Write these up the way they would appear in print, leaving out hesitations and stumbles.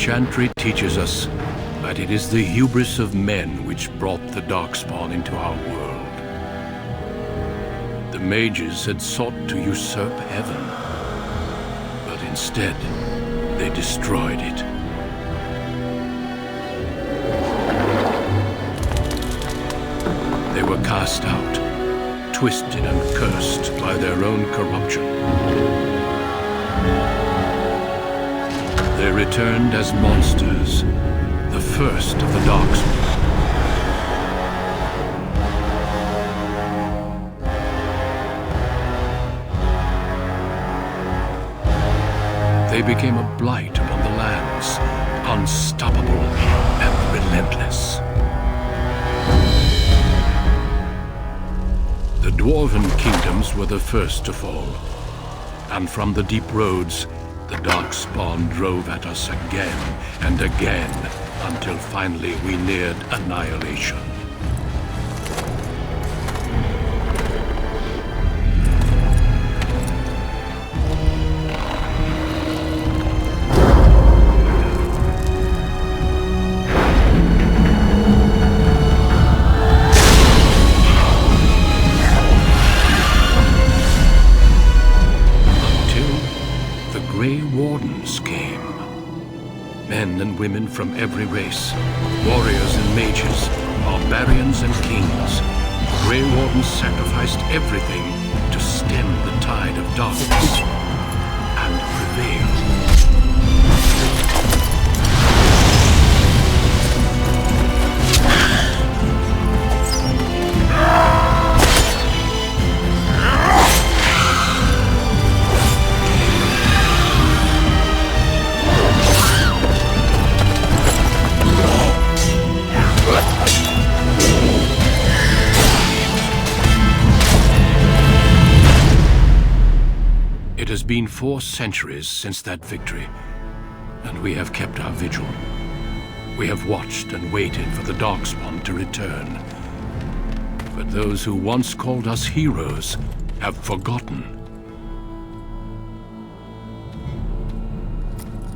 Chantry teaches us that it is the hubris of men which brought the Darkspawn into our world. The mages had sought to usurp heaven, but instead they destroyed it. They were cast out, twisted and cursed by their own corruption. They returned as monsters, the first of the Darkspawn. They became a blight upon the lands, unstoppable and relentless. The Dwarven kingdoms were the first to fall, and from the deep roads, the Darkspawn drove at us again and again, until finally we neared annihilation. Men and women from every race, warriors and mages, barbarians and kings. The Grey Wardens sacrificed everything to stem the tide of darkness and prevail. It has been 4 centuries since that victory, and we have kept our vigil. We have watched and waited for the Darkspawn to return. But those who once called us heroes have forgotten.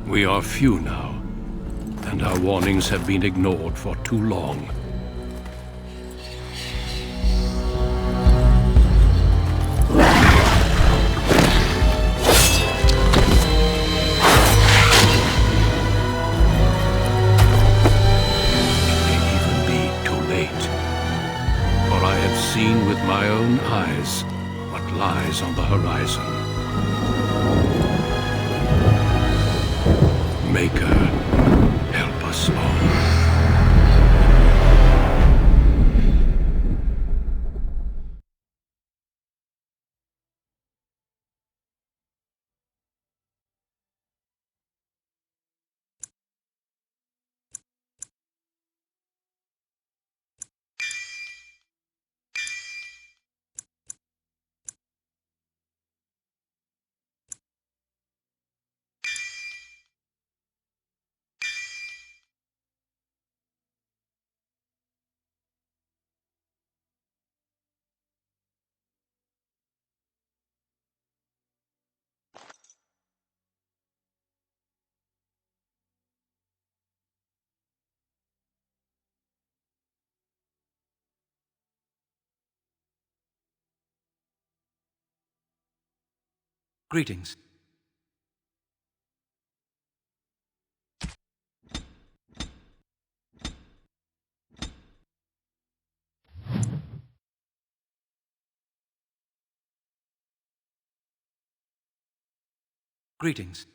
We are few now, and our warnings have been ignored for too long. Seen with my own eyes what lies on the horizon. Maker, help us all. Greetings. Greetings.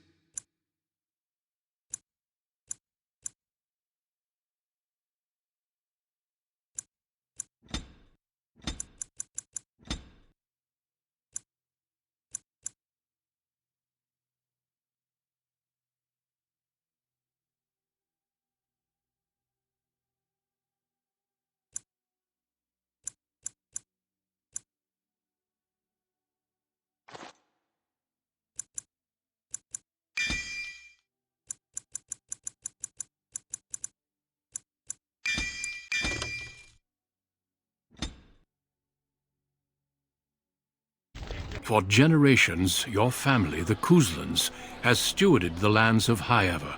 For generations, your family, the Kuzlans, has stewarded the lands of Highever,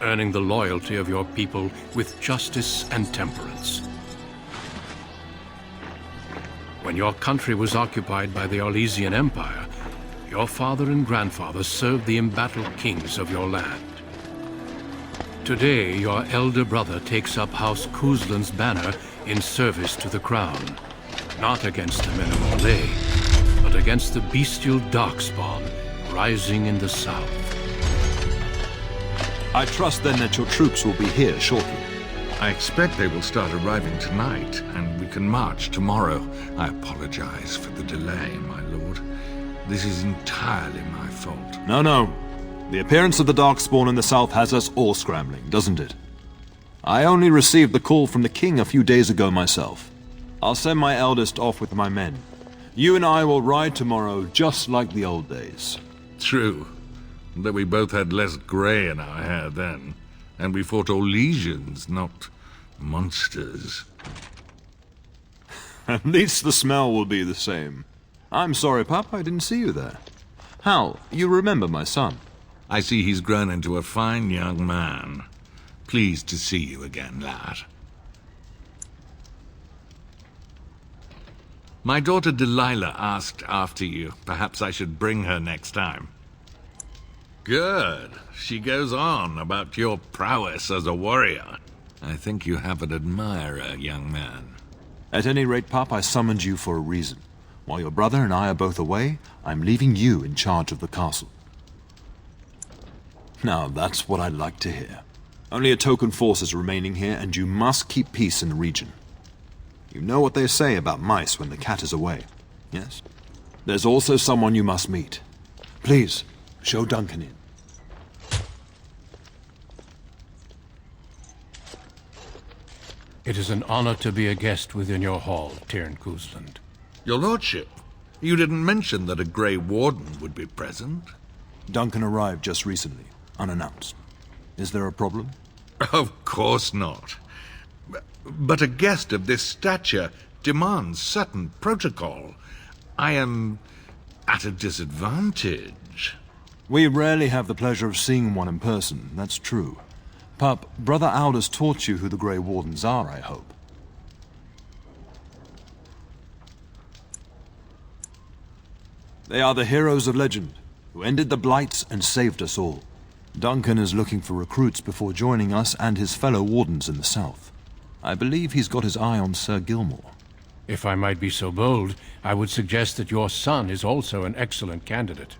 earning the loyalty of your people with justice and temperance. When your country was occupied by the Orlesian Empire, your father and grandfather served the embattled kings of your land. Today, your elder brother takes up House Kuzlan's banner in service to the crown, not against the men of Orlais, but against the bestial darkspawn rising in the south. I trust then that your troops will be here shortly. I expect they will start arriving tonight, and we can march tomorrow. I apologize for the delay, my lord. This is entirely my fault. No. The appearance of the Darkspawn in the south has us all scrambling, doesn't it? I only received the call from the king a few days ago myself. I'll send my eldest off with my men. You and I will ride tomorrow just like the old days. True, though we both had less grey in our hair then, and we fought Orlesians, not monsters. At least the smell will be the same. I'm sorry, Pup, I didn't see you there. Hal, you remember my son? I see he's grown into a fine young man. Pleased to see you again, lad. My daughter Delilah asked after you. Perhaps I should bring her next time. Good. She goes on about your prowess as a warrior. I think you have an admirer, young man. At any rate, Pup, I summoned you for a reason. While your brother and I are both away, I'm leaving you in charge of the castle. Now, that's what I like to hear. Only a token force is remaining here, and you must keep peace in the region. You know what they say about mice when the cat is away, yes? There's also someone you must meet. Please, show Duncan in. It is an honor to be a guest within your hall, Tyrn Kuzland. Your lordship, you didn't mention that a Grey Warden would be present. Duncan arrived just recently, unannounced. Is there a problem? Of course not. But a guest of this stature demands certain protocol. I am at a disadvantage. We rarely have the pleasure of seeing one in person, that's true. Pup, Brother Aldous taught you who the Grey Wardens are, I hope. They are the heroes of legend, who ended the Blights and saved us all. Duncan is looking for recruits before joining us and his fellow Wardens in the south. I believe he's got his eye on Sir Gilmore. If I might be so bold, I would suggest that your son is also an excellent candidate.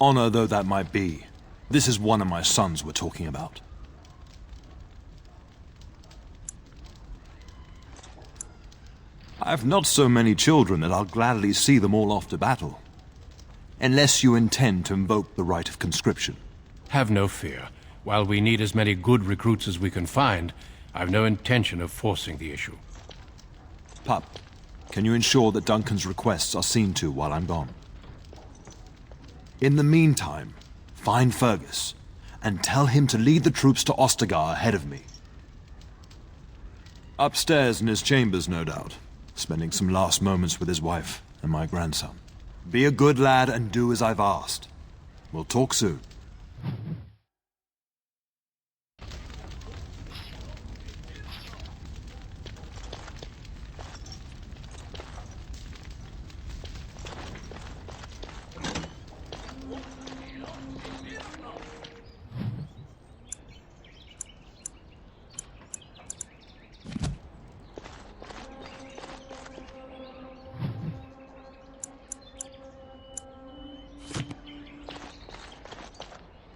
Honor though that might be, this is one of my sons we're talking about. I have not so many children that I'll gladly see them all off to battle. Unless you intend to invoke the right of conscription. Have no fear. While we need as many good recruits as we can find, I've no intention of forcing the issue. Pup, can you ensure that Duncan's requests are seen to while I'm gone? In the meantime, find Fergus, and tell him to lead the troops to Ostagar ahead of me. Upstairs in his chambers, no doubt, spending some last moments with his wife and my grandson. Be a good lad and do as I've asked. We'll talk soon.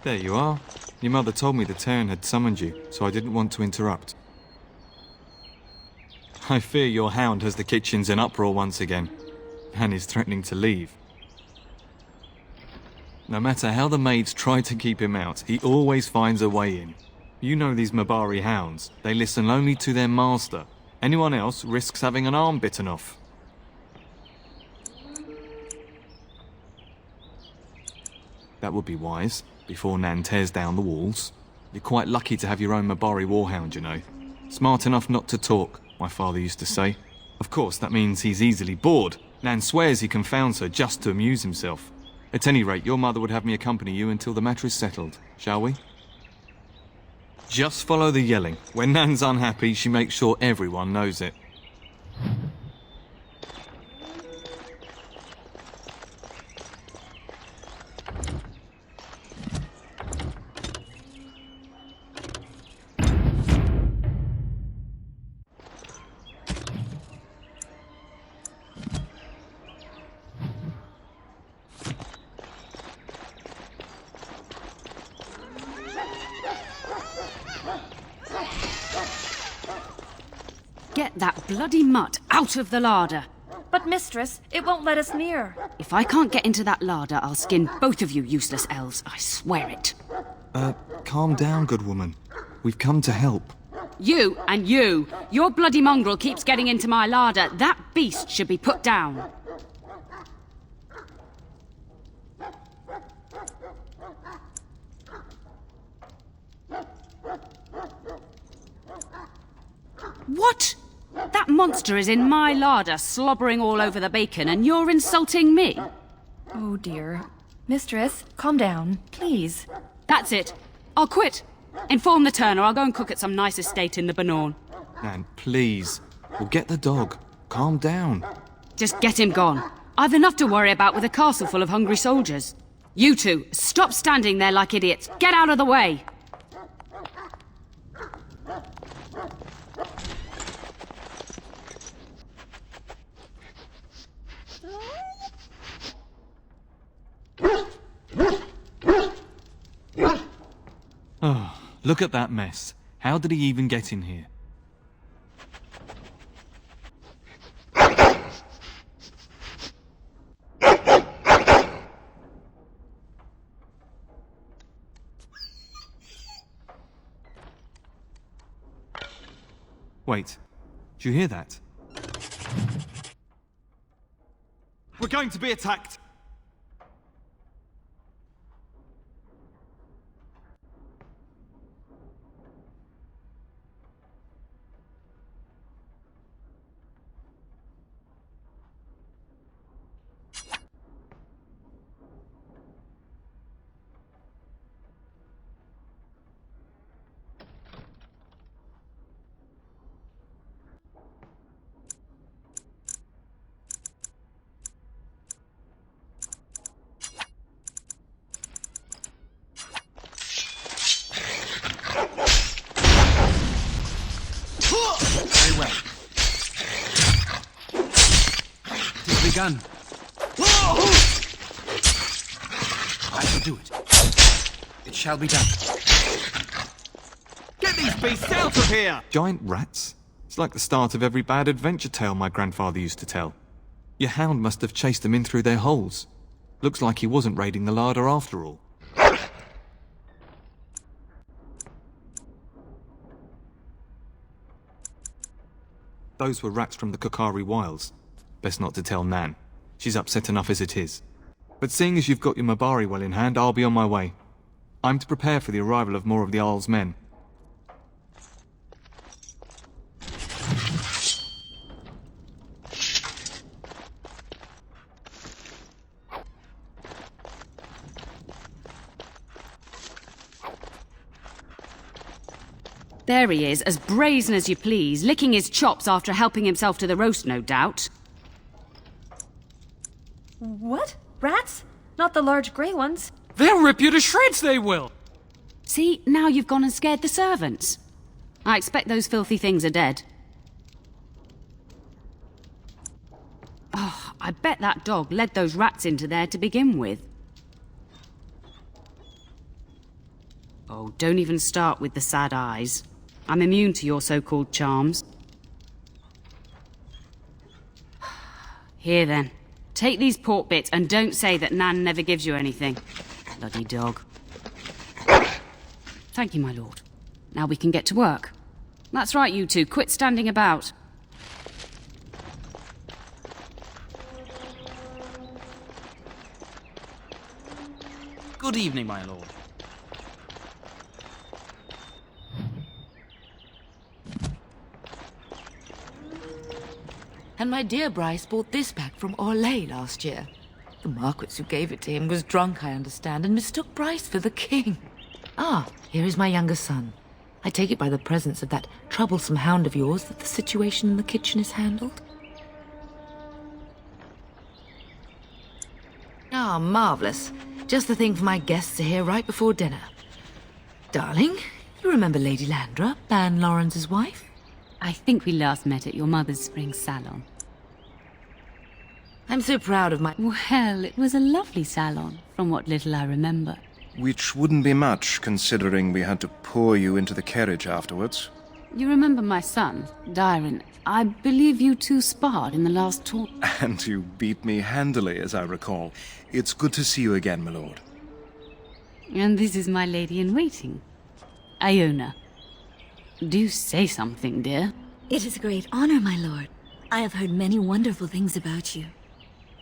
There you are. Your mother told me the Terran had summoned you, so I didn't want to interrupt. I fear your hound has the kitchens in uproar once again, and is threatening to leave. No matter how the maids try to keep him out, he always finds a way in. You know these Mabari hounds. They listen only to their master. Anyone else risks having an arm bitten off. That would be wise, before Nan tears down the walls. You're quite lucky to have your own Mabari warhound, you know. Smart enough not to talk, my father used to say. Of course, that means he's easily bored. Nan swears he confounds her just to amuse himself. At any rate, your mother would have me accompany you until the matter is settled, shall we? Just follow the yelling. When Nan's unhappy, she makes sure everyone knows it. Get that bloody mutt out of the larder. But mistress, it won't let us near. If I can't get into that larder, I'll skin both of you useless elves, I swear it. Calm down, good woman. We've come to help. You and you! Your bloody mongrel keeps getting into my larder. That beast should be put down. What? That monster is in my larder, slobbering all over the bacon, and you're insulting me? Oh dear. Mistress, calm down, please. That's it. I'll quit. Inform the turner. I'll go and cook at some nice estate in the Banorn. Nan, please. We'll get the dog. Calm down. Just get him gone. I've enough to worry about with a castle full of hungry soldiers. You two, stop standing there like idiots. Get out of the way. Oh, look at that mess. How did he even get in here? Wait, do you hear that? We're going to be attacked! Very well. It has begun. I shall do it. It shall be done. Get these beasts out of here! Giant rats? It's like the start of every bad adventure tale my grandfather used to tell. Your hound must have chased them in through their holes. Looks like he wasn't raiding the larder after all. Those were rats from the Kokari Wilds. Best not to tell Nan. She's upset enough as it is. But seeing as you've got your Mabari well in hand, I'll be on my way. I'm to prepare for the arrival of more of the Isle's men. There he is, as brazen as you please, licking his chops after helping himself to the roast, no doubt. What? Rats? Not the large grey ones. They'll rip you to shreds, they will! See, now you've gone and scared the servants. I expect those filthy things are dead. Oh, I bet that dog led those rats into there to begin with. Oh, don't even start with the sad eyes. I'm immune to your so-called charms. Here then, take these pork bits and don't say that Nan never gives you anything. Bloody dog. Thank you, my lord. Now we can get to work. That's right, you two. Quit standing about. Good evening, my lord. And my dear Bryce bought this back from Orlais last year. The Marquis who gave it to him was drunk, I understand, and mistook Bryce for the king. Ah, here is my younger son. I take it by the presence of that troublesome hound of yours that the situation in the kitchen is handled? Ah, marvellous. Just the thing for my guests to hear right before dinner. Darling, you remember Lady Landra, Ban Lawrence's wife? I think we last met at your mother's spring salon. I'm so proud of my... Well, it was a lovely salon, from what little I remember. Which wouldn't be much, considering we had to pour you into the carriage afterwards. You remember my son, Dyron. I believe you two sparred in the last tournament. And you beat me handily, as I recall. It's good to see you again, my lord. And this is my lady-in-waiting, Iona. Do say something, dear. It is a great honor, my lord. I have heard many wonderful things about you.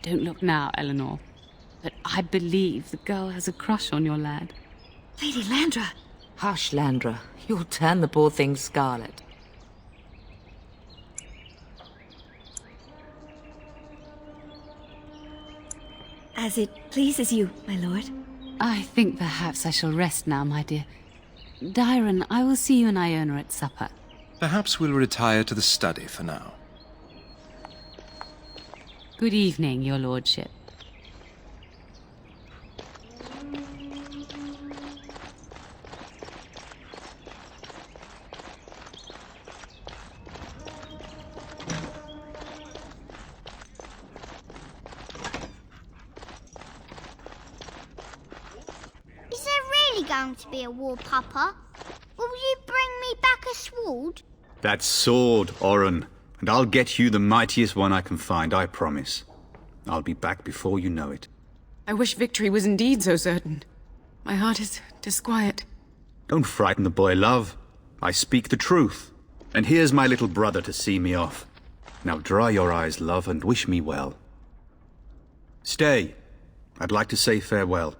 Don't look now, Eleanor. But I believe the girl has a crush on your lad. Lady Landra! Hush, Landra. You'll turn the poor thing scarlet. As it pleases you, my lord. I think perhaps I shall rest now, my dear. Dyron, I will see you and Iona at supper. Perhaps we'll retire to the study for now. Good evening, your lordship. Is there really going to be a war, Papa? Will you bring me back a sword? That sword, Oren. And I'll get you the mightiest one I can find, I promise. I'll be back before you know it. I wish victory was indeed so certain. My heart is disquiet. Don't frighten the boy, love. I speak the truth. And here's my little brother to see me off. Now dry your eyes, love, and wish me well. Stay. I'd like to say farewell.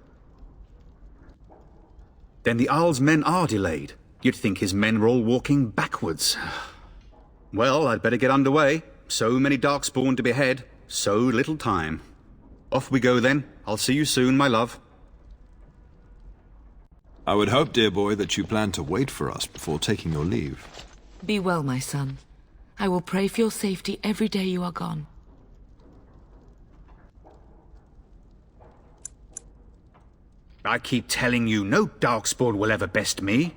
Then the Owl's men are delayed. You'd think his men were all walking backwards. Well, I'd better get underway. So many darkspawn to behead, so little time. Off we go then. I'll see you soon, my love. I would hope, dear boy, that you plan to wait for us before taking your leave. Be well, my son. I will pray for your safety every day you are gone. I keep telling you, no darkspawn will ever best me.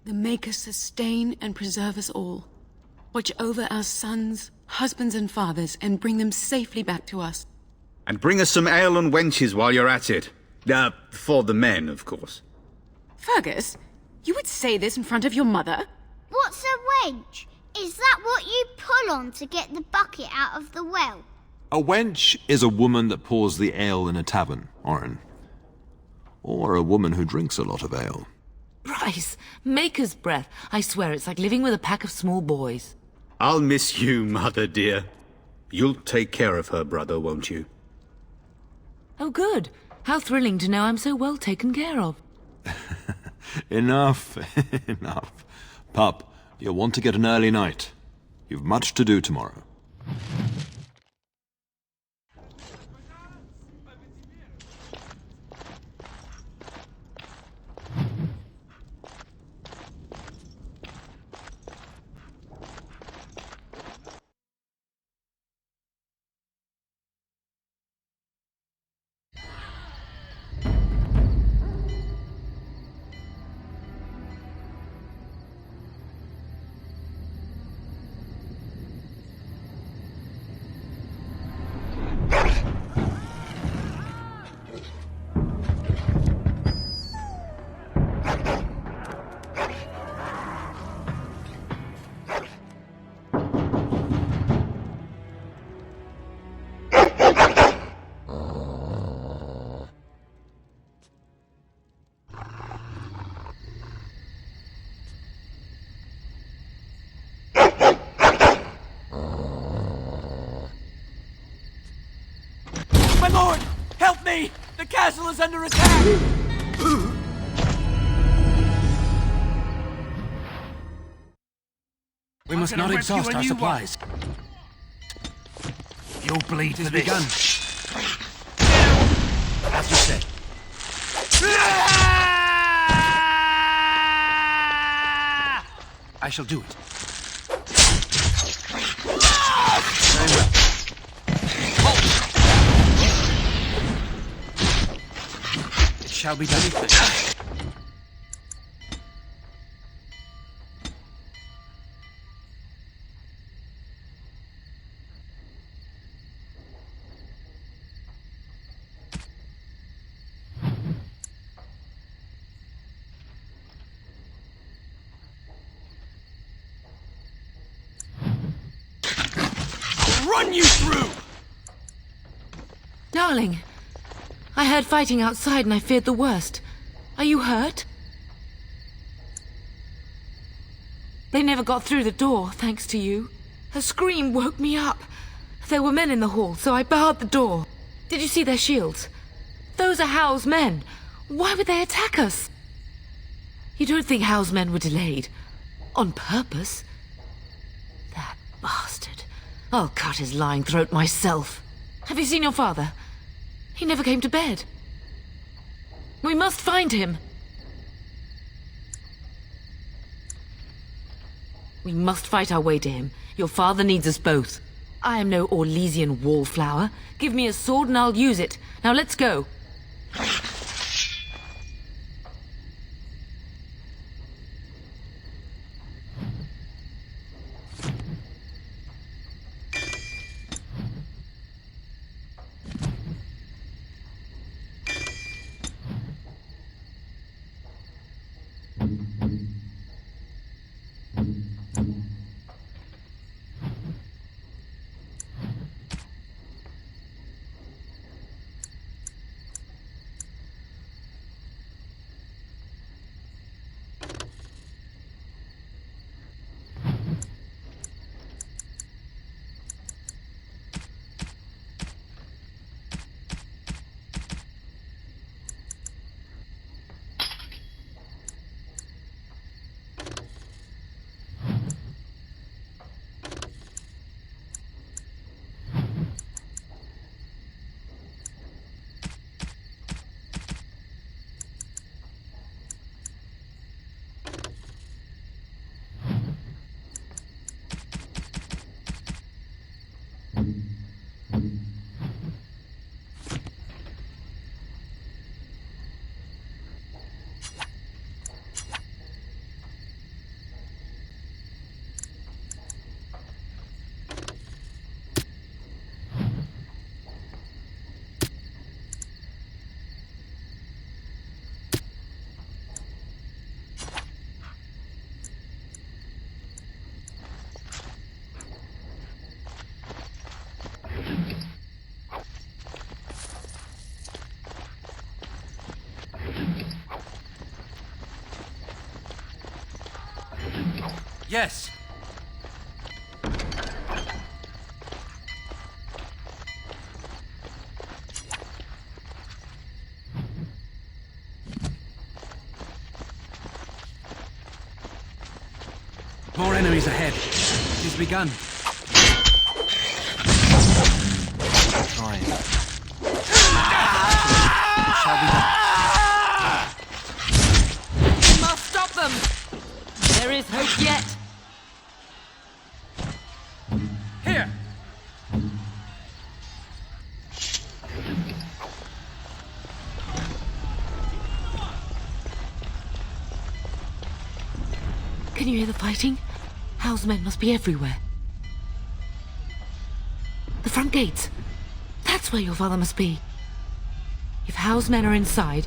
The Maker sustain and preserve us all. Watch over our sons, husbands and fathers, and bring them safely back to us. And bring us some ale and wenches while you're at it. For the men, of course. Fergus, you would say this in front of your mother? What's a wench? Is that what you pull on to get the bucket out of the well? A wench is a woman that pours the ale in a tavern, Oren. Or a woman who drinks a lot of ale. Bryce, Maker's breath. I swear it's like living with a pack of small boys. I'll miss you, mother dear. You'll take care of her, brother, won't you? Oh, good. How thrilling to know I'm so well taken care of. Enough, enough. Pup, you'll want to get an early night. You've much to do tomorrow. My lord! Help me! The castle is under attack! We must not exhaust our supplies. Your bleed has begun. As you say. I shall do it. Very well. It shall be done. Run you through! Darling, I heard fighting outside and I feared the worst. Are you hurt? They never got through the door, thanks to you. A scream woke me up. There were men in the hall, so I barred the door. Did you see their shields? Those are Howe's men. Why would they attack us? You don't think Howe's men were delayed? On purpose? That bastard. I'll cut his lying throat myself. Have you seen your father? He never came to bed. We must find him. We must fight our way to him. Your father needs us both. I am no Orlesian wallflower. Give me a sword and I'll use it. Now let's go. Yes. More enemies ahead. It has begun. Try it. It shall be done. We must stop them. There is hope yet. Here! Can you hear the fighting? Hal's men must be everywhere. The front gates. That's where your father must be. If Hal's men are inside,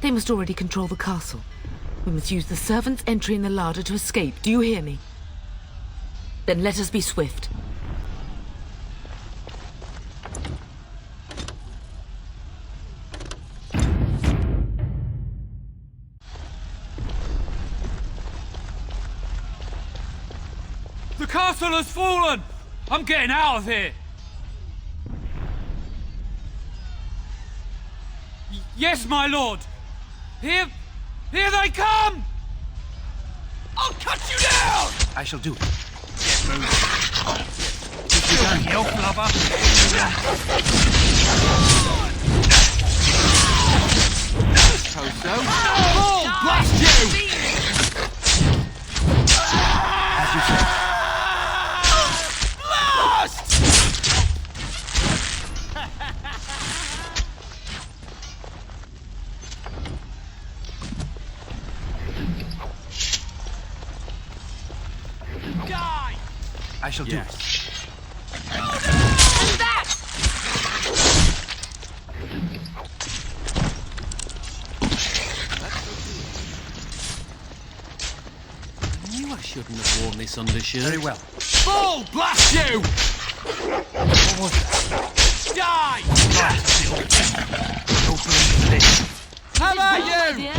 they must already control the castle. We must use the servants' entry in the larder to escape. Do you hear me? Then let us be swift. The castle has fallen! I'm getting out of here! Yes, my lord! Here they come! I'll cut you down! I shall do it. Get moving. It has begun. Elf lover! So. Oh, blast you! I shall do it. And that! I knew I shouldn't have worn this undershirt. Very well. Fall! Blast you! What was that? Die! No place for this. How about Well, you? dear.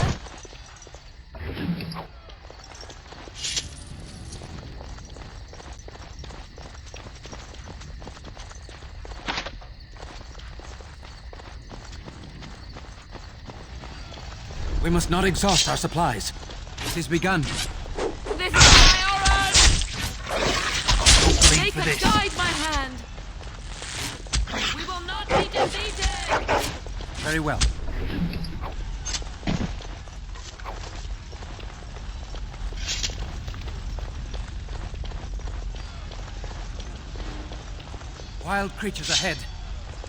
We must not exhaust our supplies. It has begun. This is my orders! Don't bleed Take for a this. guide my hand! We will not be defeated! Very well. Wild creatures ahead.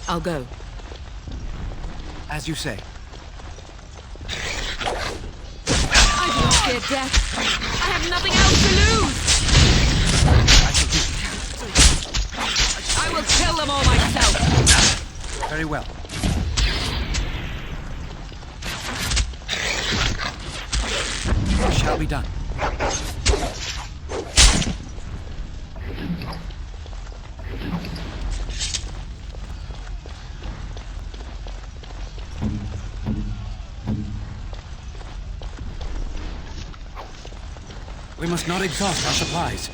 I'll go. As you say. I do not fear death. I have nothing else to lose! I shall do I will kill them all myself! it. Very well. It shall be done. We must not exhaust our supplies.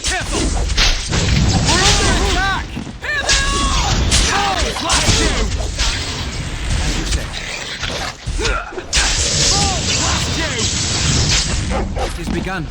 Careful! We're under attack! Here they are! Oh, blast you! As you say. Oh, blast you! It has begun.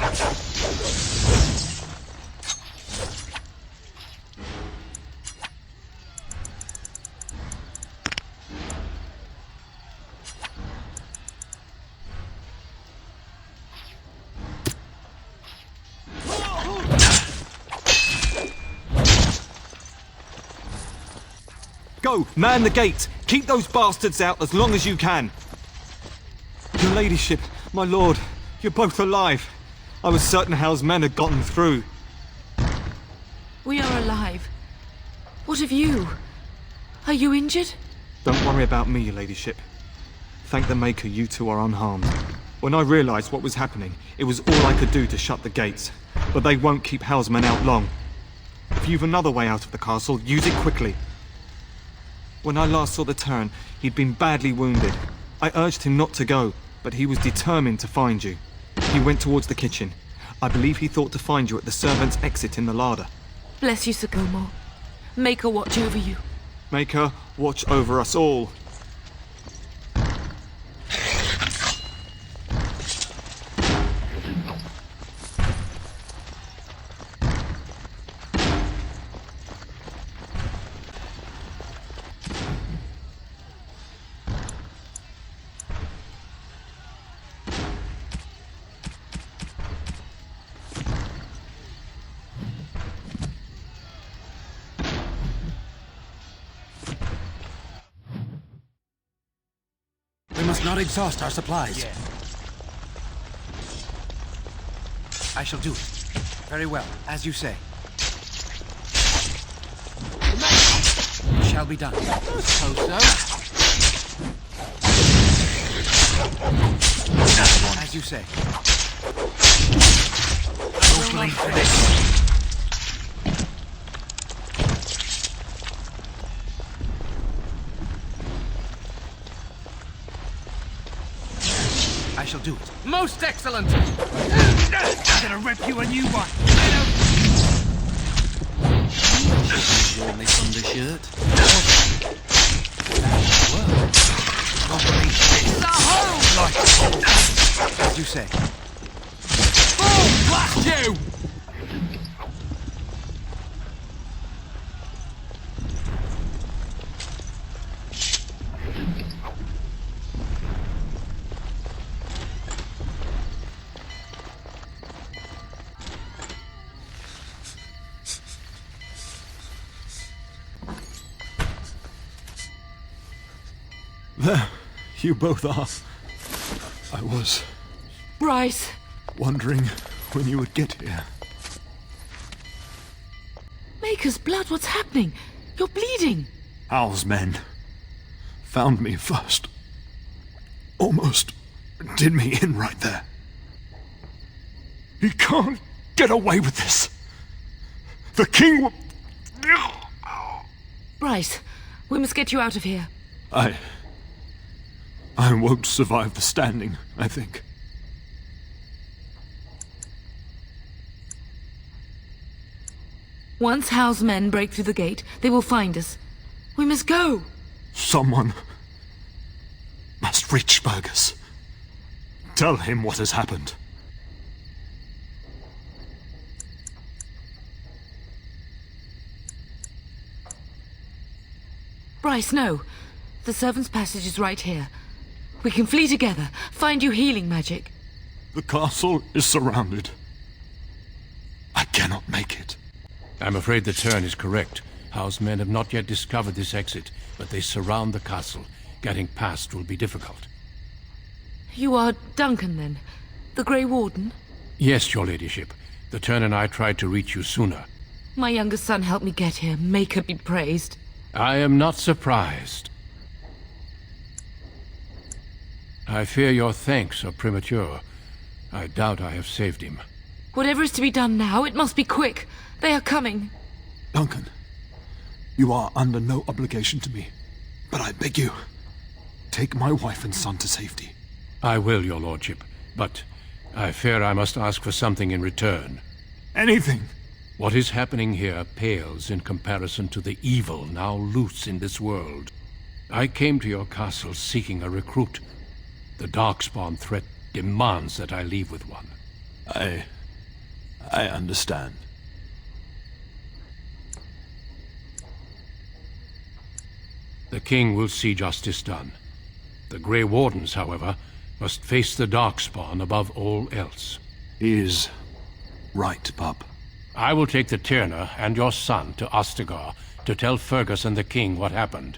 Go! Man the gate! Keep those bastards out as long as you can! Your ladyship, my lord, you're both alive. I was certain Hal's men had gotten through. We are alive. What of you? Are you injured? Don't worry about me, your ladyship. Thank the Maker you two are unharmed. When I realized what was happening, it was all I could do to shut the gates. But they won't keep Hal's men out long. If you've another way out of the castle, use it quickly. When I last saw the Terran, he'd been badly wounded. I urged him not to go, but he was determined to find you. He went towards the kitchen. I believe he thought to find you at the servants' exit in the larder. Bless you, Sir Gilmore. Make a watch over you. Maker, watch over us all. We must not exhaust our supplies. I shall do it. Very well, as you say. It shall be done. I suppose so. As you say. I will bleed for this. I shall do it. Most excellent! I'm gonna rip you a new one. Worn this undershirt. It's a hole! As you say. Oh, blast you! There, you both are. I was Bryce! wondering when you would get here. Maker's blood, what's happening? You're bleeding. Hal's men found me first. Almost did me in right there. He can't get away with this. The king will... Bryce, we must get you out of here. I won't survive the standing, I think. Once Hal's men break through the gate, they will find us. We must go. Someone must reach Fergus. Tell him what has happened. Bryce, no. The servants' passage is right here. We can flee together, find you healing magic. The castle is surrounded. I cannot make it. I'm afraid the turn is correct. Howe's men have not yet discovered this exit, but they surround the castle. Getting past will be difficult. You are Duncan, then? The Grey Warden? Yes, your ladyship. The turn and I tried to reach you sooner. My youngest son helped me get here. Maker be praised. I am not surprised. I fear your thanks are premature. I doubt I have saved him. Whatever is to be done now, it must be quick. They are coming. Duncan, you are under no obligation to me, but I beg you, take my wife and son to safety. I will, your lordship, but I fear I must ask for something in return. Anything. What is happening here pales in comparison to the evil now loose in this world. I came to your castle seeking a recruit. The Darkspawn threat demands that I leave with one. I understand. The king will see justice done. The Grey Wardens, however, must face the Darkspawn above all else. He is right, pup. I will take the Tyrna and your son to Ostagar to tell Fergus and the king what happened.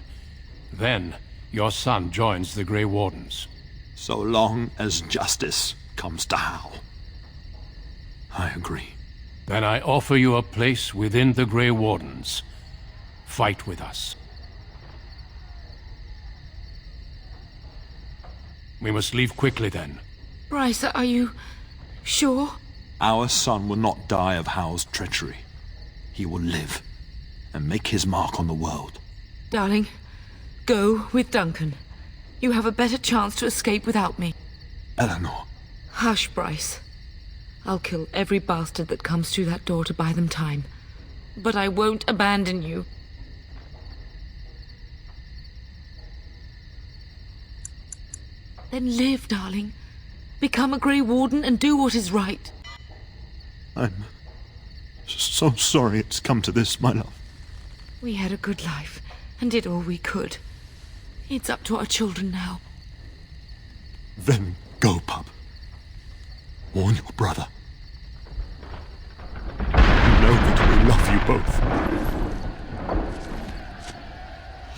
Then, your son joins the Grey Wardens. So long as justice comes to Hal. I agree. Then I offer you a place within the Grey Wardens. Fight with us. We must leave quickly then. Bryce, are you sure? Our son will not die of Hal's treachery. He will live and make his mark on the world. Darling, go with Duncan. You have a better chance to escape without me. Eleanor. Hush, Bryce. I'll kill every bastard that comes through that door to buy them time. But I won't abandon you. Then live, darling. Become a Grey Warden and do what is right. I'm so sorry it's come to this, my love. We had a good life and did all we could. It's up to our children now. Then go, pup. Warn your brother. You know that we love you both.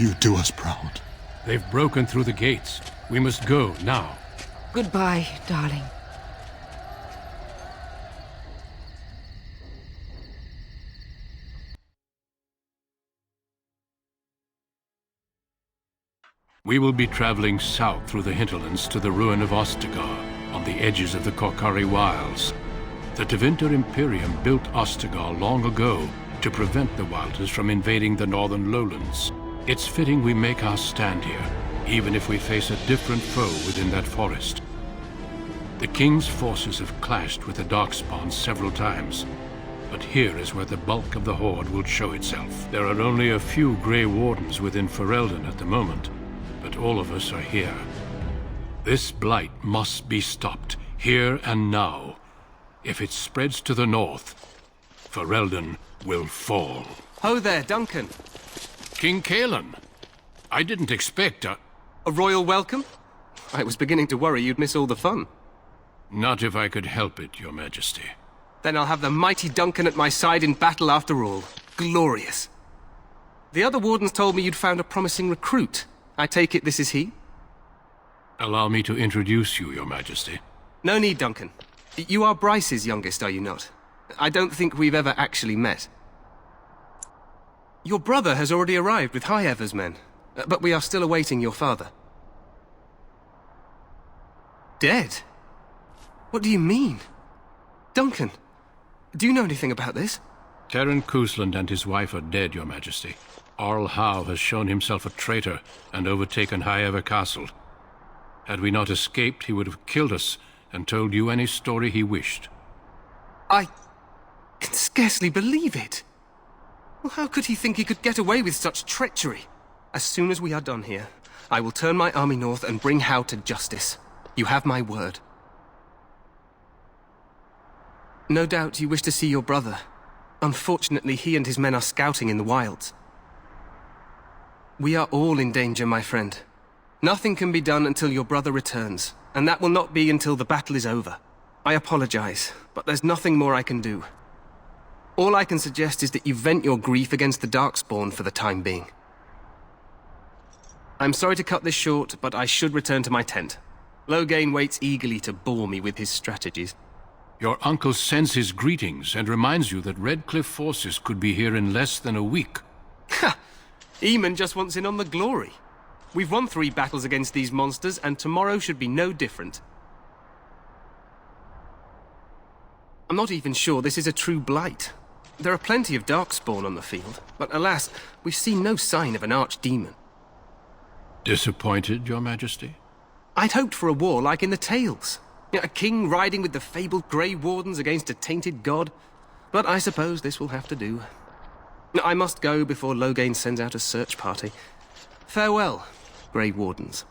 You do us proud. They've broken through the gates. We must go now. Goodbye, darling. We will be traveling south through the hinterlands to the ruin of Ostagar, on the edges of the Korkari Wilds. The Tevinter Imperium built Ostagar long ago to prevent the Wilders from invading the northern lowlands. It's fitting we make our stand here, even if we face a different foe within that forest. The King's forces have clashed with the Darkspawn several times, but here is where the bulk of the Horde will show itself. There are only a few Grey Wardens within Ferelden at the moment, but all of us are here. This blight must be stopped, here and now. If it spreads to the north, Ferelden will fall. Ho there, Duncan. King Cailan. I didn't expect a royal welcome? I was beginning to worry you'd miss all the fun. Not if I could help it, Your Majesty. Then I'll have the mighty Duncan at my side in battle after all. Glorious. The other wardens told me you'd found a promising recruit. I take it this is he? Allow me to introduce you, Your Majesty. No need, Duncan. You are Bryce's youngest, are you not? I don't think we've ever actually met. Your brother has already arrived with High Ever's men, but we are still awaiting your father. Dead? What do you mean? Duncan, do you know anything about this? Terran Cousland and his wife are dead, Your Majesty. Arl Howe has shown himself a traitor and overtaken High Ever Castle. Had we not escaped, he would have killed us and told you any story he wished. I can scarcely believe it. Well, how could he think he could get away with such treachery? As soon as we are done here, I will turn my army north and bring Howe to justice. You have my word. No doubt you wish to see your brother. Unfortunately, he and his men are scouting in the wilds. We are all in danger, my friend. Nothing can be done until your brother returns, and that will not be until the battle is over. I apologize, but there's nothing more I can do. All I can suggest is that you vent your grief against the Darkspawn for the time being. I'm sorry to cut this short, but I should return to my tent. Loghain waits eagerly to bore me with his strategies. Your uncle sends his greetings and reminds you that Redcliffe forces could be here in less than a week. Ha! Eamon just wants in on the glory. We've won 3 battles against these monsters, and tomorrow should be no different. I'm not even sure this is a true blight. There are plenty of Darkspawn on the field, but alas, we've seen no sign of an archdemon. Disappointed, Your Majesty? I'd hoped for a war like in the tales. A king riding with the fabled Grey Wardens against a tainted god. But I suppose this will have to do. I must go before Loghain sends out a search party. Farewell, Grey Wardens.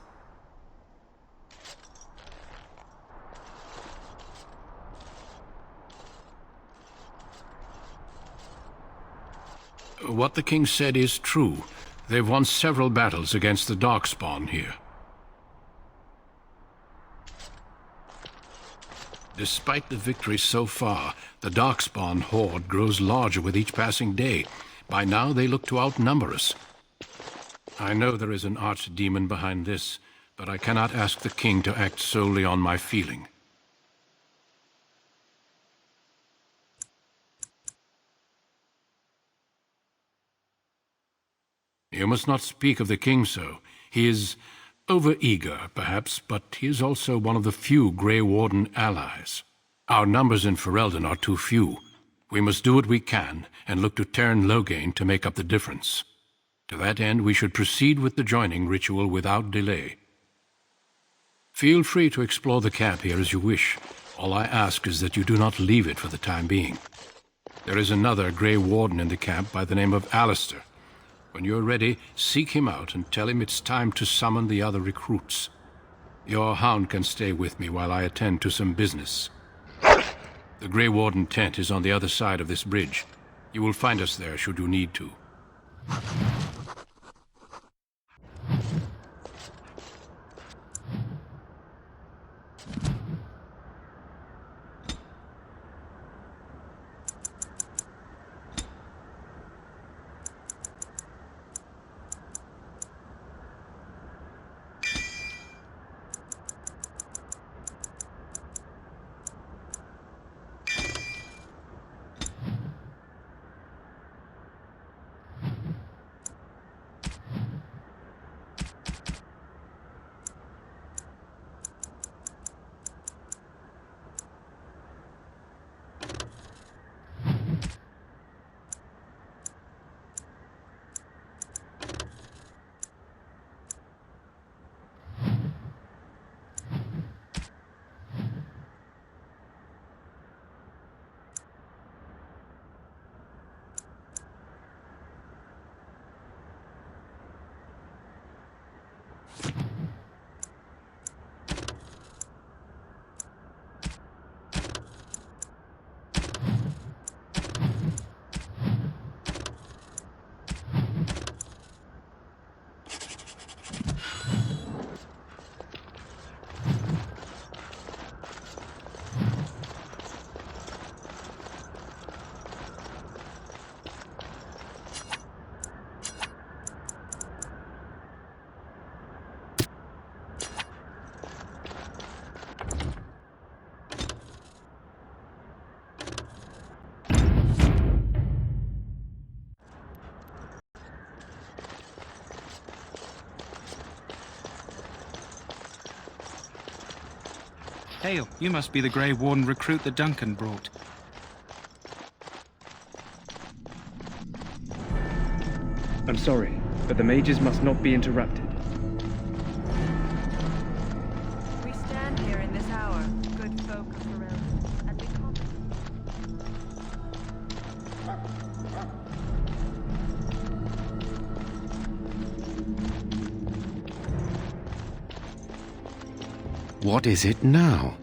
What the king said is true. They've won several battles against the Darkspawn here. Despite the victory so far, the Darkspawn horde grows larger with each passing day. By now, they look to outnumber us. I know there is an archdemon behind this, but I cannot ask the king to act solely on my feeling. You must not speak of the king so. He is over-eager, perhaps, but he is also one of the few Grey Warden allies. Our numbers in Ferelden are too few. We must do what we can, and look to Terran Loghain to make up the difference. To that end, we should proceed with the joining ritual without delay. Feel free to explore the camp here as you wish. All I ask is that you do not leave it for the time being. There is another Grey Warden in the camp by the name of Alistair. When you're ready, seek him out and tell him it's time to summon the other recruits. Your hound can stay with me while I attend to some business. The Grey Warden tent is on the other side of this bridge. You will find us there should you need to. Hale, you must be the Grey Warden recruit that Duncan brought. I'm sorry, but the mages must not be interrupted. We stand here in this hour, good folk of Pharrell, and we call What is it now?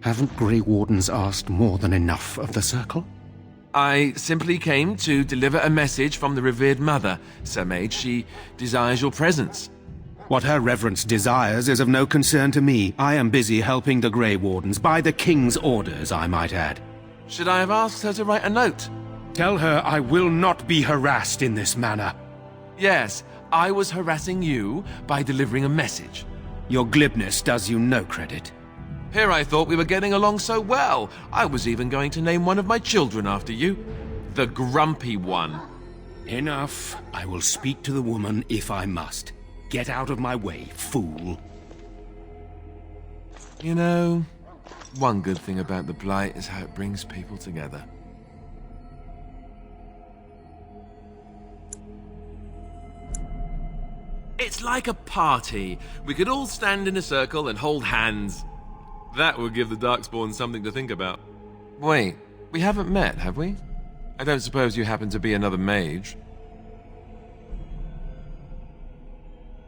Haven't Grey Wardens asked more than enough of the Circle? I simply came to deliver a message from the revered mother, Sir Mage. She desires your presence. What her reverence desires is of no concern to me. I am busy helping the Grey Wardens, by the King's orders, I might add. Should I have asked her to write a note? Tell her I will not be harassed in this manner. Yes, I was harassing you by delivering a message. Your glibness does you no credit. Here I thought we were getting along so well. I was even going to name one of my children after you. The Grumpy One. Enough. I will speak to the woman if I must. Get out of my way, fool. You know, one good thing about the Blight is how it brings people together. It's like a party. We could all stand in a circle and hold hands. That would give the Darkspawn something to think about. Wait, we haven't met, have we? I don't suppose you happen to be another mage.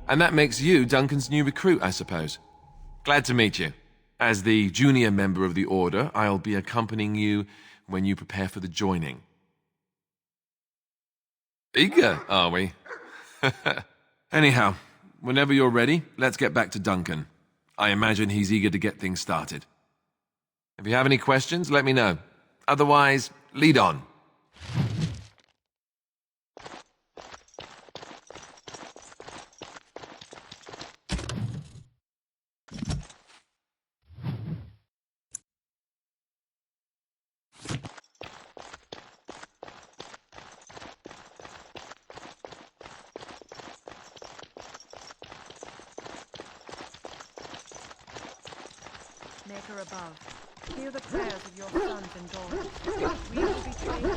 And that makes you Duncan's new recruit, I suppose. Glad to meet you. As the junior member of the Order, I'll be accompanying you when you prepare for the joining. Eager, are we? Anyhow, whenever you're ready, let's get back to Duncan. I imagine he's eager to get things started. If you have any questions, let me know. Otherwise, lead on. Maker above, hear the prayers of your sons and daughters. We will be trained.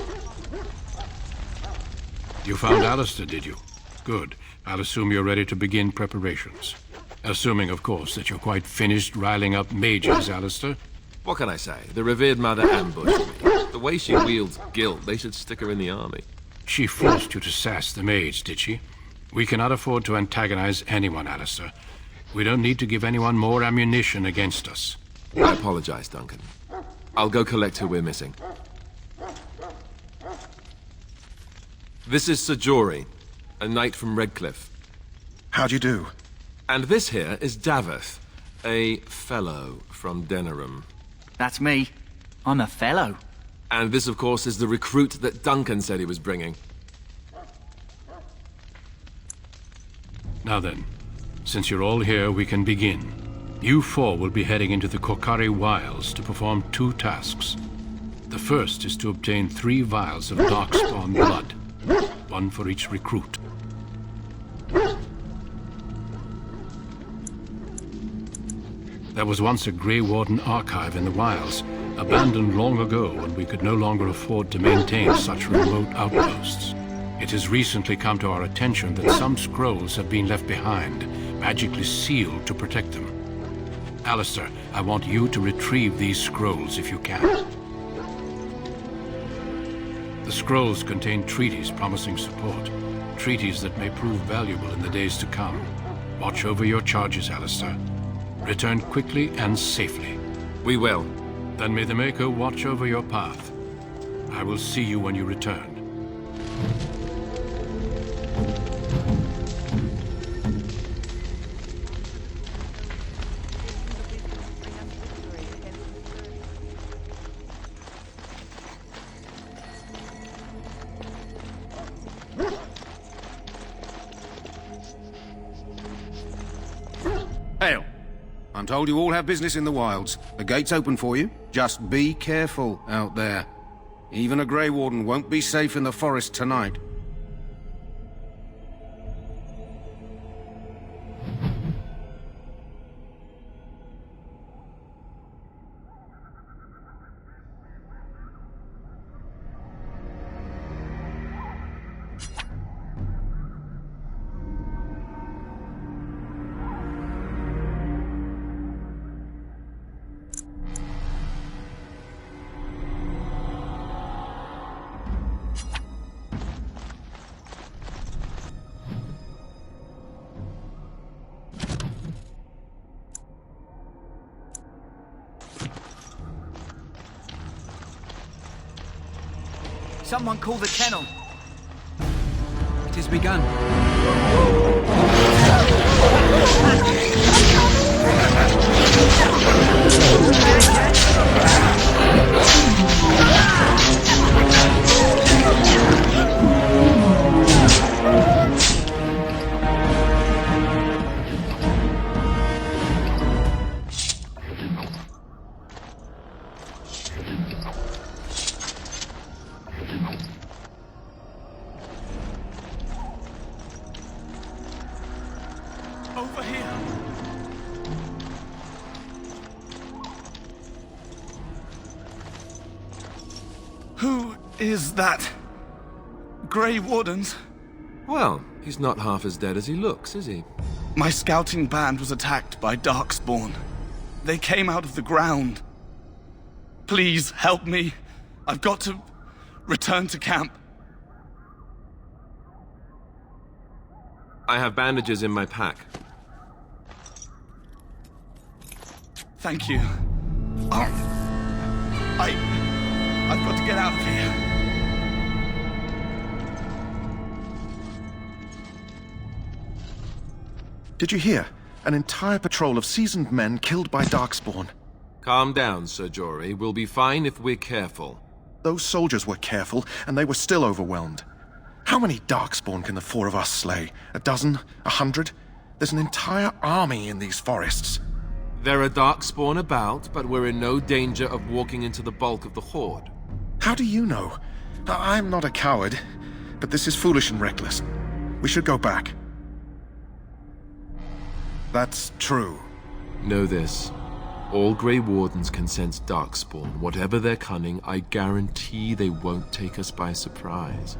You found Alistair, did you? Good. I'll assume you're ready to begin preparations. Assuming, of course, that you're quite finished riling up mages, Alistair. What can I say? The revered mother ambushed me. The way she wields guilt, they should stick her in the army. She forced you to sass the mage, did she? We cannot afford to antagonize anyone, Alistair. We don't need to give anyone more ammunition against us. I apologize, Duncan. I'll go collect who we're missing. This is Sir Jory, a knight from Redcliffe. How do you do? And this here is Daveth, a fellow from Denerim. That's me. I'm a fellow. And this, of course, is the recruit that Duncan said he was bringing. Now then, since you're all here, we can begin. You four will be heading into the Korcari Wilds to perform 2 tasks. The first is to obtain 3 vials of Darkspawn blood, 1 for each recruit. There was once a Grey Warden archive in the wilds, abandoned long ago when we could no longer afford to maintain such remote outposts. It has recently come to our attention that some scrolls have been left behind, magically sealed to protect them. Alistair, I want you to retrieve these scrolls if you can. The scrolls contain treaties promising support, treaties that may prove valuable in the days to come. Watch over your charges, Alistair. Return quickly and safely. We will. Then may the Maker watch over your path. I will see you when you return. Hail. I'm told you all have business in the wilds. The gate's open for you. Just be careful out there. Even a Grey Warden won't be safe in the forest tonight. Someone call the kennel. It has begun. Over here. Who is that? Grey Wardens? Well, he's not half as dead as he looks, is he? My scouting band was attacked by Darkspawn. They came out of the ground. Please help me. I've got to return to camp. I have bandages in my pack. Thank you. I've got to get out of here. Did you hear? An entire patrol of seasoned men killed by Darkspawn. Calm down, Sir Jory. We'll be fine if we're careful. Those soldiers were careful, and they were still overwhelmed. How many Darkspawn can the four of us slay? A dozen? 100? There's an entire army in these forests. There are Darkspawn about, but we're in no danger of walking into the bulk of the Horde. How do you know? I'm not a coward, but this is foolish and reckless. We should go back. That's true. Know this. All Grey Wardens can sense Darkspawn. Whatever their cunning, I guarantee they won't take us by surprise.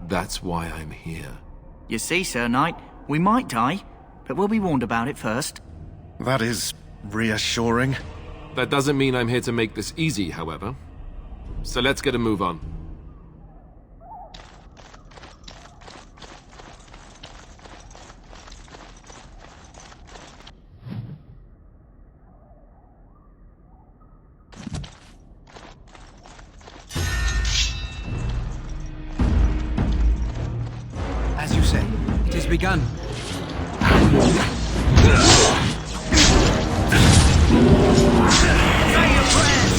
That's why I'm here. You see, Sir Knight, we might die, but we'll be warned about it first. That is reassuring. That doesn't mean I'm here to make this easy, however. So let's get a move on. As you say, it has begun. Say your prayers!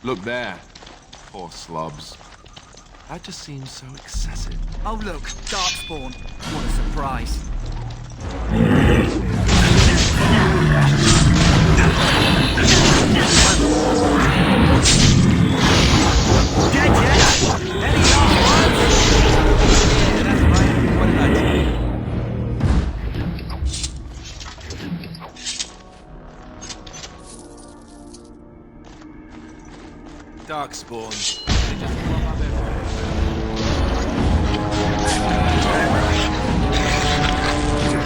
Look there. Poor slobs. That just seems so excessive. Oh look, Darkspawn. What a surprise. Dead yet? Any last words? Yeah, that's right. What about you? Darkspawn. They just crop up everywhere.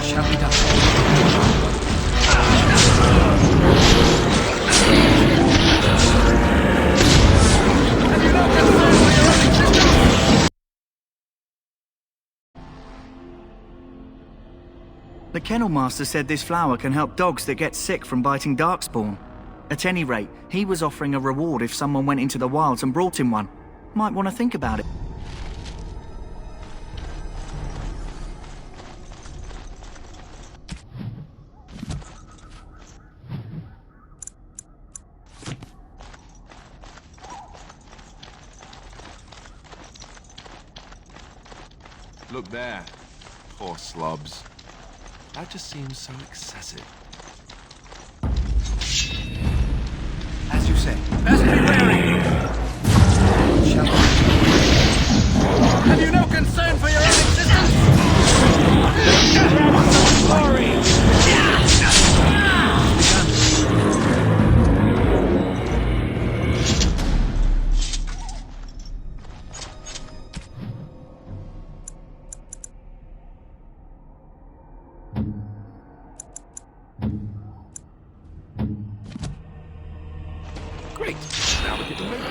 Shall we die? The Kennel Master said this flower can help dogs that get sick from biting Darkspawn. At any rate, he was offering a reward if someone went into the wilds and brought him one. Might want to think about it. Look there. Poor slobs. That just seems so excessive. As you say. Best be wary! Have you no concern for your own existence? Glory! Great. Now look at the movie.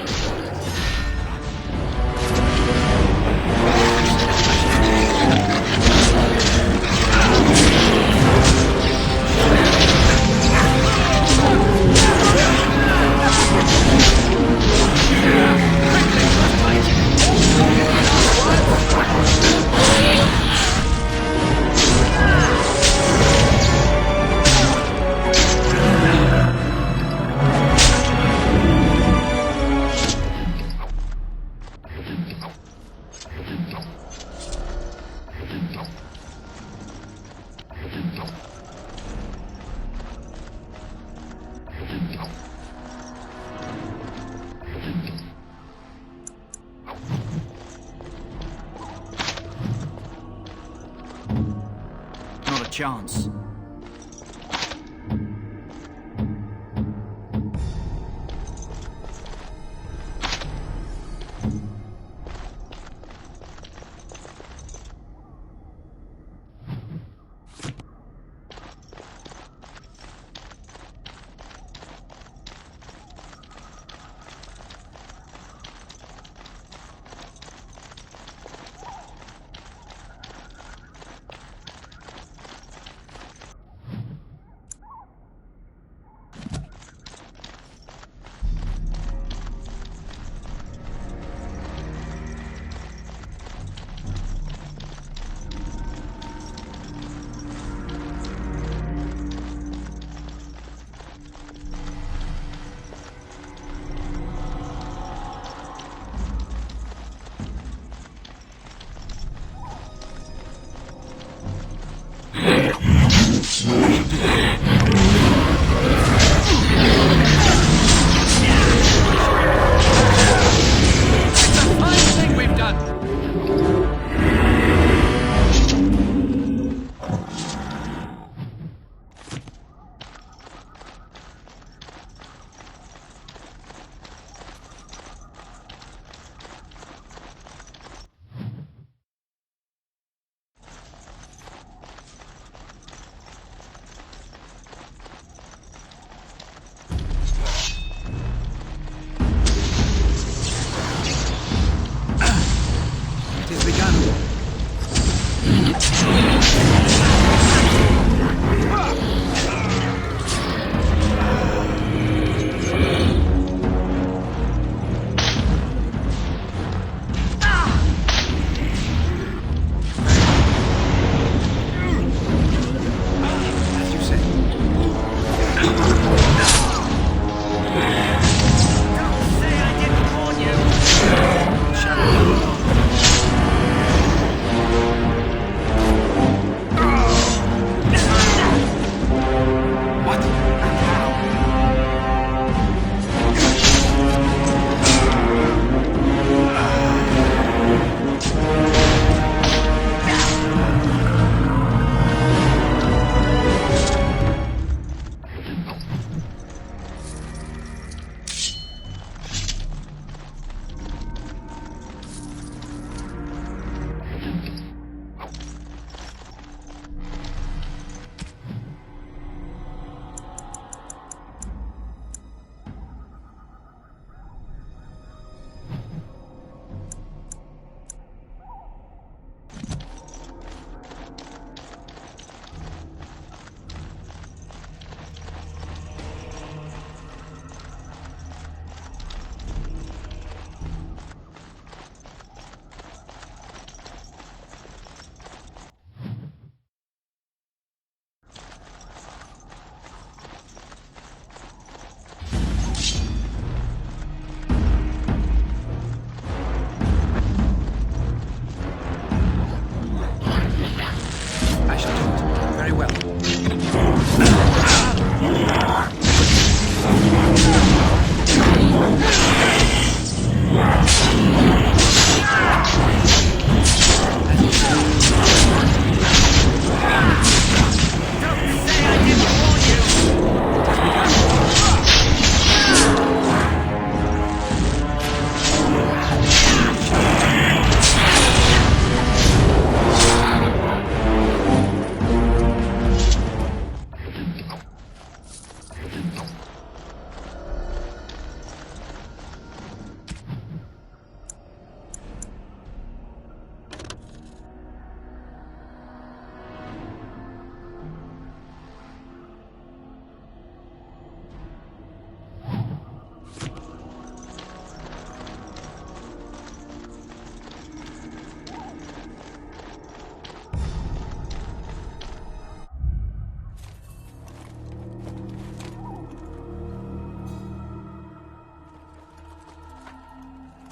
Not a chance.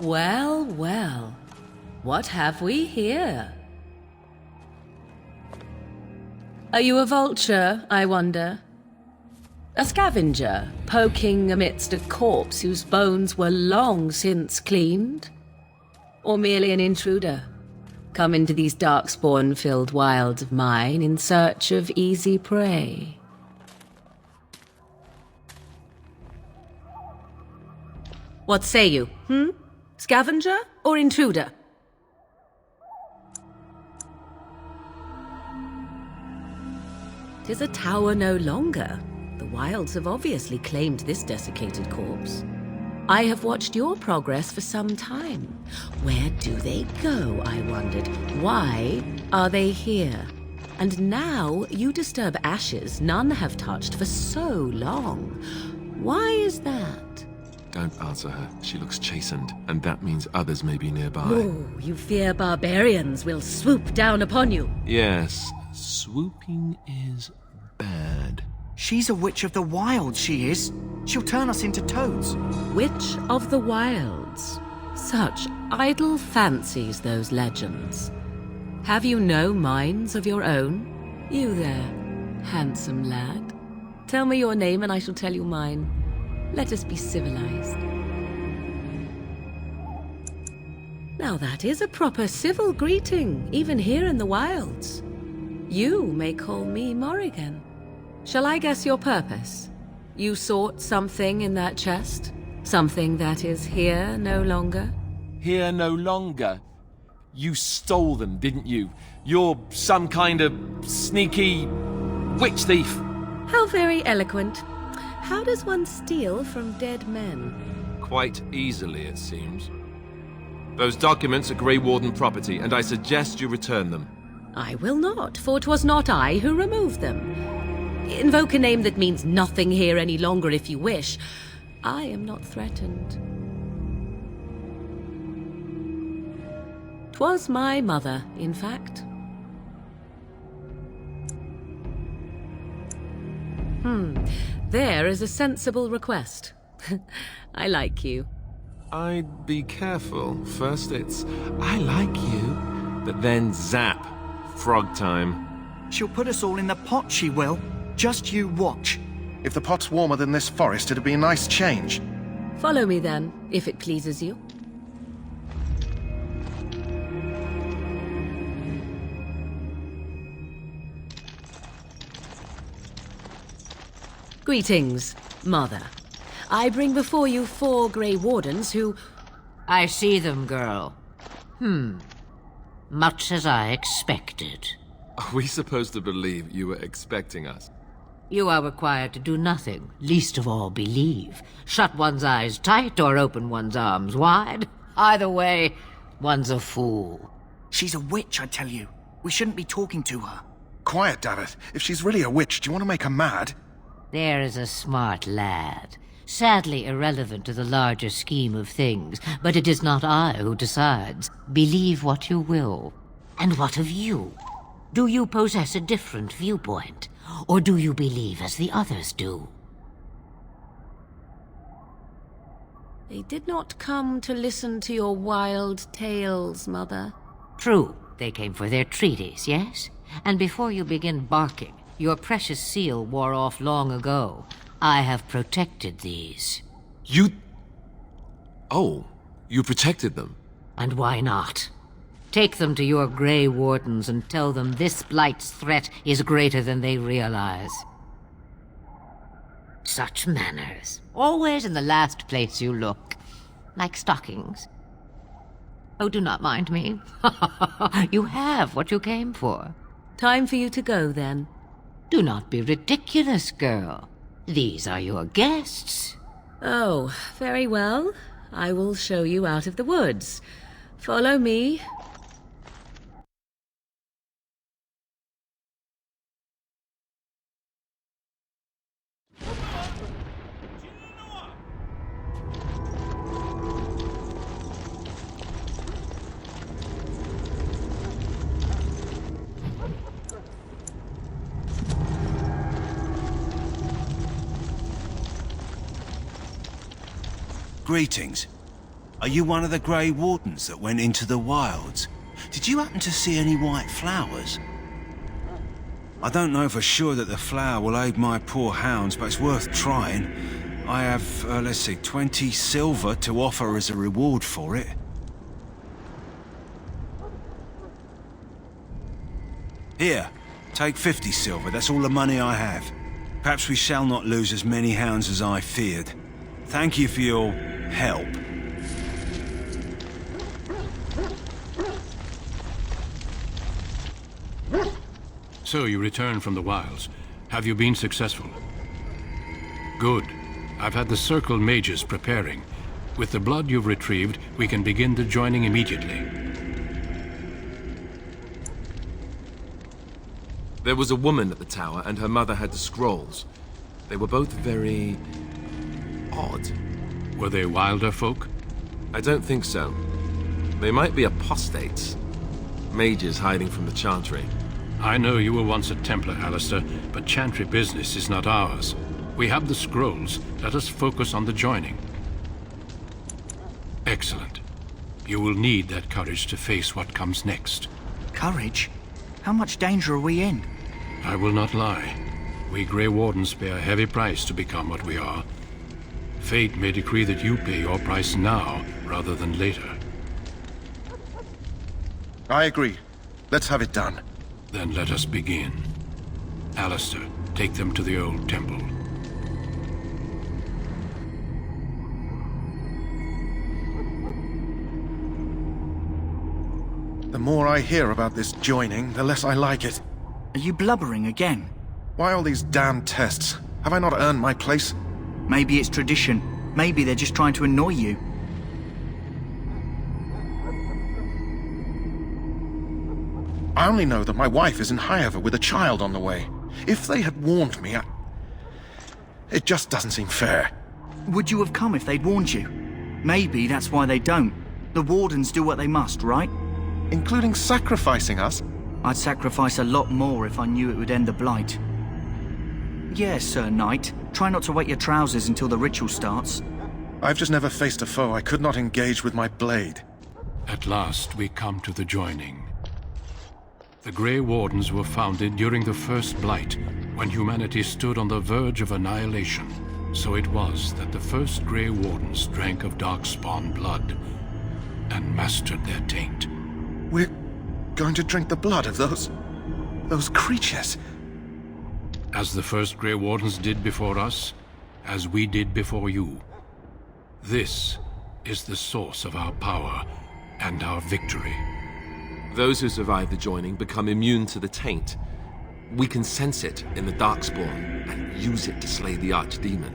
Well, well. What have we here? Are you a vulture, I wonder? A scavenger, poking amidst a corpse whose bones were long since cleaned? Or merely an intruder, come into these darkspawn-filled wilds of mine in search of easy prey? What say you, Scavenger or intruder? 'Tis a tower no longer. The wilds have obviously claimed this desiccated corpse. I have watched your progress for some time. Where do they go, I wondered? Why are they here? And now you disturb ashes none have touched for so long. Why is that? Don't answer her. She looks chastened, and that means others may be nearby. Oh, you fear barbarians will swoop down upon you. Yes, swooping is bad. She's a witch of the wilds, she is. She'll turn us into toads. Witch of the wilds. Such idle fancies, those legends. Have you no minds of your own? You there, handsome lad. Tell me your name and I shall tell you mine. Let us be civilized. Now that is a proper civil greeting, even here in the wilds. You may call me Morrigan. Shall I guess your purpose? You sought something in that chest? Something that is here no longer? Here no longer? You stole them, didn't you? You're some kind of sneaky witch thief. How very eloquent. How does one steal from dead men? Quite easily, it seems. Those documents are Grey Warden property, and I suggest you return them. I will not, for 'twas not I who removed them. Invoke a name that means nothing here any longer if you wish. I am not threatened. 'Twas my mother, in fact. There is a sensible request. I like you. I'd be careful. First it's, I like you, but then zap. Frog time. She'll put us all in the pot, she will. Just you watch. If the pot's warmer than this forest, it'd be a nice change. Follow me then, if it pleases you. Greetings, Mother. I bring before you 4 Grey Wardens who... I see them, girl. Much as I expected. Are we supposed to believe you were expecting us? You are required to do nothing, least of all believe. Shut one's eyes tight or open one's arms wide. Either way, one's a fool. She's a witch, I tell you. We shouldn't be talking to her. Quiet, Davith. If she's really a witch, do you want to make her mad? There is a smart lad. Sadly irrelevant to the larger scheme of things, but it is not I who decides. Believe what you will. And what of you? Do you possess a different viewpoint? Or do you believe as the others do? They did not come to listen to your wild tales, Mother. True, they came for their treaties, yes? And before you begin barking, your precious seal wore off long ago. I have protected these. You... Oh, you protected them? And why not? Take them to your Grey Wardens and tell them this blight's threat is greater than they realize. Such manners. Always in the last place you look. Like stockings. Oh, do not mind me. You have what you came for. Time for you to go, then. Do not be ridiculous, girl. These are your guests. Oh, very well. I will show you out of the woods. Follow me. Greetings. Are you one of the Grey Wardens that went into the wilds? Did you happen to see any white flowers? I don't know for sure that the flower will aid my poor hounds, but it's worth trying. I have, let's see, 20 silver to offer as a reward for it. Here, take 50 silver. That's all the money I have. Perhaps we shall not lose as many hounds as I feared. Thank you for your help. So you returned from the wilds. Have you been successful? Good. I've had the Circle mages preparing. With the blood you've retrieved, we can begin the joining immediately. There was a woman at the tower, and her mother had the scrolls. They were both very... odd. Were they wilder folk? I don't think so. They might be apostates. Mages hiding from the Chantry. I know you were once a Templar, Alistair, but Chantry business is not ours. We have the scrolls. Let us focus on the joining. Excellent. You will need that courage to face what comes next. Courage? How much danger are we in? I will not lie. We Grey Wardens pay a heavy price to become what we are. Fate may decree that you pay your price now, rather than later. I agree. Let's have it done. Then let us begin. Alistair, take them to the old temple. The more I hear about this joining, the less I like it. Are you blubbering again? Why all these damn tests? Have I not earned my place? Maybe it's tradition. Maybe they're just trying to annoy you. I only know that my wife is in Highever with a child on the way. If they had warned me, it just doesn't seem fair. Would you have come if they'd warned you? Maybe that's why they don't. The Wardens do what they must, right? Including sacrificing us? I'd sacrifice a lot more if I knew it would end the Blight. Yes, Sir Knight. Try not to wet your trousers until the ritual starts. I've just never faced a foe I could not engage with my blade. At last we come to the joining. The Grey Wardens were founded during the First Blight, when humanity stood on the verge of annihilation. So it was that the first Grey Wardens drank of Darkspawn blood and mastered their taint. We're going to drink the blood of those creatures. As the first Grey Wardens did before us, as we did before you. This is the source of our power and our victory. Those who survive the joining become immune to the taint. We can sense it in the Darkspawn and use it to slay the Archdemon.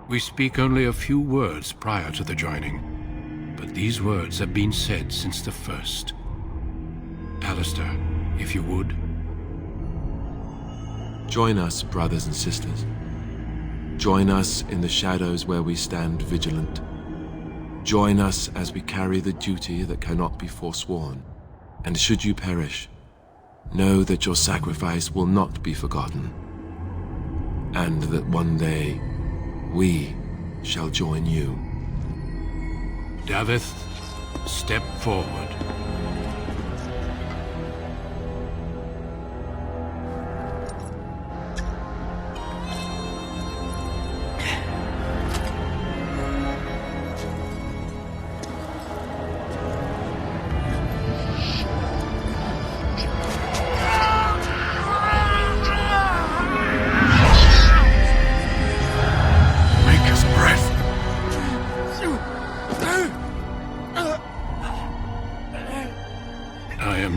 We speak only a few words prior to the joining, but these words have been said since the first. Alistair, if you would. Join us, brothers and sisters. Join us in the shadows where we stand vigilant. Join us as we carry the duty that cannot be forsworn. And should you perish, know that your sacrifice will not be forgotten, and that one day we shall join you. Davith, step forward.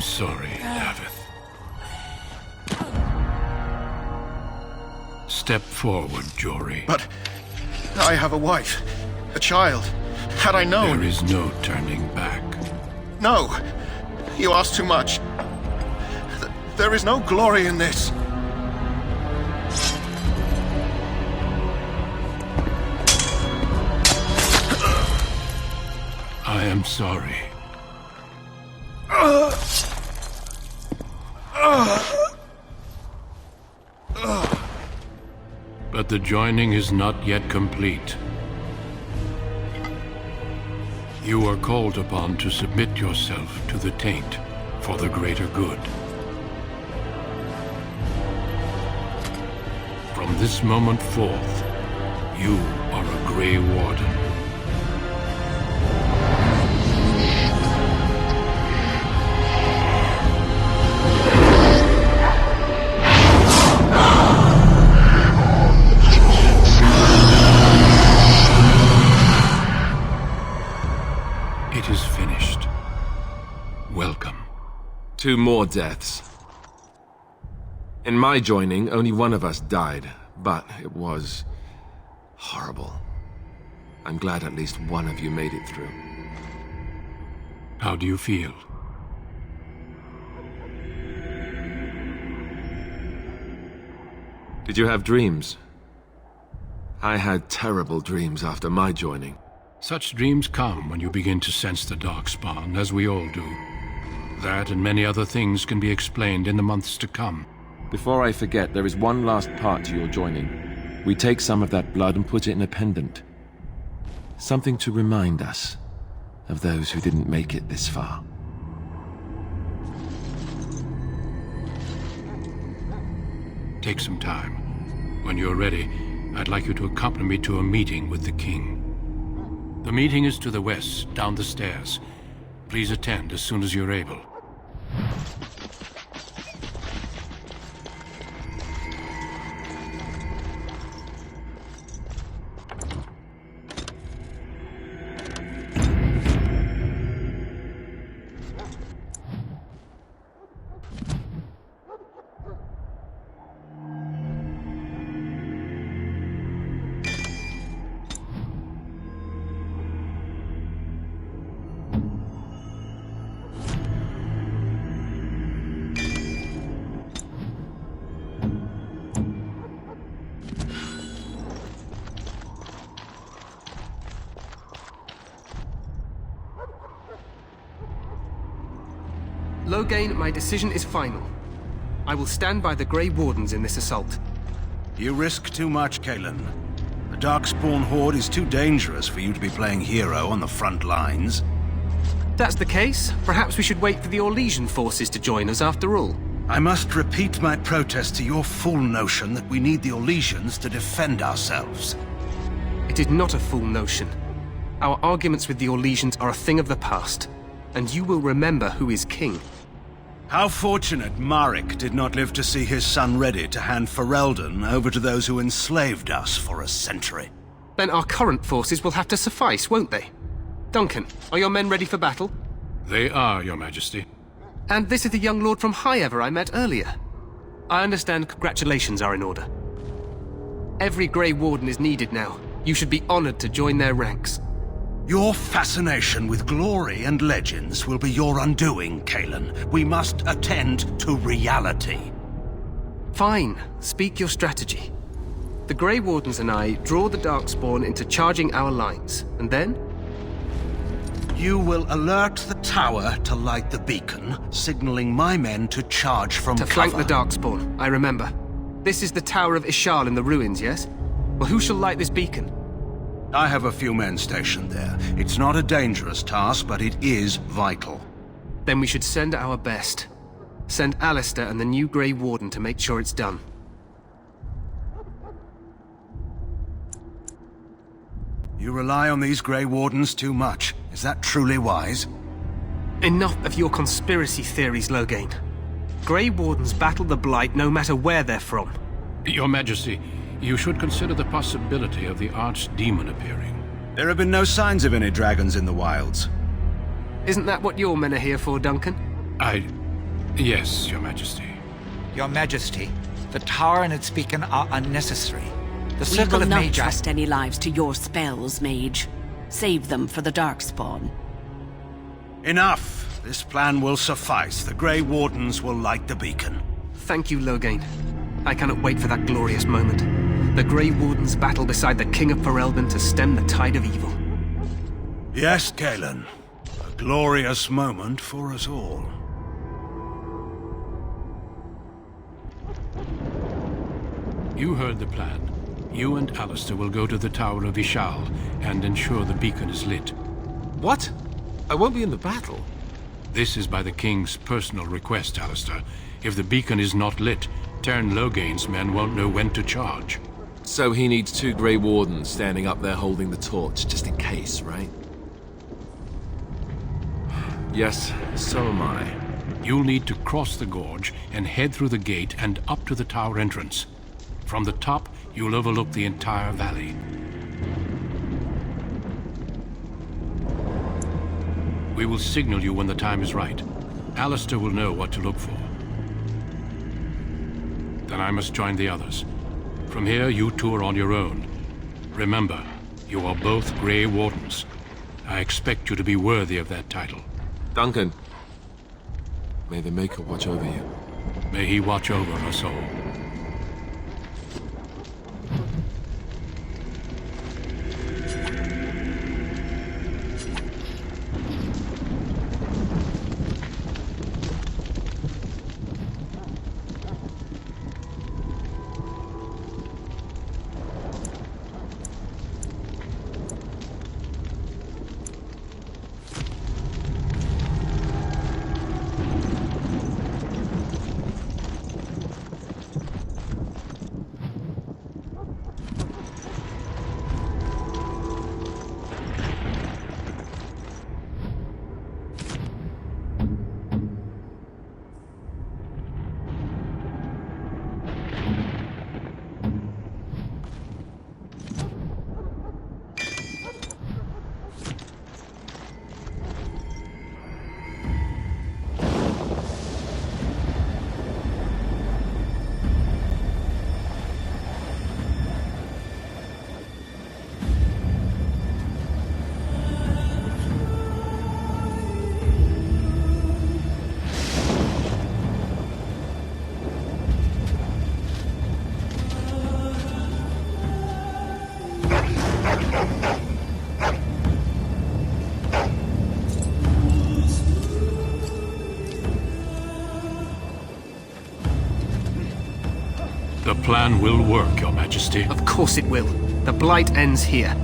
Sorry, Davith. Step forward, Jory. But I have a wife, a child. Had I known... There is no turning back. No! You ask too much. There is no glory in this. I am sorry. But But the joining is not yet complete. You are called upon to submit yourself to the taint for the greater good. From this moment forth, you are a Grey Warden. It is finished. Welcome. 2 more deaths. In my joining, only one of us died, but it was horrible. I'm glad at least one of you made it through. How do you feel? Did you have dreams? I had terrible dreams after my joining. Such dreams come when you begin to sense the Darkspawn, as we all do. That and many other things can be explained in the months to come. Before I forget, there is one last part to your joining. We take some of that blood and put it in a pendant. Something to remind us of those who didn't make it this far. Take some time. When you're ready, I'd like you to accompany me to a meeting with the king. The meeting is to the west, down the stairs. Please attend as soon as you're able. Loghain, my decision is final. I will stand by the Grey Wardens in this assault. You risk too much, Cailan. The Darkspawn Horde is too dangerous for you to be playing hero on the front lines. That's the case. Perhaps we should wait for the Orlesian forces to join us after all. I must repeat my protest to your fool notion that we need the Orlesians to defend ourselves. It is not a fool notion. Our arguments with the Orlesians are a thing of the past, and you will remember who is king. How fortunate Marek did not live to see his son ready to hand Ferelden over to those who enslaved us for a century. Then our current forces will have to suffice, won't they? Duncan, are your men ready for battle? They are, Your Majesty. And this is the young lord from Highever I met earlier. I understand congratulations are in order. Every Grey Warden is needed now. You should be honored to join their ranks. Your fascination with glory and legends will be your undoing, Cailan. We must attend to reality. Fine. Speak your strategy. The Grey Wardens and I draw the Darkspawn into charging our lines, and then? You will alert the tower to light the beacon, signaling my men to charge from cover. To flank the Darkspawn, I remember. This is the Tower of Ishal in the ruins, yes? Well, who shall light this beacon? I have a few men stationed there. It's not a dangerous task, but it is vital. Then we should send our best. Send Alistair and the new Grey Warden to make sure it's done. You rely on these Grey Wardens too much. Is that truly wise? Enough of your conspiracy theories, Loghain. Grey Wardens battle the Blight no matter where they're from. Your Majesty, you should consider the possibility of the Archdemon appearing. There have been no signs of any dragons in the wilds. Isn't that what your men are here for, Duncan? Yes, Your Majesty. Your Majesty, the tower and its beacon are unnecessary. The We circle will of not Magi... trust any lives to your spells, Mage. Save them for the Darkspawn. Enough! This plan will suffice. The Grey Wardens will light the beacon. Thank you, Loghain. I cannot wait for that glorious moment. The Grey Wardens battle beside the King of Ferelden to stem the tide of evil. Yes, Cailan. A glorious moment for us all. You heard the plan. You and Alistair will go to the Tower of Ishal and ensure the beacon is lit. What? I won't be in the battle. This is by the King's personal request, Alistair. If the beacon is not lit, Tern Loghain's men won't know when to charge. So he needs 2 Grey Wardens standing up there holding the torch, just in case, right? Yes, so am I. You'll need to cross the gorge and head through the gate and up to the tower entrance. From the top, you'll overlook the entire valley. We will signal you when the time is right. Alistair will know what to look for. Then I must join the others. From here, you two are on your own. Remember, you are both Grey Wardens. I expect you to be worthy of that title. Duncan, may the Maker watch over you. May he watch over us all. The plan will work, Your Majesty. Of course it will. The Blight ends here.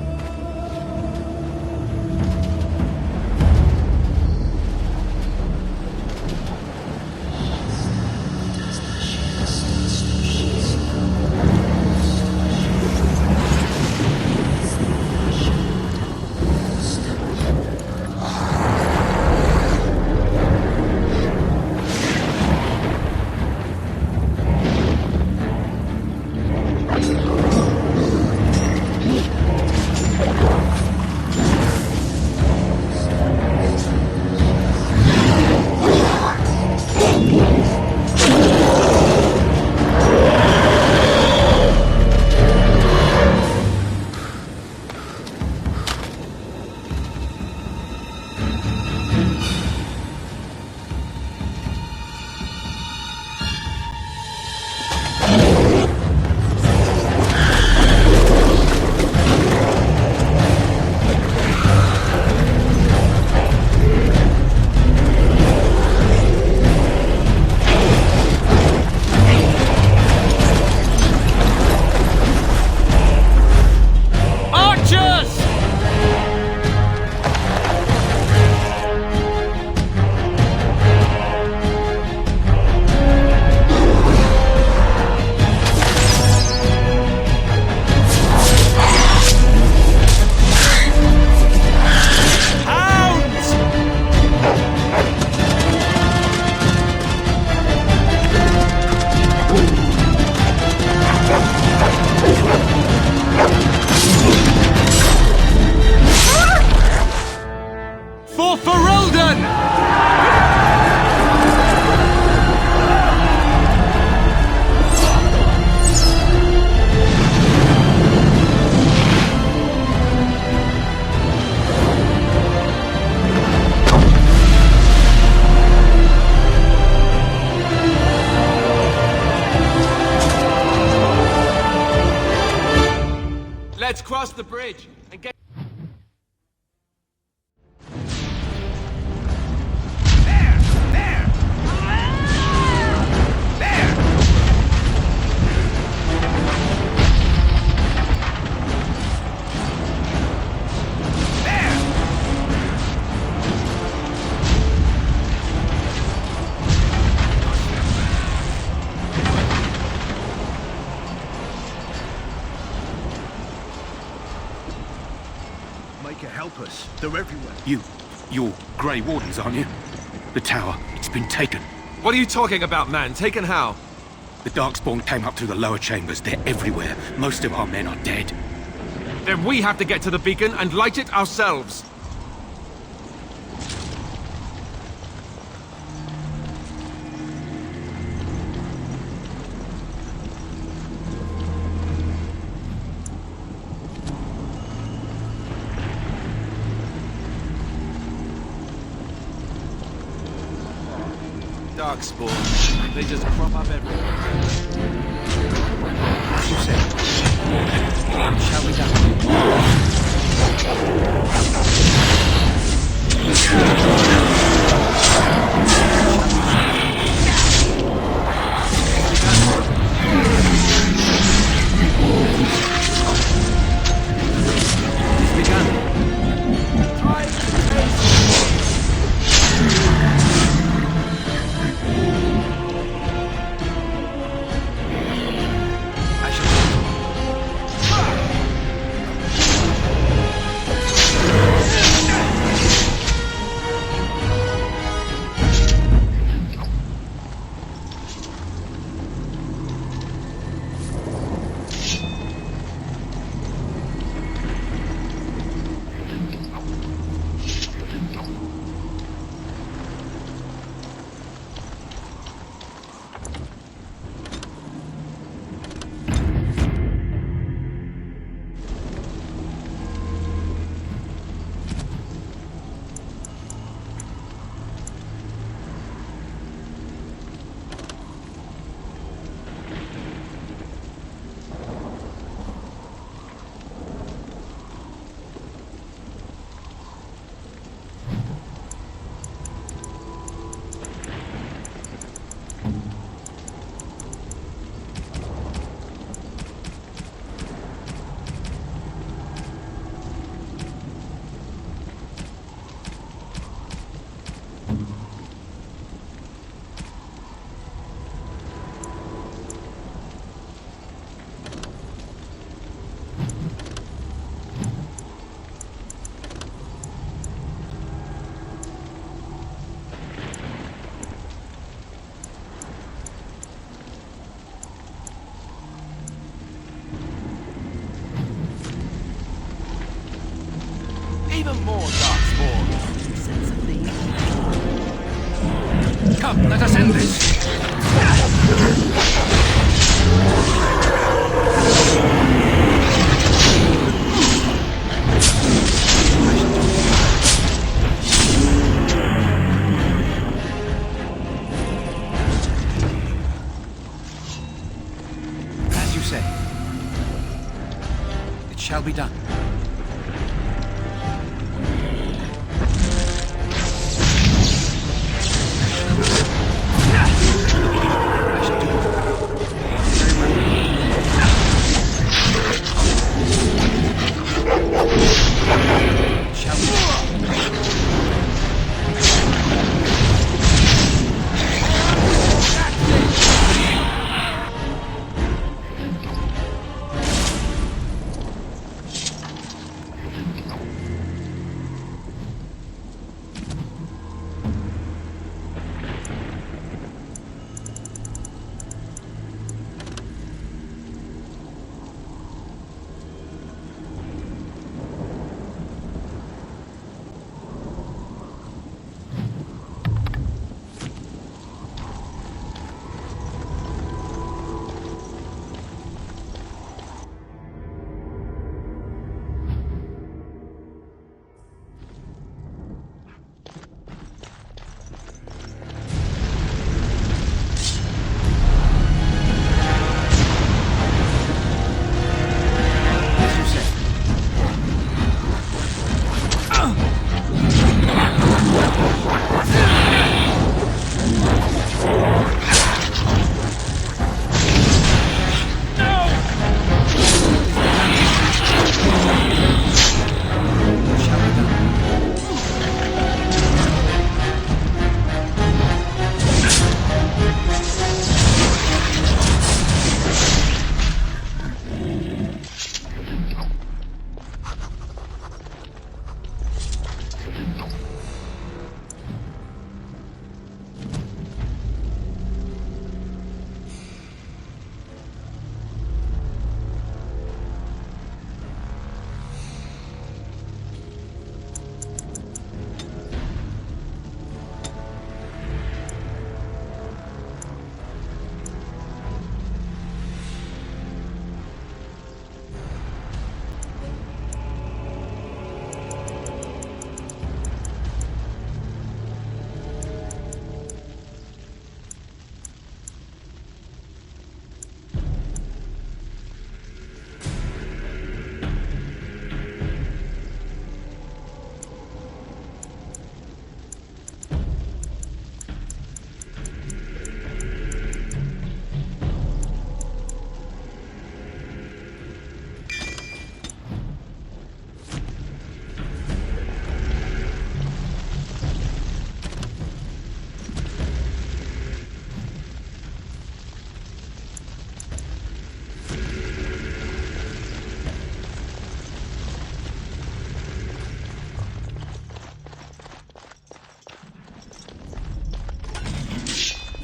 Let's cross the bridge and get... Maker, help us. They're everywhere. You're Grey Wardens, aren't you? The tower, it's been taken. What are you talking about, man? Taken how? The Darkspawn came up through the lower chambers. They're everywhere. Most of our men are dead. Then we have to get to the beacon and light it ourselves. Darkspawn. They just crop up everywhere. As you say. Shall we go? Even more Darkspawn. Come, let us end this. As you say. It shall be done. Very well.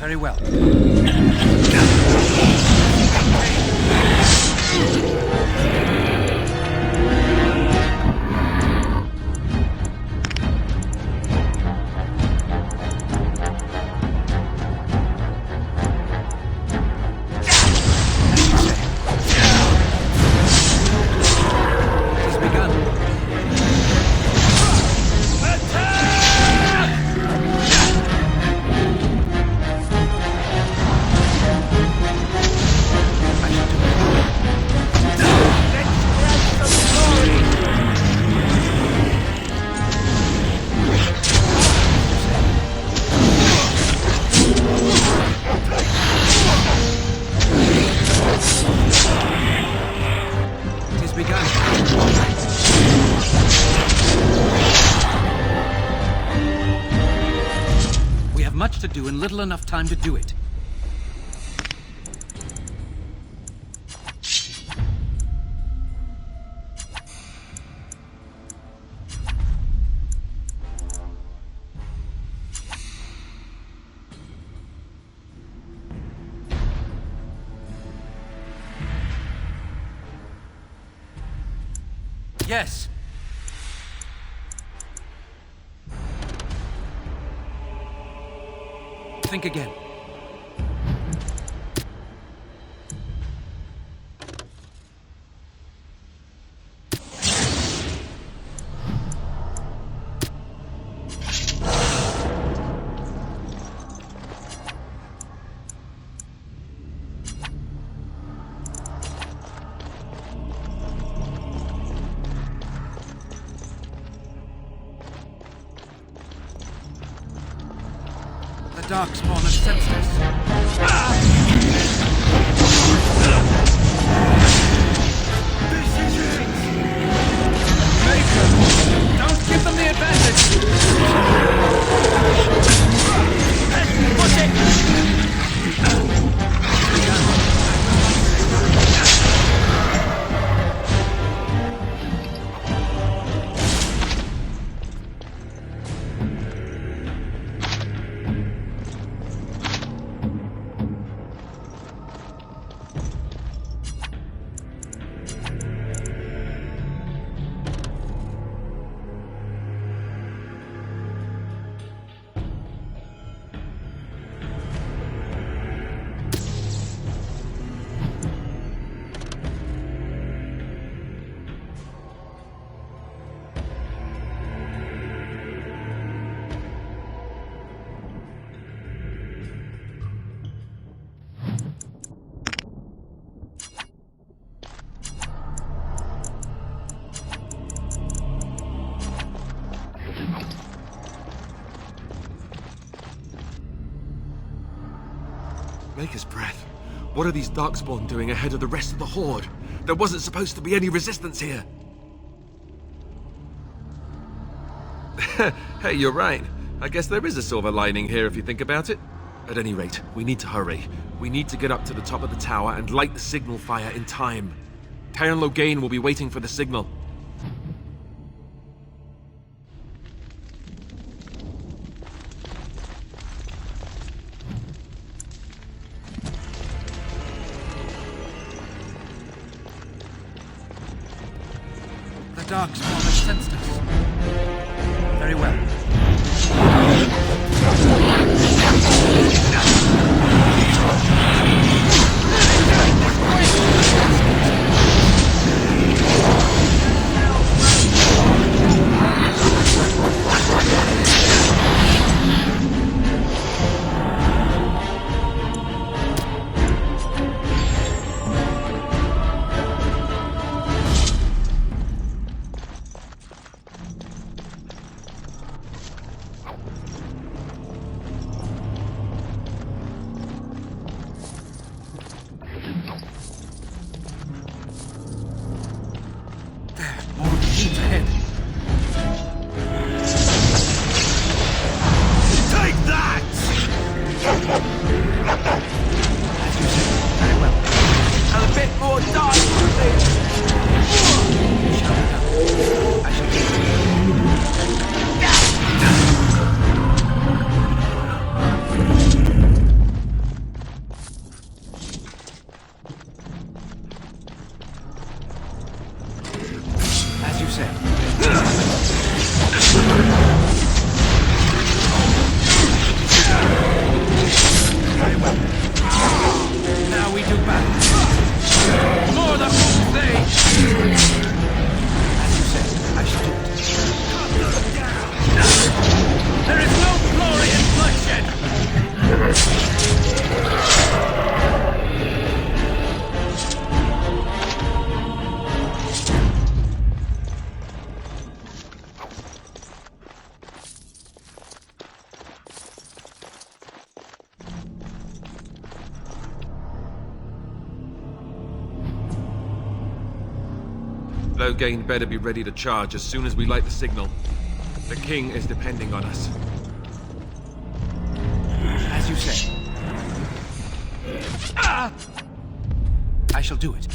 Very well. We have much to do and little enough time to do it. Yes. Think again. The Darkspawn has sensed us. This is it! Make them! Don't give them the advantage! Push it! Maker's breath. What are these Darkspawn doing ahead of the rest of the Horde? There wasn't supposed to be any resistance here. Hey, you're right. I guess there is a silver lining here if you think about it. At any rate, we need to hurry. We need to get up to the top of the tower and light the signal fire in time. Taron Logain will be waiting for the signal. The Darkspawn has sensed us. Very well. Now we do battle. More the fools they. As you said, I shall do it. There is no glory in bloodshed. Loghain better be ready to charge as soon as we light the signal. The king is depending on us. As you say. I shall do it.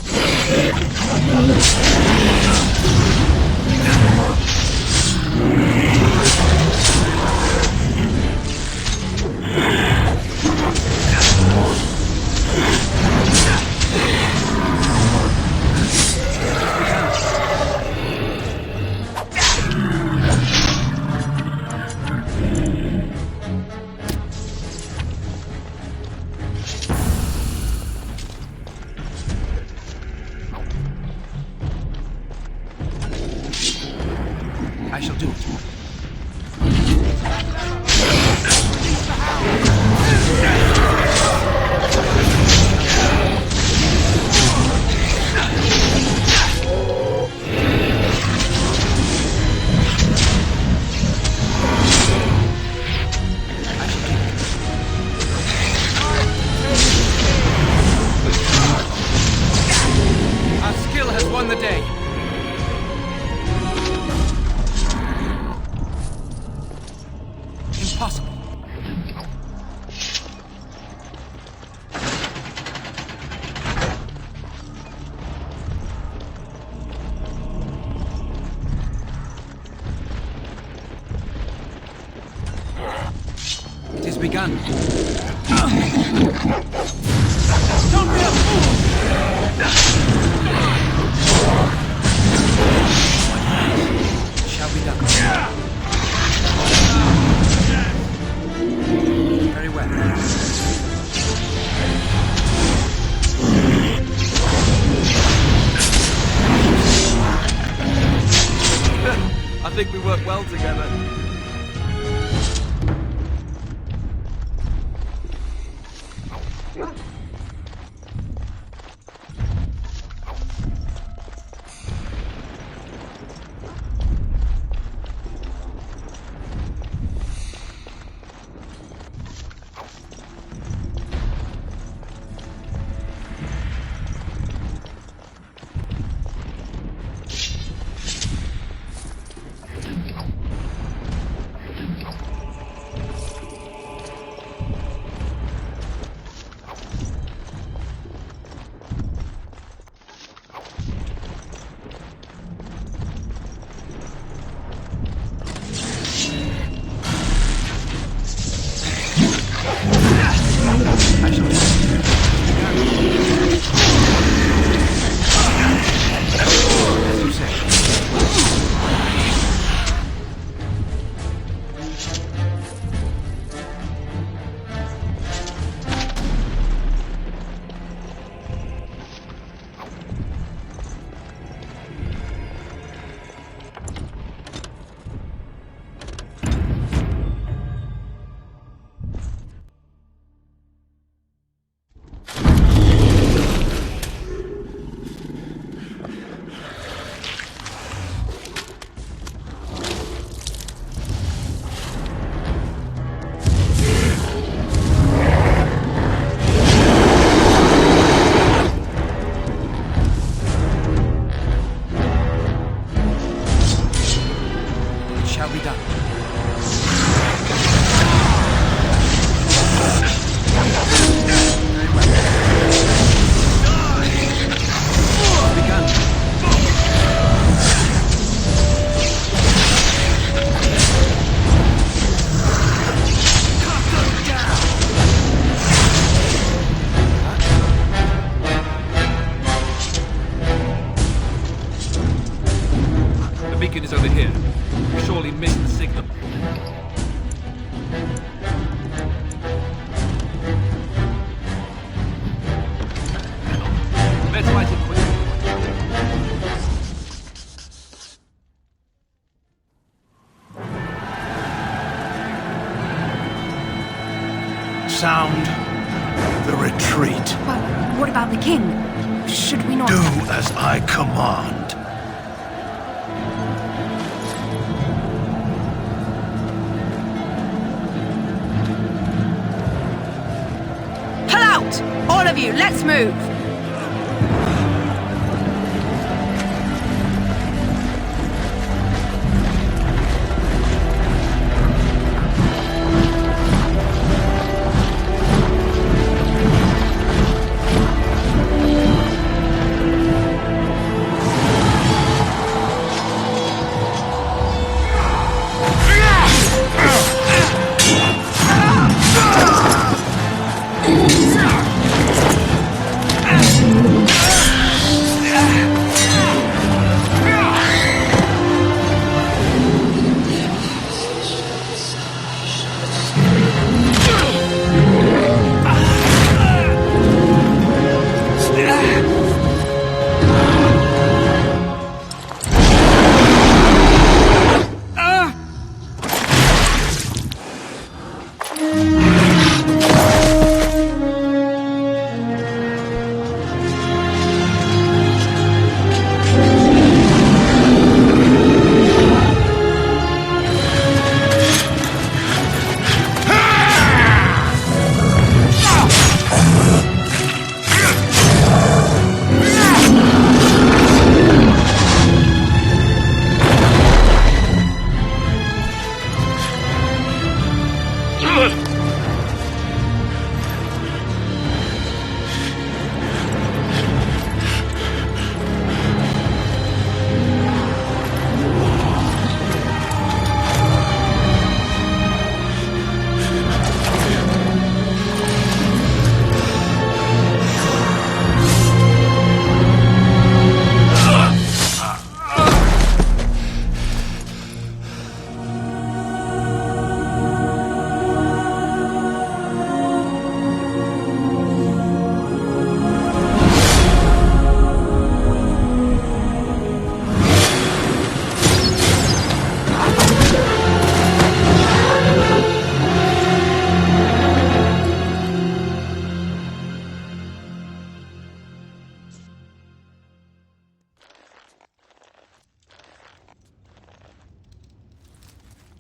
I shall do it. Our skill has won the day. Impossible. It is begun. Don't be a fool! Shall be done. Very well. I think we work well together. Shall be done. The beacon is over here. here. You surely missed the signal. Let's light it quickly. Sound the retreat. Well, what about the king? Should we not... Do as I command. Pull out! All of you, let's move!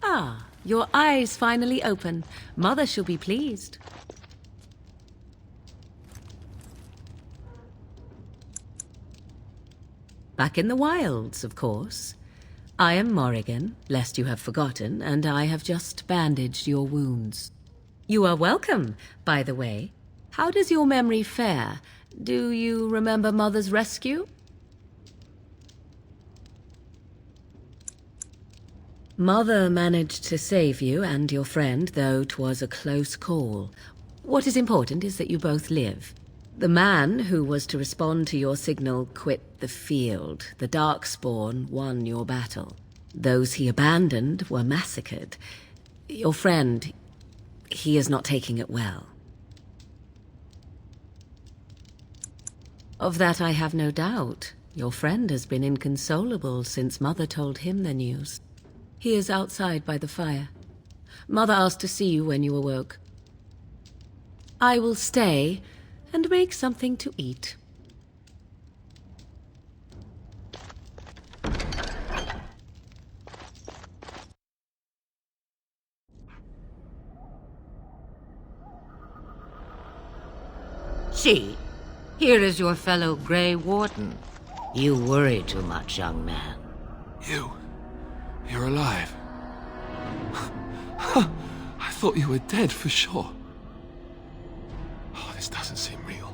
Ah, your eyes finally open. Mother shall be pleased. Back in the wilds, of course. I am Morrigan, lest you have forgotten, and I have just bandaged your wounds. You are welcome, by the way. How does your memory fare? Do you remember Mother's rescue? Mother managed to save you and your friend, though 'twas a close call. What is important is that you both live. The man who was to respond to your signal quit the field. The Darkspawn won your battle. Those he abandoned were massacred. Your friend, he is not taking it well. Of that I have no doubt. Your friend has been inconsolable since Mother told him the news. He is outside by the fire. Mother asked to see you when you awoke. I will stay and make something to eat. See, here is your fellow Grey Warden. You worry too much, young man. You're alive. I thought you were dead for sure. Oh, this doesn't seem real.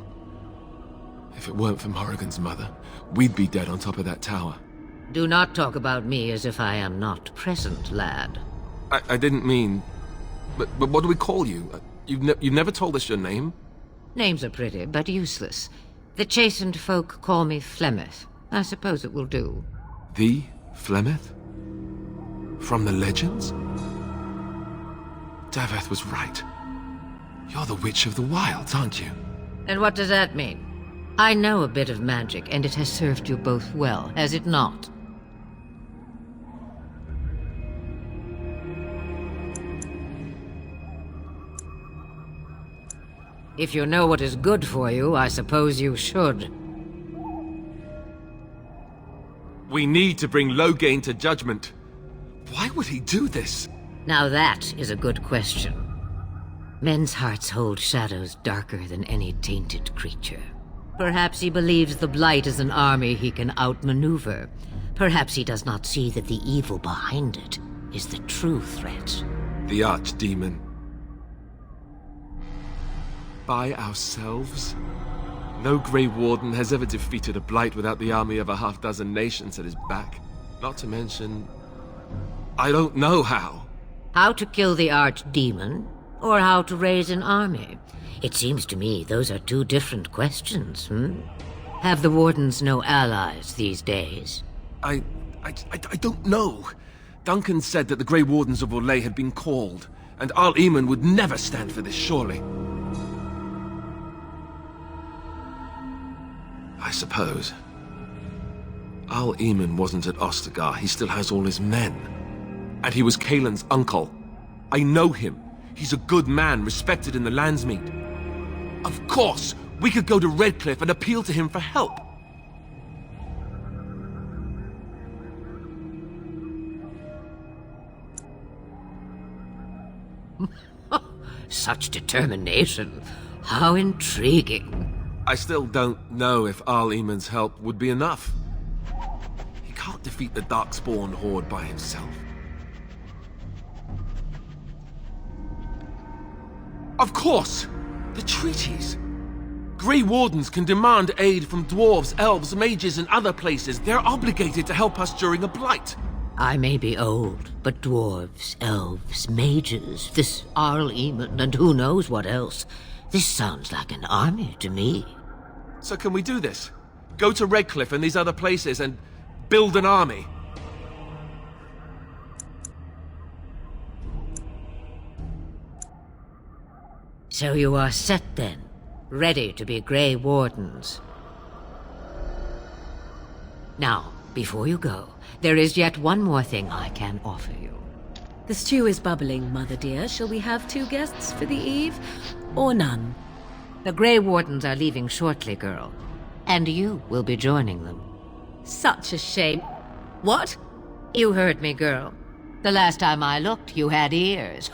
If it weren't for Morrigan's mother, we'd be dead on top of that tower. Do not talk about me as if I am not present, lad. I didn't mean... But what do we call you? You've never told us your name? Names are pretty, but useless. The chastened folk call me Flemeth. I suppose it will do. The Flemeth? From the legends? Daveth was right. You're the Witch of the Wilds, aren't you? And what does that mean? I know a bit of magic, and it has served you both well, has it not? If you know what is good for you, I suppose you should. We need to bring Loghain to judgment. Why would he do this? Now that is a good question. Men's hearts hold shadows darker than any tainted creature. Perhaps he believes the Blight is an army he can outmaneuver. Perhaps he does not see that the evil behind it is the true threat. The Archdemon. By ourselves? No Grey Warden has ever defeated a Blight without the army of a half-dozen nations at his back. Not to mention... I don't know how. How to kill the Archdemon, or how to raise an army? It seems to me those are two different questions, Have the Wardens no allies these days? I don't know. Duncan said that the Grey Wardens of Orlais had been called, and Arl Eamon would never stand for this, surely. I suppose. Arl Eamon wasn't at Ostagar. He still has all his men. And he was Kaelin's uncle. I know him. He's a good man, respected in the Landsmeet. Of course, we could go to Redcliffe and appeal to him for help. Such determination. How intriguing. I still don't know if Arl Eamon's help would be enough. He can't defeat the Darkspawn horde by himself. Of course! The treaties! Grey Wardens can demand aid from dwarves, elves, mages, and other places. They're obligated to help us during a blight. I may be old, but dwarves, elves, mages, this Arl Eamon, and who knows what else. This sounds like an army to me. So can we do this? Go to Redcliffe and these other places and build an army? So you are set then, ready to be Grey Wardens. Now, before you go, there is yet one more thing I can offer you. The stew is bubbling, Mother dear. Shall we have 2 guests for the eve, or none? The Grey Wardens are leaving shortly, girl. And you will be joining them. Such a shame. What? You heard me, girl. The last time I looked, you had ears.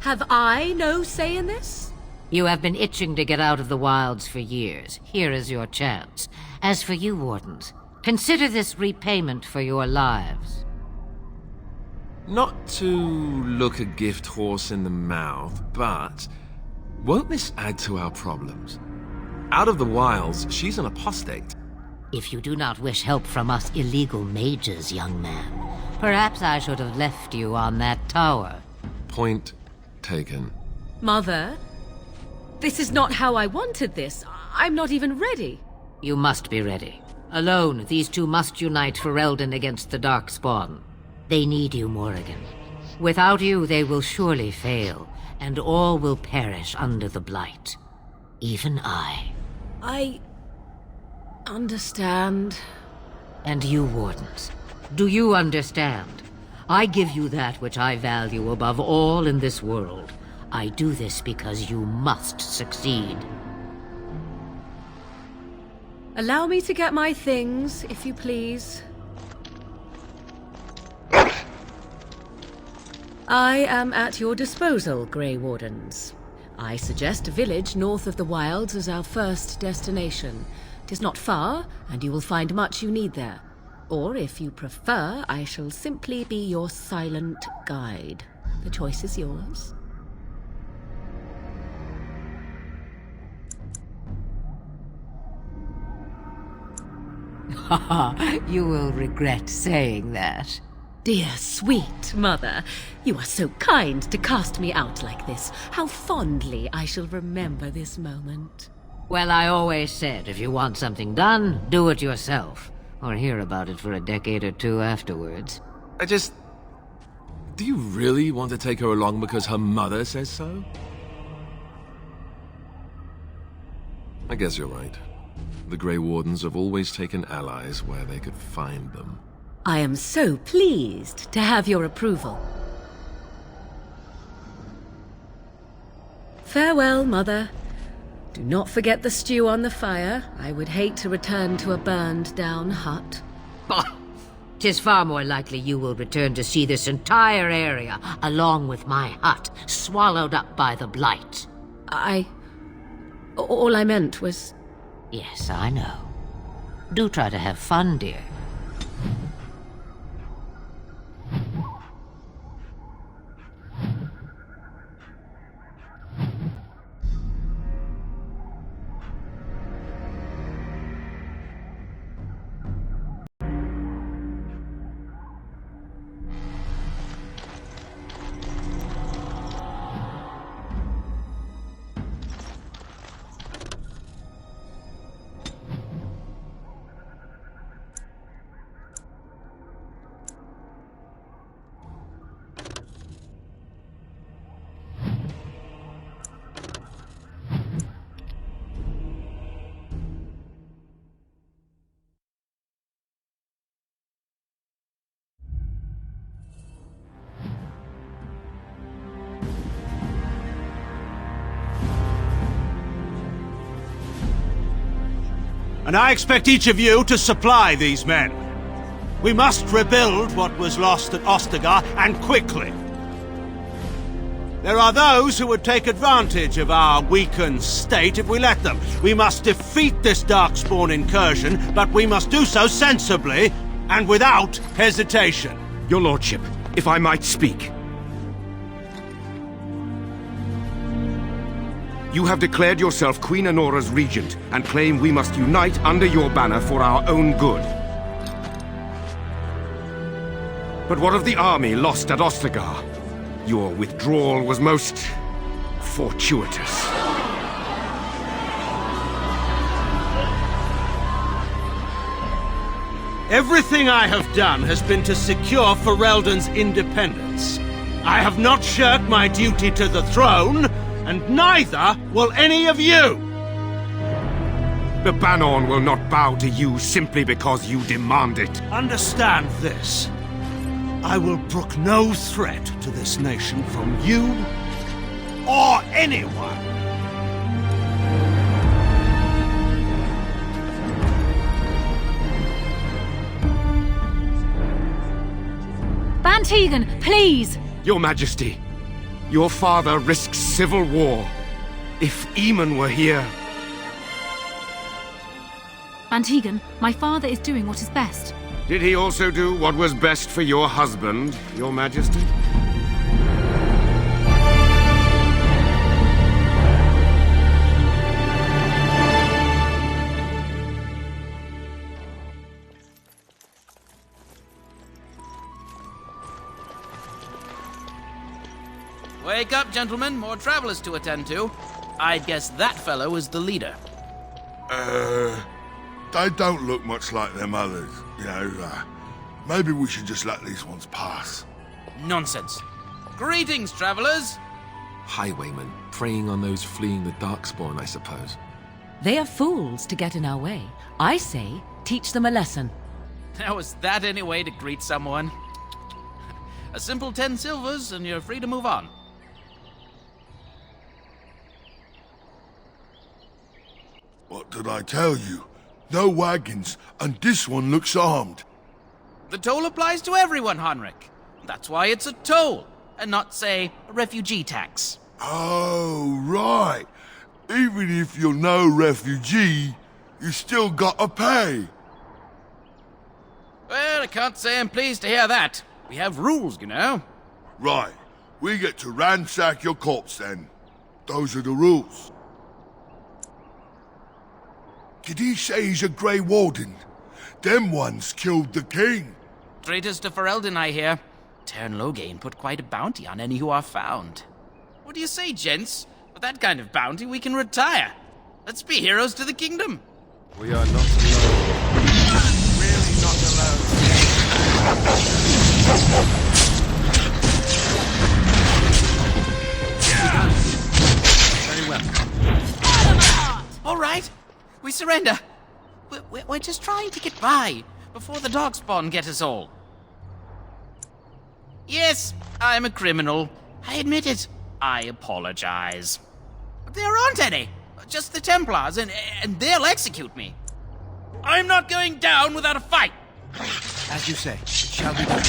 Have I no say in this? You have been itching to get out of the wilds for years. Here is your chance. As for you, Wardens, consider this repayment for your lives. Not to look a gift horse in the mouth, but won't this add to our problems? Out of the wilds, she's an apostate. If you do not wish help from us illegal mages, young man, perhaps I should have left you on that tower. Point taken. Mother, this is not how I wanted this. I'm not even ready. You must be ready. Alone, these two must unite for Eldon against the Darkspawn. They need you, Morrigan. Without you, they will surely fail, and all will perish under the Blight. Even I. I understand. And you, Wardens, do you understand? I give you that which I value above all in this world. I do this because you must succeed. Allow me to get my things, if you please. I am at your disposal, Grey Wardens. I suggest a village north of the wilds as our first destination. 'Tis not far, and you will find much you need there. Or, if you prefer, I shall simply be your silent guide. The choice is yours. You will regret saying that. Dear, sweet mother, you are so kind to cast me out like this. How fondly I shall remember this moment. Well, I always said if you want something done, do it yourself. or hear about it for a decade or two afterwards. Do you really want to take her along because her mother says so? I guess you're right. The Grey Wardens have always taken allies where they could find them. I am so pleased to have your approval. Farewell, Mother. Do not forget the stew on the fire. I would hate to return to a burned-down hut. Bah! 'Tis far more likely you will return to see this entire area, along with my hut, swallowed up by the blight. All I meant was... Yes, I know. Do try to have fun, dear. And I expect each of you to supply these men. We must rebuild what was lost at Ostagar, and quickly. There are those who would take advantage of our weakened state if we let them. We must defeat this Darkspawn incursion, but we must do so sensibly and without hesitation. Your lordship, if I might speak. You have declared yourself Queen Honora's regent, and claim we must unite under your banner for our own good. But what of the army lost at Ostagar? Your withdrawal was most fortuitous. Everything I have done has been to secure Ferelden's independence. I have not shirked my duty to the throne, and neither will any of you! The Banorn will not bow to you simply because you demand it. Understand this. I will brook no threat to this nation from you or anyone. Bantegan, please! Your Majesty, your father risks civil war. If Eamon were here... Bantegan, my father is doing what is best. Did he also do what was best for your husband, Your Majesty? Wake up, gentlemen. More travelers to attend to. I'd guess that fellow is the leader. They don't look much like them others, you know. Maybe we should just let these ones pass. Nonsense. Greetings, travelers. Highwaymen, preying on those fleeing the Darkspawn, I suppose. They are fools to get in our way. I say, teach them a lesson. Now, is that any way to greet someone? A simple 10 silvers, and you're free to move on. What did I tell you? No wagons, and this one looks armed. The toll applies to everyone, Henrik. That's why it's a toll, and not, say, a refugee tax. Oh, right. Even if you're no refugee, you still gotta pay. Well, I can't say I'm pleased to hear that. We have rules, you know. Right. We get to ransack your corpse, then. Those are the rules. Did he say he's a Grey Warden? Them ones killed the king. Traitors to Ferelden, I hear. Tern Loghain put quite a bounty on any who are found. What do you say, gents? With that kind of bounty, we can retire. Let's be heroes to the kingdom. We are not alone. Really Very well. All right, we surrender. We're just trying to get by before the darkspawn get us all. Yes, I'm a criminal. I admit it. I apologize. But there aren't any. Just the Templars, and they'll execute me. I'm not going down without a fight. As you say, it shall be done.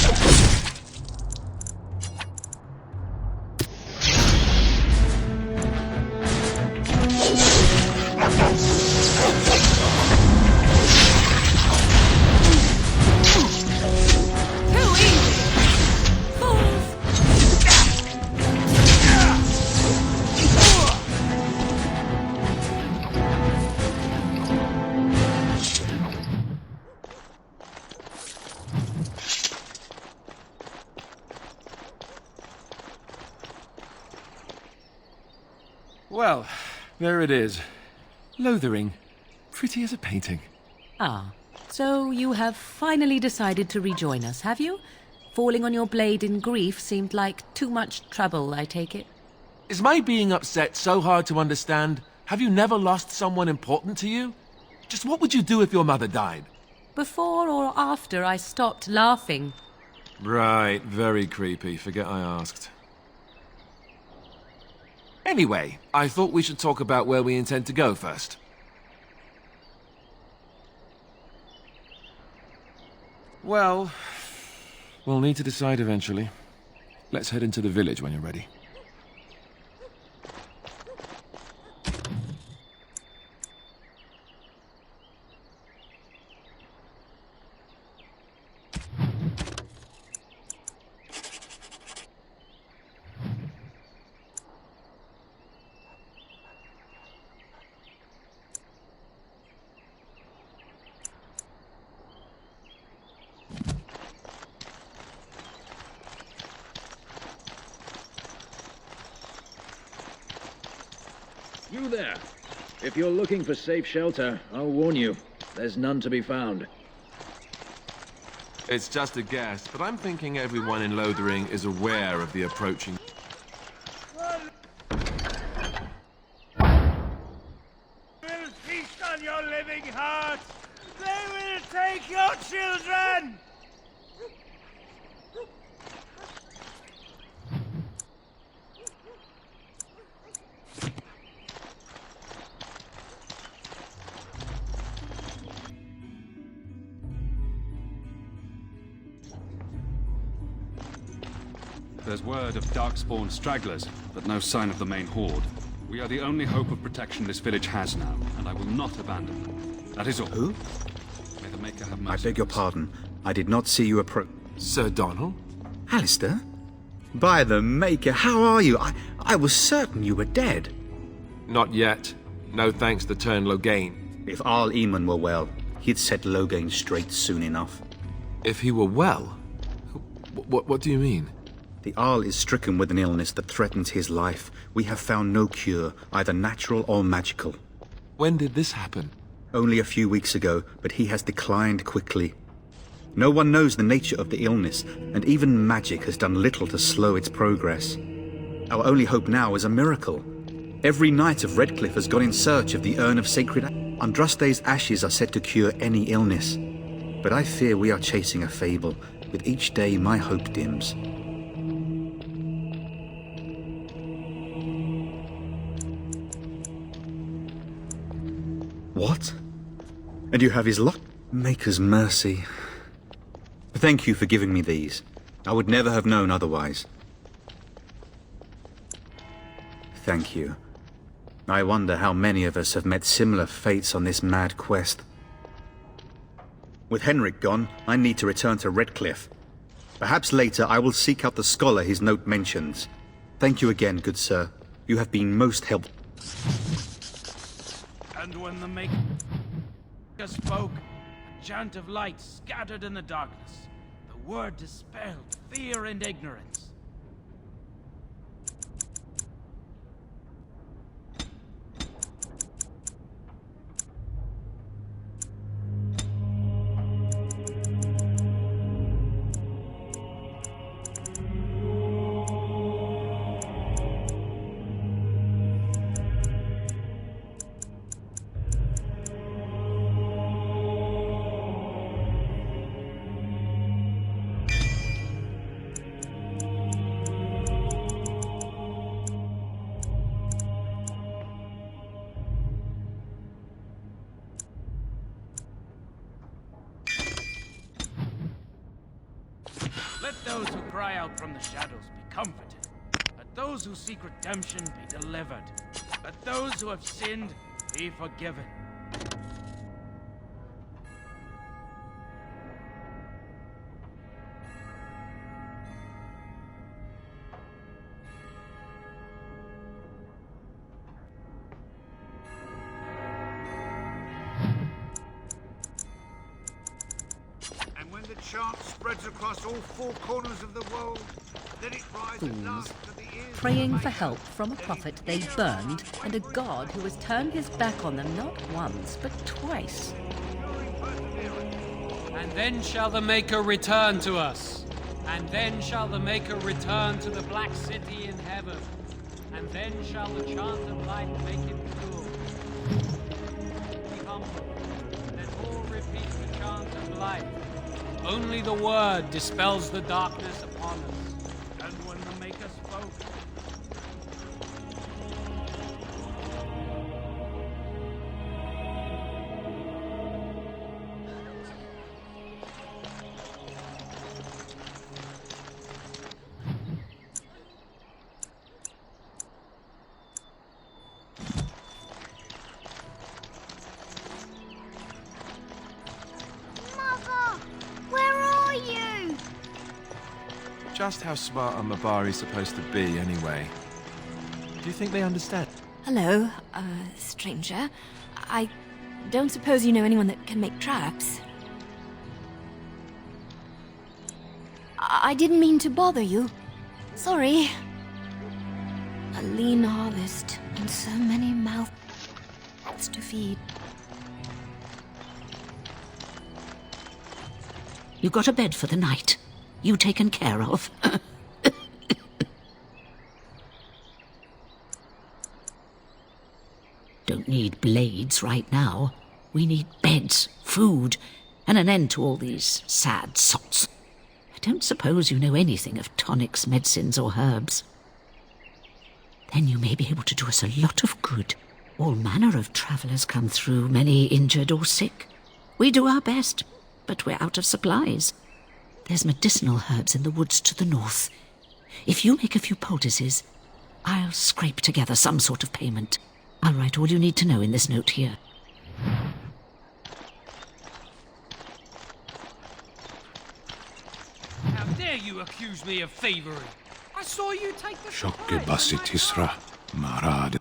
Well, there it is. Lothering. Pretty as a painting. Ah, so you have finally decided to rejoin us, have you? Falling on your blade in grief seemed like too much trouble, I take it. Is my being upset so hard to understand? Have you never lost someone important to you? Just what would you do if your mother died? Before or after I stopped laughing? Right, very creepy. Forget I asked. Anyway, I thought we should talk about where we intend to go first. Well, we'll need to decide eventually. Let's head into the village when you're ready. You there. If you're looking for safe shelter, I'll warn you, there's none to be found. It's just a guess, but I'm thinking everyone in Lothering is aware of the approaching... Will feast on your living hearts! They will take your children! There's word of darkspawn stragglers, but no sign of the main horde. We are the only hope of protection this village has now, and I will not abandon them. That is all. Who? May the Maker have mercy. I beg your pardon. I did not see you approach. Sir Donald? Alistair? By the Maker, how are you? I was certain you were dead. Not yet. No thanks to Turn Logain. If Arl Eamon were well, he'd set Logain straight soon enough. If he were well? What do you mean? The Arl is stricken with an illness that threatens his life. We have found no cure, either natural or magical. When did this happen? Only a few weeks ago, but he has declined quickly. No one knows the nature of the illness, and even magic has done little to slow its progress. Our only hope now is a miracle. Every knight of Redcliffe has gone in search of the urn of sacred... Andraste's ashes are said to cure any illness. But I fear we are chasing a fable. With each day, my hope dims. What? And you have his luck? Maker's mercy. Thank you for giving me these. I would never have known otherwise. Thank you. I wonder how many of us have met similar fates on this mad quest. With Henrik gone, I need to return to Redcliffe. Perhaps later I will seek out the scholar his note mentions. Thank you again, good sir. You have been most helpful. And when the Maker spoke, a chant of light scattered in the darkness. The word dispelled fear and ignorance. Let those who cry out from the shadows be comforted. Let those who seek redemption be delivered. Let those who have sinned be forgiven. And when the chant spreads across all four corners of the world, then it rises at last to the ears. Praying for help from a prophet they burned, and a god who has turned his back on them not once, but twice. And then shall the Maker return to us. And then shall the Maker return to the Black City in heaven. And then shall the chant of light make him pure. Be humble. Let all repeat the chant of light. Only the word dispels the darkness upon us. And when the Maker spoke, Where are you? Just how smart are Mabari supposed to be, anyway? Do you think they understand? Hello, stranger. I don't suppose you know anyone that can make traps? I didn't mean to bother you. Sorry. A lean harvest and so many mouths to feed. You got a bed for the night. You taken care of. Don't need blades right now. We need beds, food, and an end to all these sad sots. I don't suppose you know anything of tonics, medicines, or herbs. Then you may be able to do us a lot of good. All manner of travellers come through, many injured or sick. We do our best, but we're out of supplies. There's medicinal herbs in the woods to the north. If you make a few poultices, I'll scrape together some sort of payment. I'll write all you need to know in this note here. How dare you accuse me of thievery? I saw you take the Shokke basitisra marad.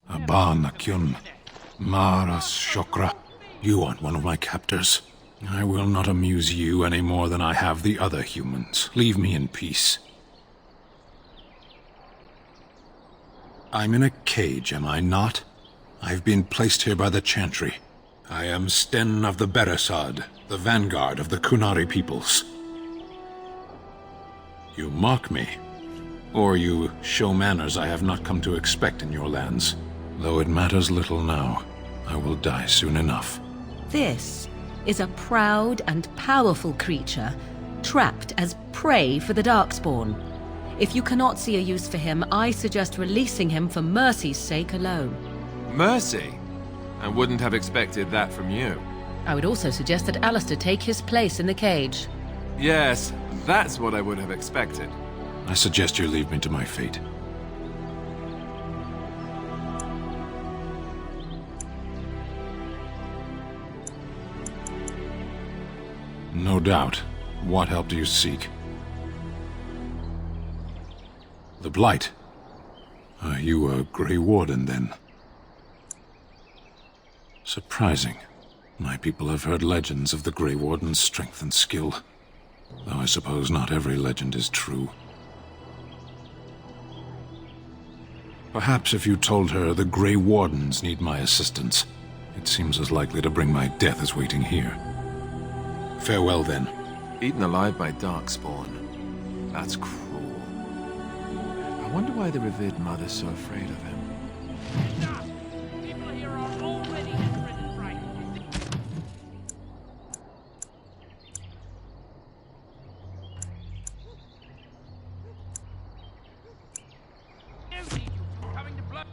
Abana kyun. Maras shokra. You aren't one of my captors. I will not amuse you any more than I have the other humans. Leave me in peace. I'm in a cage, am I not? I've been placed here by the Chantry. I am Sten of the Beresad, the vanguard of the Kunari peoples. You mock me, or you show manners I have not come to expect in your lands. Though it matters little now, I will die soon enough. This is a proud and powerful creature, trapped as prey for the Darkspawn. If you cannot see a use for him, I suggest releasing him for mercy's sake alone. Mercy? I wouldn't have expected that from you. I would also suggest that Alistair take his place in the cage. Yes, that's what I would have expected. I suggest you leave me to my fate. No doubt. What help do you seek? The Blight. Are you a Grey Warden, then? Surprising. My people have heard legends of the Grey Warden's strength and skill. Though I suppose not every legend is true. Perhaps if you told her the Grey Wardens need my assistance, it seems as likely to bring my death as waiting here. Farewell, then. Eaten alive by Darkspawn. That's cruel. I wonder why the revered mother's so afraid of him. people here are already desperate and frightened. Coming to blood.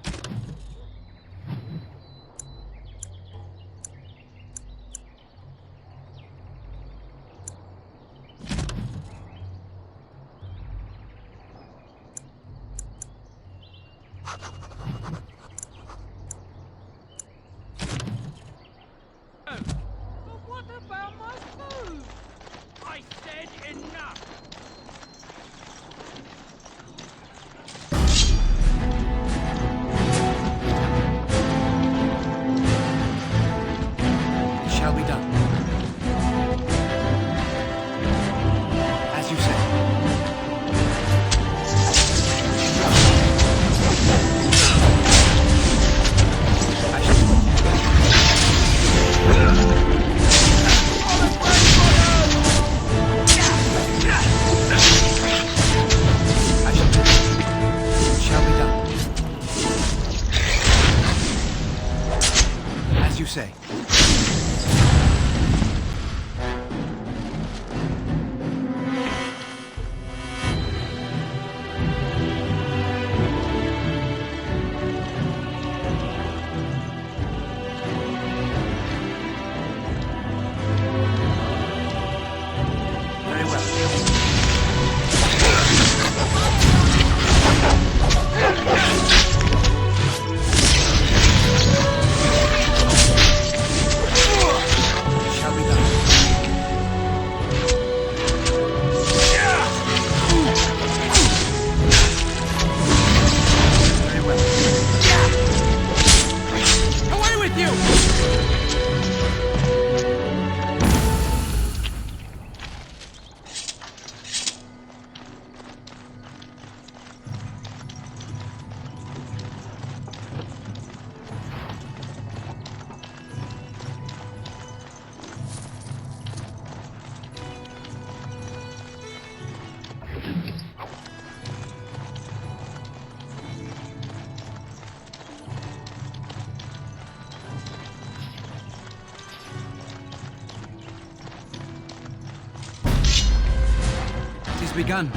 begun.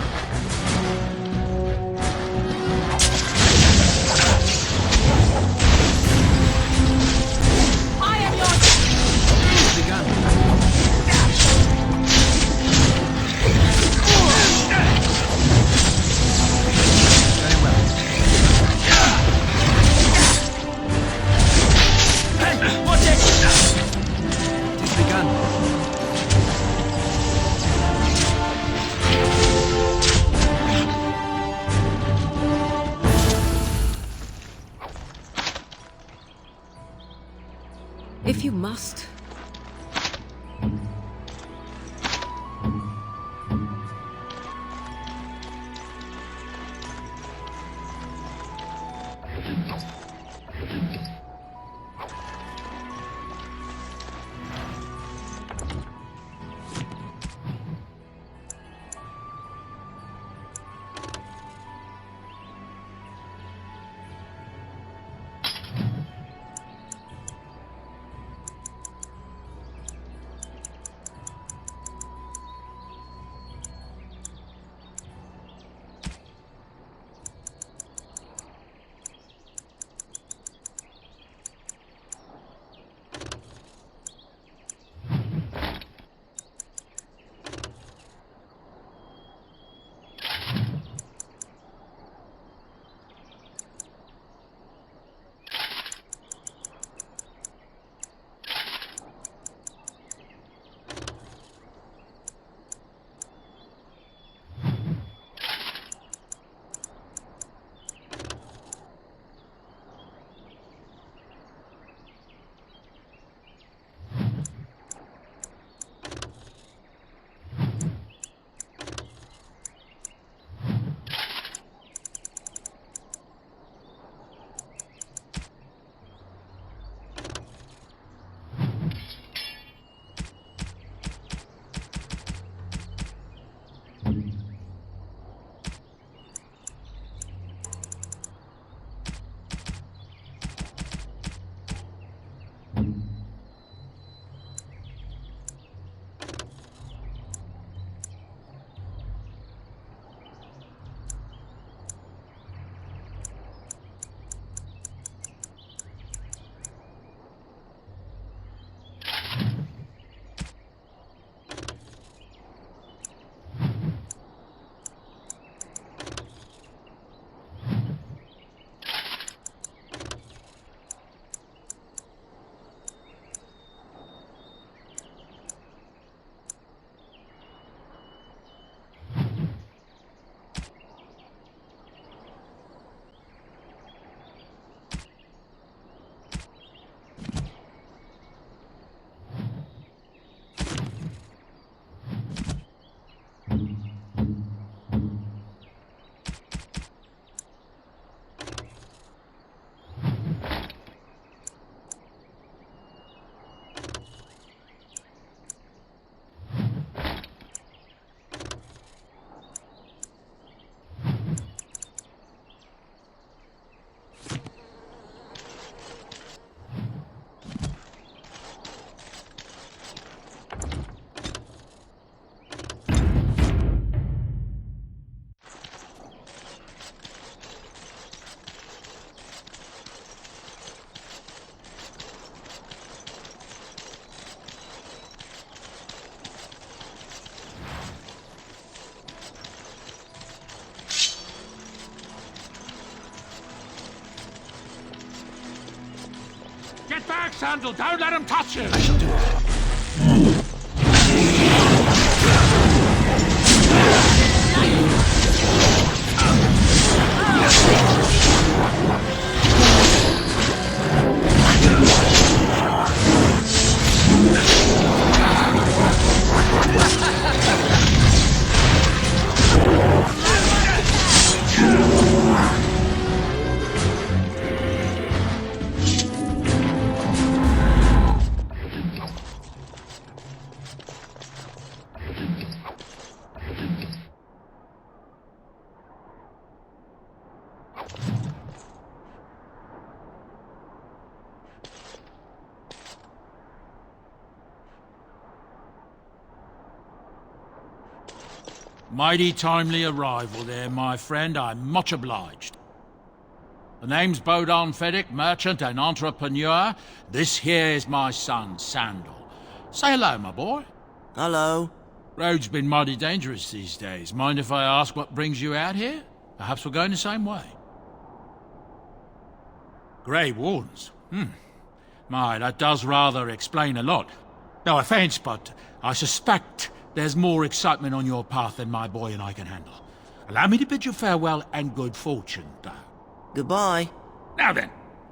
I am yours! It has begun. Very well. Hey, watch it! It has begun. If you must. Get back, Sandal! Don't let him touch you! I shall do it. Mighty timely arrival there, my friend. I'm much obliged. The name's Bodon Feddick, merchant and entrepreneur. This here is my son, Sandal. Say hello, my boy. Hello. Road's been mighty dangerous these days. Mind if I ask what brings you out here? Perhaps we're going the same way. Grey Wardens? My, that does rather explain a lot. No offense, but I suspect there's more excitement on your path than my boy and I can handle. Allow me to bid you farewell and good fortune, though. Goodbye. Now then,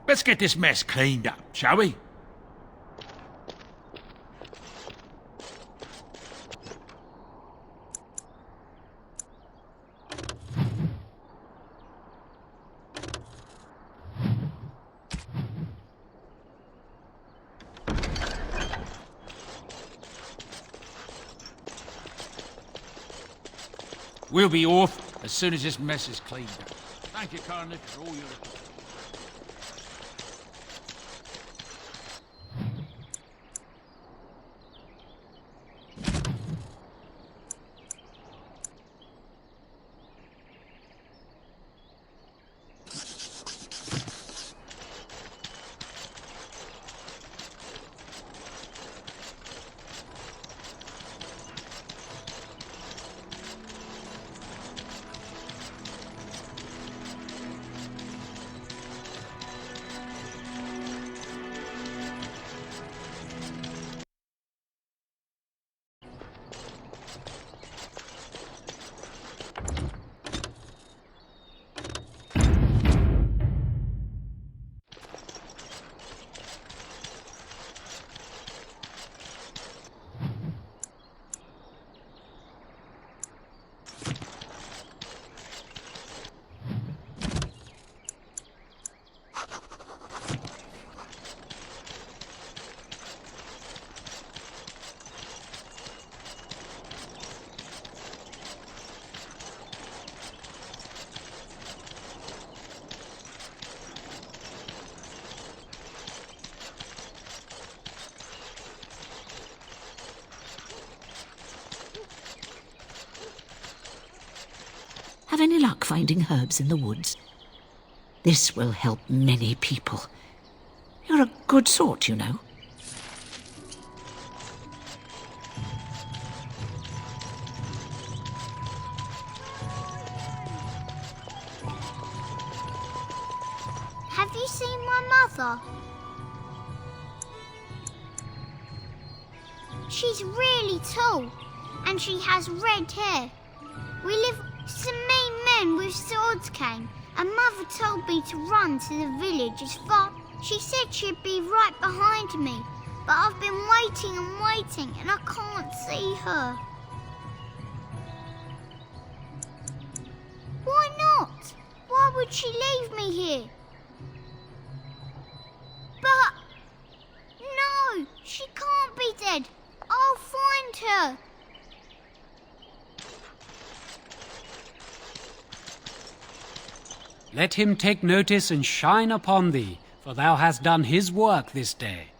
let's get this mess cleaned up, shall we? We'll be off as soon as this mess is cleaned up. Thank you kindly for all your... Have any luck finding herbs in the woods? This will help many people. You're a good sort, you know. Have you seen my mother? She's really tall, and she has red hair. We live... Some mean men with swords came, and Mother told me to run to the village as far... She said she'd be right behind me, but I've been waiting and waiting, and I can't see her. Why not? Why would she leave me here? But... No, she can't be dead. I'll find her. Let him take notice and shine upon thee, for thou hast done his work this day.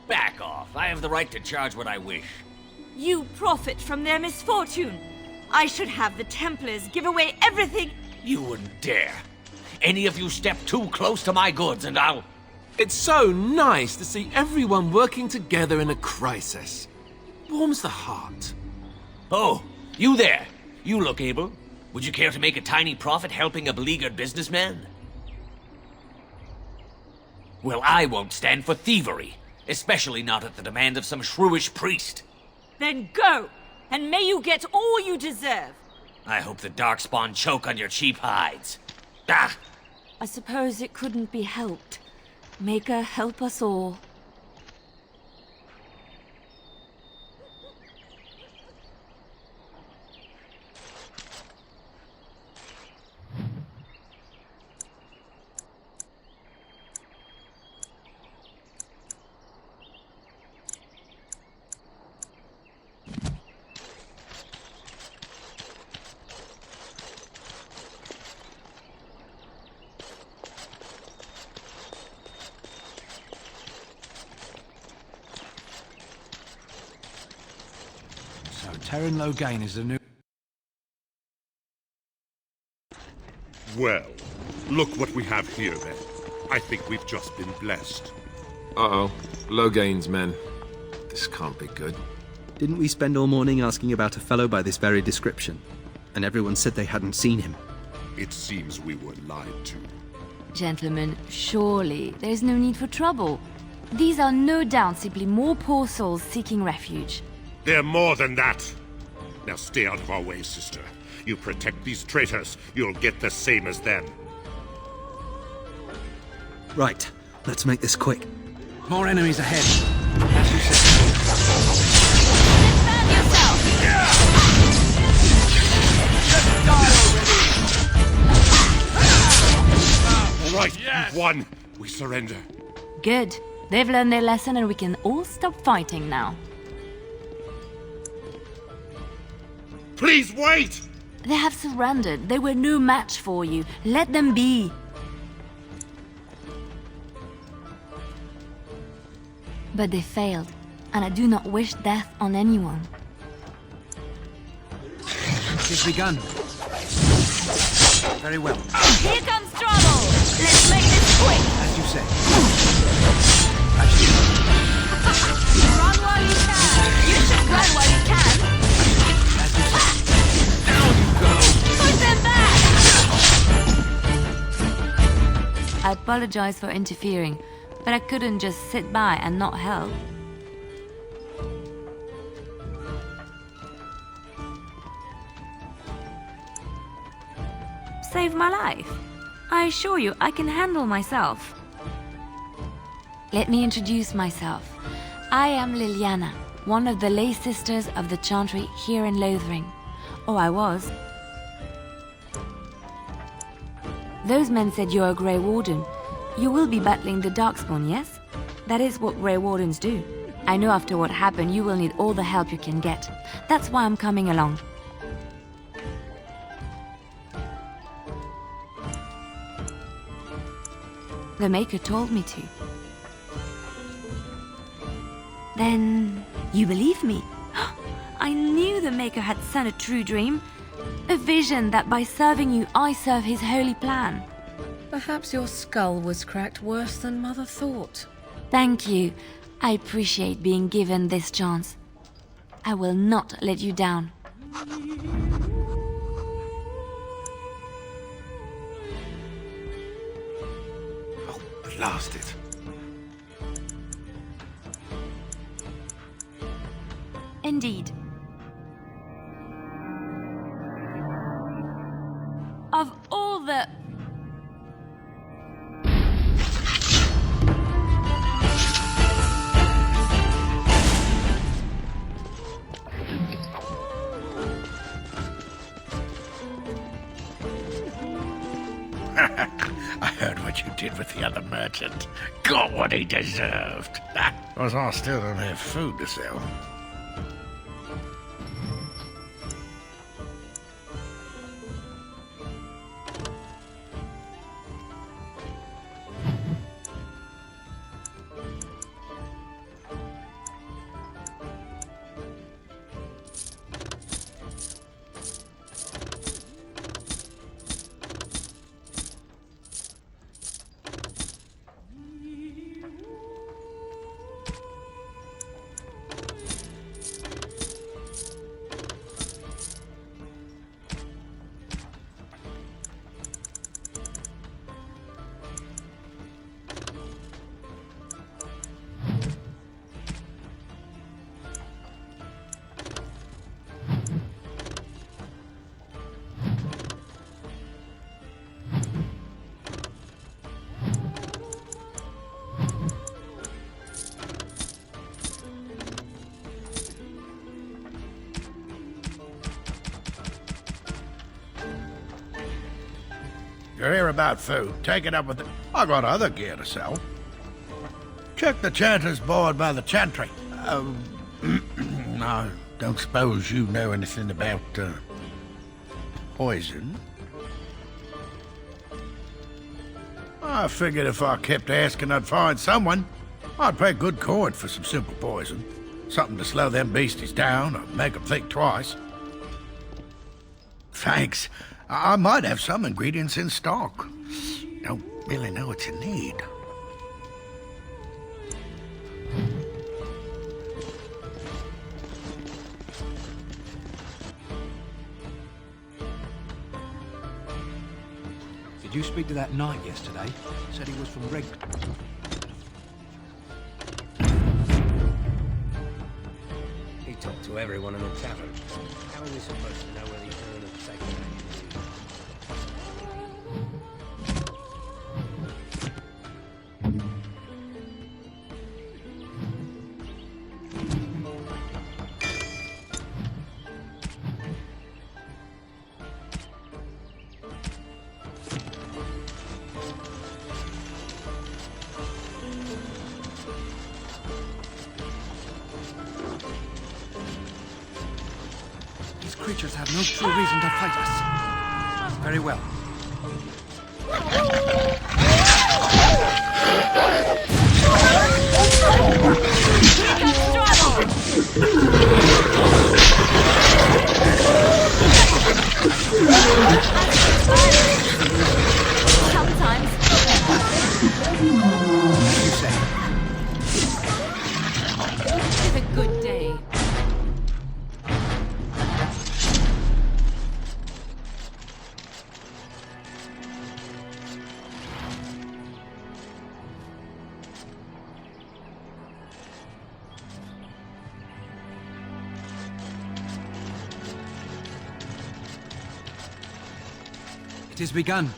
Back off. I have the right to charge what I wish. You profit from their misfortune. I should have the Templars give away everything. You wouldn't dare. Any of you step too close to my goods and I'll... It's so nice to see everyone working together in a crisis. Warms the heart. Oh, you there. You look able. Would you care to make a tiny profit helping a beleaguered businessman? Well, I won't stand for thievery. Especially not at the demand of some shrewish priest. Then go, and may you get all you deserve. I hope the Darkspawn choke on your cheap hides. Ah! I suppose it couldn't be helped. Maker, help us all. So, Terran Logain is the new... Well, look what we have here, then. I think we've just been blessed. Uh-oh. Logain's men. This can't be good. Didn't we spend all morning asking about a fellow by this very description? And everyone said they hadn't seen him. It seems we were lied to. Gentlemen, surely there's no need for trouble. These are no doubt simply more poor souls seeking refuge. They're more than that. Now stay out of our way, sister. You protect these traitors, you'll get the same as them. Right, let's make this quick. More enemies ahead. As you said. Defend yourself! Just die already! All right, we've won. We surrender. Good. They've learned their lesson and we can all stop fighting now. Please wait! They have surrendered. They were no match for you. Let them be. But they failed, and I do not wish death on anyone. It's begun. Very well. Here comes trouble! Let's make this quick! As you say. Run while you can! You should run while you can! As you say. Down you go! Put them back! I apologize for interfering, but I couldn't just sit by and not help. Save my life. I assure you, I can handle myself. Let me introduce myself. I am Liliana, one of the lay sisters of the Chantry here in Lothering. Oh, I was. Those men said you're a Grey Warden. You will be battling the Darkspawn, yes? That is what Grey Wardens do. I know after what happened, you will need all the help you can get. That's why I'm coming along. The Maker told me to. Then you believe me? I knew the Maker had sent a true dream. A vision that by serving you, I serve his holy plan. Perhaps your skull was cracked worse than Mother thought. Thank you. I appreciate being given this chance. I will not let you down. Blast it. Indeed. Of all the... I heard what you did with the other merchant. Got what he deserved. Because I still don't have food to sell. you're here about food, take it up with the... I got other gear to sell. Check the chanter's board by the chantry. I don't suppose you know anything about, poison? I figured if I kept asking, I'd find someone. I'd pay good coin for some simple poison. Something to slow them beasties down or make them think twice. Thanks. I might have some ingredients in stock. Don't really know what you need. Did you speak to that knight yesterday? Said he was from Reg... He talked to everyone in the tavern. How are we supposed to know where the urn of sacred These creatures have no true reason to fight us. Very well. It's a good day. It has begun.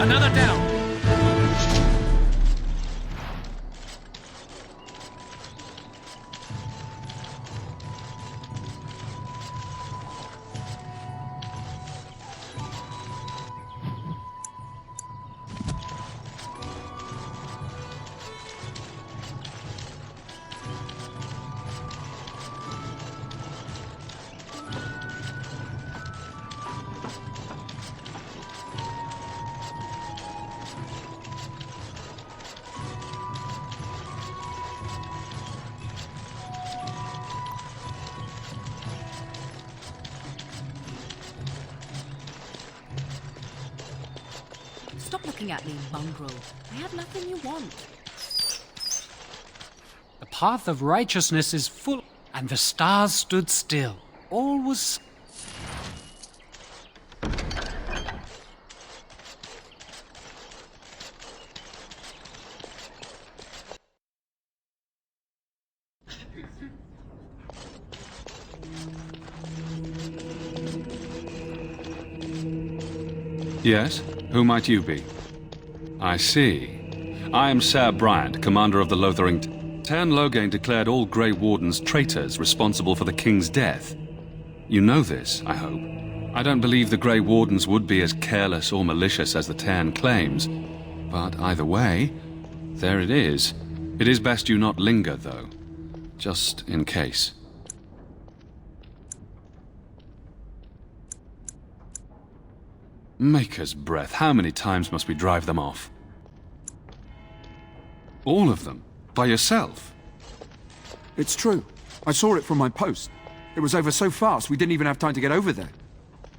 Another down. Stop looking at me, mongrel. I have nothing you want. The path of righteousness is full, and the stars stood still. All was... Yes? Who might you be? I see. I am Ser Bryant, commander of the Lothering... Tern Loghain declared all Grey Wardens traitors responsible for the king's death. You know this, I hope. I don't believe the Grey Wardens would be as careless or malicious as the Tern claims. But either way, there it is. It is best you not linger, though. Just in case. Maker's breath, how many times must we drive them off? All of them? By yourself? It's true. I saw it from my post. It was over so fast we didn't even have time to get over there.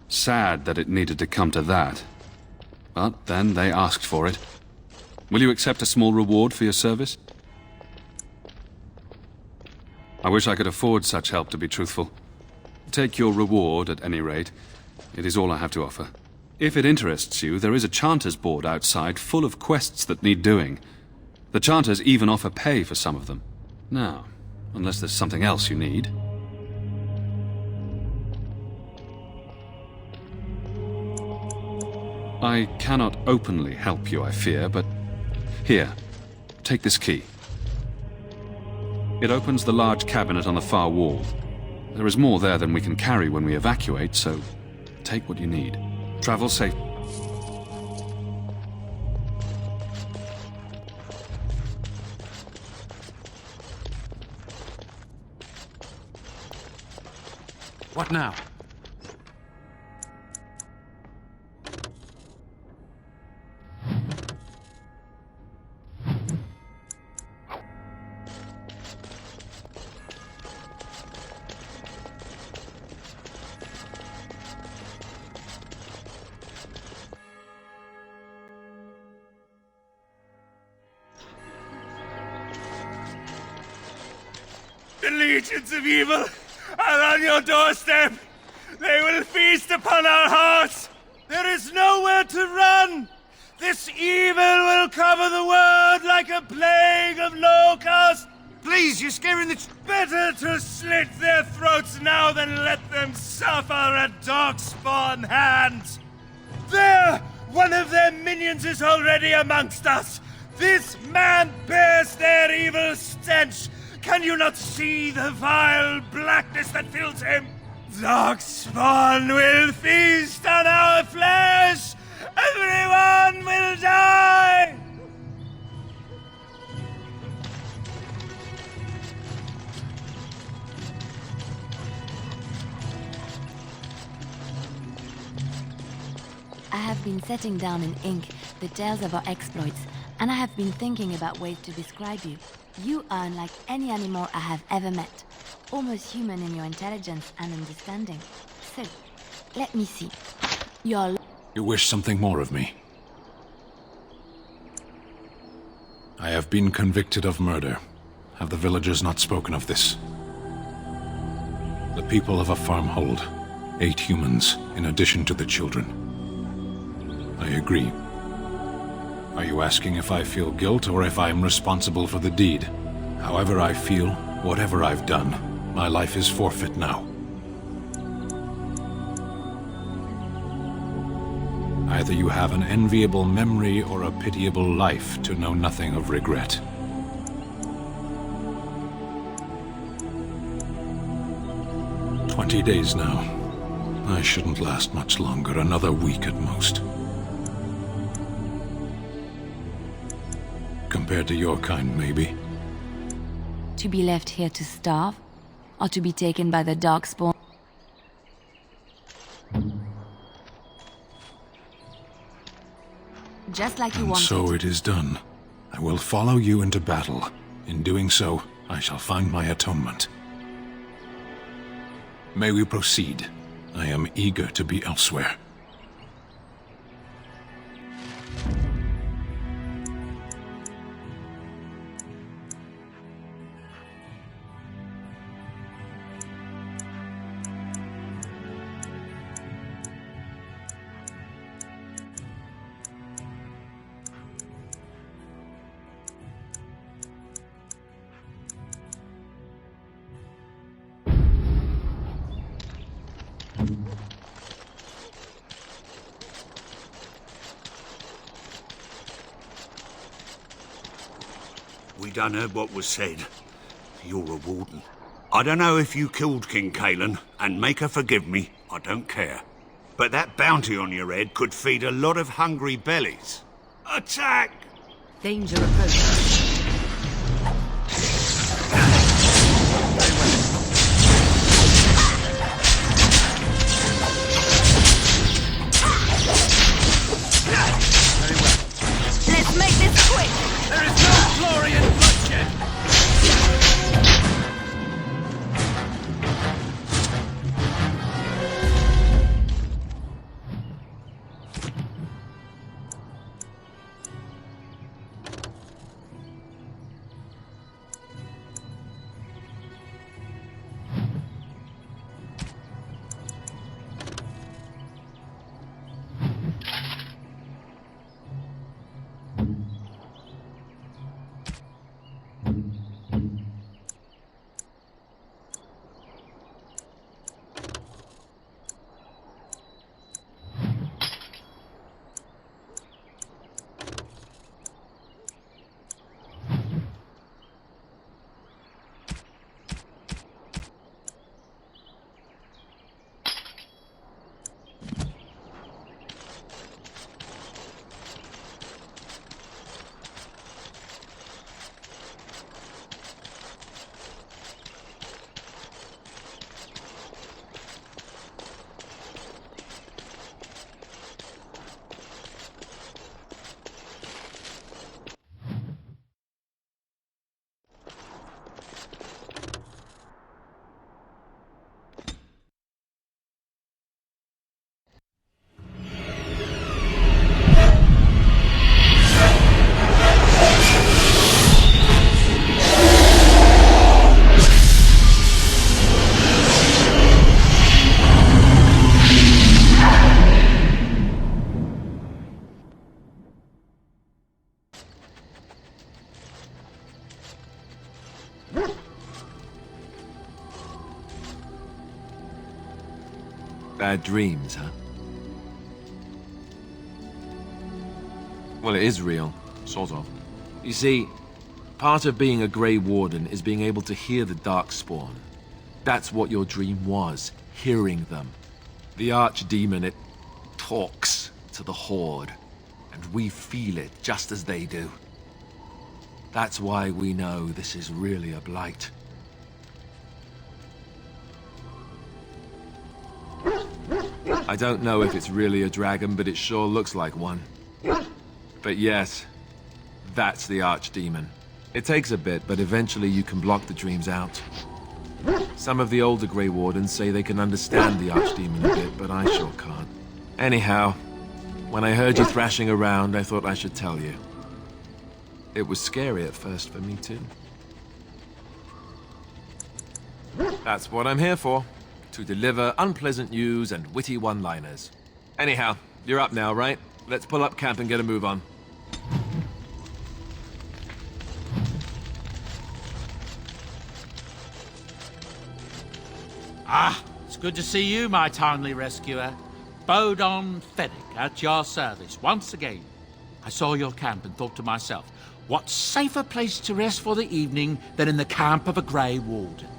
Sad that it needed to come to that. But then they asked for it. Will you accept a small reward for your service? I wish I could afford such help, to be truthful. Take your reward, at any rate. It is all I have to offer. If it interests you, there is a Chanters board outside full of quests that need doing. The Chanters even offer pay for some of them. Now, unless there's something else you need. I cannot openly help you, I fear, but... Here, take this key. It opens the large cabinet on the far wall. There is more there than we can carry when we evacuate, so take what you need. Travel safe. What now? The legions of evil are on your doorstep. They will feast upon our hearts. There is nowhere to run. This evil will cover the world like a plague of locusts. Please, you're scaring the... Better to slit their throats now than let them suffer at darkspawn hands. There! One of their minions is already amongst us. This man bears their evil stench. Can you not see the vile blackness that fills him? Darkspawn will feast on our flesh! Everyone will die! I have been setting down in ink the tales of our exploits, and I have been thinking about ways to describe you. You are unlike any animal I have ever met. Almost human in your intelligence and understanding. So, let me see. You're... You wish something more of me? I have been convicted of murder. Have the villagers not spoken of this? The people of a farm hold 8 humans, in addition to the children. I agree. Are you asking if I feel guilt or if I am responsible for the deed? However I feel, whatever I've done, my life is forfeit now. Either you have an enviable memory or a pitiable life to know nothing of regret. "20 days now. I shouldn't last much longer, another week at most. Compared to your kind, maybe. To be left here to starve? Or to be taken by the Darkspawn? Just like you wanted. So it is done. I will follow you into battle. In doing so, I shall find my atonement. May we proceed? I am eager to be elsewhere. We done heard what was said. You're a warden. I don't know if you killed King Kalen, and make her forgive me, I don't care. But that bounty on your head could feed a lot of hungry bellies. Attack! Danger approaches. Let's make this quick! There is no glory in bloodshed! Bad dreams, huh? Well, it is real. Sort of. You see, part of being a Grey Warden is being able to hear the Darkspawn. That's what your dream was, hearing them. The Archdemon, it talks to the Horde, and we feel it just as they do. That's why we know this is really a blight. I don't know if it's really a dragon, but it sure looks like one. But yes, that's the Archdemon. It takes a bit, but eventually you can block the dreams out. Some of the older Grey Wardens say they can understand the Archdemon a bit, but I sure can't. Anyhow, when I heard you thrashing around, I thought I should tell you. It was scary at first for me too. That's what I'm here for. To deliver unpleasant news and witty one-liners. Anyhow, you're up now, right? Let's pull up camp and get a move on. Ah, it's good to see you, my timely rescuer. Bodon Fennec at your service once again. I saw your camp and thought to myself, what safer place to rest for the evening than in the camp of a Grey Warden?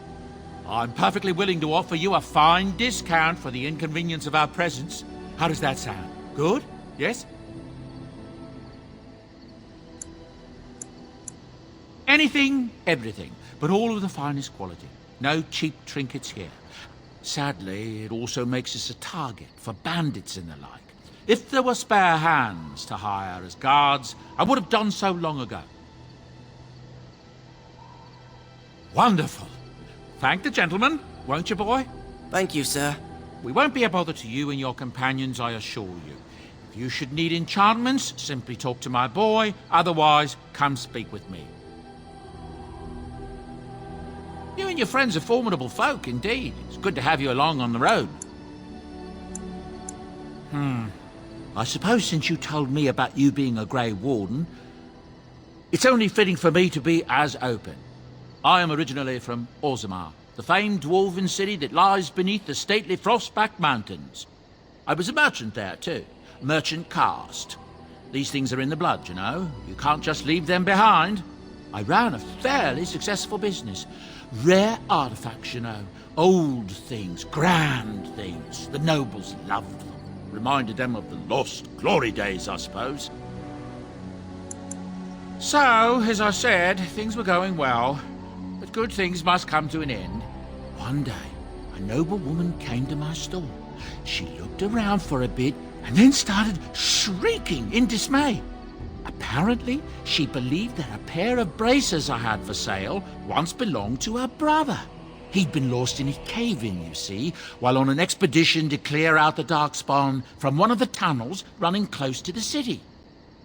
I'm perfectly willing to offer you a fine discount for the inconvenience of our presence. How does that sound? Good? Yes? Anything, everything, but all of the finest quality. No cheap trinkets here. Sadly, it also makes us a target for bandits and the like. If there were spare hands to hire as guards, I would have done so long ago. Wonderful. Thank the gentleman, won't you, boy? Thank you, sir. We won't be a bother to you and your companions, I assure you. If you should need enchantments, simply talk to my boy. Otherwise, come speak with me. You and your friends are formidable folk, indeed. It's good to have you along on the road. I suppose since you told me about you being a Grey Warden, it's only fitting for me to be as open. I am originally from Orzammar, the famed dwarven city that lies beneath the stately Frostback Mountains. I was a merchant there, too. Merchant caste. These things are in the blood, you know. You can't just leave them behind. I ran a fairly successful business. Rare artifacts, you know. Old things, grand things. The nobles loved them. Reminded them of the lost glory days, I suppose. So, as I said, things were going well. But good things must come to an end. One day, a noble woman came to my store. She looked around for a bit and then started shrieking in dismay. Apparently, she believed that a pair of braces I had for sale once belonged to her brother. He'd been lost in a cave-in, you see, while on an expedition to clear out the Darkspawn from one of the tunnels running close to the city.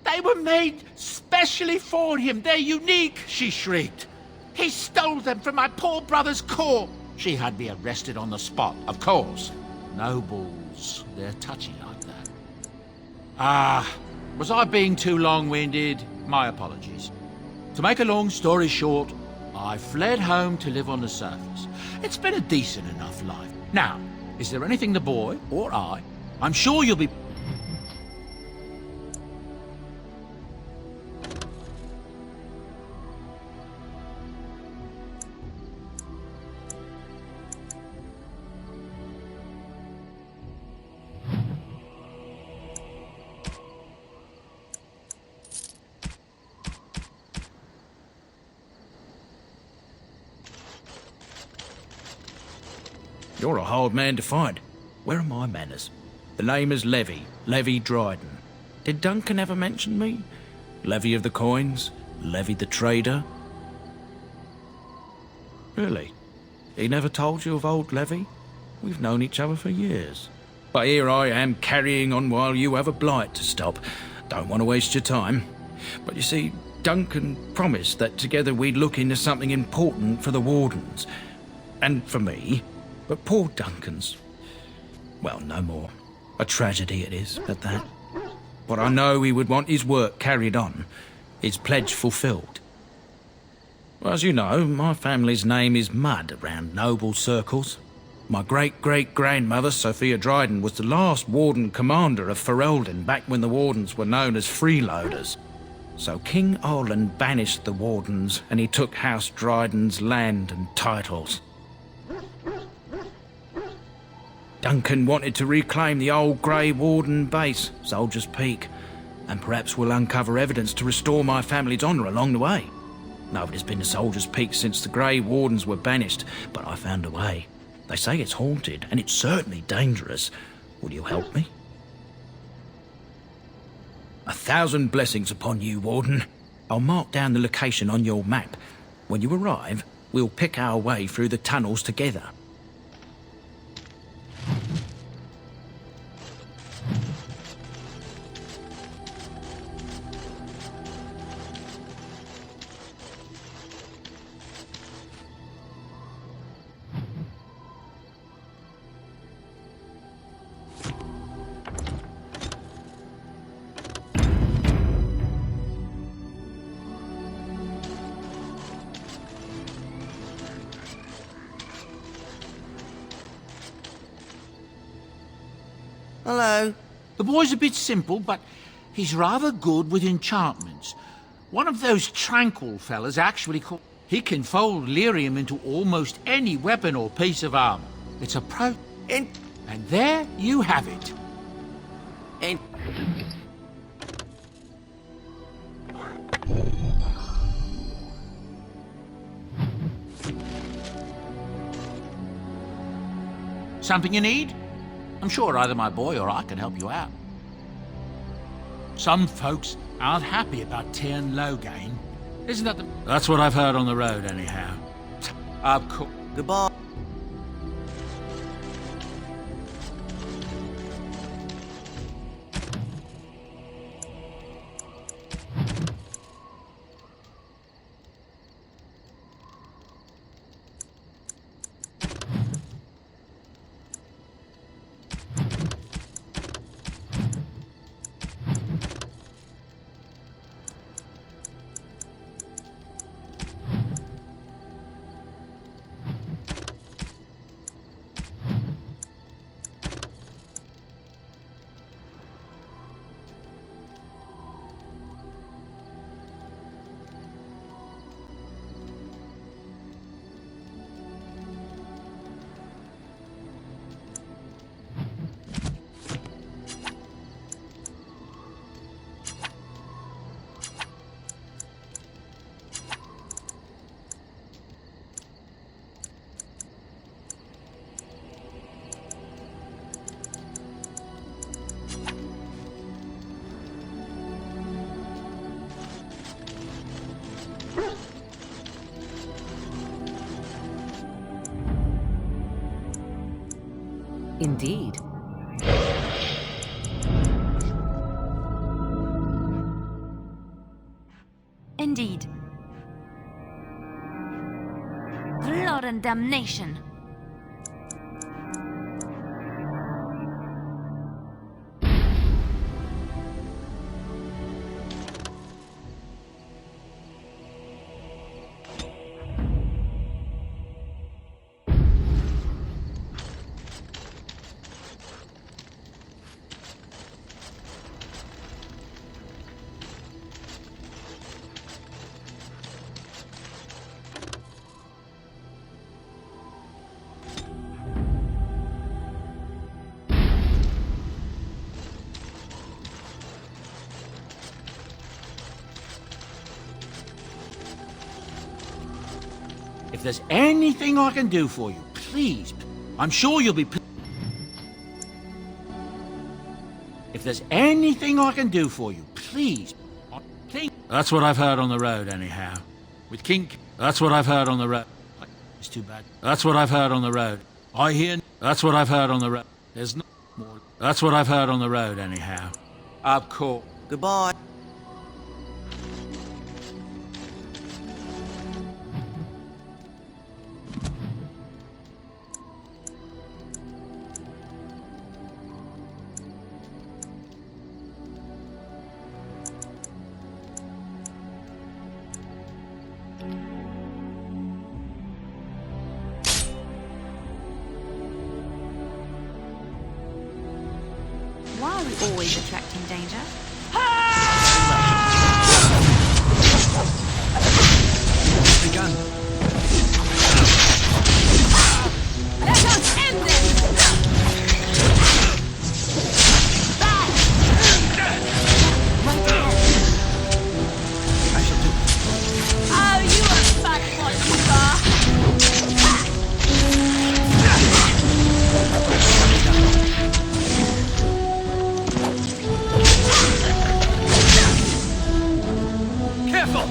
They were made specially for him. They're unique, she shrieked. He stole them from my poor brother's corpse. She had me arrested on the spot, of course. Nobles, they're touchy like that. Was I being too long-winded? My apologies. To make a long story short, I fled home to live on the surface. It's been a decent enough life. Now, is there anything the boy, or I'm sure you'll be... You're a hard man to find. Where are my manners? The name is Levy Dryden. Did Duncan ever mention me? Levy of the coins? Levy the trader? Really? He never told you of old Levy? We've known each other for years. But here I am carrying on while you have a blight to stop. Don't want to waste your time. But you see, Duncan promised that together we'd look into something important for the Wardens. And for me. But poor Duncan's... well, no more. A tragedy it is, at that. But I know he would want his work carried on. His pledge fulfilled. Well, as you know, my family's name is mud around noble circles. My great-great-grandmother, Sophia Dryden, was the last warden commander of Ferelden back when the wardens were known as freeloaders. So King Olin banished the wardens and he took House Dryden's land and titles. Duncan wanted to reclaim the old Grey Warden base, Soldier's Peak, and perhaps we'll uncover evidence to restore my family's honour along the way. Nobody's been to Soldier's Peak since the Grey Wardens were banished, but I found a way. They say it's haunted, and it's certainly dangerous. Will you help me? 1,000 blessings upon you, Warden. I'll mark down the location on your map. When you arrive, we'll pick our way through the tunnels together. Hello. The boy's a bit simple, but he's rather good with enchantments. One of those tranquil fellas actually called... He can fold lyrium into almost any weapon or piece of armor. It's a pro... And there you have it. And... Something you need? I'm sure either my boy or I can help you out. Some folks aren't happy about Tern Loghain. Isn't that the... That's what I've heard on the road, anyhow. Of course. Goodbye. Indeed. Indeed. Blood and damnation. If there's anything I can do for you, please, I'm sure you'll be... If there's anything I can do for you, please, think... That's what I've heard on the road, anyhow. With King... That's what I've heard on the road. It's too bad. That's what I've heard on the road. I hear... That's what I've heard on the road. There's no more... That's what I've heard on the road, anyhow. Of course. Goodbye. are we always attracting danger? Begun. Let us end this! I shall do it. Oh, you are fat what you are! Careful!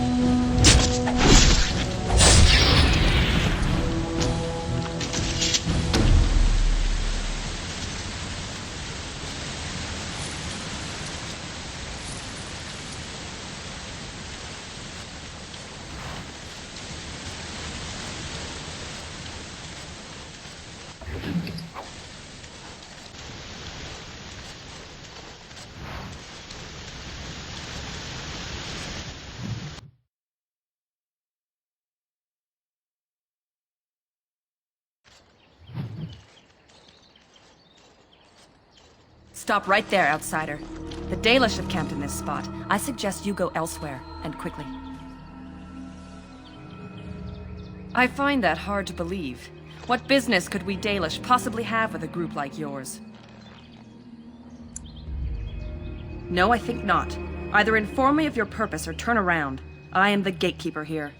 Stop right there, outsider. The Dalish have camped in this spot. I suggest you go elsewhere, and quickly. I find that hard to believe. What business could we Dalish possibly have with a group like yours? No, I think not. Either inform me of your purpose or turn around. I am the gatekeeper here.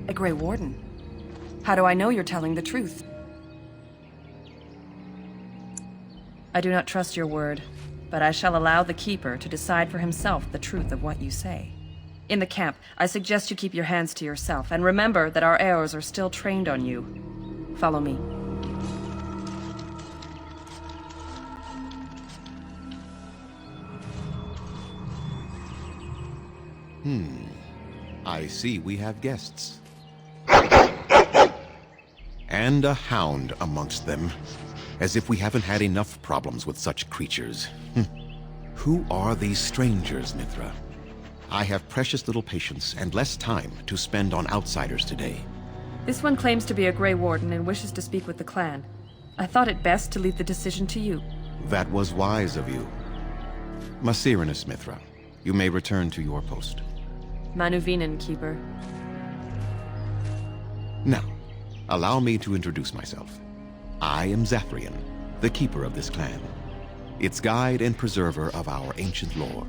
A Grey Warden? How do I know you're telling the truth? I do not trust your word, but I shall allow the Keeper to decide for himself the truth of what you say. In the camp, I suggest you keep your hands to yourself, and remember that our arrows are still trained on you. Follow me. I see we have guests. And a hound amongst them. As if we haven't had enough problems with such creatures. Who are these strangers, Mithra? I have precious little patience and less time to spend on outsiders today. This one claims to be a Grey Warden and wishes to speak with the clan. I thought it best to leave the decision to you. That was wise of you. Maserenus, Mithra, you may return to your post. Manuvinen, Keeper. Now, allow me to introduce myself. I am Zathrian, the keeper of this clan, its guide and preserver of our ancient lore.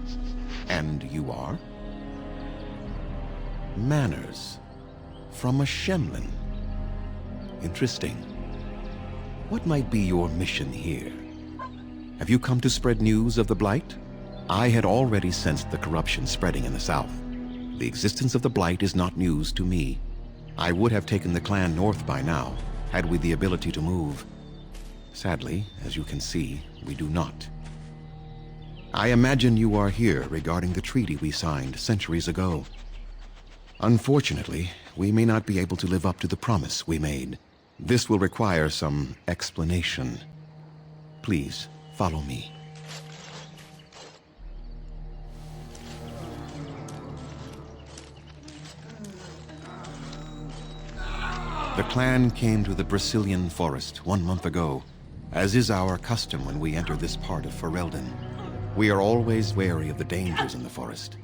And you are? Manners. From a Shemlin. Interesting. What might be your mission here? Have you come to spread news of the Blight? I had already sensed the corruption spreading in the south. The existence of the Blight is not news to me. I would have taken the clan north by now, had we the ability to move. Sadly, as you can see, we do not. I imagine you are here regarding the treaty we signed centuries ago. Unfortunately, we may not be able to live up to the promise we made. This will require some explanation. Please, follow me. The clan came to the Brazilian forest 1 month ago, as is our custom when we enter this part of Ferelden. We are always wary of the dangers in the forest,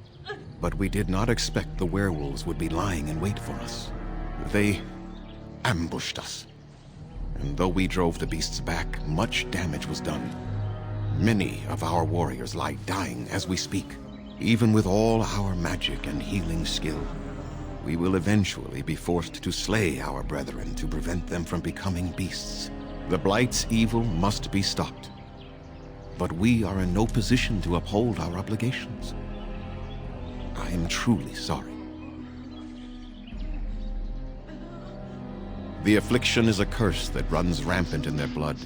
but we did not expect the werewolves would be lying in wait for us. They ambushed us, and though we drove the beasts back, much damage was done. Many of our warriors lie dying as we speak, even with all our magic and healing skill. We will eventually be forced to slay our brethren to prevent them from becoming beasts. The Blight's evil must be stopped. But we are in no position to uphold our obligations. I am truly sorry. The affliction is a curse that runs rampant in their blood,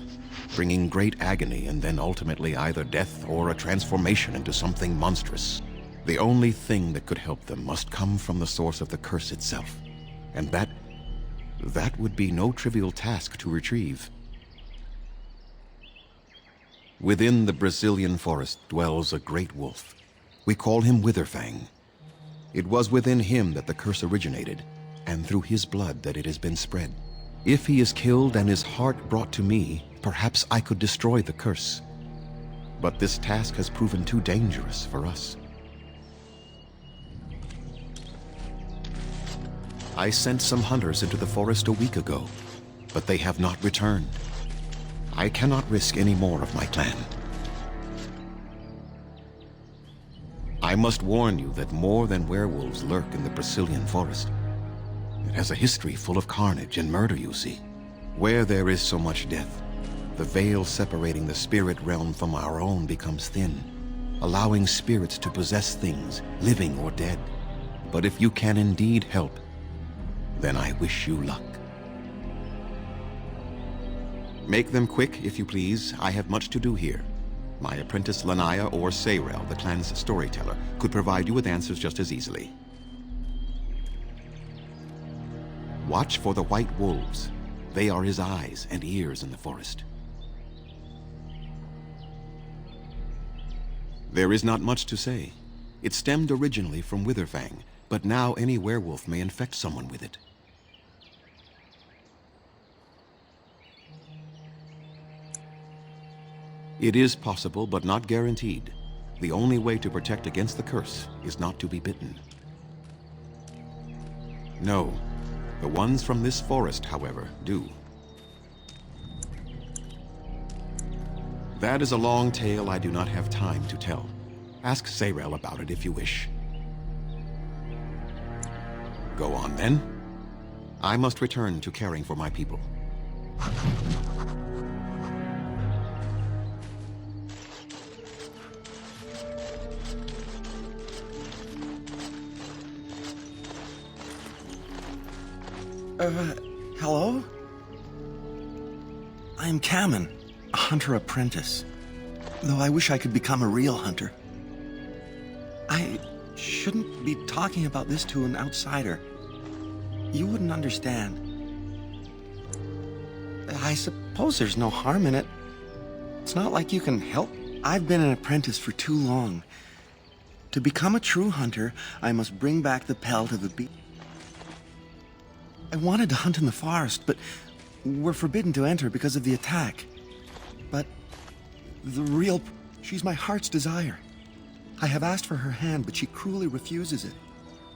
bringing great agony and then ultimately either death or a transformation into something monstrous. The only thing that could help them must come from the source of the curse itself. And that would be no trivial task to retrieve. Within the Brazilian forest dwells a great wolf. We call him Witherfang. It was within him that the curse originated, and through his blood that it has been spread. If he is killed and his heart brought to me, perhaps I could destroy the curse. But this task has proven too dangerous for us. I sent some hunters into the forest a week ago, but they have not returned. I cannot risk any more of my clan. I must warn you that more than werewolves lurk in the Brazilian forest. It has a history full of carnage and murder, you see. Where there is so much death, the veil separating the spirit realm from our own becomes thin, allowing spirits to possess things, living or dead. But if you can indeed help, then I wish you luck. Make them quick, if you please. I have much to do here. My apprentice Lanaya or Sayrel, the clan's storyteller, could provide you with answers just as easily. Watch for the white wolves. They are his eyes and ears in the forest. There is not much to say. It stemmed originally from Witherfang, but now any werewolf may infect someone with it. It is possible, but not guaranteed. The only way to protect against the curse is not to be bitten. No, the ones from this forest, however, do. That is a long tale I do not have time to tell. Ask Sayrel about it if you wish. Go on, then. I must return to caring for my people. Hello? I am Kamen, a hunter apprentice. Though I wish I could become a real hunter. I shouldn't be talking about this to an outsider. You wouldn't understand. I suppose there's no harm in it. It's not like you can help. I've been an apprentice for too long. To become a true hunter, I must bring back the pelt of the beast. I wanted to hunt in the forest, but we're forbidden to enter because of the attack. But she's my heart's desire. I have asked for her hand, but she cruelly refuses it.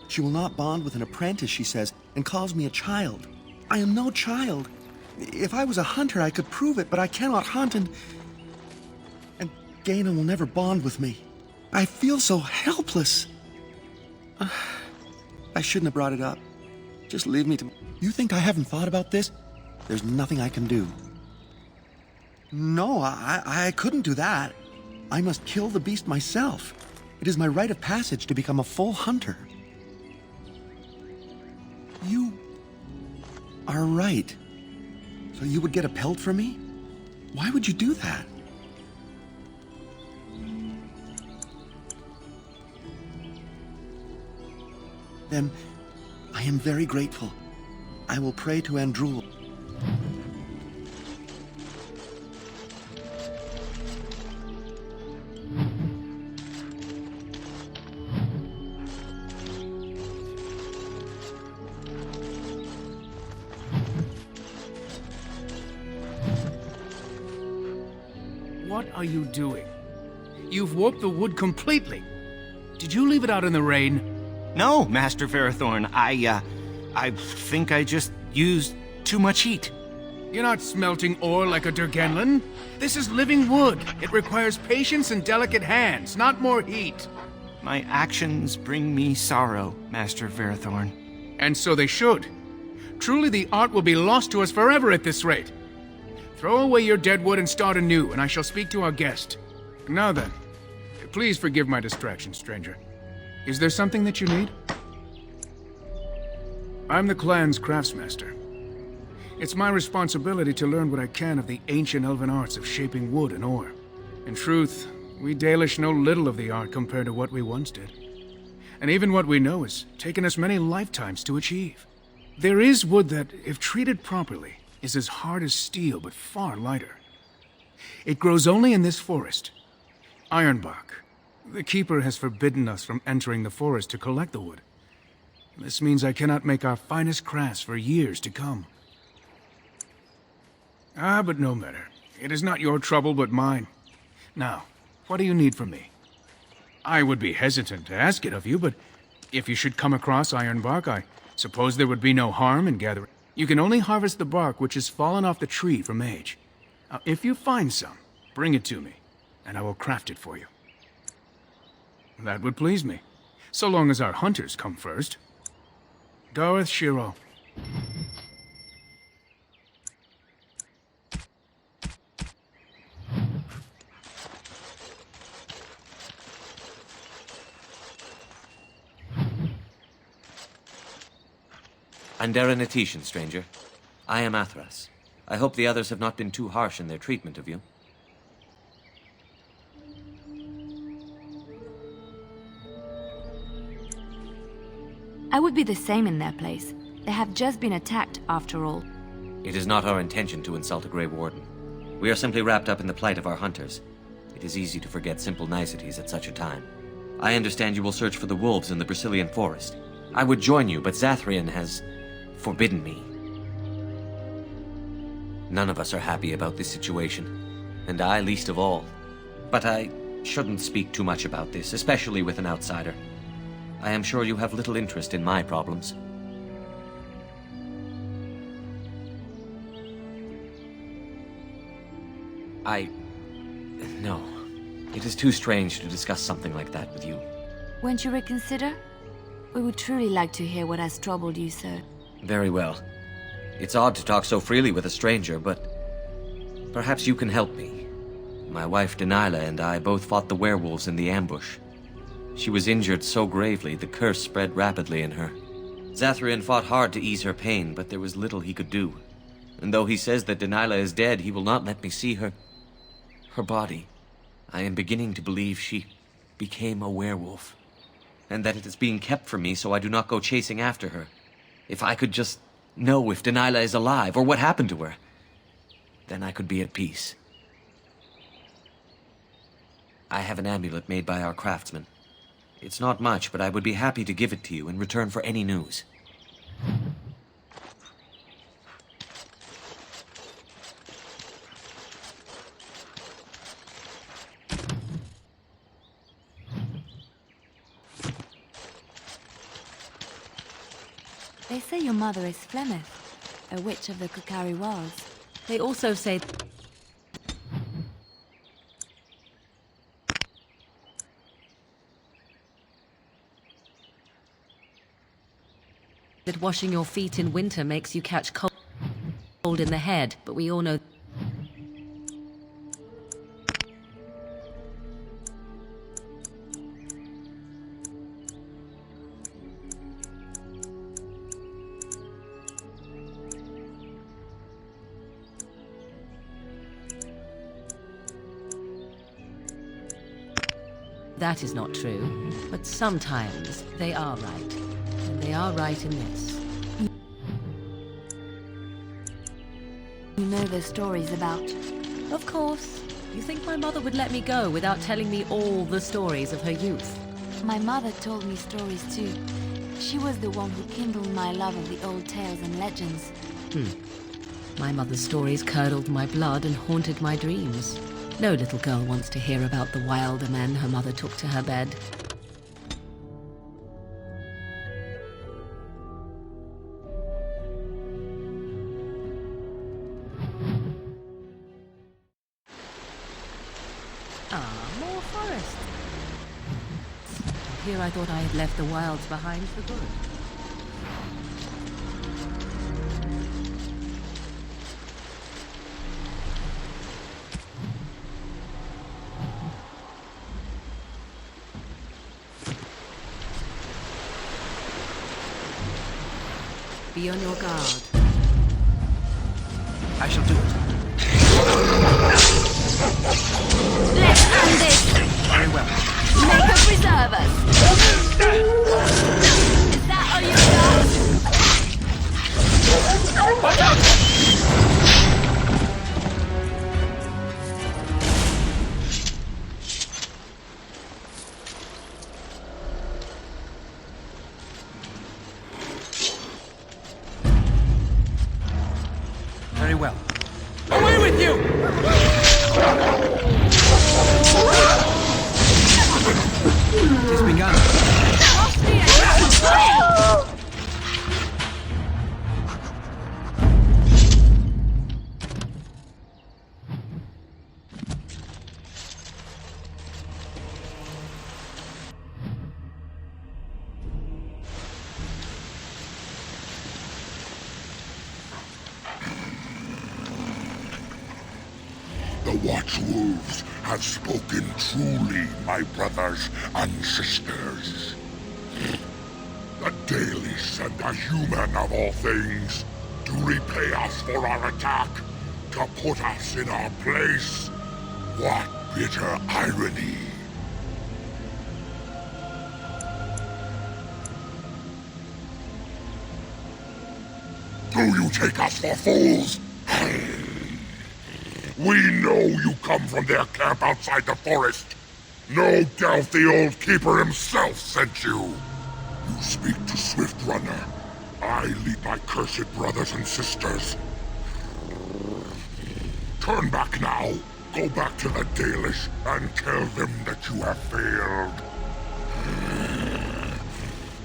She will not bond with an apprentice, she says, and calls me a child. I am no child. If I was a hunter, I could prove it, but I cannot hunt, and Gaina will never bond with me. I feel so helpless. I shouldn't have brought it up. Just leave me to... You think I haven't thought about this? There's nothing I can do. No, I couldn't do that. I must kill the beast myself. It is my rite of passage to become a full hunter. You are right. So you would get a pelt for me? Why would you do that? Then I am very grateful. I will pray to Andrul. What are you doing? You've warped the wood completely. Did you leave it out in the rain? No, Master Verathorn. I think I just used too much heat. You're not smelting ore like a Durgenlin. This is living wood. It requires patience and delicate hands, not more heat. My actions bring me sorrow, Master Verathorn. And so they should. Truly the art will be lost to us forever at this rate. Throw away your dead wood and start anew, and I shall speak to our guest. Now then, please forgive my distraction, stranger. Is there something that you need? I'm the clan's craftsmaster. It's my responsibility to learn what I can of the ancient elven arts of shaping wood and ore. In truth, we Dalish know little of the art compared to what we once did. And even what we know has taken us many lifetimes to achieve. There is wood that, if treated properly, is as hard as steel but far lighter. It grows only in this forest. Ironbark. The Keeper has forbidden us from entering the forest to collect the wood. This means I cannot make our finest crafts for years to come. But no matter. It is not your trouble, but mine. Now, What do you need from me? I would be hesitant to ask it of you, but if you should come across ironbark, I suppose there would be no harm in gathering. You can only harvest the bark which has fallen off the tree from age. Now, if you find some, bring it to me, and I will craft it for you. That would please me, so long as our hunters come first. Goeth Shiro. Andera Natishan, stranger. I am Athras. I hope the others have not been too harsh in their treatment of you. I would be the same in their place. They have just been attacked, after all. It is not our intention to insult a Grey Warden. We are simply wrapped up in the plight of our hunters. It is easy to forget simple niceties at such a time. I understand you will search for the wolves in the Brazilian forest. I would join you, but Zathrian has forbidden me. None of us are happy about this situation, and I least of all. But I shouldn't speak too much about this, especially with an outsider. I am sure you have little interest in my problems. No. It is too strange to discuss something like that with you. Won't you reconsider? We would truly like to hear what has troubled you, sir. Very well. It's odd to talk so freely with a stranger, but perhaps you can help me. My wife Denilah and I both fought the werewolves in the ambush. She was injured so gravely, the curse spread rapidly in her. Zathrian fought hard to ease her pain, but there was little he could do. And though he says that Denilah is dead, he will not let me see her body. I am beginning to believe she became a werewolf, and that it is being kept from me so I do not go chasing after her. If I could just know if Denilah is alive, or what happened to her, then I could be at peace. I have an amulet made by our craftsman. It's not much, but I would be happy to give it to you in return for any news. They say your mother is Flemeth, a witch of the Kukari Wilds. They also say that washing your feet in winter makes you catch cold in the head, but we all know that is not true, but sometimes they are right. And they are right in this. You know the stories about... Of course. You think my mother would let me go without telling me all the stories of her youth? My mother told me stories too. She was the one who kindled my love of the old tales and legends. My mother's stories curdled my blood and haunted my dreams. No little girl wants to hear about the wilder men her mother took to her bed. More forest. Here I thought I had left the wilds behind for good. Be on your guard. I shall do it. Let's end this! Very well. Make her preserve us! Is that all you got? Watch out! Very well. Away with you! watchwolves have spoken truly, my brothers and sisters. The Dalish and the human of all things, to repay us for our attack, to put us in our place. What bitter irony. Do you take us for fools? We know you come from their camp outside the forest. No doubt the old keeper himself sent you. You speak to Swift Runner. I lead my cursed brothers and sisters. Turn back now. Go back to the Dalish and tell them that you have failed.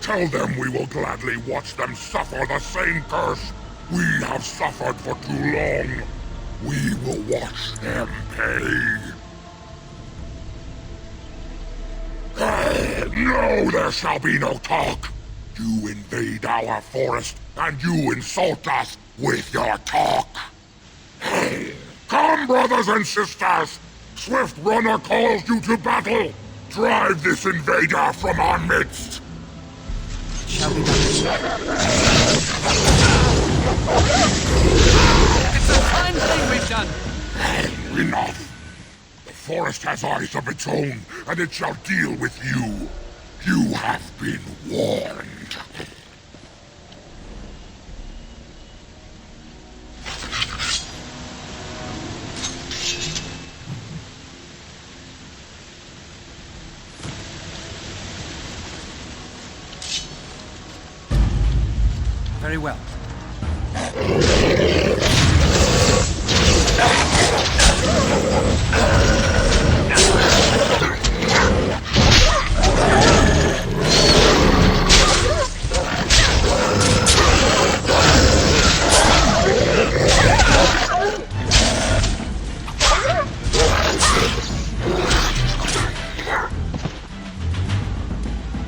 Tell them we will gladly watch them suffer the same curse we have suffered for too long. We will watch them pay. No, there shall be no talk. You invade our forest, and you insult us with your talk. Come, brothers and sisters! Swift Runner calls you to battle! Drive this invader from our midst! Shall we It's a fine thing we've done! Enough! The forest has eyes of its own, and it shall deal with you. You have been warned. Very well.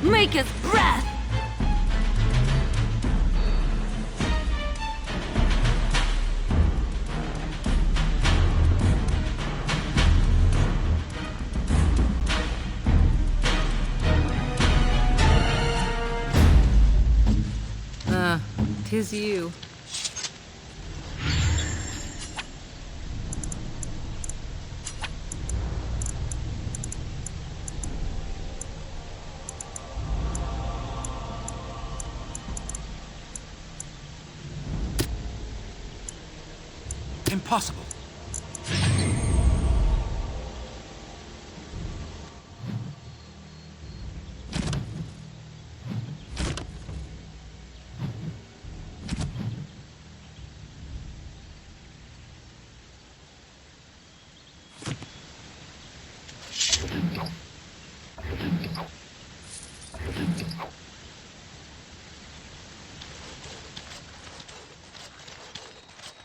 Maker's breath! Tis you. Impossible.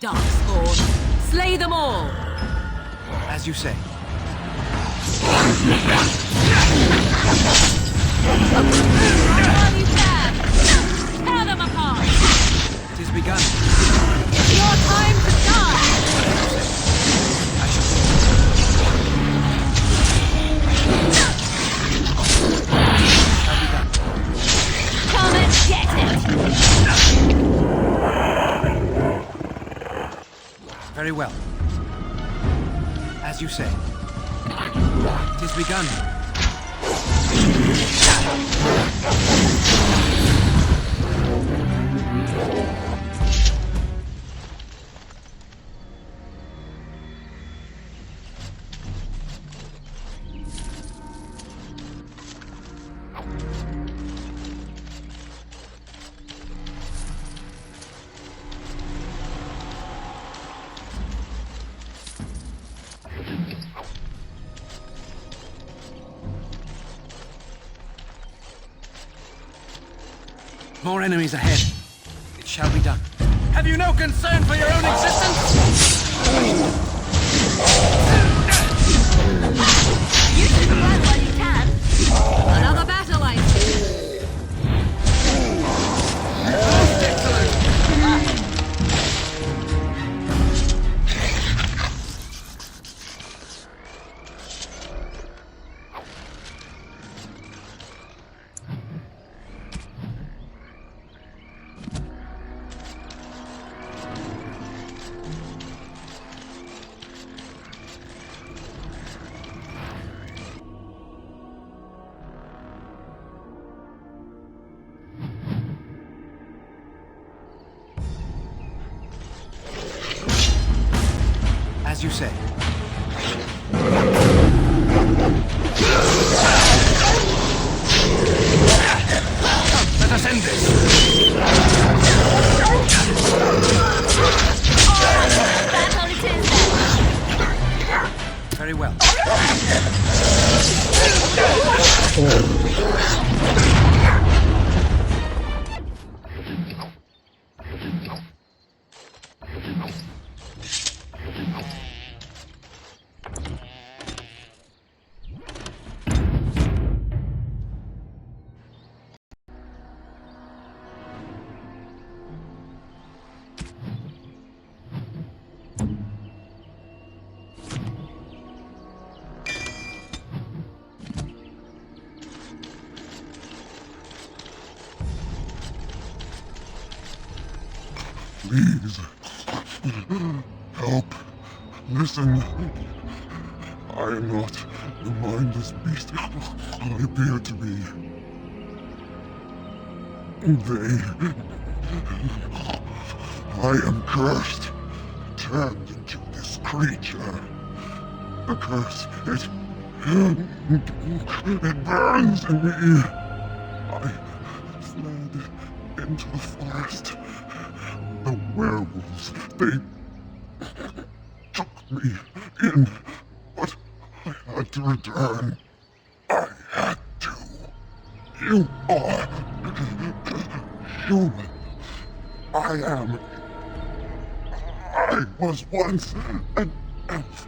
Darkspawn, slay them all! As you say. While you can! Tear them apart! It is begun. It's your time to die! I shall be done. Come and get it! Very well. As you say. It is begun. More enemies ahead. It shall be done. Have you no concern for your own existence? Use the blood while you can. Another battle, I see. Most excellent. As you say. Let us end this! Very well. Please. Help. Listen. I am not the mindless beast I appear to be. I am cursed. Turned into this creature. The curse, it burns in me. I fled into the forest. The werewolves, they took me in, but I had to return. I had to. You are human. I was once an elf,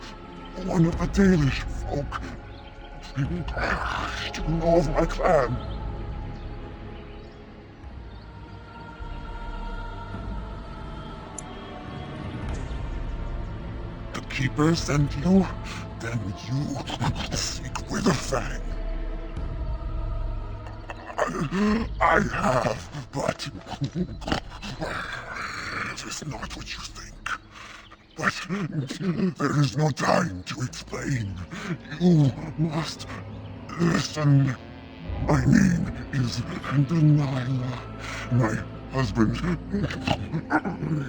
one of the Dalish folk. Do you know of my clan? The Keeper sent you? Then you seek Witherfang. I have, but it is not what you think. But there is no time to explain. You must listen. My name is Delilah. My husband,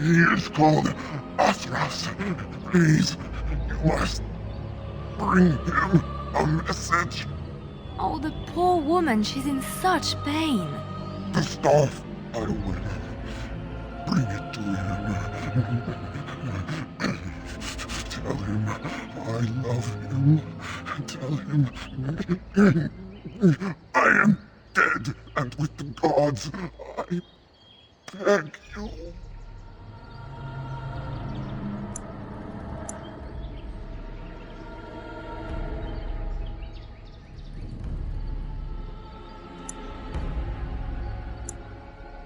he is called Athras. Please, you must bring him a message. Oh, the poor woman, she's in such pain. The staff I wear. Bring it to him. Tell him I love him. Tell him I am dead, and with the gods, I beg you.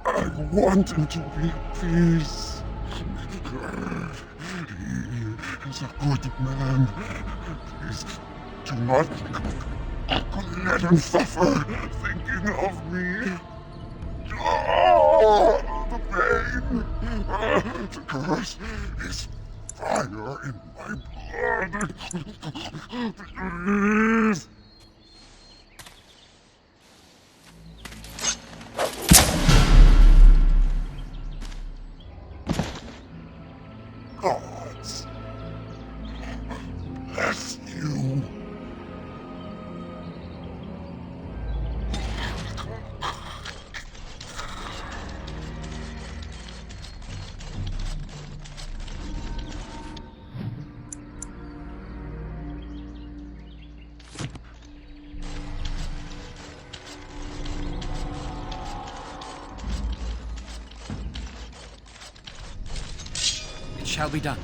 I want him to be at peace. He is a good man. Please do not let him suffer thinking of me. Oh, the pain. The curse is fire in my blood. Please. Gods, bless you. It shall be done.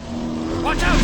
Watch out!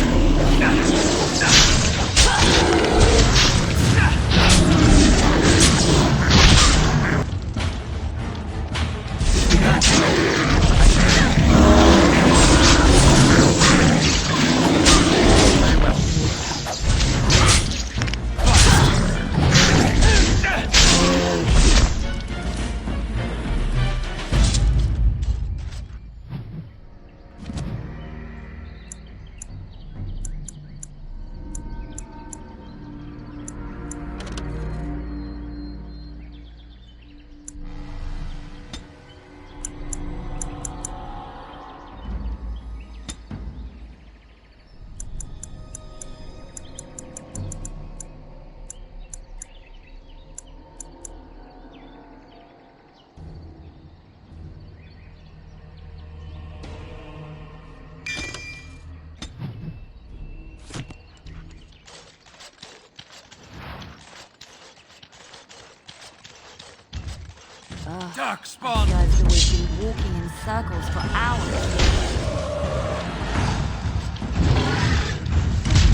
Dark spawn! You guys have always been walking in circles for hours.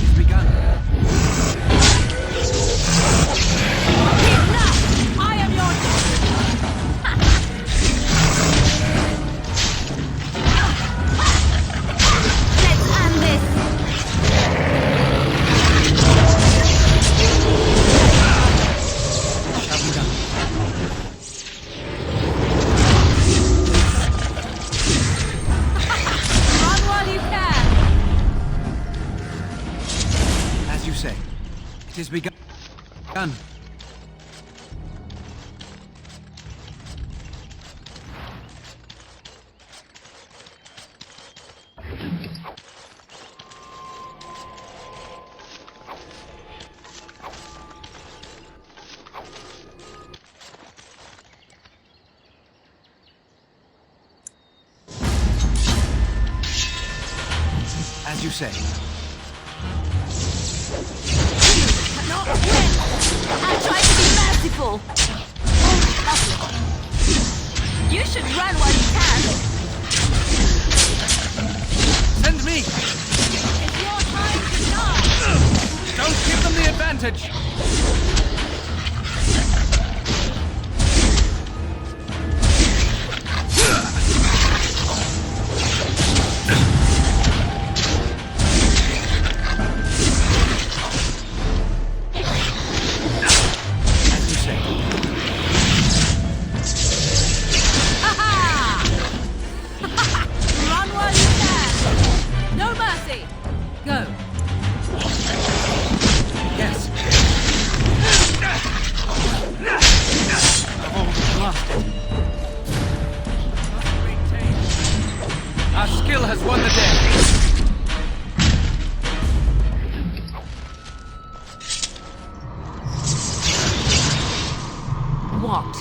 It's begun. Enough! I am your Let's end this! Shall be done. Run while you can! As you say, it is begun. As you say. Not win! I'll try to be merciful! Oh, lovely. You should run while you can! Send me! It's your time to shine! Don't give them the advantage! Run while you can! No mercy! Go! Yes. I've almost lost it. Must maintain. Our skill has won the day. What?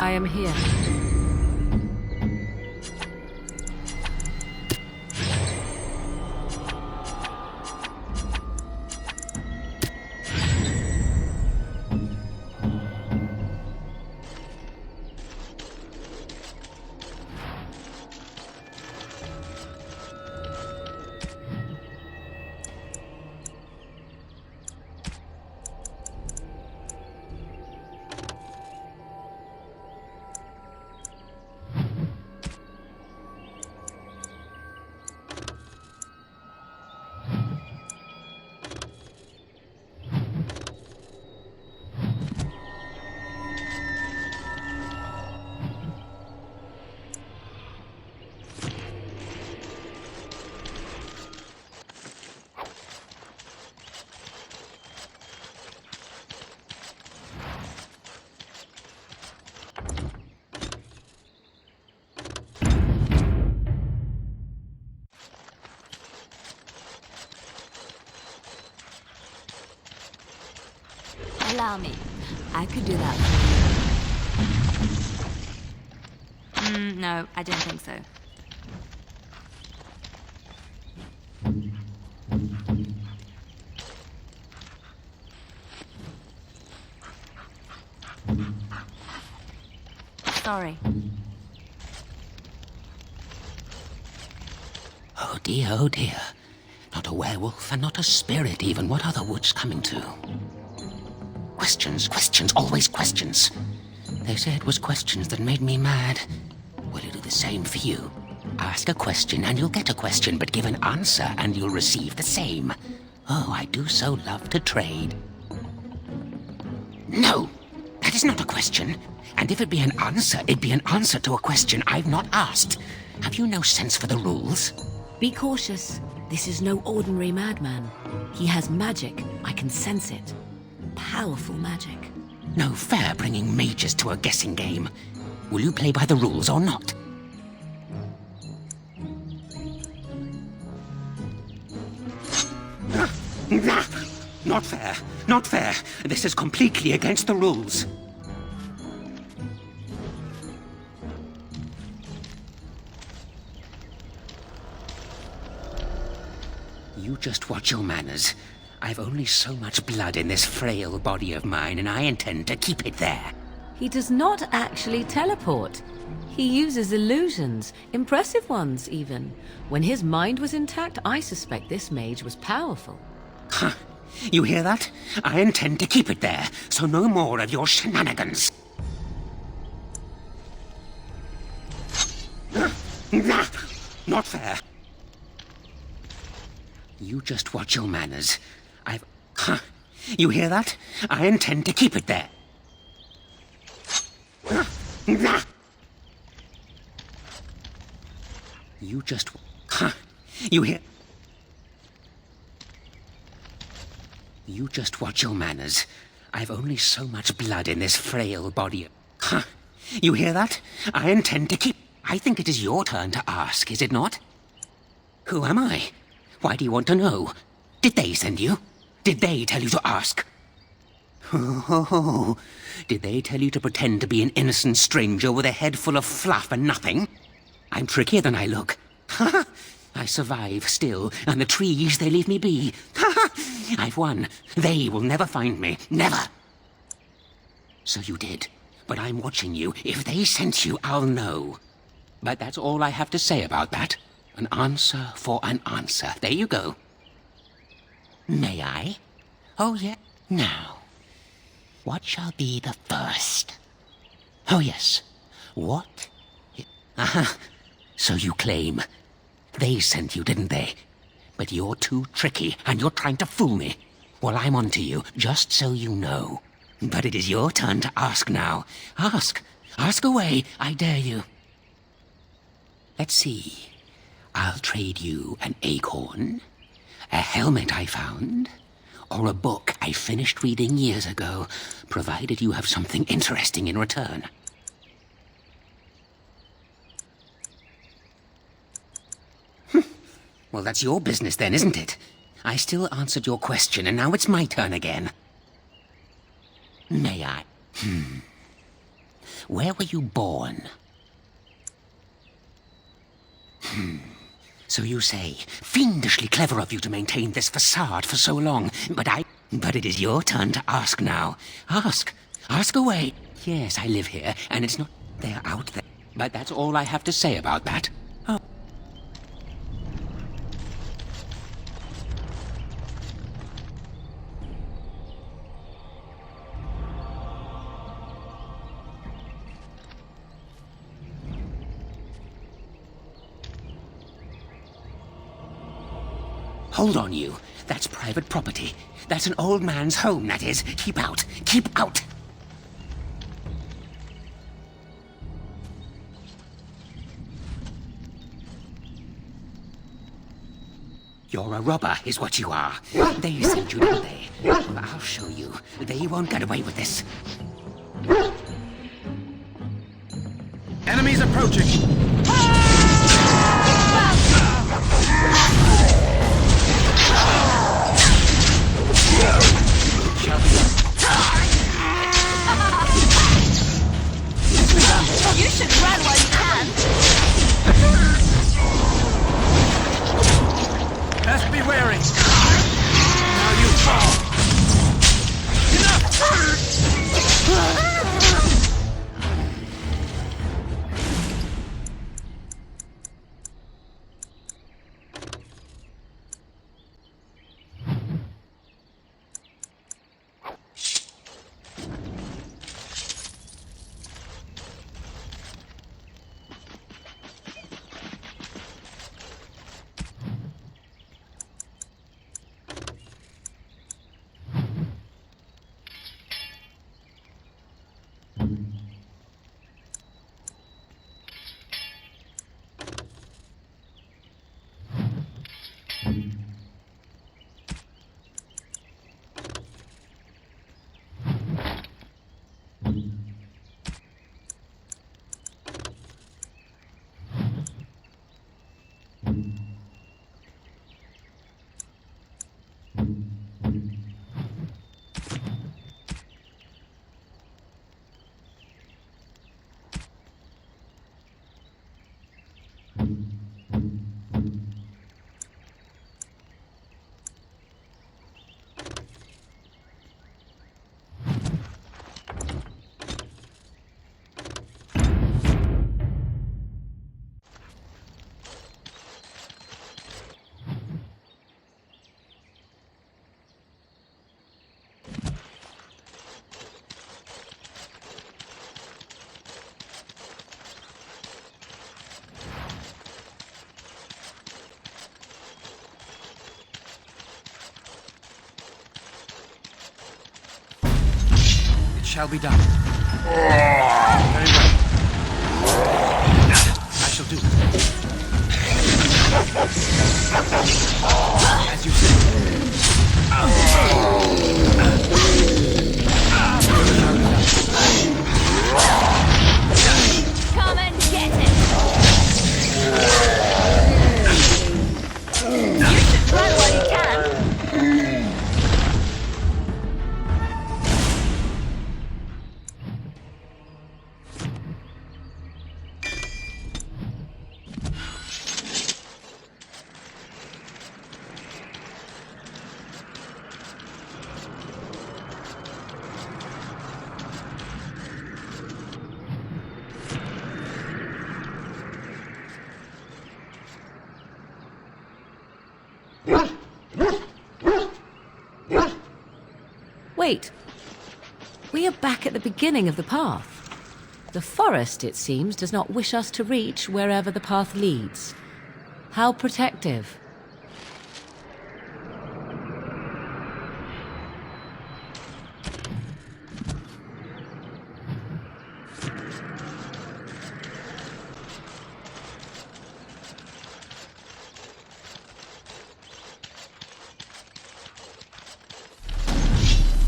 I am here. Allow me. I could do that for you. No, I don't think so. Sorry. Oh dear, oh dear. Not a werewolf and not a spirit even. What are the woods coming to? Questions, questions, always questions. They say it was questions that made me mad. Will it do the same for you? Ask a question and you'll get a question, but give an answer and you'll receive the same. Oh, I do so love to trade. No, that is not a question. And if it be an answer, it'd be an answer to a question I've not asked. Have you no sense for the rules? Be cautious. This is no ordinary madman. He has magic. I can sense it. Powerful magic. No fair bringing mages to a guessing game. Will you play by the rules or not? Not fair. Not fair. This is completely against the rules. You just watch your manners. I've only so much blood in this frail body of mine, and I intend to keep it there. He does not actually teleport. He uses illusions, impressive ones even. When his mind was intact, I suspect this mage was powerful. Huh. You hear that? I intend to keep it there, so no more of your shenanigans. Not fair. You just watch your manners. Huh. You hear that? I intend to keep it there. You just... Huh. You hear... You just watch your manners. I've only so much blood in this frail body. Huh. You hear that? I intend to keep... I think it is your turn to ask, is it not? Who am I? Why do you want to know? Did they send you? Did they tell you to ask? Oh, did they tell you to pretend to be an innocent stranger with a head full of fluff and nothing? I'm trickier than I look. I survive still, and the trees, they leave me be. I've won. They will never find me. Never. So you did. But I'm watching you. If they sent you, I'll know. But that's all I have to say about that. An answer for an answer. There you go. May I? Oh, yeah. Now, what shall be the first? Oh, yes. What? So you claim. They sent you, didn't they? But you're too tricky, and you're trying to fool me. Well, I'm on to you, just so you know. But it is your turn to ask now. Ask. Ask away, I dare you. Let's see. I'll trade you an acorn, a helmet I found, or a book I finished reading years ago, provided you have something interesting in return. Well, that's your business then, isn't it? I still answered your question, and now it's my turn again. May I? Where were you born? So you say, fiendishly clever of you to maintain this facade for so long, but it is your turn to ask now. Ask. Ask away. Yes, I live here, and it's not... They're out there. But that's all I have to say about that. Oh. Hold on, you. That's private property. That's an old man's home, that is. Keep out. Keep out. You're a robber, is what you are. They sent you, didn't they? I'll show you. They won't get away with this. Enemies approaching! You should run while you can. Best be wary. Now you fall. Enough! shall be done. Very well. I shall do it. As you say. Come and get it! You should run while you can! Wait. We are back at the beginning of the path. The forest, it seems, does not wish us to reach wherever the path leads. How protective.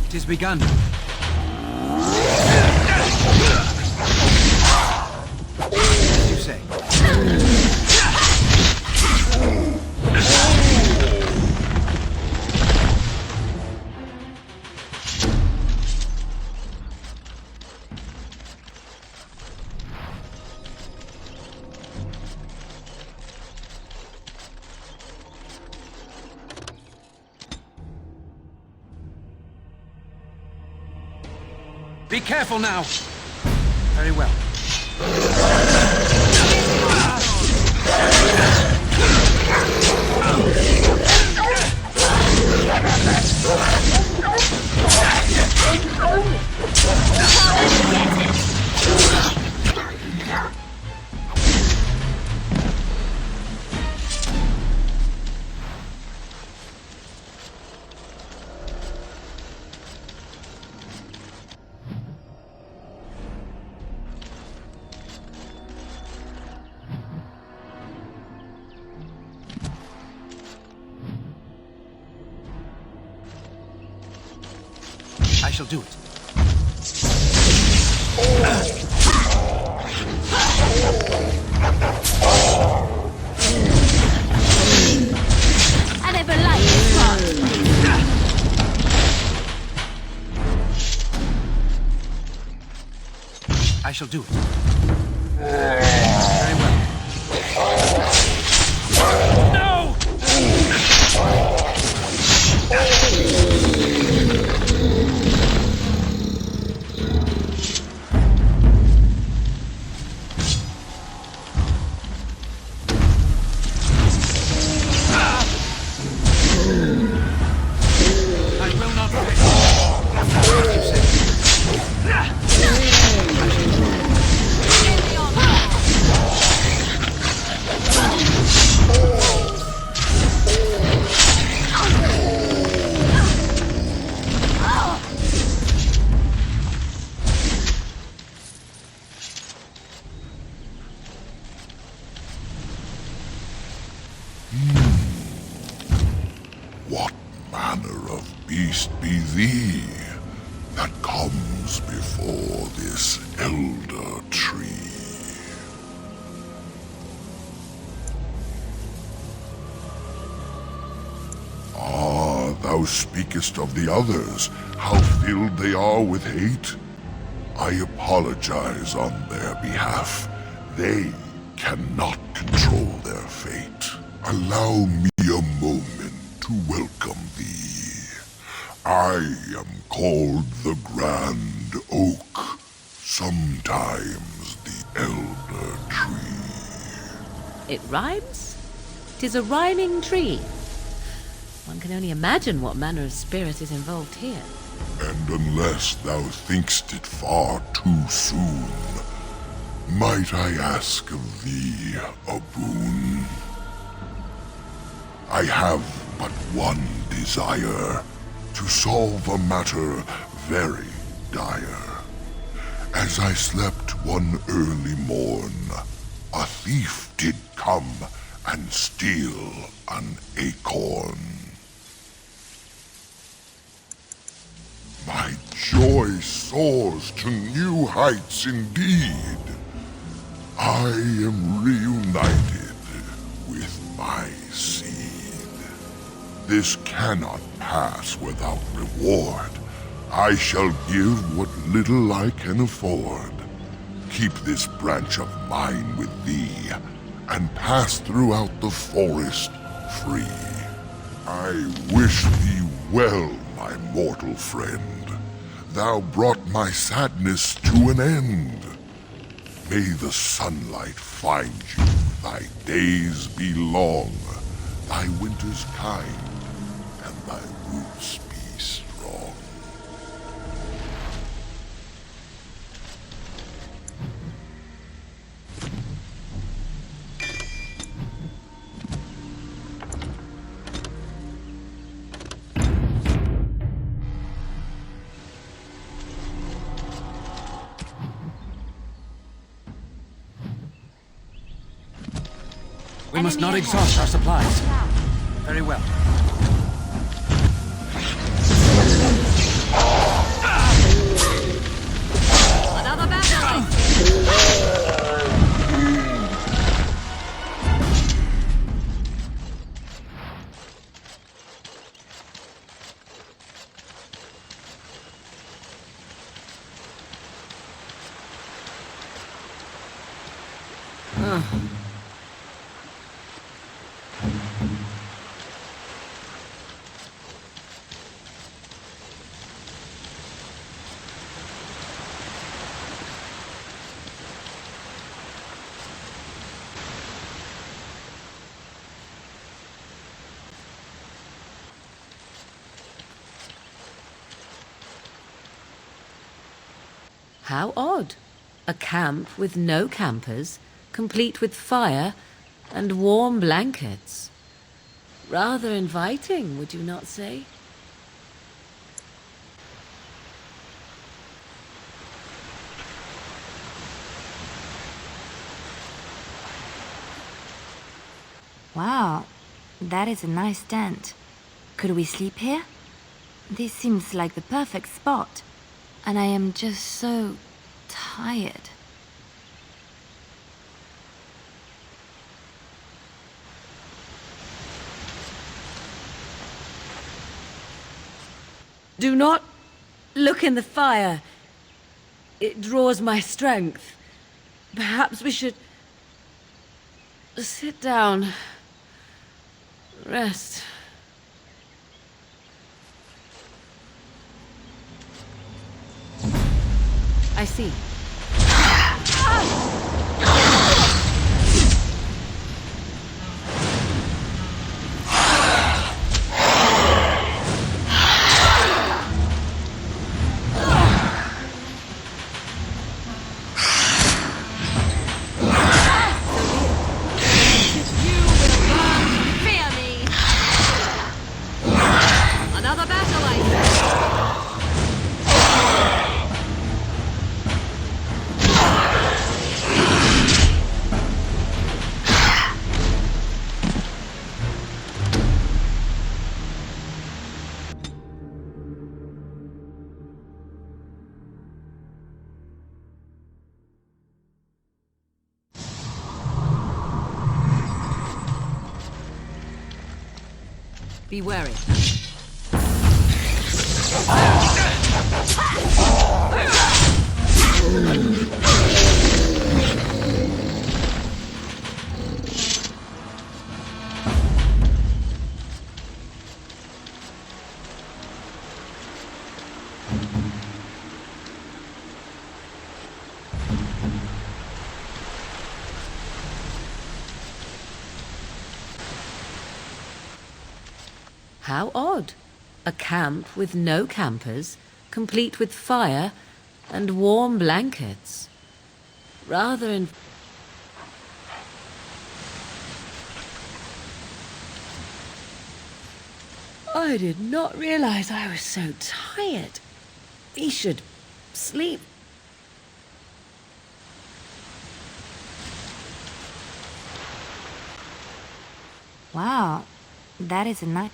It is begun. As you say. Be careful now. Very well. I shall do it. I never liked this part. I shall do it. Very well. No! What manner of beast be thee that comes before this elder tree? Ah, thou speakest of the others, how filled they are with hate. I apologize on their behalf. They cannot control their fate. Allow me a moment to welcome thee. I am called the Grand Oak, sometimes the Elder Tree. It rhymes? 'Tis a rhyming tree. One can only imagine what manner of spirit is involved here. And unless thou think'st it far too soon, might I ask of thee a boon? I have but one desire, to solve a matter very dire. As I slept one early morn, a thief did come and steal an acorn. My joy soars to new heights indeed. I am reunited with my seed. This cannot pass without reward. I shall give what little I can afford. Keep this branch of mine with thee, and pass throughout the forest free. I wish thee well, my mortal friend. Thou brought my sadness to an end. May the sunlight find you, thy days be long, thy winters kind, and thy roots be strong. We must not exhaust our supplies. Very well. Another battle! How odd. A camp with no campers, complete with fire and warm blankets. Rather inviting, would you not say? Wow, that is a nice tent. Could we sleep here? This seems like the perfect spot. And I am just so tired. Do not look in the fire. It draws my strength. Perhaps we should sit down. Rest. I see. Fear me! Another battle, I Be wary. How odd. A camp with no campers, complete with fire and warm blankets. Rather in... I did not realize I was so tired. We should sleep. Wow, that is a nice...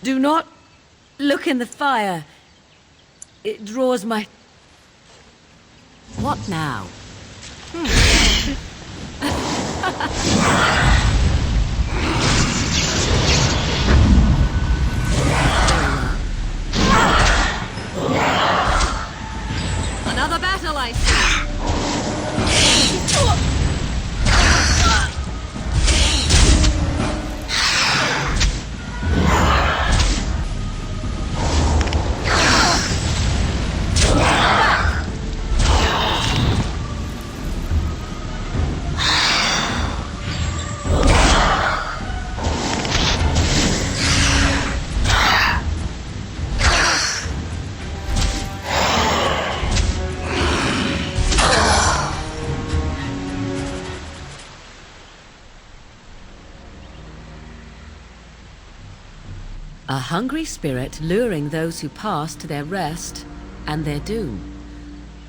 Do not look in the fire. It draws my... What now? Another battle, I see. A hungry spirit luring those who pass to their rest and their doom.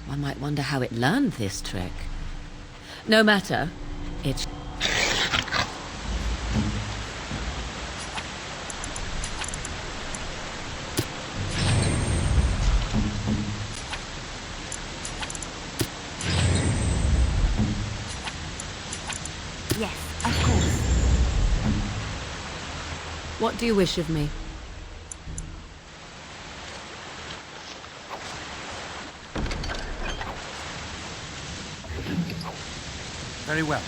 One might wonder how it learned this trick. No matter, it's... Yes, of course. What do you wish of me? Very well.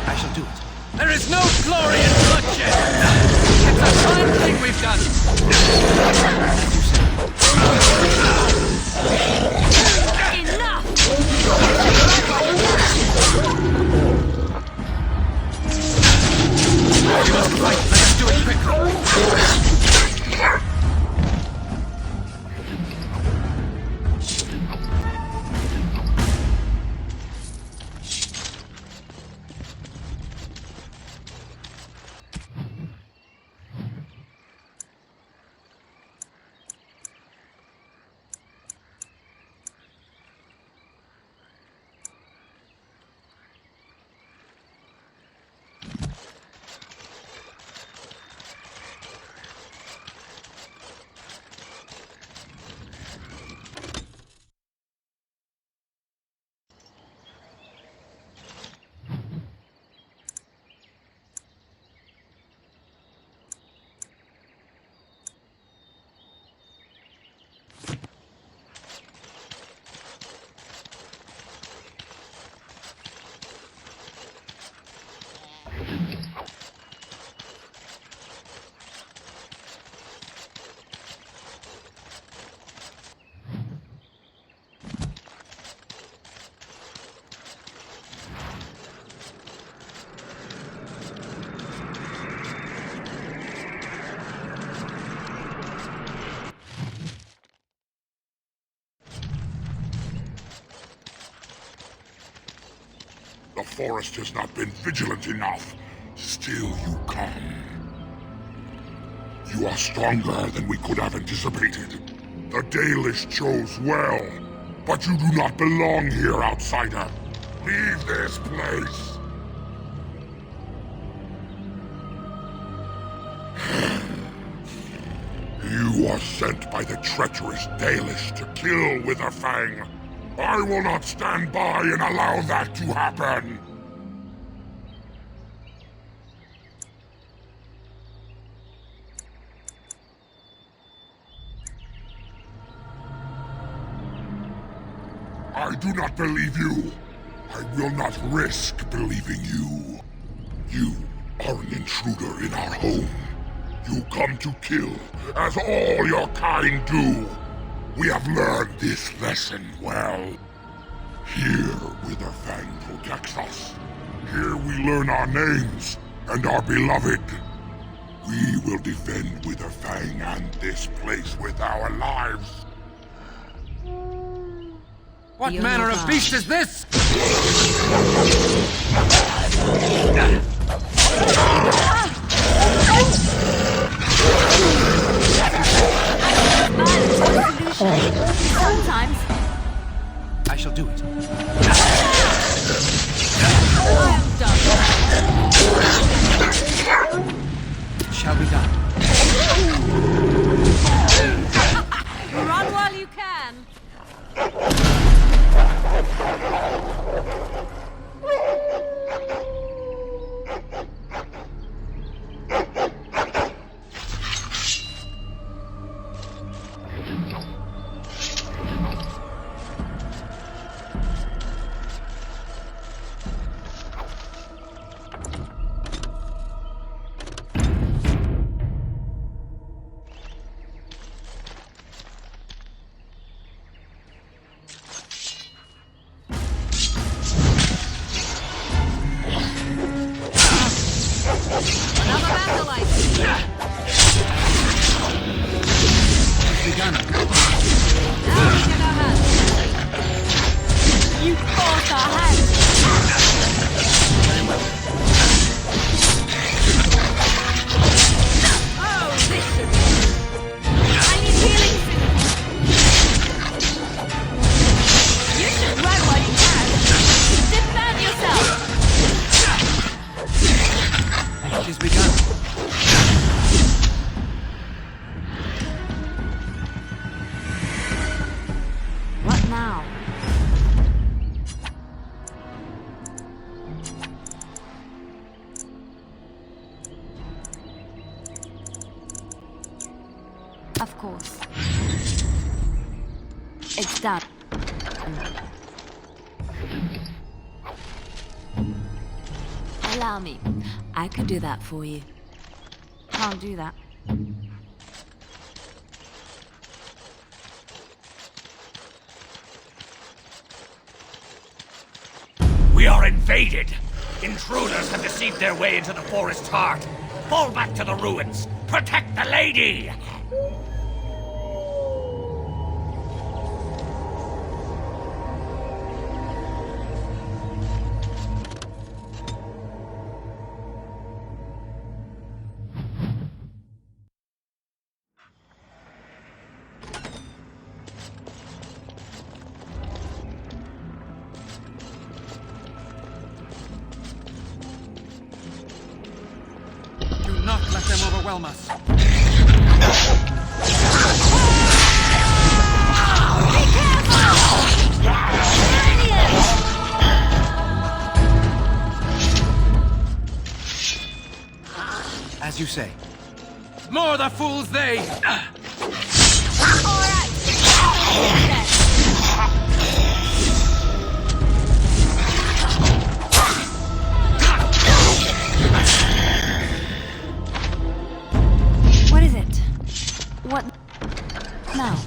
I shall do it. There is no glory in bloodshed! It's a fine thing we've done! We must fight. Let us do it quickly. The forest has not been vigilant enough. Still you come. You are stronger than we could have anticipated. The Dalish chose well, but you do not belong here, outsider. Leave this place. You are sent by the treacherous Dalish to kill Witherfang. I will not stand by and allow that to happen! I do not believe you. I will not risk believing you. You are an intruder in our home. You come to kill, as all your kind do. We have learned this lesson well. Here, Witherfang protects us. Here we learn our names and are beloved. We will defend Witherfang and this place with our lives. What manner of beast is this? Sometimes. I shall do it. I am done. Shall be done. Run while you can. You forced our hands. Oh, this should be. I need healing soon. You should run while you can. Defend yourself. It has begun. What now? Of course. It's done. Allow me. I could do that for you. Can't do that. We are invaded! Intruders have deceived their way into the forest's heart. Fall back to the ruins! Protect the lady! Do not let them overwhelm us. As you say. More the fools they! What is it? What now?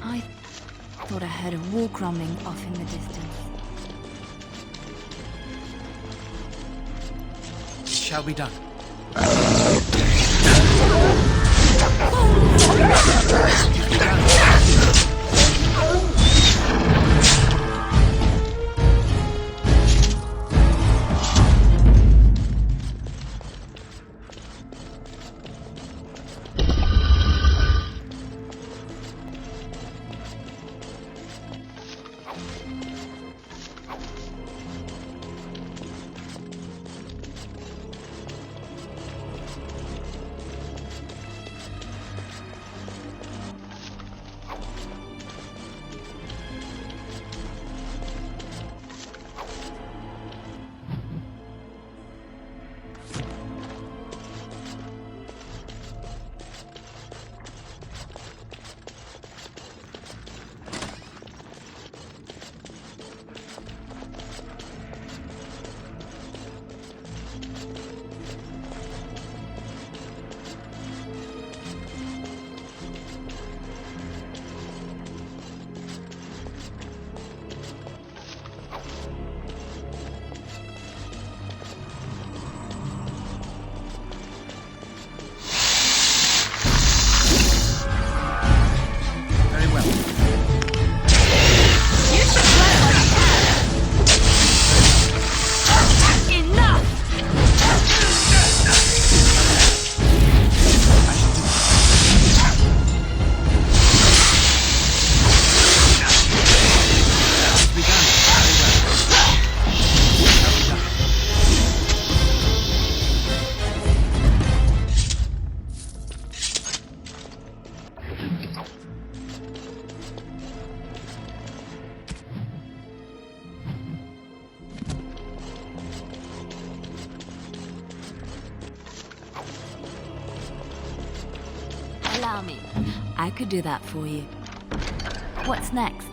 I thought I heard a walk rumbling off in the distance. It shall be done. allow me, I could do that for you. What's next?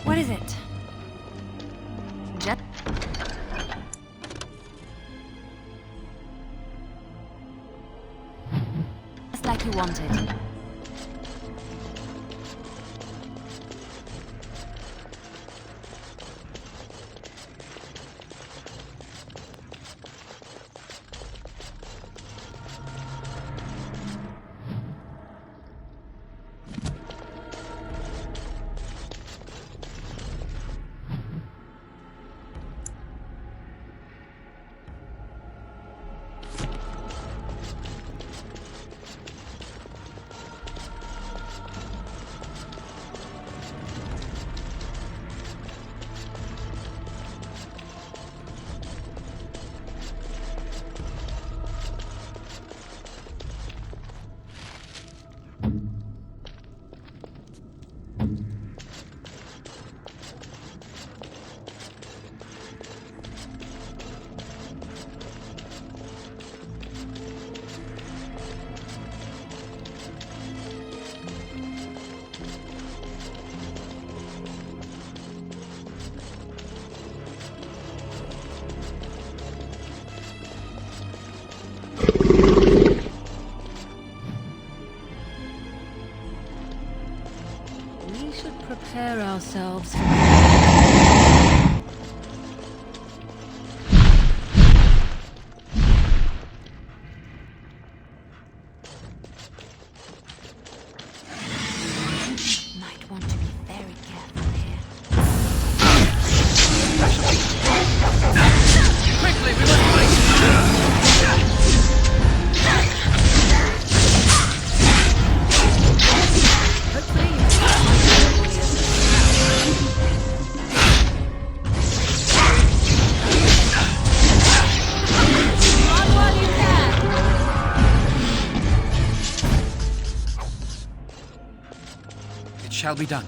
What is it? Just like you wanted. Prepare ourselves for... Might want to be very careful here. Quickly, we must fight! Shall be done.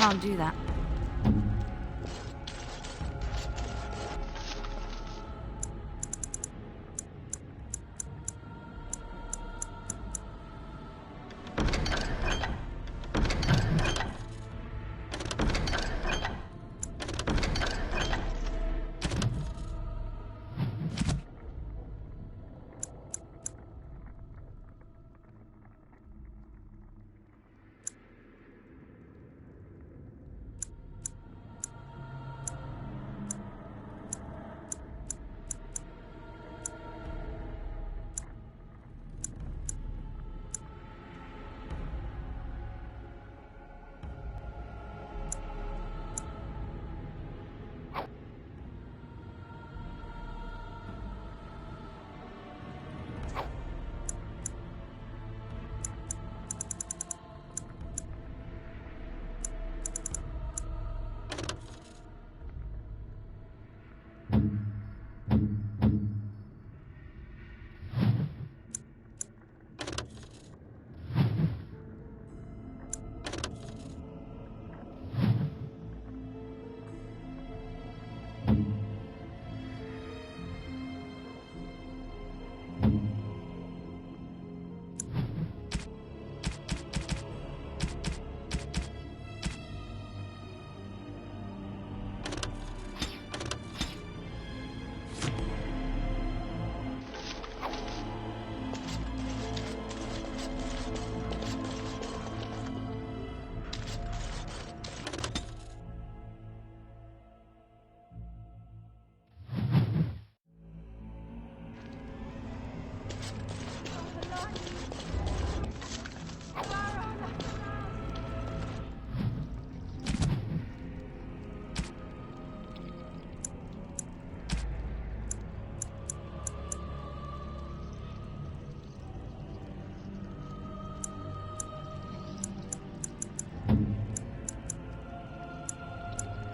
can't do that.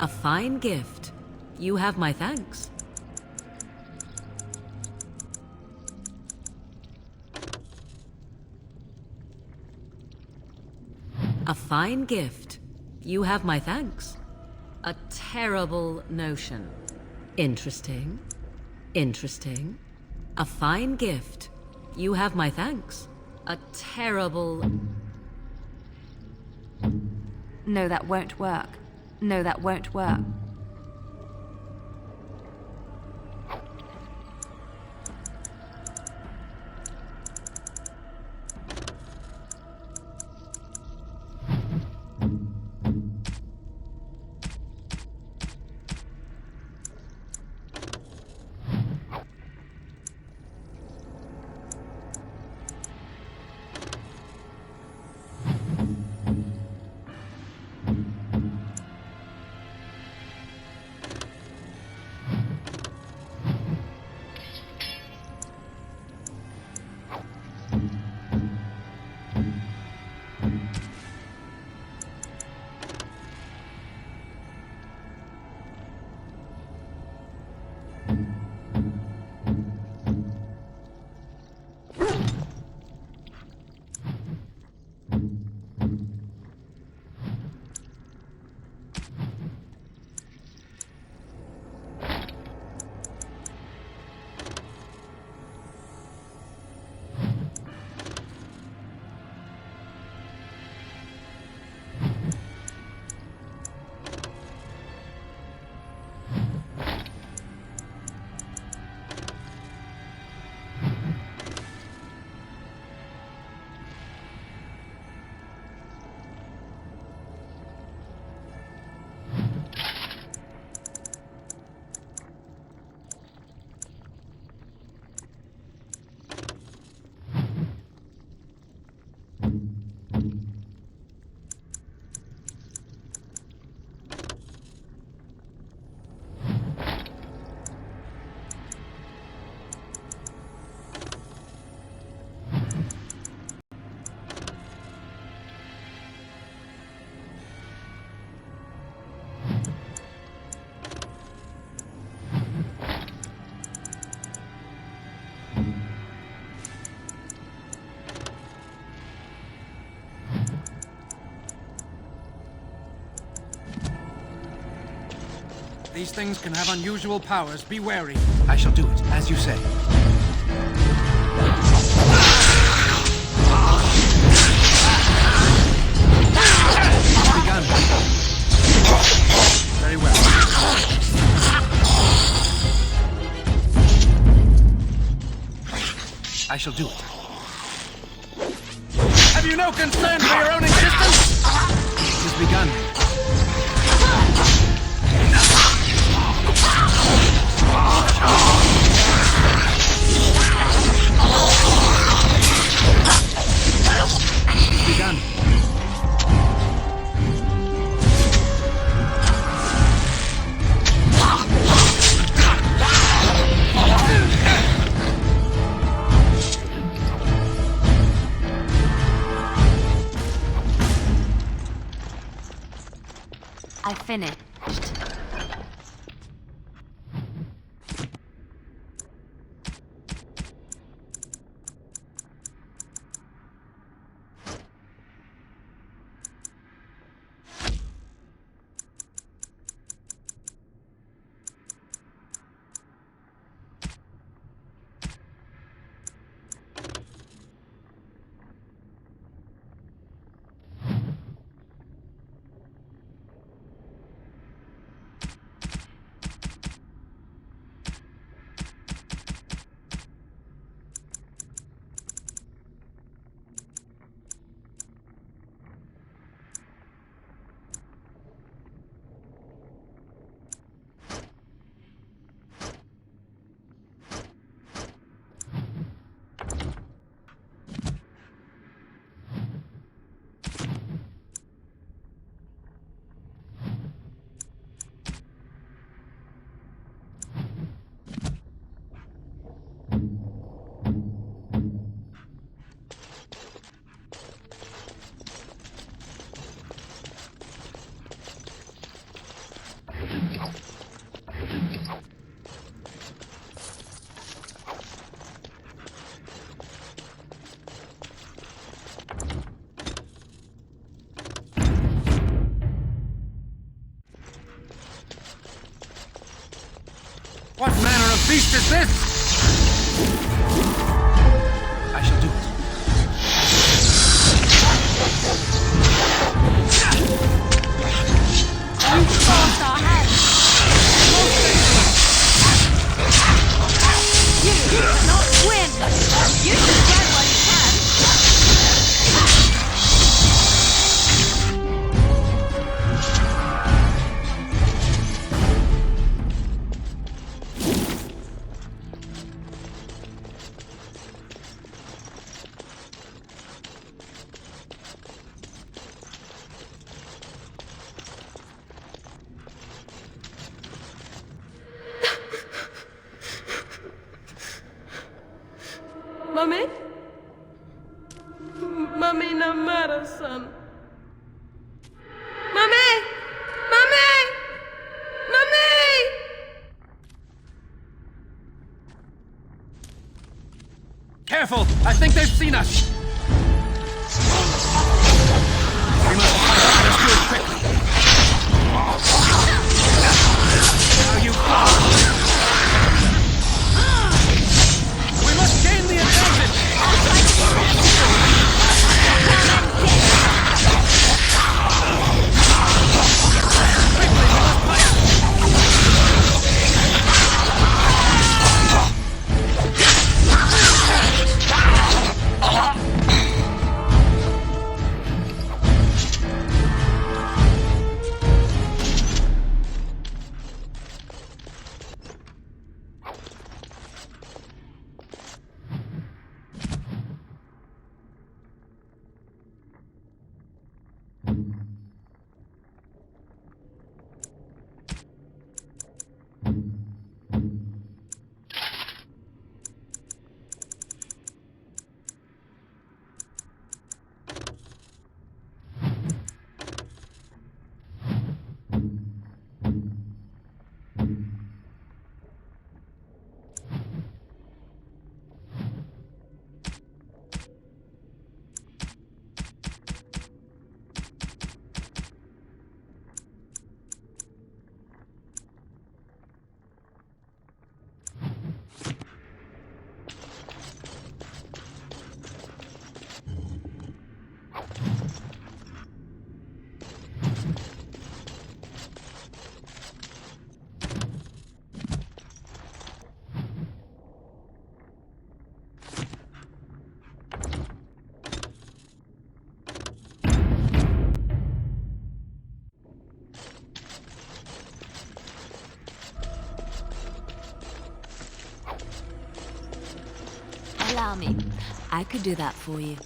A fine gift. You have my thanks. A fine gift. You have my thanks. A terrible notion. Interesting. Interesting. A fine gift. You have my thanks. A terrible... No, that won't work. No, that won't work. These things can have unusual powers. Be wary. I shall do it, as you say. Begun. Very well. I shall do it. Have you no concern for your own existence? It has begun. It has begun. I finished. What manner of beast is this? I shall do it. You forced our hand. You cannot win. You should run while you can. Mummy? Mummy, no matter, son. Mummy! Mummy! Mummy! Careful! I think they've seen us! We must fight. Let's do it quickly. Now you fall! We must gain the advantage! allow me, I could do that for you.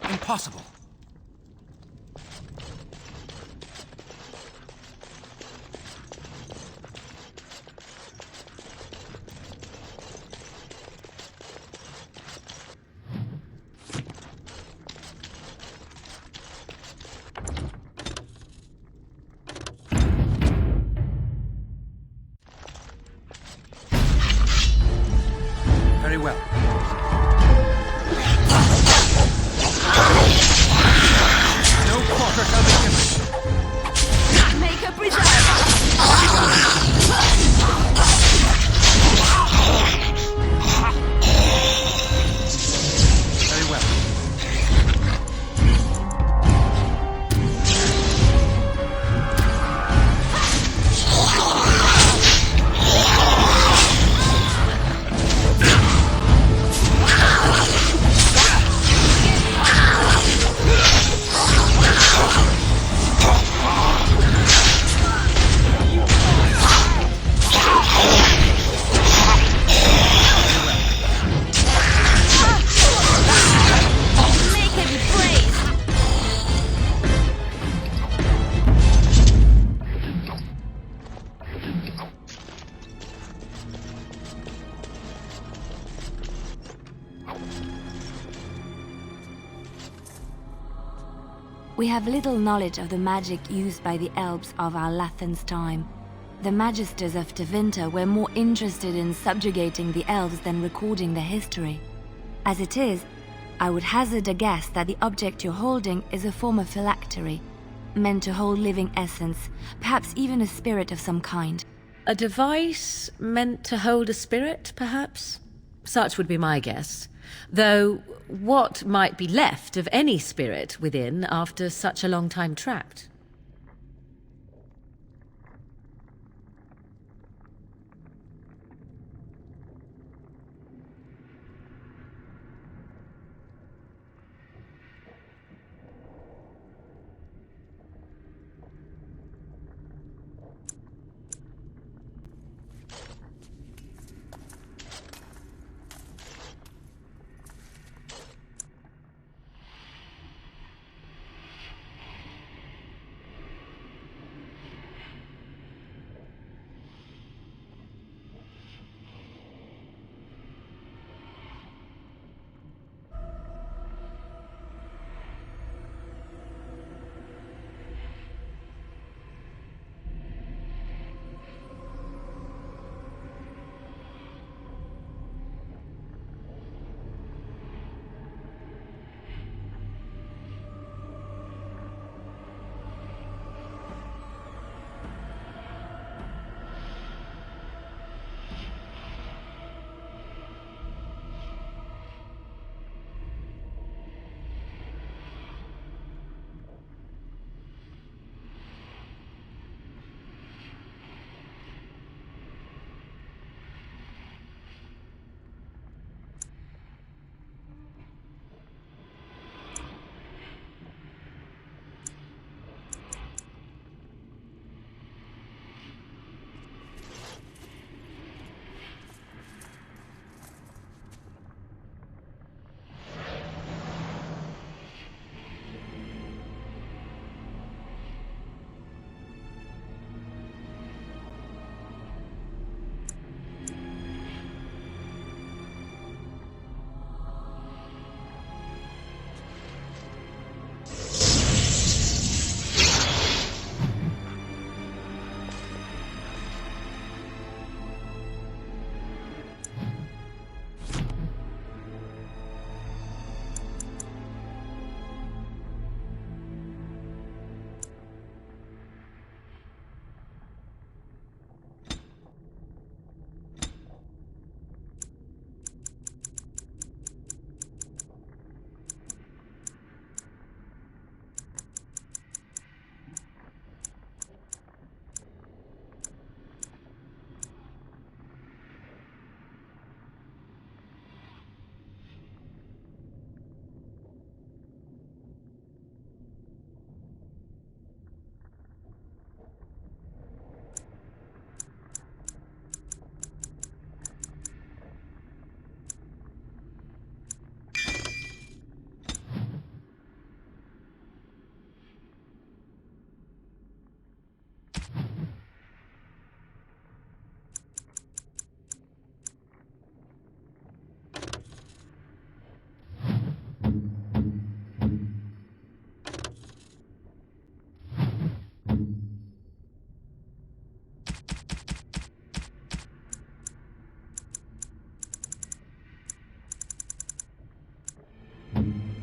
Impossible. Very well. No quarter shall be given. Make a preserve. Very well. We have little knowledge of the magic used by the elves of our Lathan's time. The magisters of Tevinter were more interested in subjugating the elves than recording their history. As it is, I would hazard a guess that the object you're holding is a form of phylactery, meant to hold living essence, perhaps even a spirit of some kind. A device meant to hold a spirit, perhaps? Such would be my guess. Though, what might be left of any spirit within after such a long time trapped?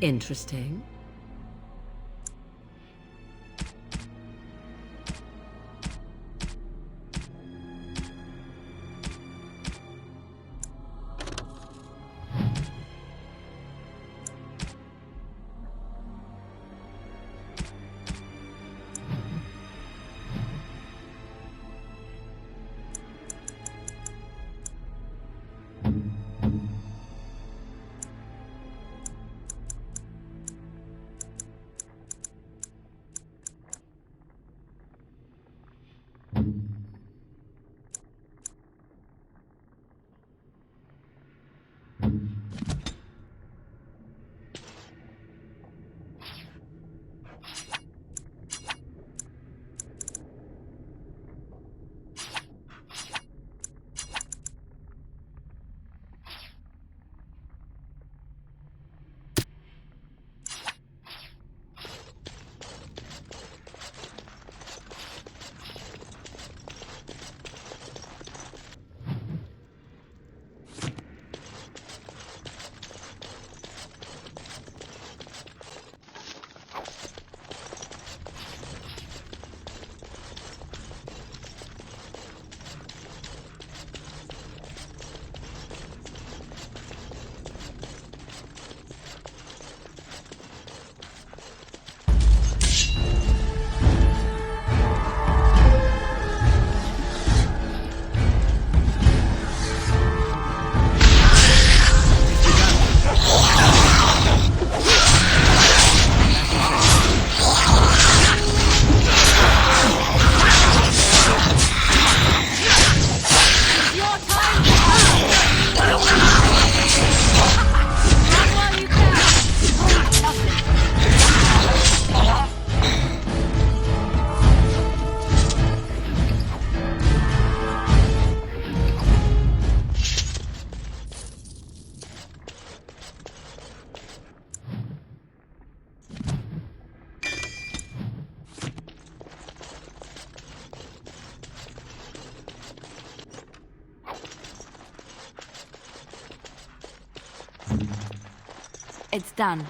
Interesting. It's done.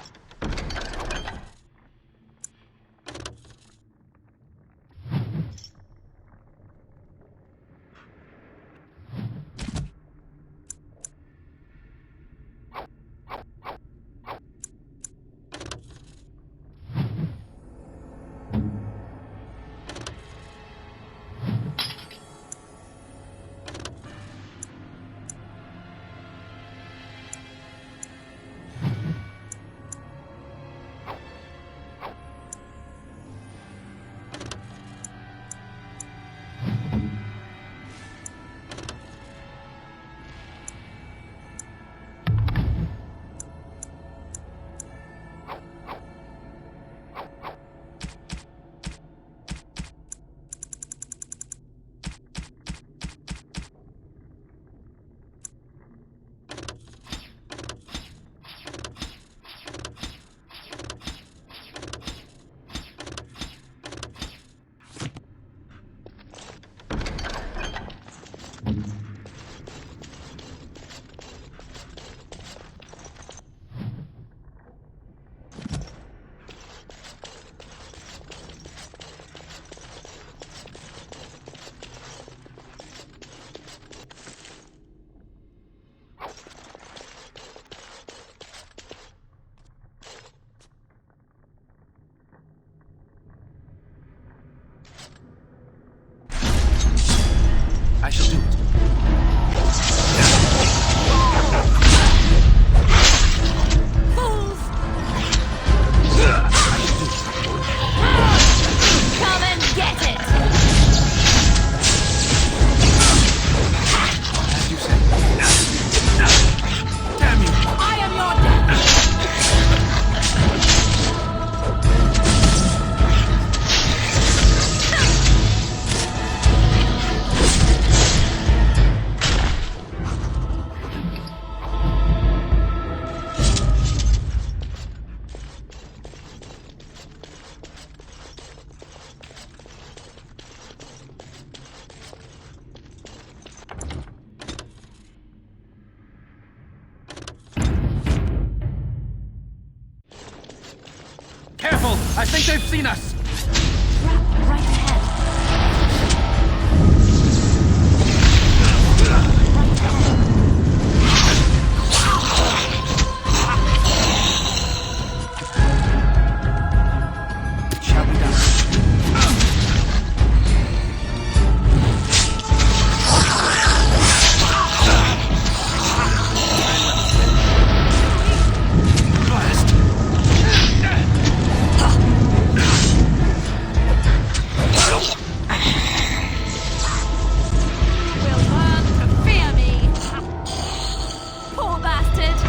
think they've seen us! Right ahead. Shall be done. Will learn to fear me. Poor bastard.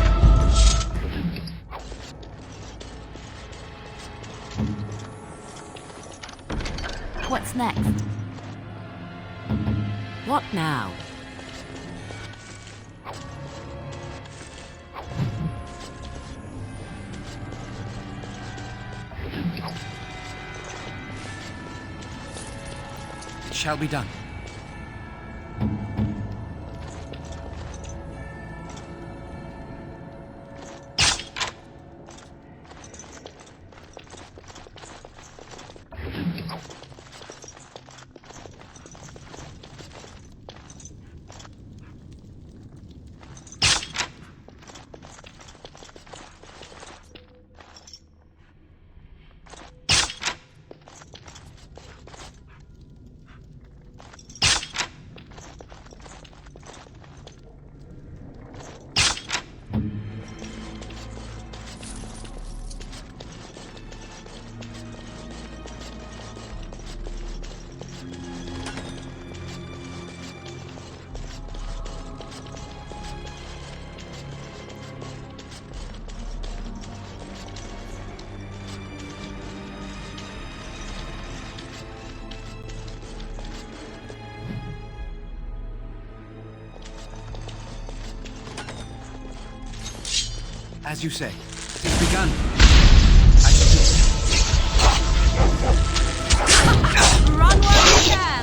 What's next? What now? It shall be done. As you say, it has begun. I shall do it. Run while you can.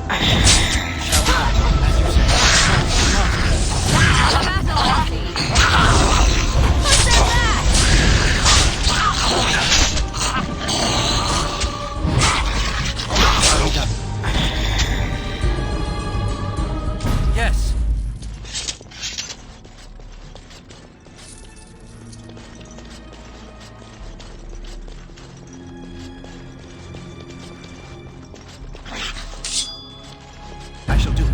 Shall be done. As you say. Battle party. Who said that? Shall be done. Yes. I shall do it.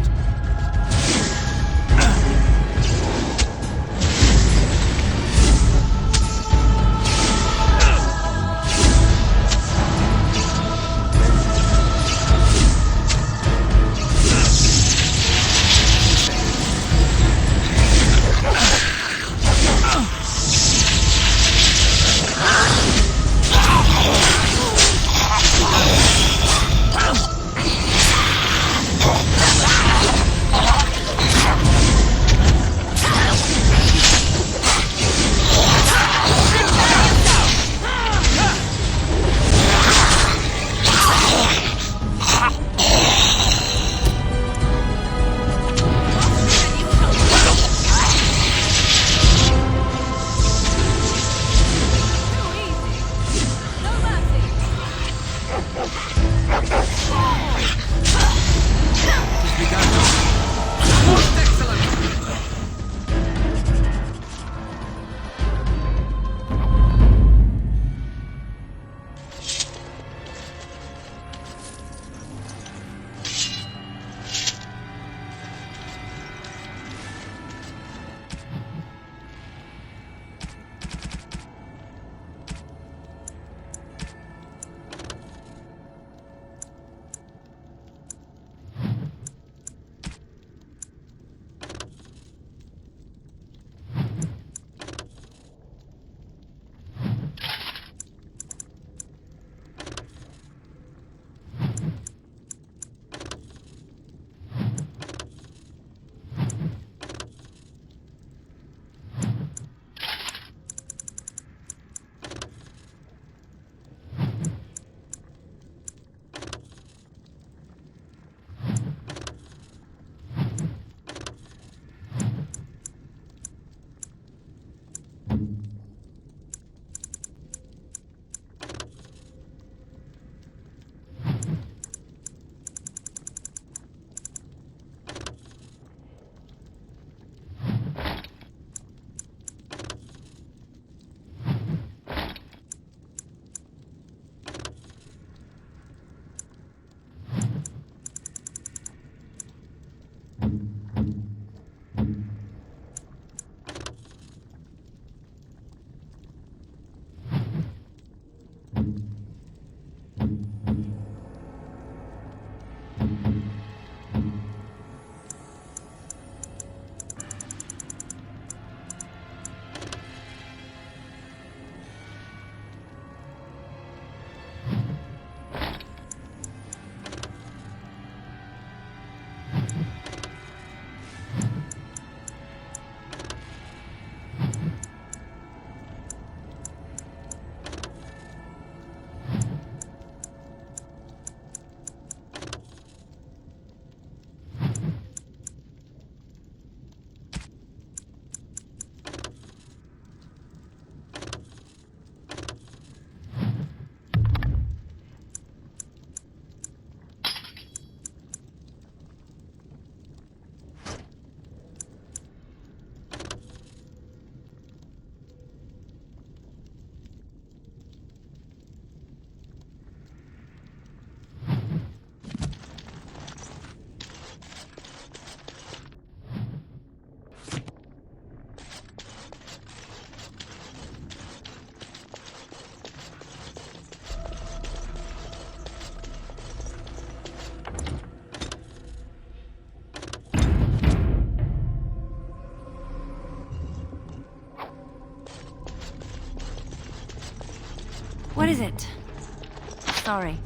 sorry.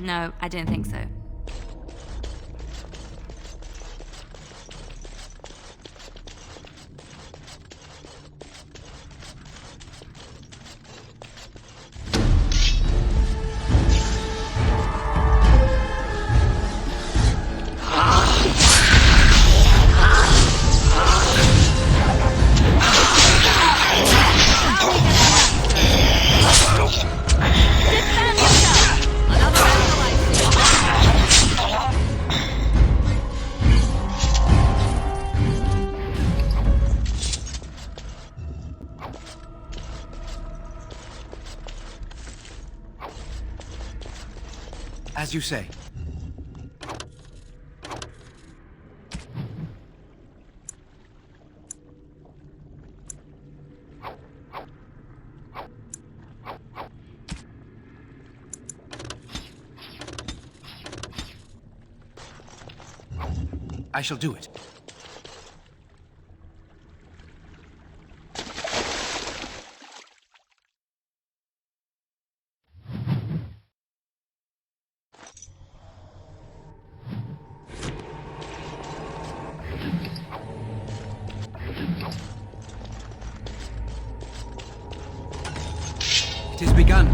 No, I don't think so. As you say. I shall do it. It has begun.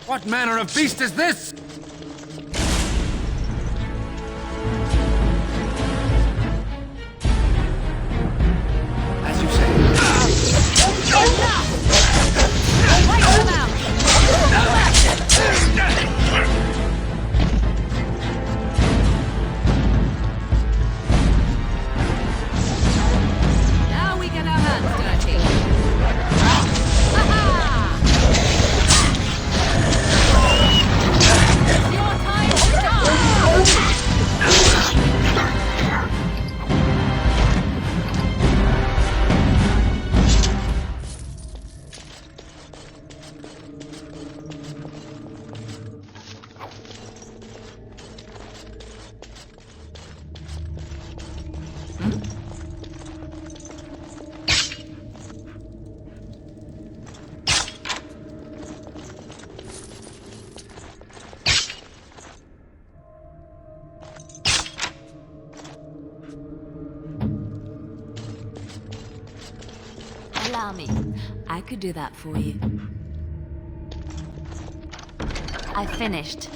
What manner of beast is this? As you say. Now we get our hands dirty. Allow me. I could do that for you. I finished.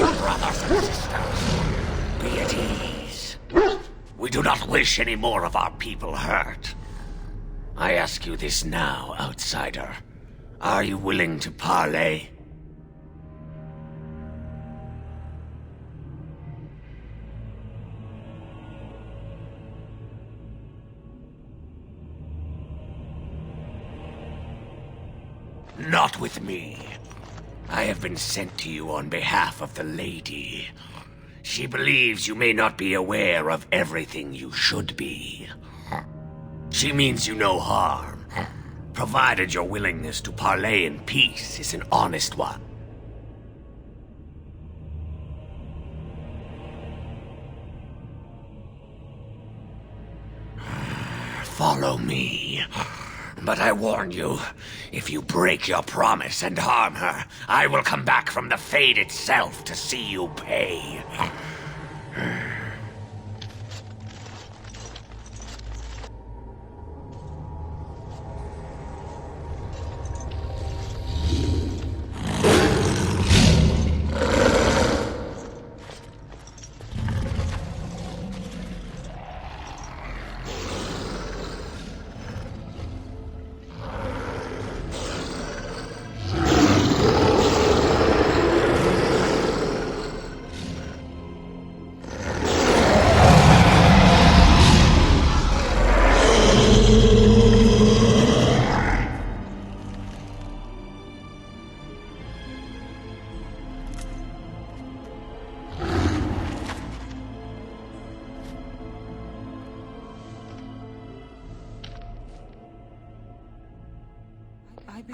Brothers and sisters, be at ease. We do not wish any more of our people hurt. I ask you this now, outsider. Are you willing to parley? Not with me. I have been sent to you on behalf of the lady. She believes you may not be aware of everything you should be. She means you no harm, provided your willingness to parley in peace is an honest one. Follow me. But I warn you, if you break your promise and harm her, I will come back from the Fade itself to see you pay.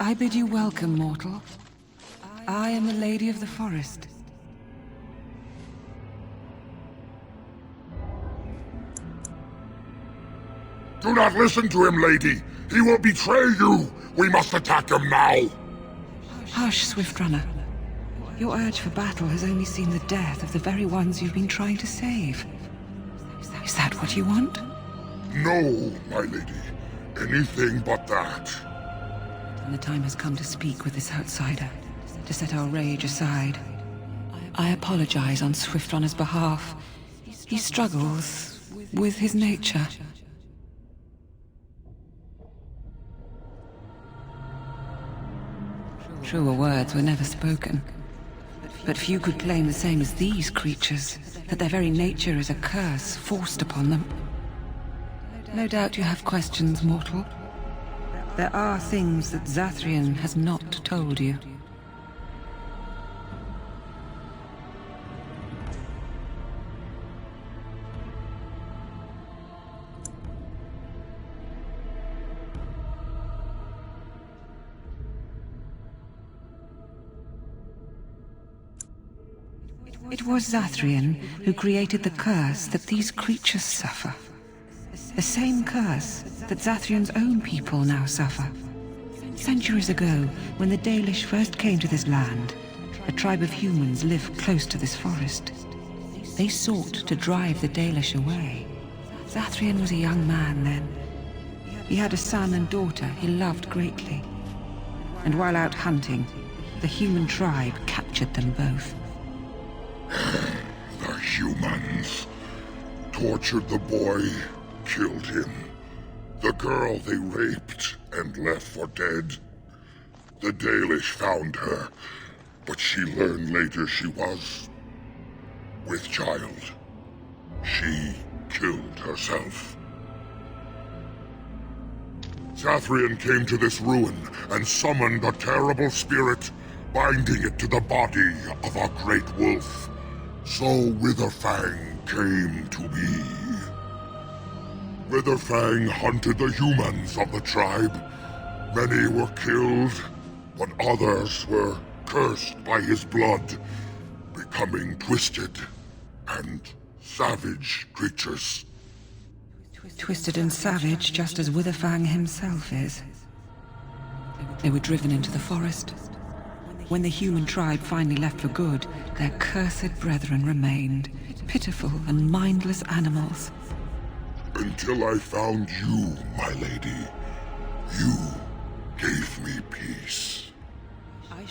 I bid you welcome, mortal. I am the Lady of the Forest. Do not listen to him, lady. He will betray you. We must attack him now. Hush, Swift Runner. Your urge for battle has only seen the death of the very ones you've been trying to save. Is that what you want? No, my lady. Anything but that. And the time has come to speak with this outsider, to set our rage aside. I apologize on Swift Runner's behalf. He struggles with his nature. Truer words were never spoken. But few could claim the same as these creatures, that their very nature is a curse forced upon them. No doubt you have questions, mortal. There are things that Zathrian has not told you. It was Zathrian who created the curse that these creatures suffer. The same curse that Zathrian's own people now suffer. Centuries ago, when the Dalish first came to this land, a tribe of humans lived close to this forest. They sought to drive the Dalish away. Zathrian was a young man then. He had a son and daughter he loved greatly. And while out hunting, the human tribe captured them both. The humans tortured the boy, killed him. The girl they raped and left for dead. The Dalish found her, but she learned later she was with child. She killed herself. Zathrian came to this ruin and summoned a terrible spirit, binding it to the body of a great wolf. So Witherfang came to be. Witherfang hunted the humans of the tribe. Many were killed, but others were cursed by his blood, becoming twisted and savage creatures. Twisted and savage, just as Witherfang himself is. They were driven into the forest. When the human tribe finally left for good, their cursed brethren remained, pitiful and mindless animals. Until I found you, my lady. You gave me peace.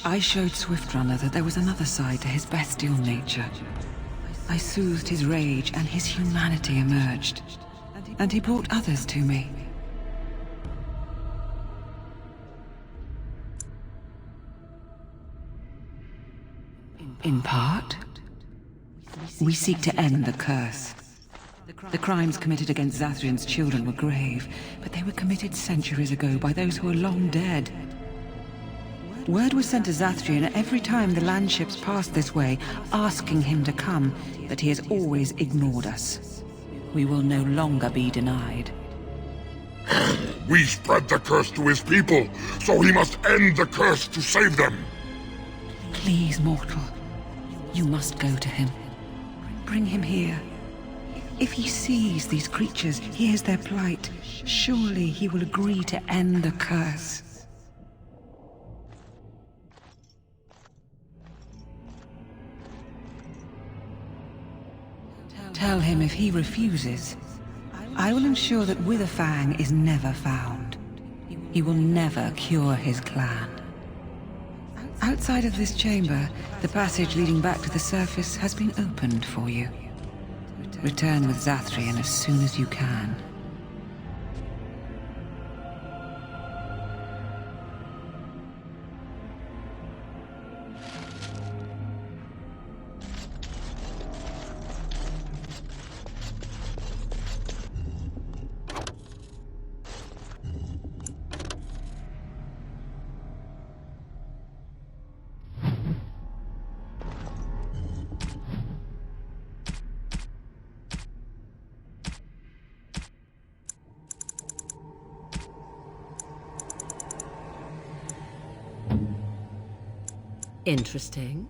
I showed Swift Runner that there was another side to his bestial nature. I soothed his rage and his humanity emerged. And he brought others to me. In part, we seek to end the curse. The crimes committed against Zathrian's children were grave, but they were committed centuries ago by those who are long dead. Word was sent to Zathrian every time the landships passed this way, asking him to come, but he has always ignored us. We will no longer be denied. We spread the curse to his people, so he must end the curse to save them. Please, mortal. You must go to him. Bring him here. If he sees these creatures, hears their plight, surely he will agree to end the curse. Tell him if he refuses, I will ensure that Witherfang is never found. He will never cure his clan. Outside of this chamber, the passage leading back to the surface has been opened for you. Return with Zathrian as soon as you can. Interesting.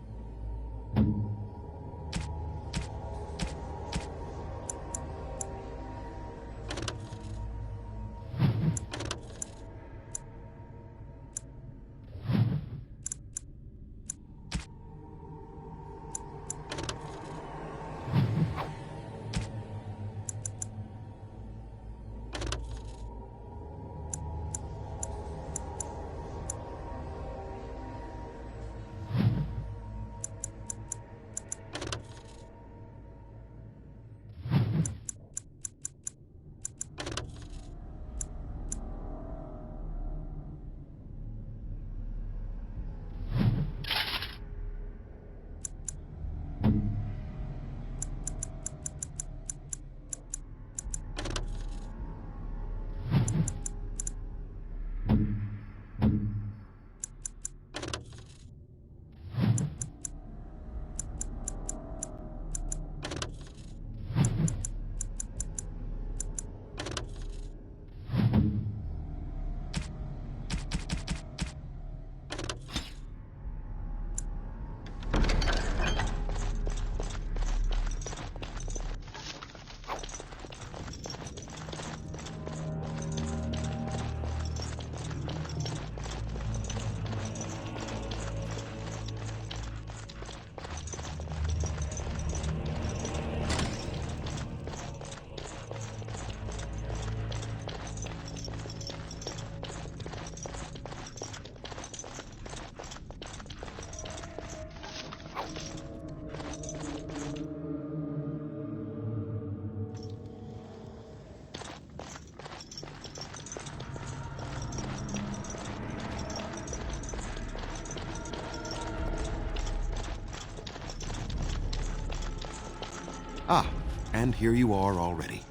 Ah, and here you are already.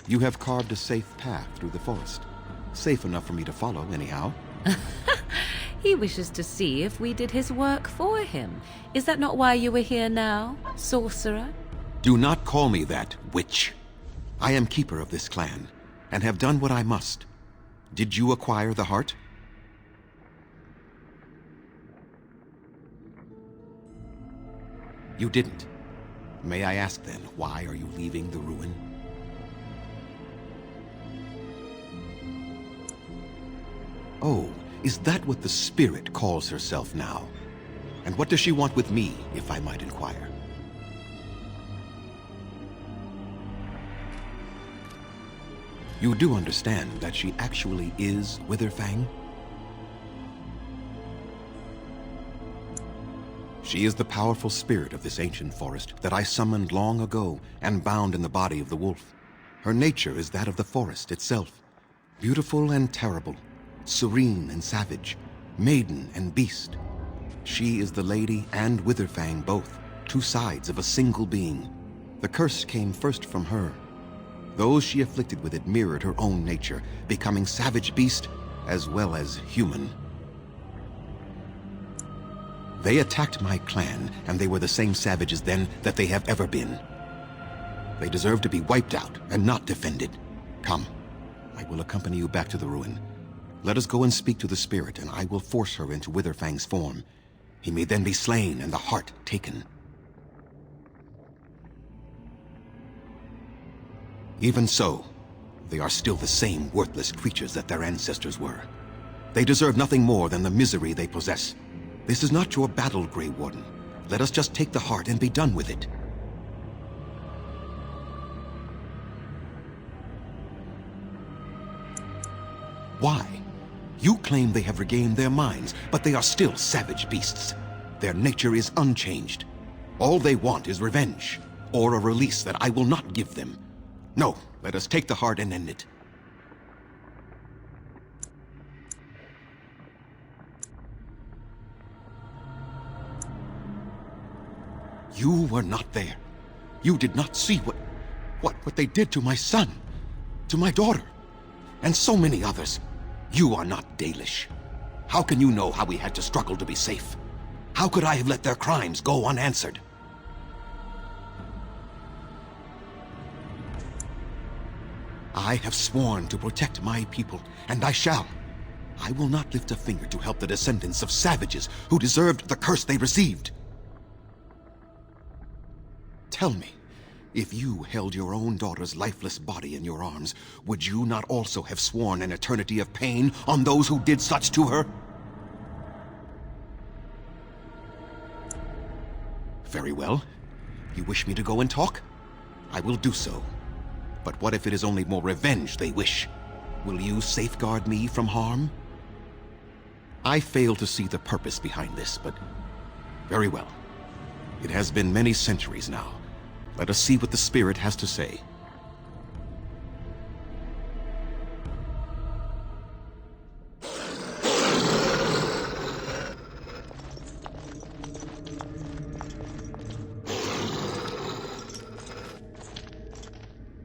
You have carved a safe path through the forest. Safe enough for me to follow, anyhow. He wishes to see if we did his work for him. Is that not why you were here now, sorcerer? Do not call me that, witch. I am keeper of this clan, and have done what I must. Did you acquire the heart? You didn't. May I ask then, why are you leaving the ruin? Oh, is that what the spirit calls herself now? And what does she want with me, if I might inquire? You do understand that she actually is Witherfang? She is the powerful spirit of this ancient forest that I summoned long ago and bound in the body of the wolf. Her nature is that of the forest itself, beautiful and terrible, serene and savage, maiden and beast. She is the lady and Witherfang both, two sides of a single being. The curse came first from her. Those she afflicted with it mirrored her own nature, becoming savage beast as well as human. They attacked my clan, and they were the same savages then that they have ever been. They deserve to be wiped out and not defended. Come, I will accompany you back to the ruin. Let us go and speak to the spirit, and I will force her into Witherfang's form. He may then be slain and the heart taken. Even so, they are still the same worthless creatures that their ancestors were. They deserve nothing more than the misery they possess. This is not your battle, Grey Warden. Let us just take the heart and be done with it. Why? You claim they have regained their minds, but they are still savage beasts. Their nature is unchanged. All they want is revenge, or a release that I will not give them. No, let us take the heart and end it. You were not there. You did not see what they did to my son, to my daughter, and so many others. You are not Dalish. How can you know how we had to struggle to be safe? How could I have let their crimes go unanswered? I have sworn to protect my people, and I shall. I will not lift a finger to help the descendants of savages who deserved the curse they received. Tell me, if you held your own daughter's lifeless body in your arms, would you not also have sworn an eternity of pain on those who did such to her? Very well. You wish me to go and talk? I will do so. But what if it is only more revenge they wish? Will you safeguard me from harm? I fail to see the purpose behind this, but very well. It has been many centuries now. Let us see what the spirit has to say.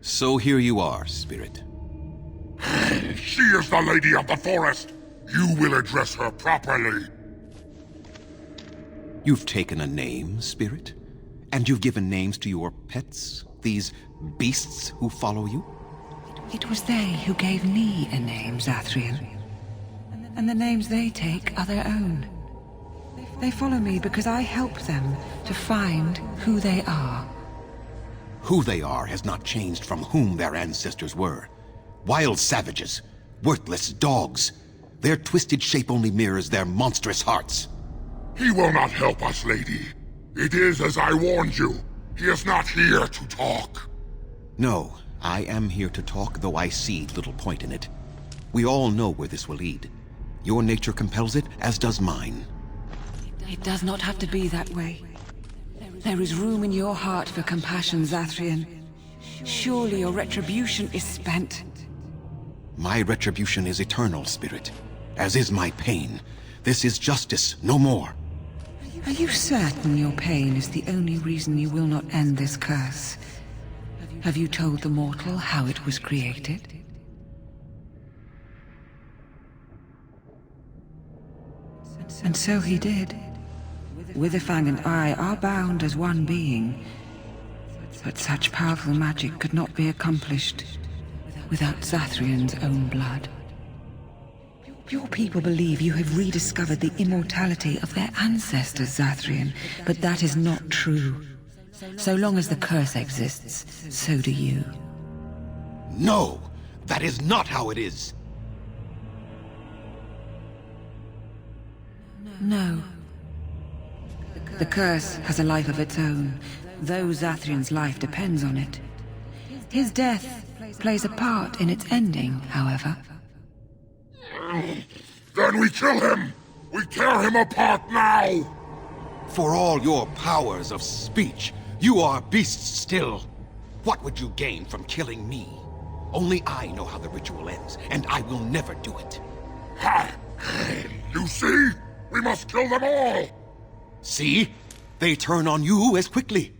So here you are, spirit. She is the lady of the forest. You will address her properly. You've taken a name, spirit? And you've given names to your pets? These beasts who follow you? It was they who gave me a name, Zathrian. And the names they take are their own. They follow me because I help them to find who they are. Who they are has not changed from whom their ancestors were. Wild savages, worthless dogs. Their twisted shape only mirrors their monstrous hearts. He will not help us, lady. It is as I warned you. He is not here to talk. No, I am here to talk, though I see little point in it. We all know where this will lead. Your nature compels it, as does mine. It does not have to be that way. There is room in your heart for compassion, Zathrian. Surely your retribution is spent. My retribution is eternal, spirit, as is my pain. This is justice, no more. Are you certain your pain is the only reason you will not end this curse? Have you told the mortal how it was created? And so he did. Witherfang and I are bound as one being, but such powerful magic could not be accomplished without Zathrian's own blood. Your people believe you have rediscovered the immortality of their ancestors, Zathrian, but that is not true. So long as the curse exists, so do you. No! That is not how it is! No. The curse has a life of its own, though Zathrian's life depends on it. His death plays a part in its ending, however. Then we kill him! We tear him apart now! For all your powers of speech, you are beasts still. What would you gain from killing me? Only I know how the ritual ends, and I will never do it. Ha! You see? We must kill them all! See? They turn on you as quickly.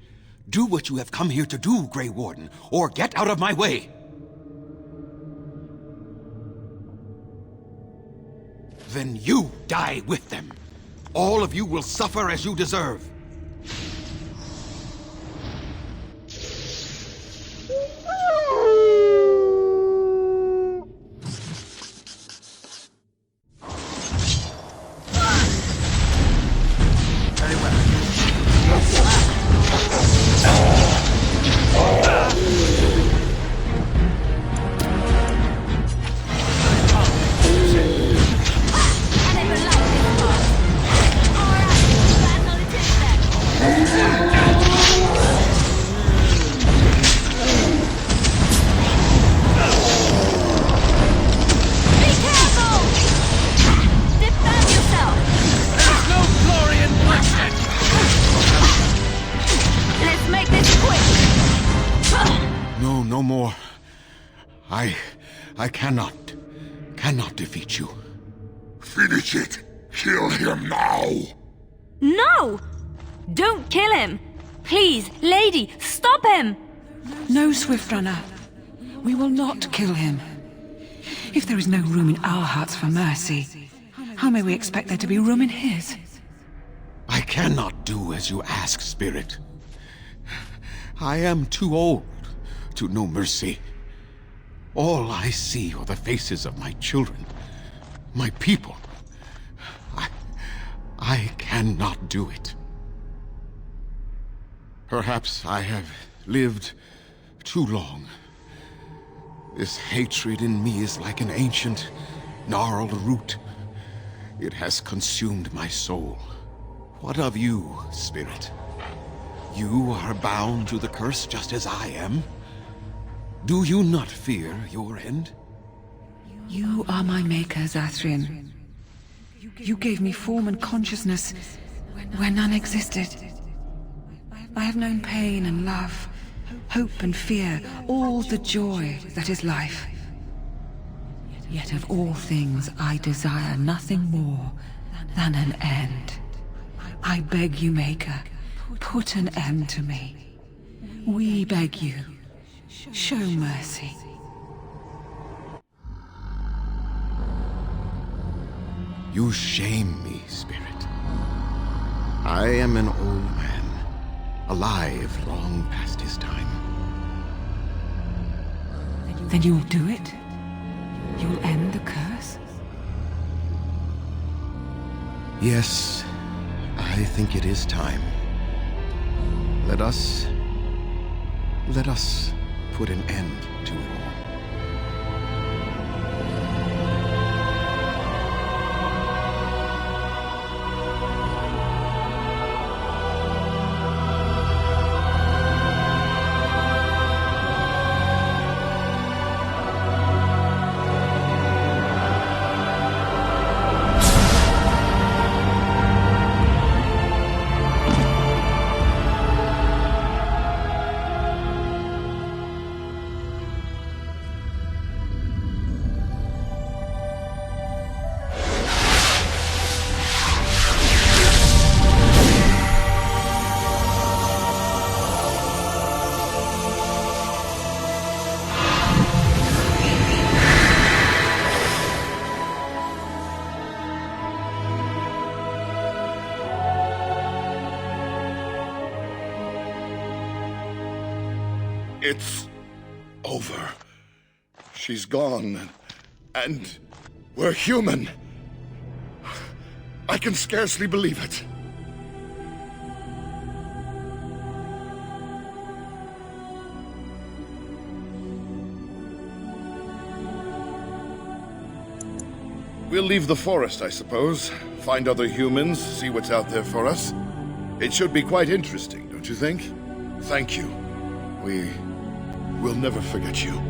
Do what you have come here to do, Grey Warden, or get out of my way. Then you die with them. All of you will suffer as you deserve. No more. I cannot defeat you. Finish it! Kill him now! No! Don't kill him! Please, lady, stop him! No, Swift Runner. We will not kill him. If there is no room in our hearts for mercy, how may we expect there to be room in his? I cannot do as you ask, Spirit. I am too old to know mercy. All I see are the faces of my children, my people. I cannot do it. Perhaps I have lived too long. This hatred in me is like an ancient, gnarled root. It has consumed my soul. What of you, Spirit? You are bound to the curse just as I am. Do you not fear your end? You are my maker, Zathrian. You gave me form and consciousness where none existed. I have known pain and love, hope and fear, all the joy that is life. Yet of all things I desire nothing more than an end. I beg you, Maker, put an end to me. We beg you, show mercy. You shame me, Spirit. I am an old man, alive long past his time. Then you will do it? You will end the curse? Yes, I think it is time. Let us put an end to it all. It's over. She's gone, and we're human. I can scarcely believe it. We'll leave the forest, I suppose. Find other humans, see what's out there for us. It should be quite interesting, don't you think? Thank you. We'll never forget you.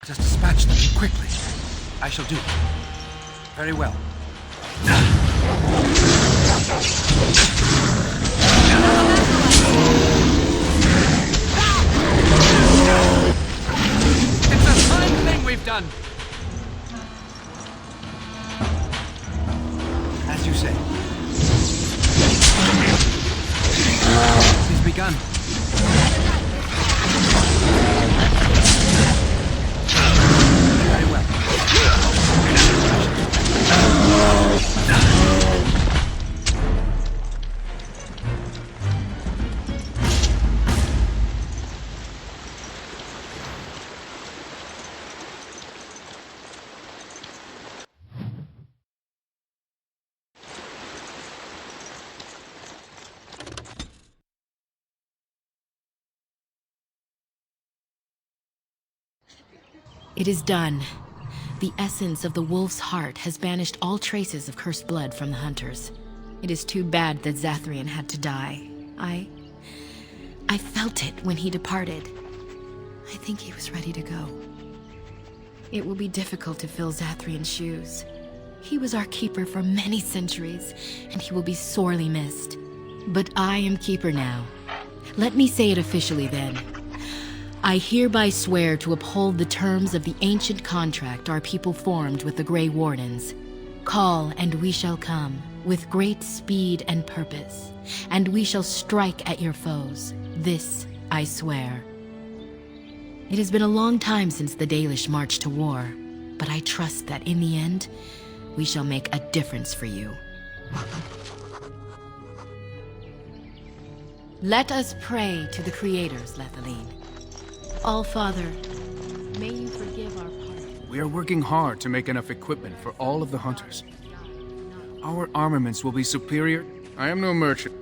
Just dispatch them quickly. I shall do it. Very well. It's a fine thing we've done. As you say. It's begun. Very well. It is done. The essence of the wolf's heart has banished all traces of cursed blood from the hunters. It is too bad that Zathrian had to die. I felt it when he departed. I think he was ready to go. It will be difficult to fill Zathrian's shoes. He was our keeper for many centuries, and he will be sorely missed. But I am keeper now. Let me say it officially then. I hereby swear to uphold the terms of the ancient contract our people formed with the Grey Wardens. Call, and we shall come, with great speed and purpose, and we shall strike at your foes. This I swear. It has been a long time since the Dalish marched to war, but I trust that in the end, we shall make a difference for you. Let us pray to the creators, Lethaline. All-Father, may you forgive our party. We are working hard to make enough equipment for all of the hunters. Our armaments will be superior. I am no merchant.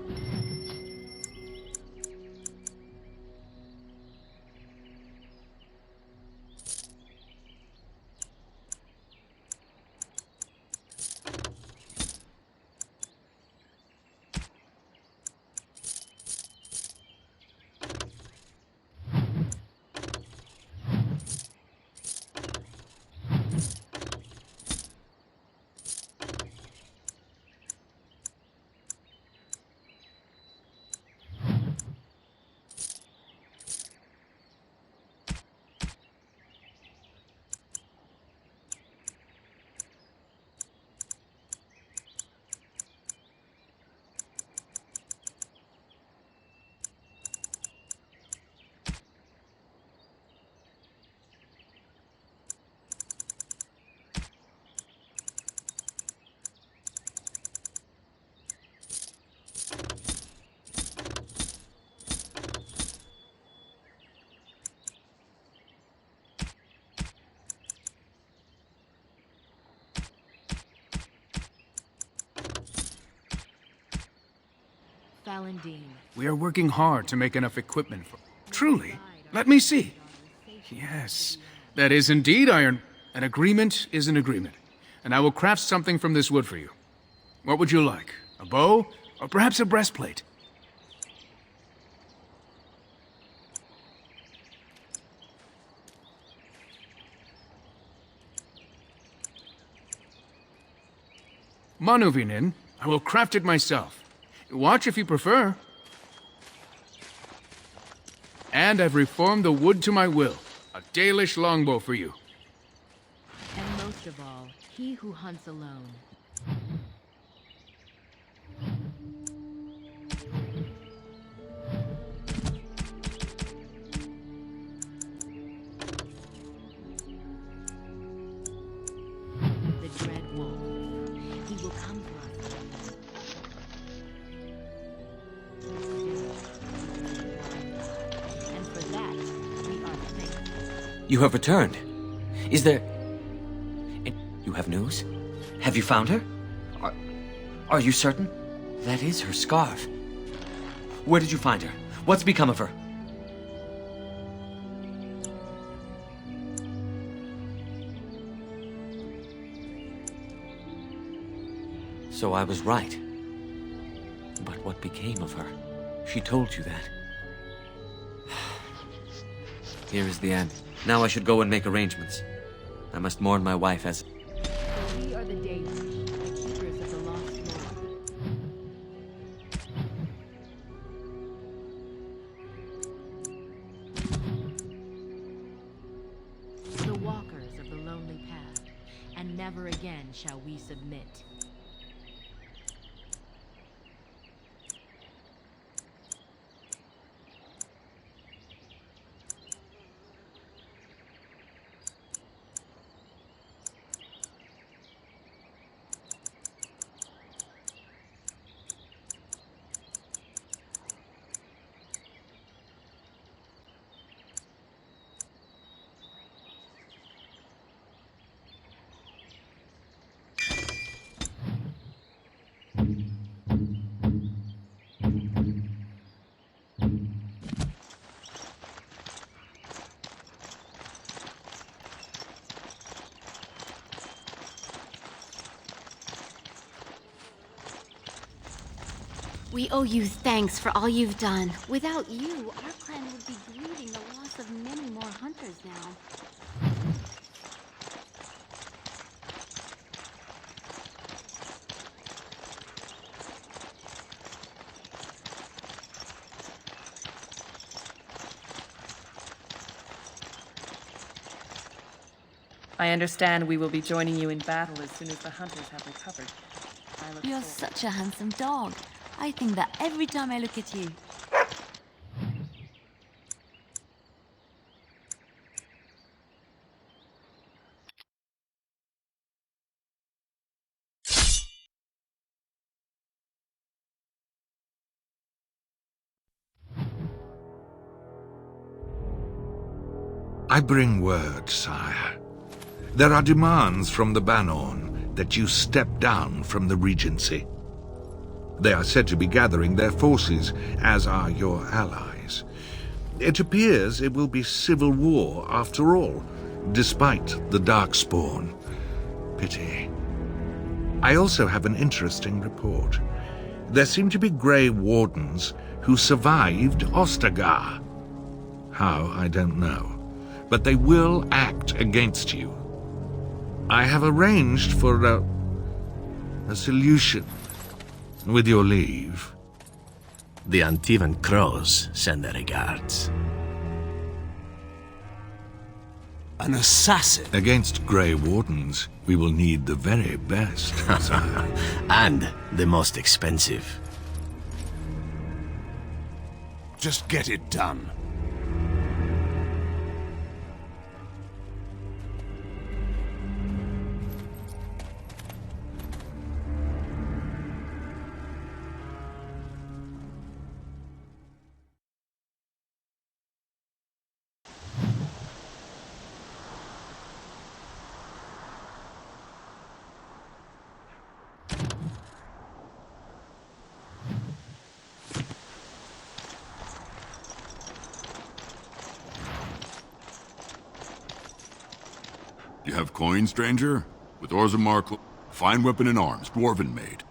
We are working hard to make enough equipment for... Truly? Let me see. Yes, that is indeed iron. An agreement is an agreement, and I will craft something from this wood for you. What would you like? A bow? Or perhaps a breastplate? Manuvinin, I will craft it myself. Watch if you prefer. And I've reformed the wood to my will. A Dalish longbow for you. And most of all, he who hunts alone. The dread wolf. He will come for us. And for that, we are thankful. You have returned. Is there... You have news? Have you found her? Are you certain? That is her scarf. Where did you find her? What's become of her? So I was right. But what became of her? She told you that. Here is the end. Now I should go and make arrangements. I must mourn my wife as... We are the Danes, the keepers of the lost lore. The walkers of the lonely path, and never again shall we submit. We owe you thanks for all you've done. Without you, our clan would be grieving the loss of many more hunters now. I understand we will be joining you in battle as soon as the hunters have recovered. You're such a handsome dog. I think that every time I look at you. I bring word, sire. There are demands from the Banorn that you step down from the Regency. They are said to be gathering their forces, as are your allies. It appears it will be civil war after all, despite the Darkspawn. Pity. I also have an interesting report. There seem to be Grey Wardens who survived Ostagar. How, I don't know. But they will act against you. I have arranged for a solution. With your leave. The Antivan Crows send their regards. An assassin? Against Grey Wardens, we will need the very best, sire. And the most expensive. Just get it done. You have coin, stranger? With Orzammar, fine weapon and arms, dwarven made.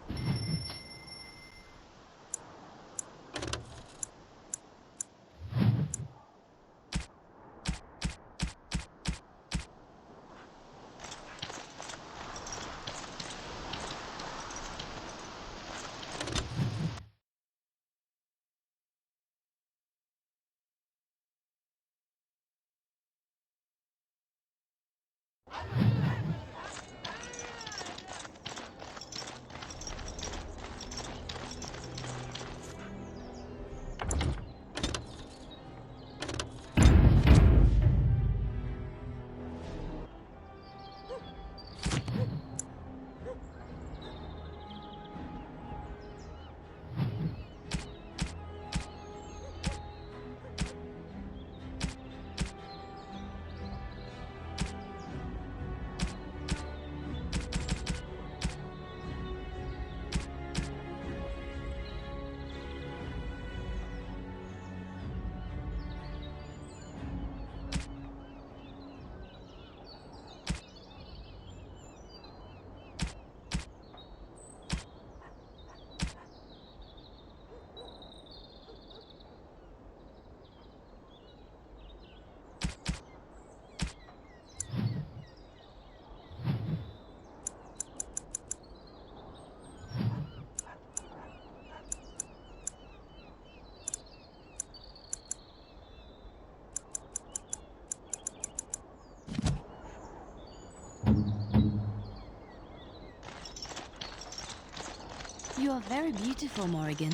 You're very beautiful, Morrigan.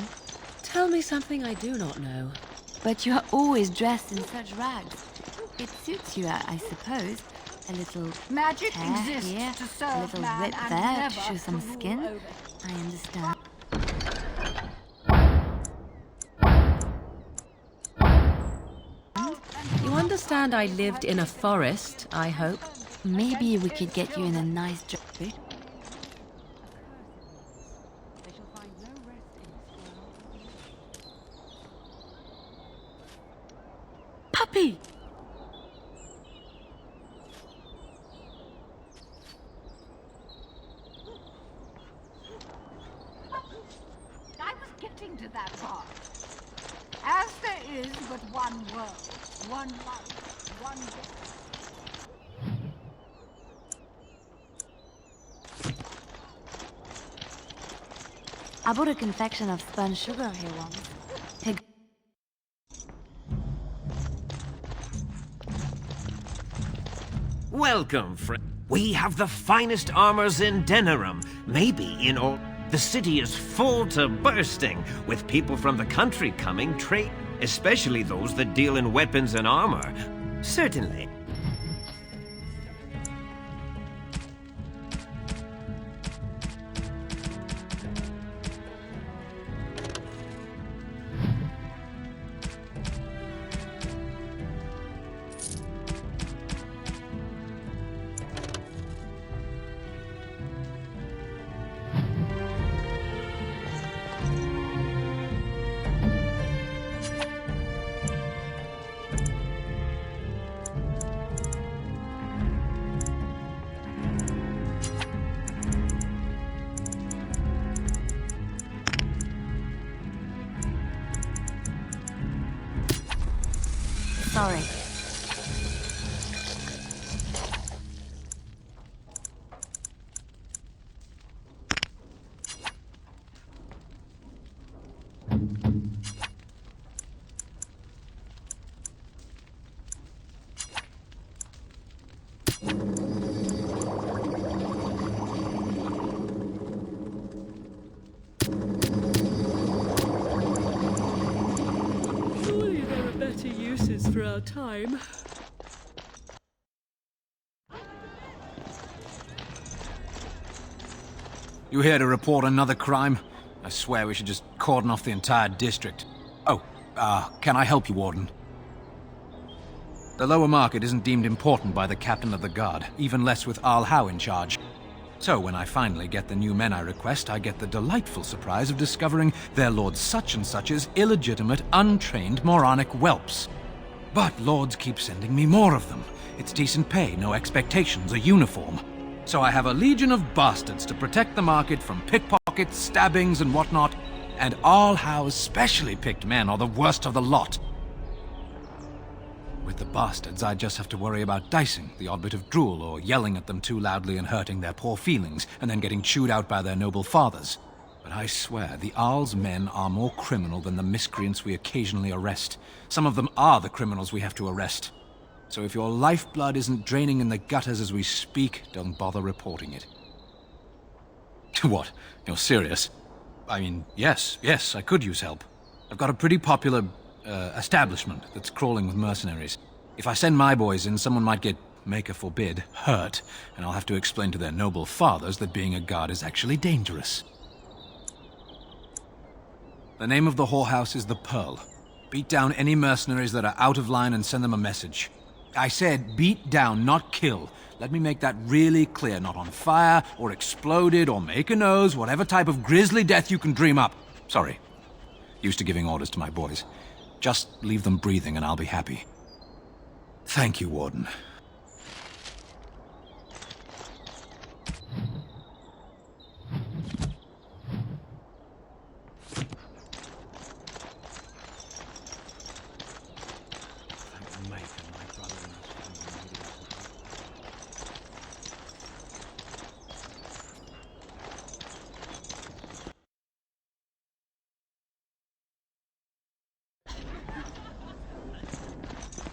Tell me something I do not know. But you're always dressed in such rags. It suits you, I suppose. A little magic tear exists here, to a serve little man rip and there never to show some to rule skin. over. I understand. You understand I lived in a forest, I hope? Maybe we could get you in a nice dress. Puppy! I was getting to that part. As there is but one world, one life, one death. I bought a confection of spun sugar here once. Welcome, friend. We have the finest armors in Denerim, maybe in all. The city is full to bursting, with people from the country coming trade, especially those that deal in weapons and armor. Certainly. Sorry. Surely there are better uses for our time. You here to report another crime? I swear we should just cordon off the entire district. Oh, can I help you, Warden? The lower market isn't deemed important by the captain of the guard, even less with Al Howe in charge. So when I finally get the new men I request, I get the delightful surprise of discovering their Lord Such-and-Such's illegitimate, untrained, moronic whelps. But lords keep sending me more of them. It's decent pay, no expectations, a uniform. So I have a legion of bastards to protect the market from pickpockets, stabbings, and whatnot, and Al Howe's specially picked men are the worst of the lot. With the bastards, I just have to worry about dicing, the odd bit of drool, or yelling at them too loudly and hurting their poor feelings, and then getting chewed out by their noble fathers. But I swear, the Arl's men are more criminal than the miscreants we occasionally arrest. Some of them are the criminals we have to arrest. So if your lifeblood isn't draining in the gutters as we speak, don't bother reporting it. What? You're serious? I mean, yes, I could use help. I've got a pretty popular establishment that's crawling with mercenaries. If I send my boys in, someone might get, maker forbid, hurt, and I'll have to explain to their noble fathers that being a guard is actually dangerous. The name of the whorehouse is the Pearl. Beat down any mercenaries that are out of line and send them a message. I said beat down, not kill. Let me make that really clear. Not on fire, or exploded, or make a nose, whatever type of grisly death you can dream up. Sorry. Used to giving orders to my boys. Just leave them breathing and I'll be happy. Thank you, Warden.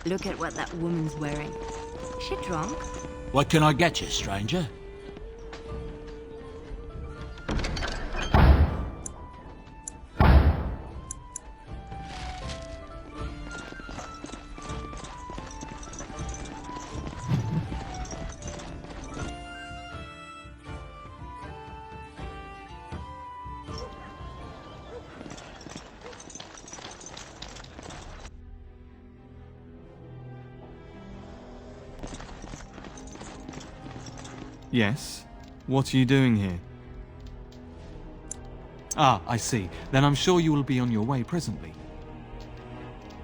Look at what that woman's wearing. Is she drunk? What can I get you, stranger? Yes? What are you doing here? Ah, I see. Then I'm sure you will be on your way presently.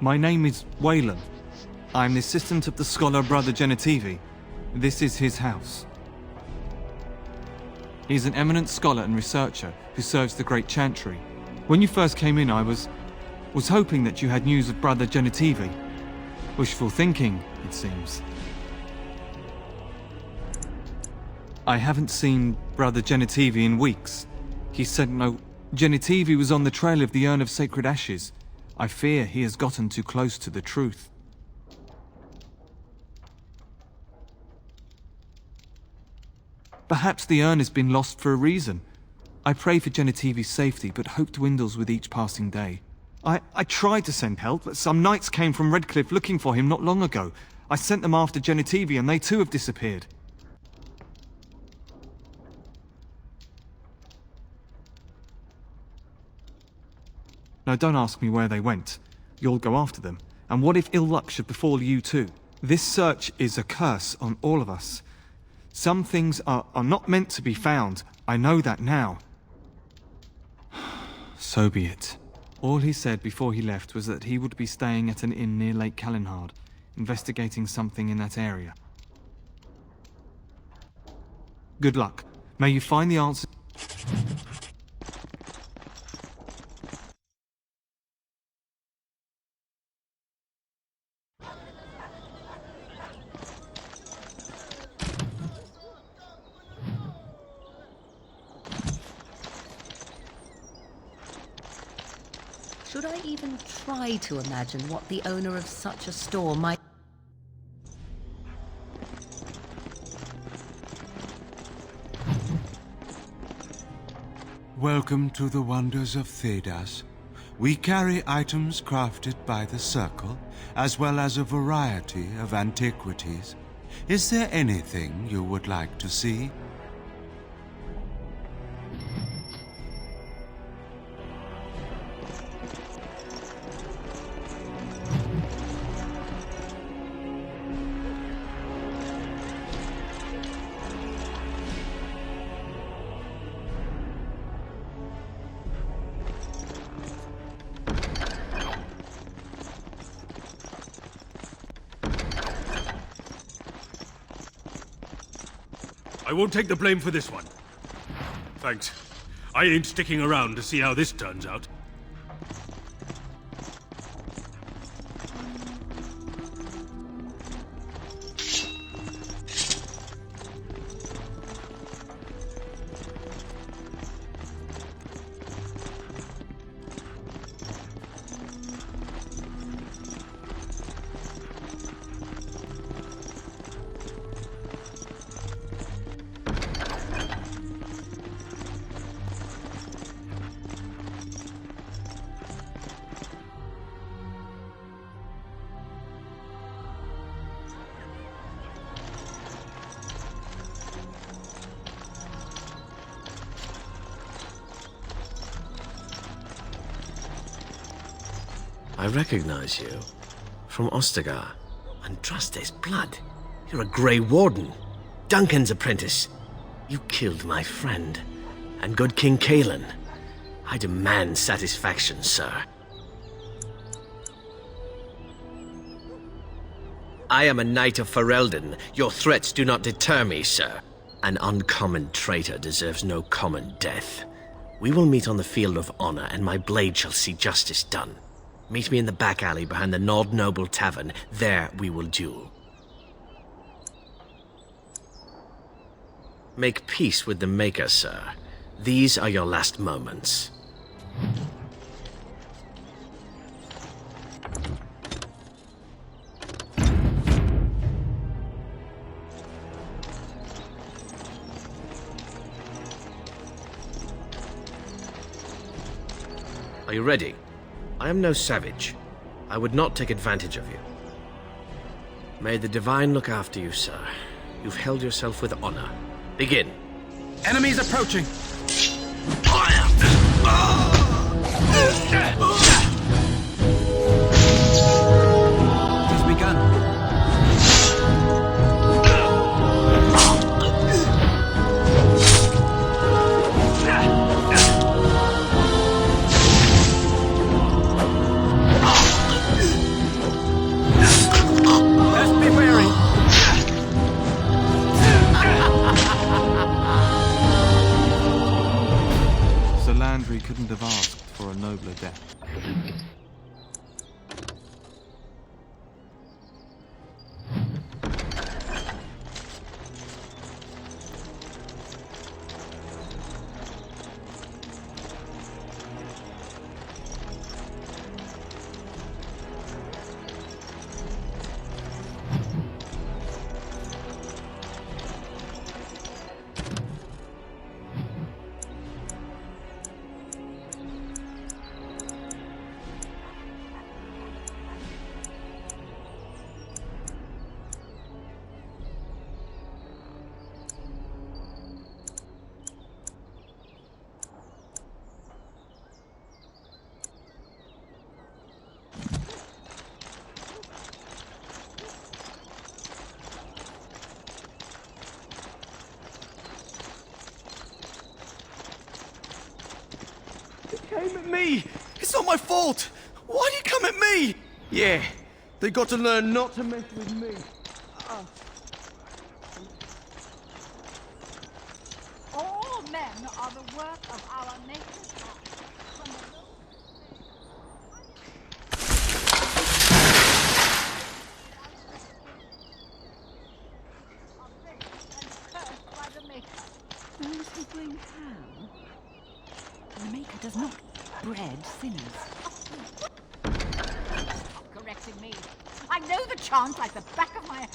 My name is Wayland. I'm the assistant of the scholar Brother Genitivi. This is his house. He's an eminent scholar and researcher who serves the Great Chantry. When you first came in, I was hoping that you had news of Brother Genitivi. Wishful thinking, it seems. I haven't seen Brother Genitivi in weeks. He said no. Genitivi was on the trail of the Urn of Sacred Ashes. I fear he has gotten too close to the truth. Perhaps the urn has been lost for a reason. I pray for Genitivi's safety, but hope dwindles with each passing day. I tried to send help, but some knights came from Redcliffe looking for him not long ago. I sent them after Genitivi, and they too have disappeared. Now don't ask me where they went. You'll go after them. And what if ill luck should befall you too? This search is a curse on all of us. Some things are not meant to be found. I know that now. So be it. All he said before he left was that he would be staying at an inn near Lake Calenhard, investigating something in that area. Good luck. May you find the answer. Should I even try to imagine what the owner of such a store might... Welcome to the wonders of Thedas. We carry items crafted by the Circle, as well as a variety of antiquities. Is there anything you would like to see? I won't take the blame for this one. Thanks. I ain't sticking around to see how this turns out. I recognize you. From Ostagar. Andraste's blood. You're a Grey Warden. Duncan's apprentice. You killed my friend. And good King Cailan. I demand satisfaction, sir. I am a knight of Ferelden. Your threats do not deter me, sir. An uncommon traitor deserves no common death. We will meet on the field of honor, and my blade shall see justice done. Meet me in the back alley behind the Nord Noble Tavern. There we will duel. Make peace with the Maker, sir. These are your last moments. Are you ready? I am no savage. I would not take advantage of you. May the Divine look after you, sir. You've held yourself with honor. Begin. Enemies approaching! It has begun. aim at me! It's not my fault! Why do you come at me? Yeah, they got to learn not to mess with me. All men are the work of our nature's hand. From the low are made and cursed by the Maker. Those who bring ham. The Maker does not bread sinners. Stop correcting me. I know the chant like the back of my hand.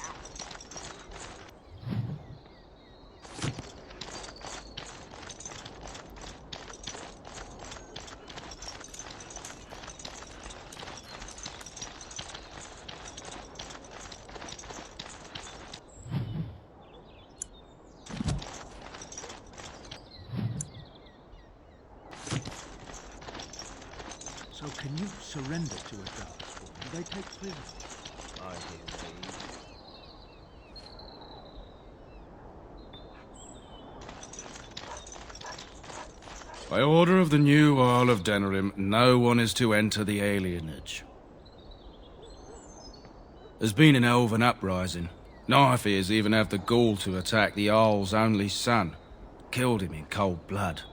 So can you surrender to a guard? Do they take prisoners? I hear By order of the new Earl of Denerim, no one is to enter the alienage. There's been an elven uprising. Nightfears even have the gall to attack the Earl's only son. Killed him in cold blood.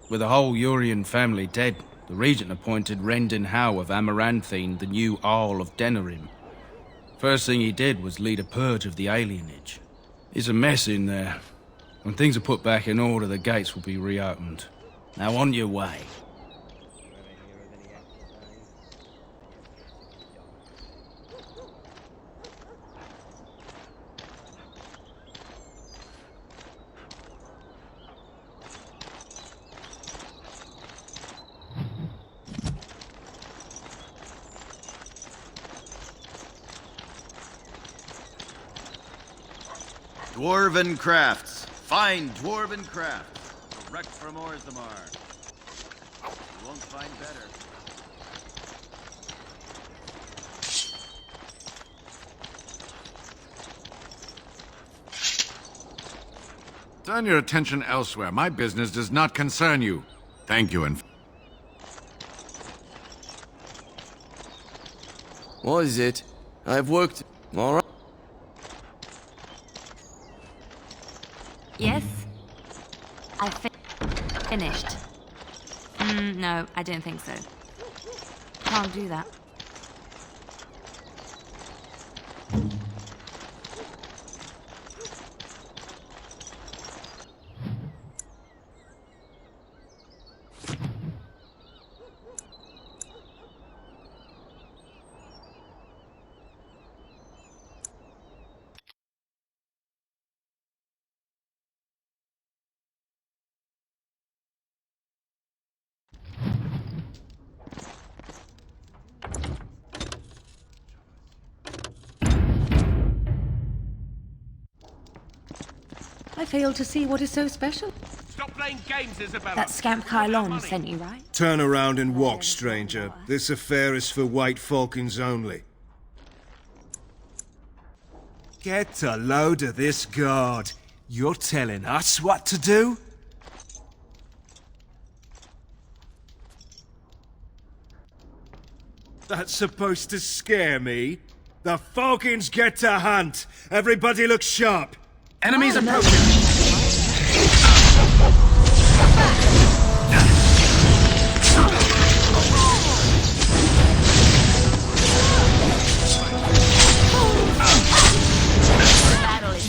With the whole Urian family dead, the regent appointed Rendon Howe of Amaranthine the new Earl of Denerim. First thing he did was lead a purge of the alienage. It's a mess in there. When things are put back in order, the gates will be reopened. Now on your way. Dwarven crafts. Fine dwarven crafts. Direct from Orzammar. You won't find better. Turn your attention elsewhere. My business does not concern you. Thank you, and... What is it? I've worked... All right. Yes? I finished. No, I don't think so. Can't do that. I fail to see what is so special. Stop playing games, Isabella. That scamp Kylon sent you, right? Turn around and walk, stranger. This affair is for White Falcons only. Get a load of this guard. You're telling us what to do? That's supposed to scare me? The Falcons get to hunt! Everybody look sharp! Enemies approaching!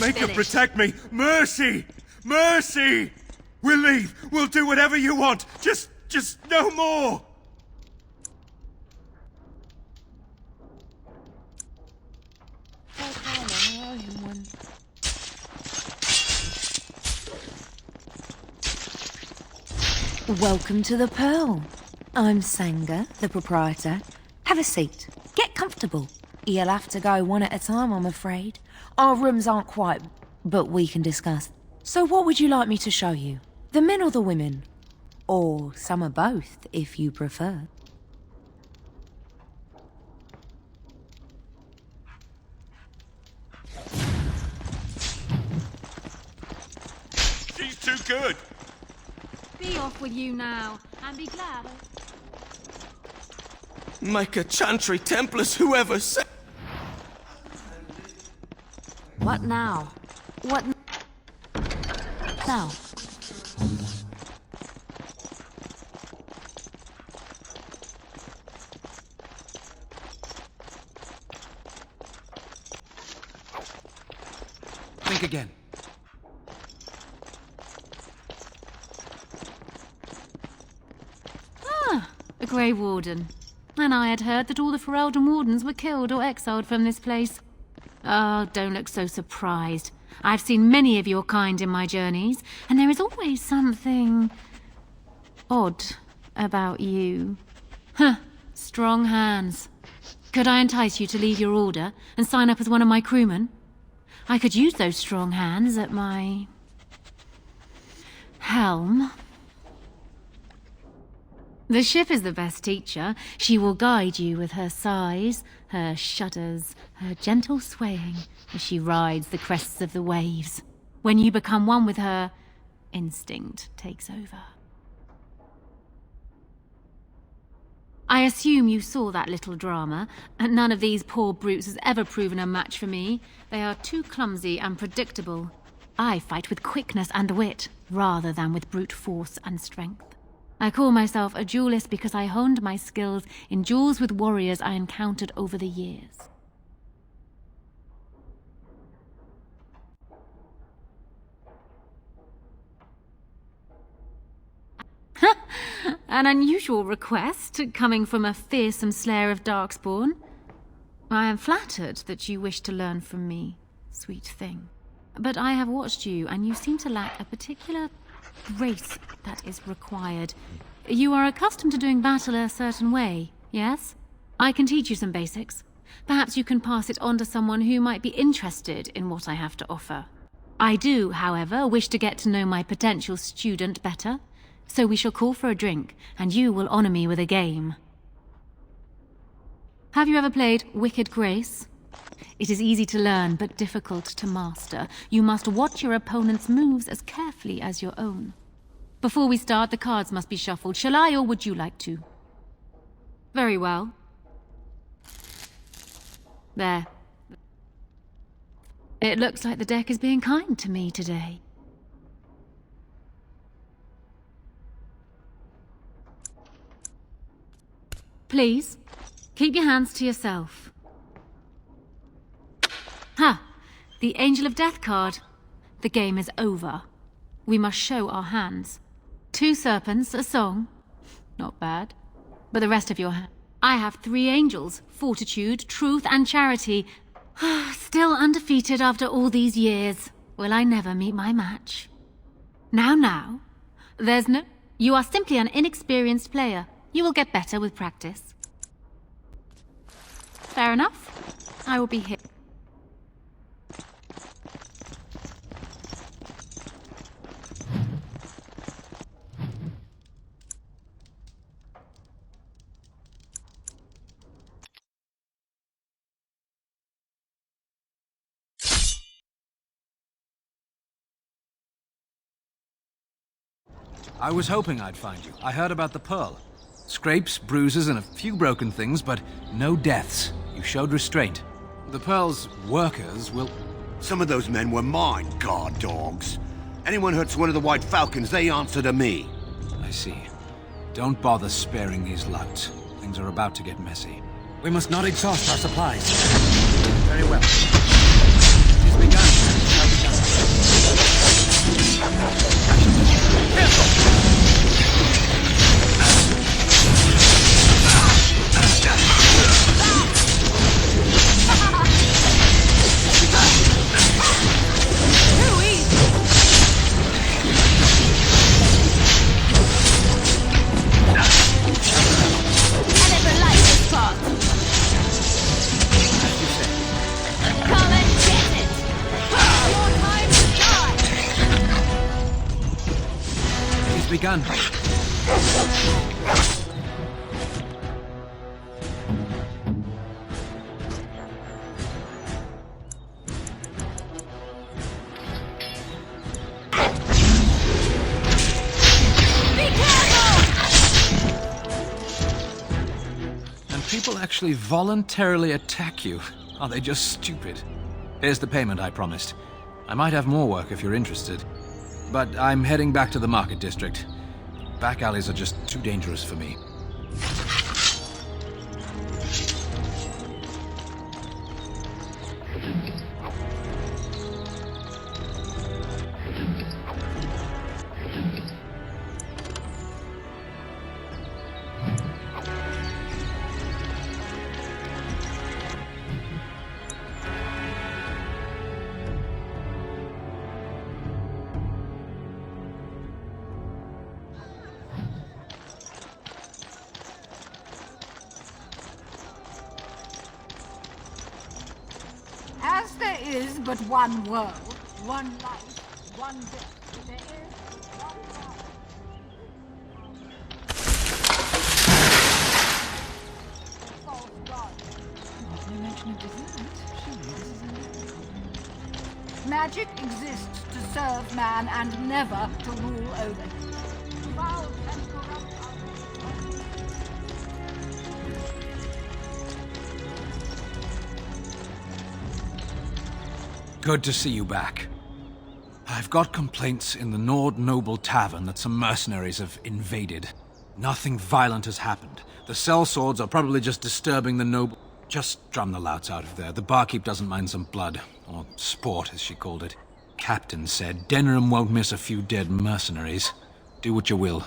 Maker, protect me! Mercy! Mercy! We'll leave! We'll do whatever you want! Just no more! Welcome to the Pearl. I'm Sanga, the proprietor. Have a seat. Get comfortable. You'll have to go one at a time, I'm afraid. Our rooms aren't quite, but we can discuss. So what would you like me to show you? The men or the women? Or some of both, if you prefer. She's too good. Be off with you now, and be glad. Make a Chantry Templars, whoever said... What now? What now? Think again. A Grey Warden. And I had heard that all the Ferelden Wardens were killed or exiled from this place. Oh, don't look so surprised. I've seen many of your kind in my journeys, and there is always something odd about you. Huh, strong hands. Could I entice you to leave your order and sign up as one of my crewmen? I could use those strong hands at my helm. The ship is the best teacher. She will guide you with her sighs, her shudders, her gentle swaying as she rides the crests of the waves. When you become one with her, instinct takes over. I assume you saw that little drama, and none of these poor brutes has ever proven a match for me. They are too clumsy and predictable. I fight with quickness and wit, rather than with brute force and strength. I call myself a duelist because I honed my skills in duels with warriors I encountered over the years. An unusual request, coming from a fearsome slayer of Darkspawn. I am flattered that you wish to learn from me, sweet thing. But I have watched you, and you seem to lack a particular grace that is required. You are accustomed to doing battle a certain way, yes? I can teach you some basics. Perhaps you can pass it on to someone who might be interested in what I have to offer. I do, however, wish to get to know my potential student better. So we shall call for a drink, and you will honor me with a game. Have you ever played Wicked Grace? It is easy to learn, but difficult to master. You must watch your opponent's moves as carefully as your own. Before we start, the cards must be shuffled. Shall I, or would you like to? Very well. There. It looks like the deck is being kind to me today. Please, keep your hands to yourself. Ha! The Angel of Death card. The game is over. We must show our hands. 2 serpents, a song. Not bad. But the rest of your hand. I have 3 angels. Fortitude, truth, and charity. Still undefeated after all these years. Will I never meet my match? Now. There's no... You are simply an inexperienced player. You will get better with practice. Fair enough. I will be here. I was hoping I'd find you. I heard about the Pearl. Scrapes, bruises, and a few broken things, but no deaths. You showed restraint. The Pearl's workers will... Some of those men were mine, guard dogs. Anyone hurts one of the White Falcons, they answer to me. I see. Don't bother sparing these louts. Things are about to get messy. We must not exhaust our supplies. Very well. It's begun. Begun. And actually voluntarily attack you? Are they just stupid? Here's the payment I promised. I might have more work if you're interested. But I'm heading back to the market district. Back alleys are just too dangerous for me. As there is but one world, one life, one death, there is one God. False God. No mention of dessert. Surely this is enough. Magic exists to serve man and never to rule over him. Foul and corrupt Good to see you back. I've got complaints in the Nord Noble Tavern that some mercenaries have invaded. Nothing violent has happened. The sellswords are probably just disturbing the noble... Just drum the louts out of there. The barkeep doesn't mind some blood. Or sport, as she called it. Captain said Denerim won't miss a few dead mercenaries. Do what you will.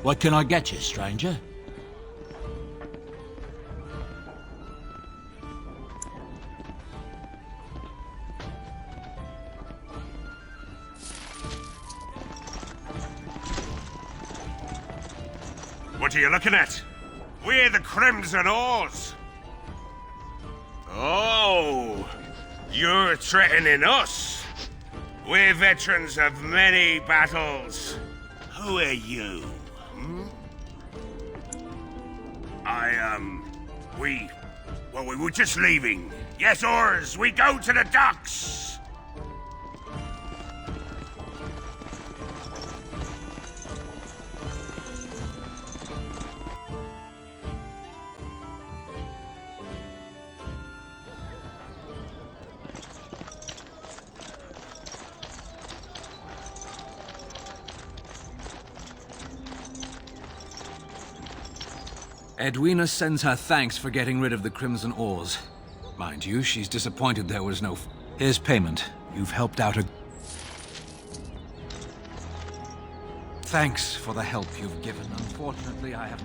What can I get you, stranger? What are you looking at? We're the Crimson Oars. Oh, you're threatening us. We're veterans of many battles. Who are you? We were just leaving. Yes, oars, we go to the docks. Edwina sends her thanks for getting rid of the Crimson Oars. Mind you, she's disappointed there was no... Here's payment. You've helped out a... Thanks for the help you've given. Unfortunately, I have...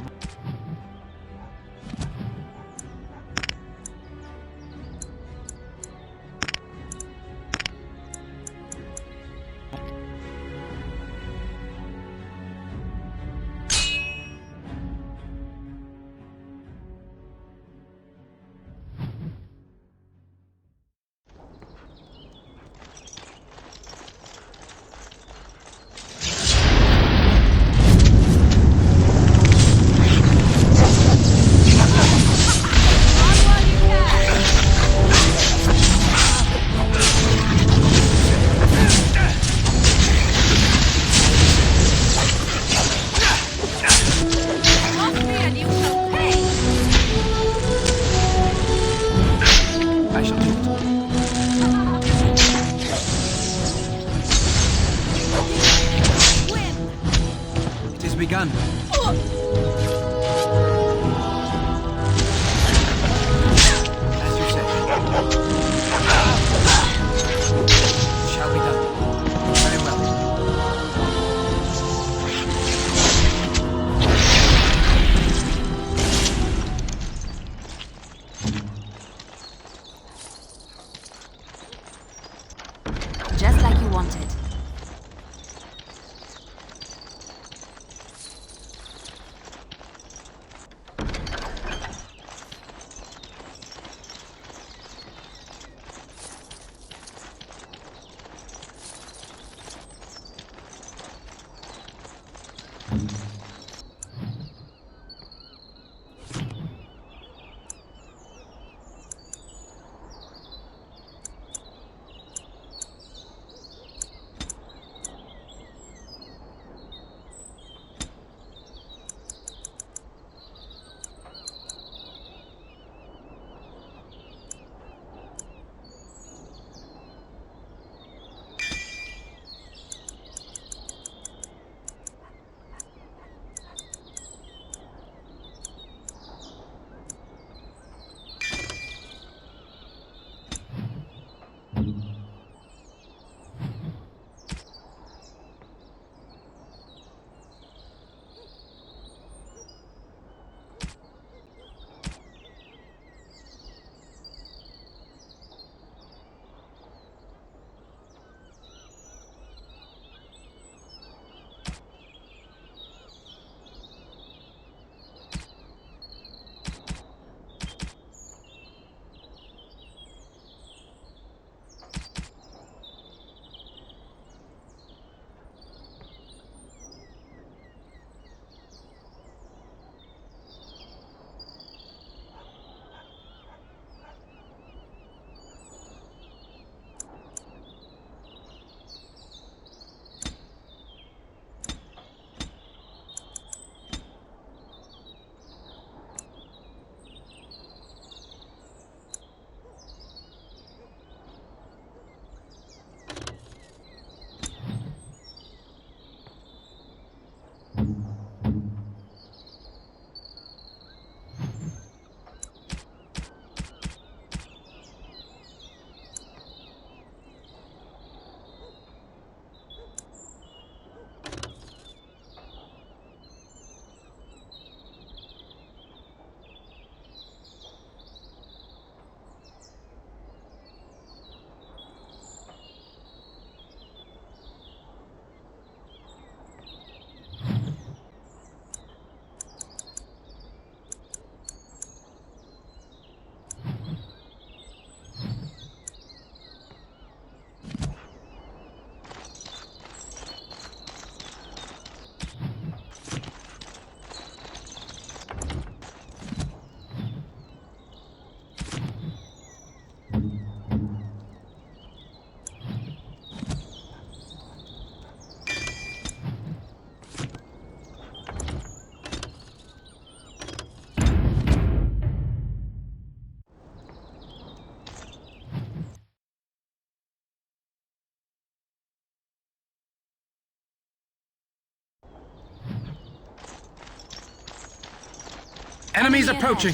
begun. As you say. Shall be done. Very well. Just like you wanted. Enemies approaching!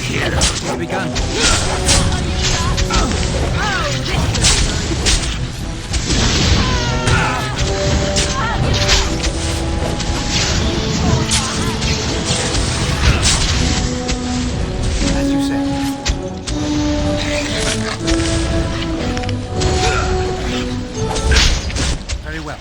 Here we begun. As you say. Very well.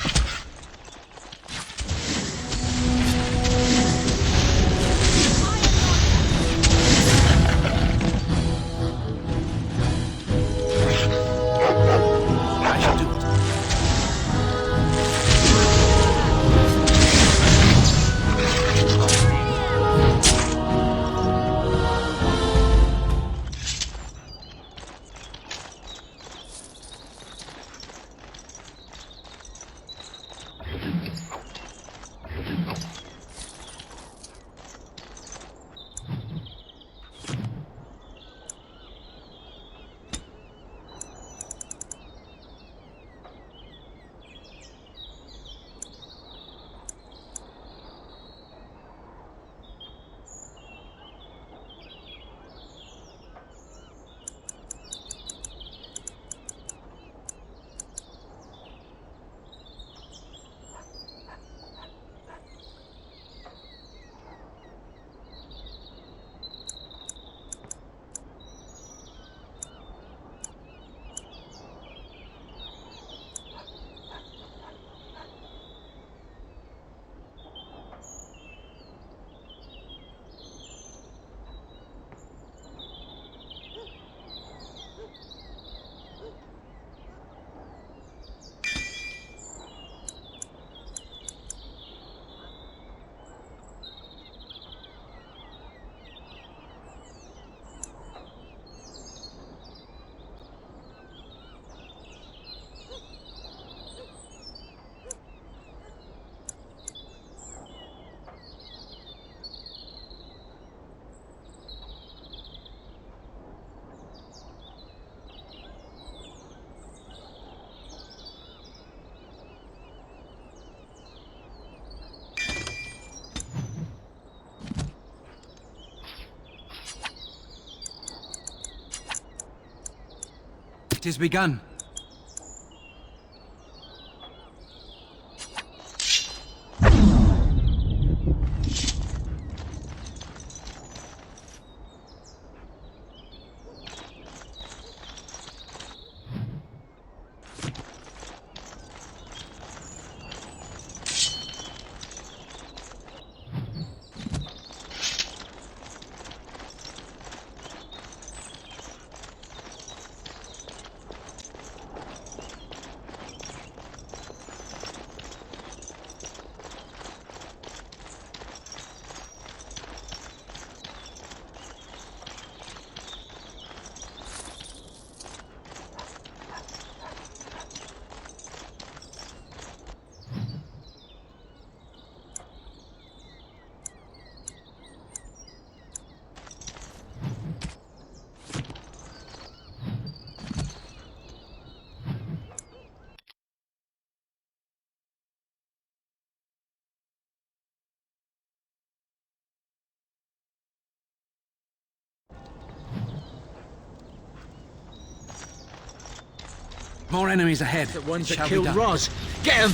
It is begun. More enemies ahead. The ones It that shall be killed done. Roz. Get him!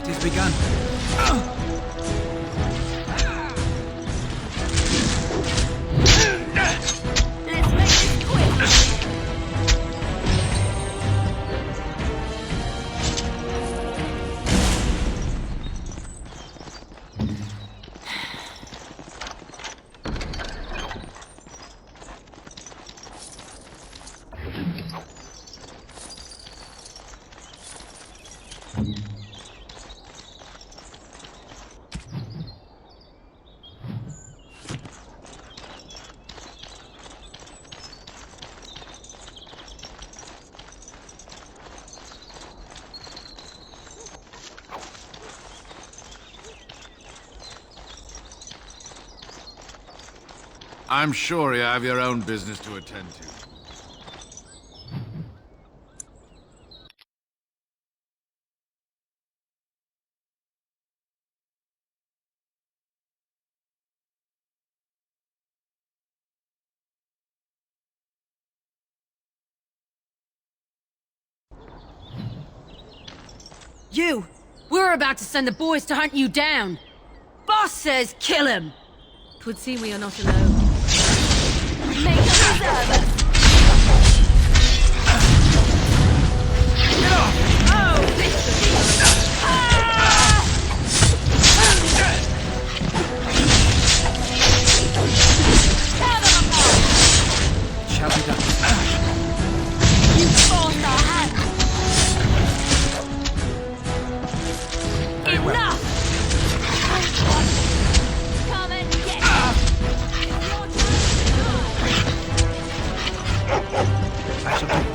It is begun. Let's make this quick. I'm sure you have your own business to attend to. You! We're about to send the boys to hunt you down! Boss says kill him! 'Twould seem we are not alone. Make a reserve us. Oh, this It shall be done. You forced our hand. Enough! Come and get it. It's your turn to die. I shall do it.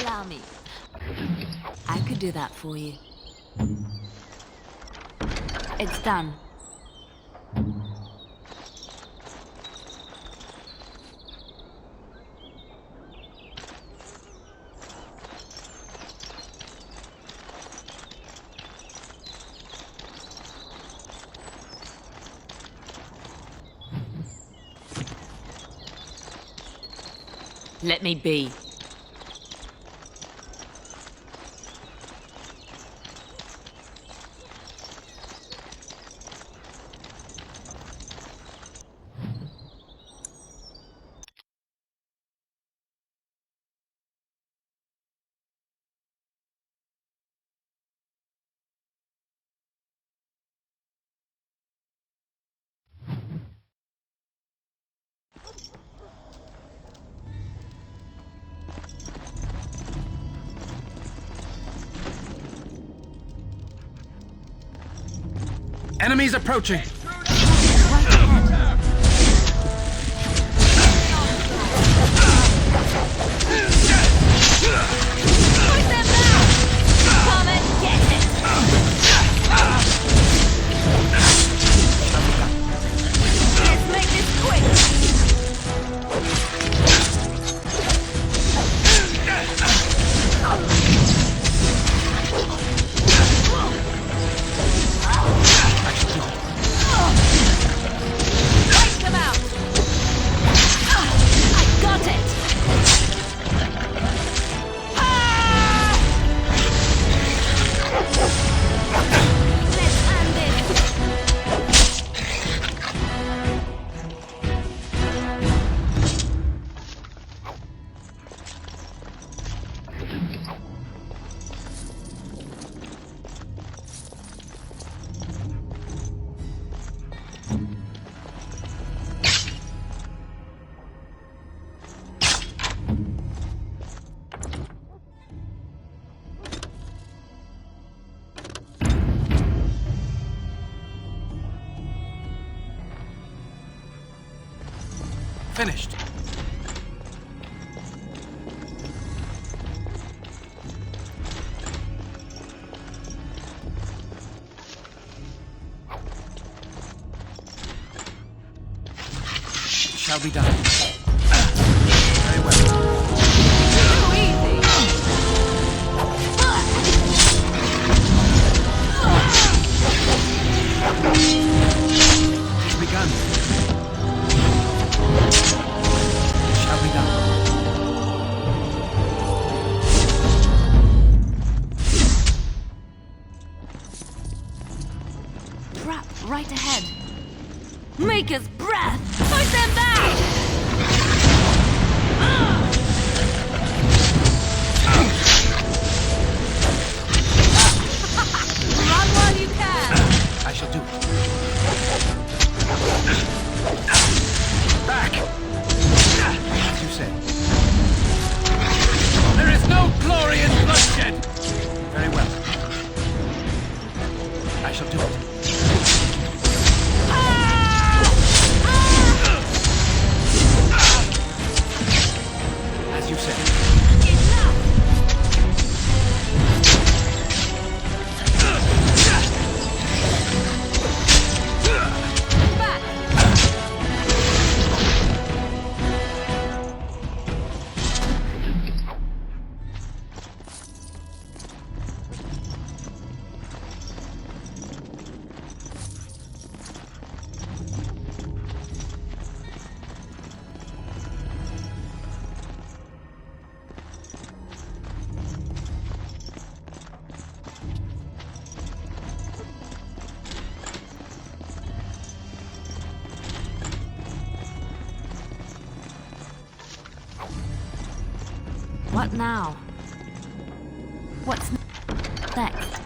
Allow me. I could do that for you. It's done. Let me be. Enemies approaching! Finished. It shall be done. Very well. It's begun. Shall be done. Trap right ahead. Maker's breath! Push them back! Run while you can! I shall do it. Back! As you say. There is no glory in bloodshed! Very well. I shall do it. As you say. What now? What's next?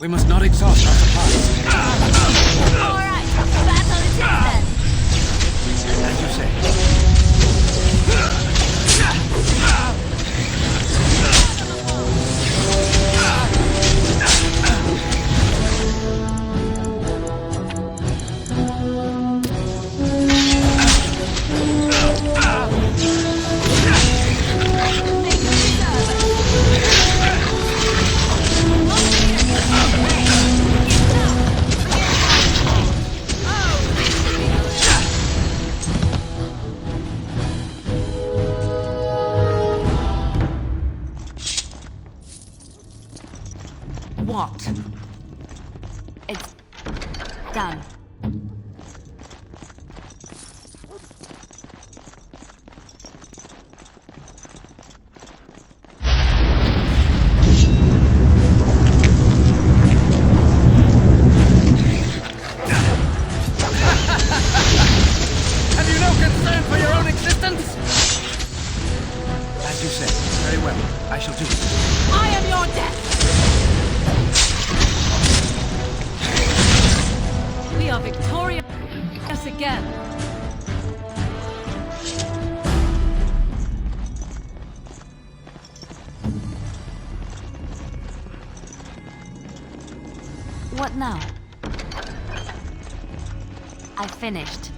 We must not exhaust our supplies. Alright, battle it is then. As you say. what? It's done. Have you no concern for your own existence? As you say. Very well. I shall do it. I am your death! We are victorious again. What now? I've finished.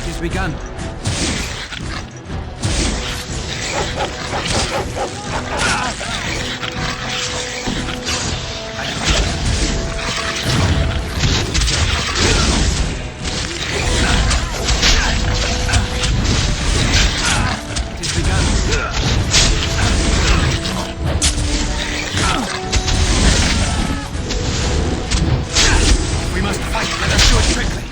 It's begun. We must fight. Let us do it quickly.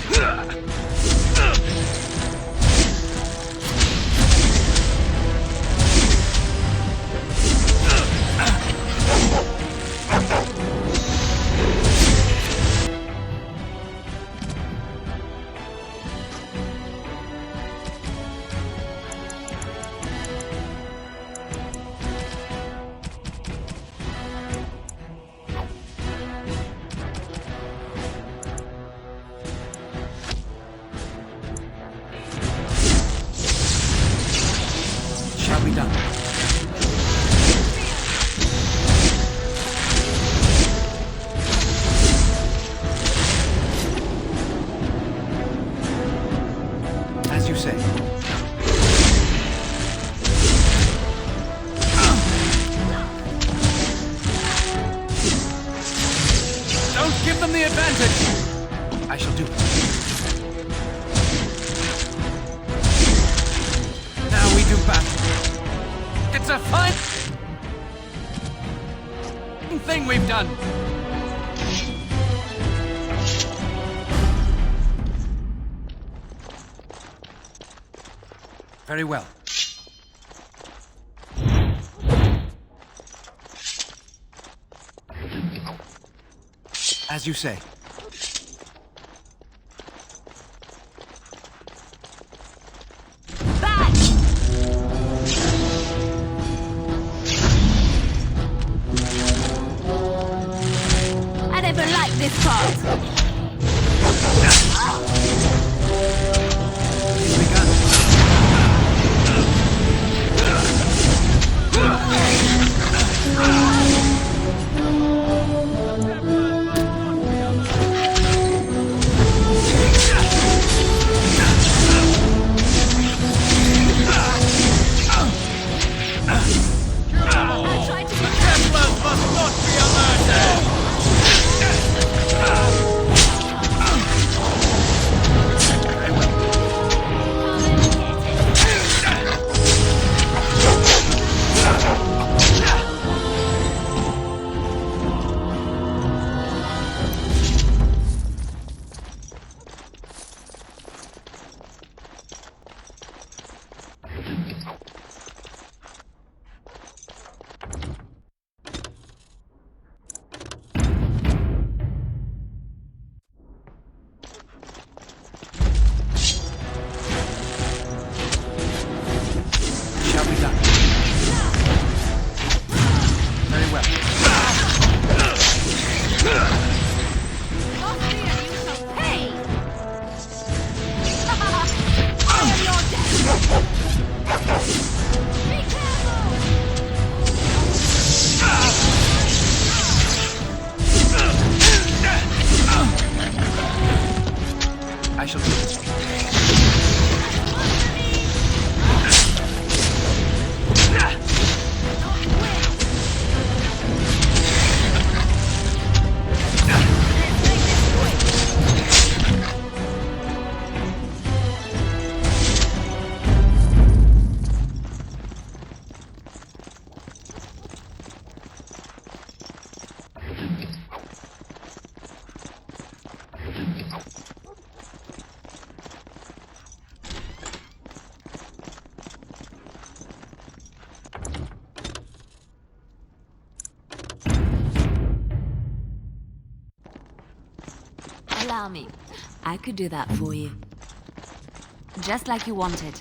Shall be done. As you say. Don't give them the advantage! I shall do it. Now we do battle. It's a fine thing we've done. Very well. As you say. I never liked this part. It's begun. I shall do this. Allow me. I could do that for you. Just like you wanted.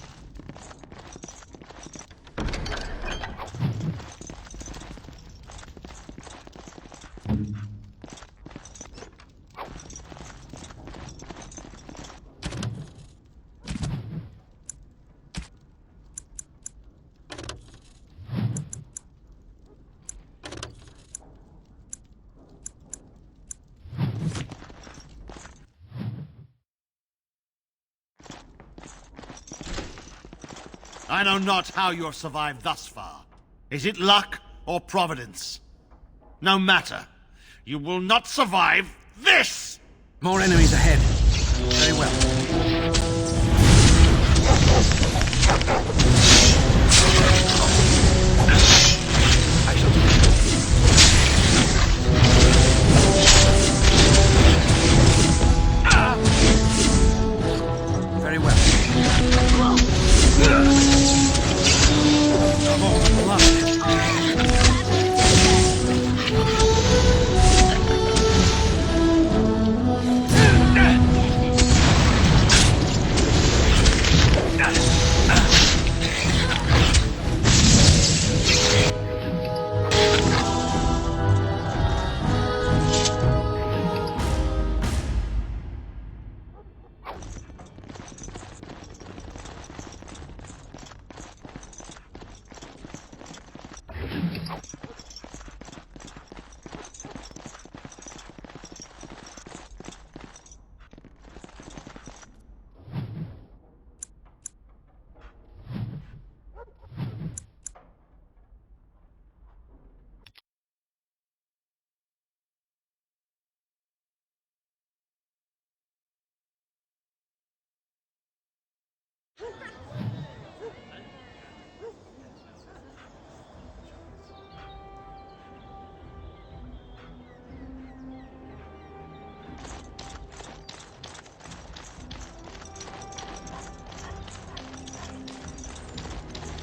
I know not how you have survived thus far. Is it luck or providence? No matter. You will not survive this! More enemies ahead. Very well. I shall do it. Very well.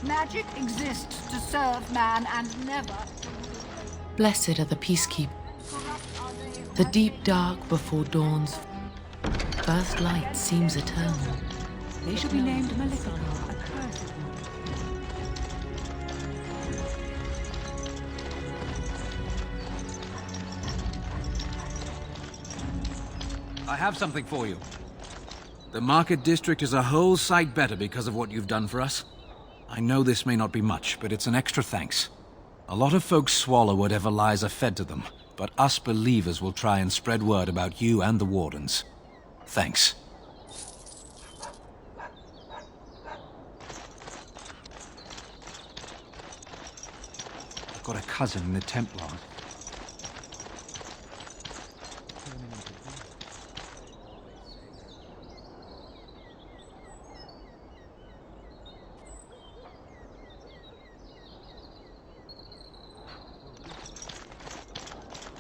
Magic exists to serve man and never. Blessed are the peacekeepers. The deep dark before dawn's first light seems eternal. They shall be named Maleficar, a cursed one. I have something for you. The market district is a whole sight better because of what you've done for us. I know this may not be much, but it's an extra thanks. A lot of folks swallow whatever lies are fed to them, but us believers will try and spread word about you and the Wardens. Thanks. I've got a cousin in the Templars.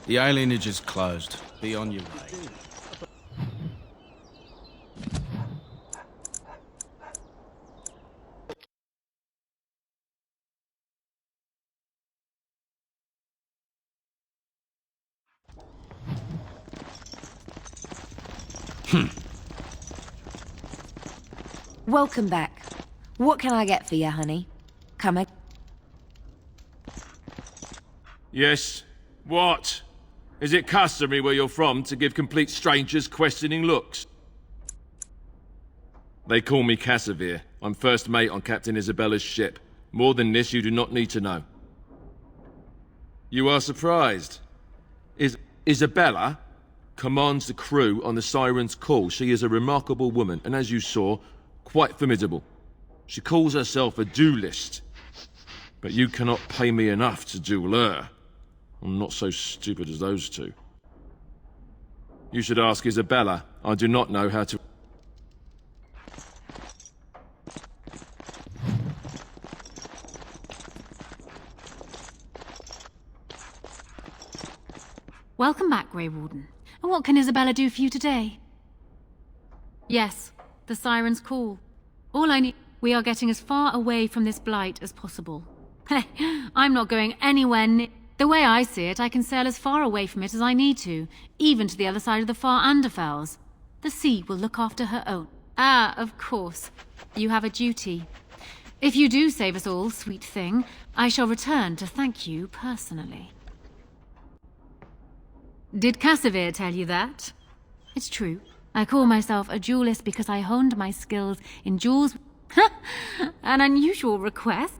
The alienage is closed. Be on your way. Welcome back. What can I get for you, honey? Come on. Yes. What? Is it customary where you're from to give complete strangers questioning looks? They call me Cassavir. I'm first mate on Captain Isabella's ship. More than this, you do not need to know. You are surprised. Isabella commands the crew on the Siren's Call. She is a remarkable woman, and as you saw, quite formidable. She calls herself a duelist. But you cannot pay me enough to duel her. I'm not so stupid as those two. You should ask Isabella. I do not know how to... Welcome back, Grey Warden. And what can Isabella do for you today? Yes, the Siren's Call. All I need... We are getting as far away from this blight as possible. Hey, I'm not going anywhere near... The way I see it, I can sail as far away from it as I need to, even to the other side of the far Underfells. The sea will look after her own. Ah, of course. You have a duty. If you do save us all, sweet thing, I shall return to thank you personally. Did Cassavir tell you that? It's true. I call myself a duelist because I honed my skills in duels. An unusual request.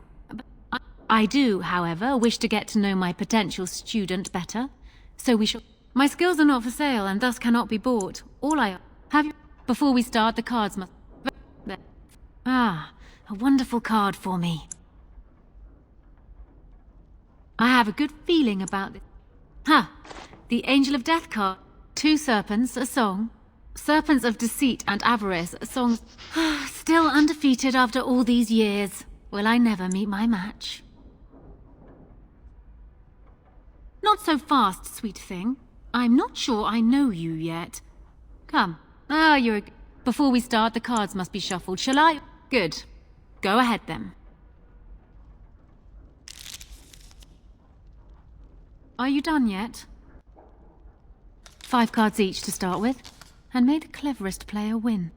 I do, however, wish to get to know my potential student better. So we shall... My skills are not for sale and thus cannot be bought. All I have you... Before we start, the cards must... Ah, a wonderful card for me. I have a good feeling about this. Ha! The Angel of Death card. 2 serpents, a song. Serpents of Deceit and Avarice, songs. Still undefeated after all these years. Will I never meet my match? Not so fast, sweet thing. I'm not sure I know you yet. Come. Ah, you're a... Before we start, the cards must be shuffled. Shall I? Good. Go ahead, then. Are you done yet? 5 cards each to start with, and may the cleverest player win.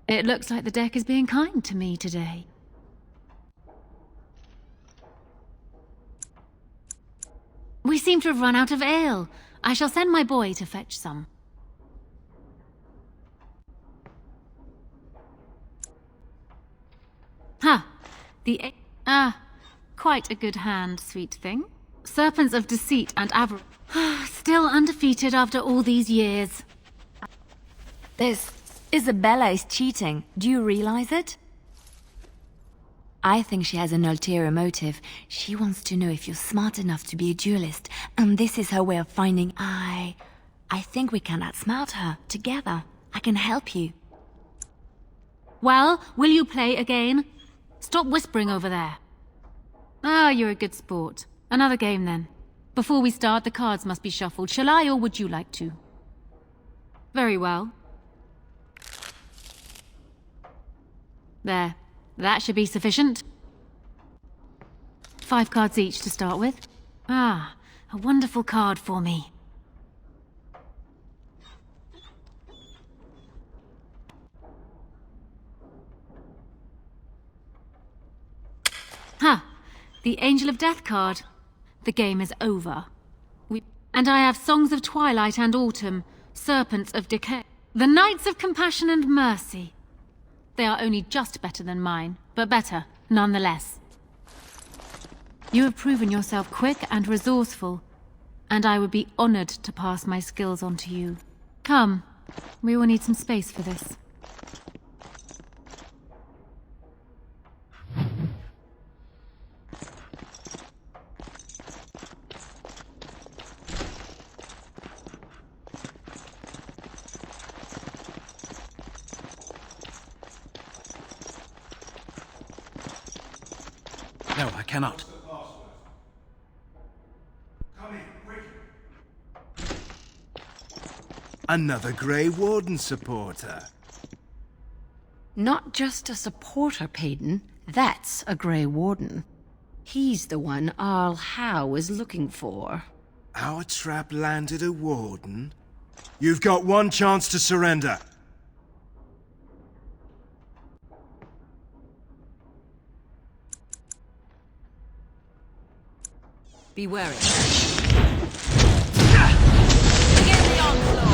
It looks like the deck is being kind to me today. We seem to have run out of ale. I shall send my boy to fetch some. Ha! Quite a good hand, sweet thing. Serpents of Deceit and Avarice. Still undefeated after all these years. This Isabella is cheating. Do you realize it? I think she has an ulterior motive. She wants to know if you're smart enough to be a duelist, and this is her way of finding... I think we can outsmart her, together. I can help you. Well, will you play again? Stop whispering over there. Ah, you're a good sport. Another game, then. Before we start, the cards must be shuffled. Shall I, or would you like to? Very well. There. That should be sufficient. 5 cards each to start with. Ah, a wonderful card for me. Ha! The Angel of Death card. The game is over. And I have Songs of Twilight and Autumn, Serpents of Decay, the Knights of Compassion and Mercy. They are only just better than mine, but better, nonetheless. You have proven yourself quick and resourceful, and I would be honored to pass my skills on to you. Come, we will need some space for this. No, I cannot. Another Grey Warden supporter. Not just a supporter, Payton. That's a Grey Warden. He's the one Arl Howe is looking for. Our trap landed a Warden? You've got one chance to surrender. Be wary. Begin the onslaught!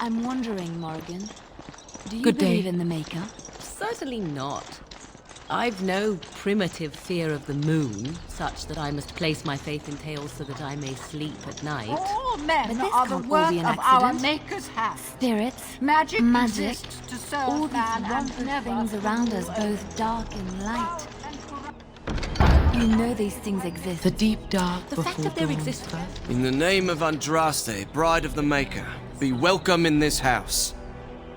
I'm wondering, Morgan, do you Good day. believe in the Maker? Certainly not. I've no primitive fear of the moon, such that I must place my faith in tales so that I may sleep at night. All men But this are the can't all work be an of our accident. Maker's hand. Spirits, Magic magic, exists to serve all these man and wondrous never things around us, both dark and light. You know these things exist. The deep dark The before fact of their dawn's existence. first. In the name of Andraste, bride of the Maker, be welcome in this house.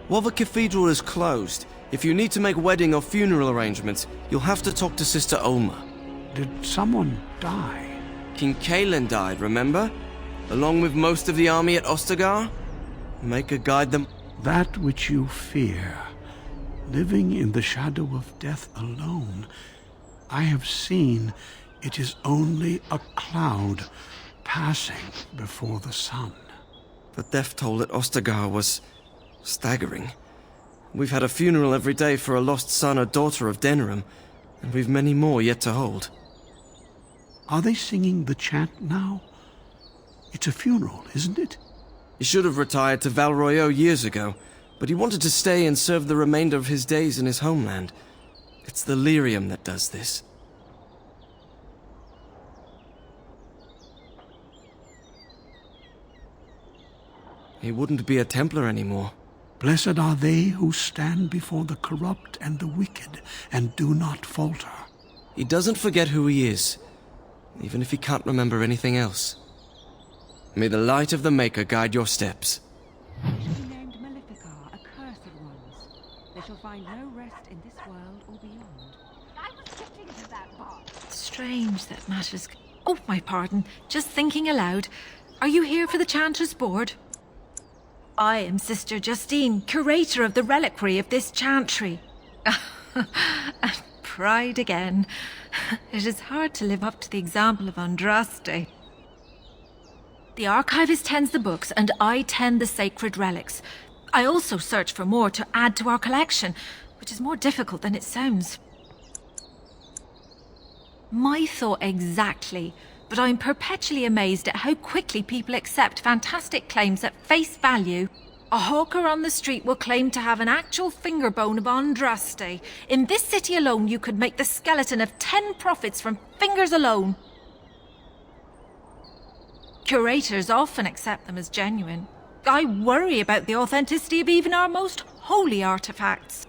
While the cathedral is closed, if you need to make wedding or funeral arrangements, you'll have to talk to Sister Olma. Did someone die? King Kalen died, remember? Along with most of the army at Ostagar? Maker guide them. That which you fear, living in the shadow of death alone, I have seen it is only a cloud passing before the sun. The death toll at Ostagar was staggering. We've had a funeral every day for a lost son or daughter of Denerim, and we've many more yet to hold. Are they singing the chant now? It's a funeral, isn't it? He should have retired to Val Royeaux years ago, but he wanted to stay and serve the remainder of his days in his homeland. It's the lyrium that does this. He wouldn't be a Templar anymore. Blessed are they who stand before the corrupt and the wicked and do not falter. He doesn't forget who he is, even if he can't remember anything else. May the light of the Maker guide your steps. She named Maleficar, accursed ones. They shall find no rest in this world or beyond. I was getting to that part. Strange that matters. Oh, my pardon. Just thinking aloud. Are you here for the Chanter's Board? I am Sister Justine, curator of the reliquary of this chantry. And pride again. It is hard to live up to the example of Andraste. The archivist tends the books, and I tend the sacred relics. I also search for more to add to our collection, which is more difficult than it sounds. My thought exactly. But I'm perpetually amazed at how quickly people accept fantastic claims at face value. A hawker on the street will claim to have an actual finger bone of Andraste. In this city alone, you could make the skeleton of 10 prophets from fingers alone. Curators often accept them as genuine. I worry about the authenticity of even our most holy artifacts.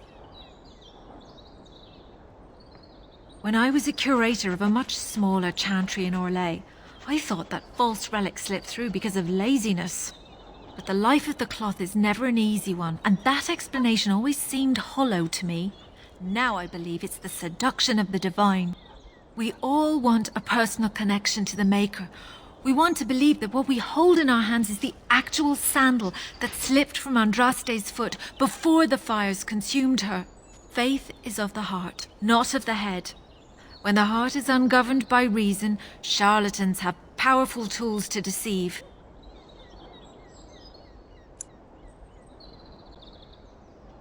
When I was a curator of a much smaller chantry in Orlais, I thought that false relics slipped through because of laziness. But the life of the cloth is never an easy one, and that explanation always seemed hollow to me. Now I believe it's the seduction of the divine. We all want a personal connection to the Maker. We want to believe that what we hold in our hands is the actual sandal that slipped from Andraste's foot before the fires consumed her. Faith is of the heart, not of the head. When the heart is ungoverned by reason, charlatans have powerful tools to deceive.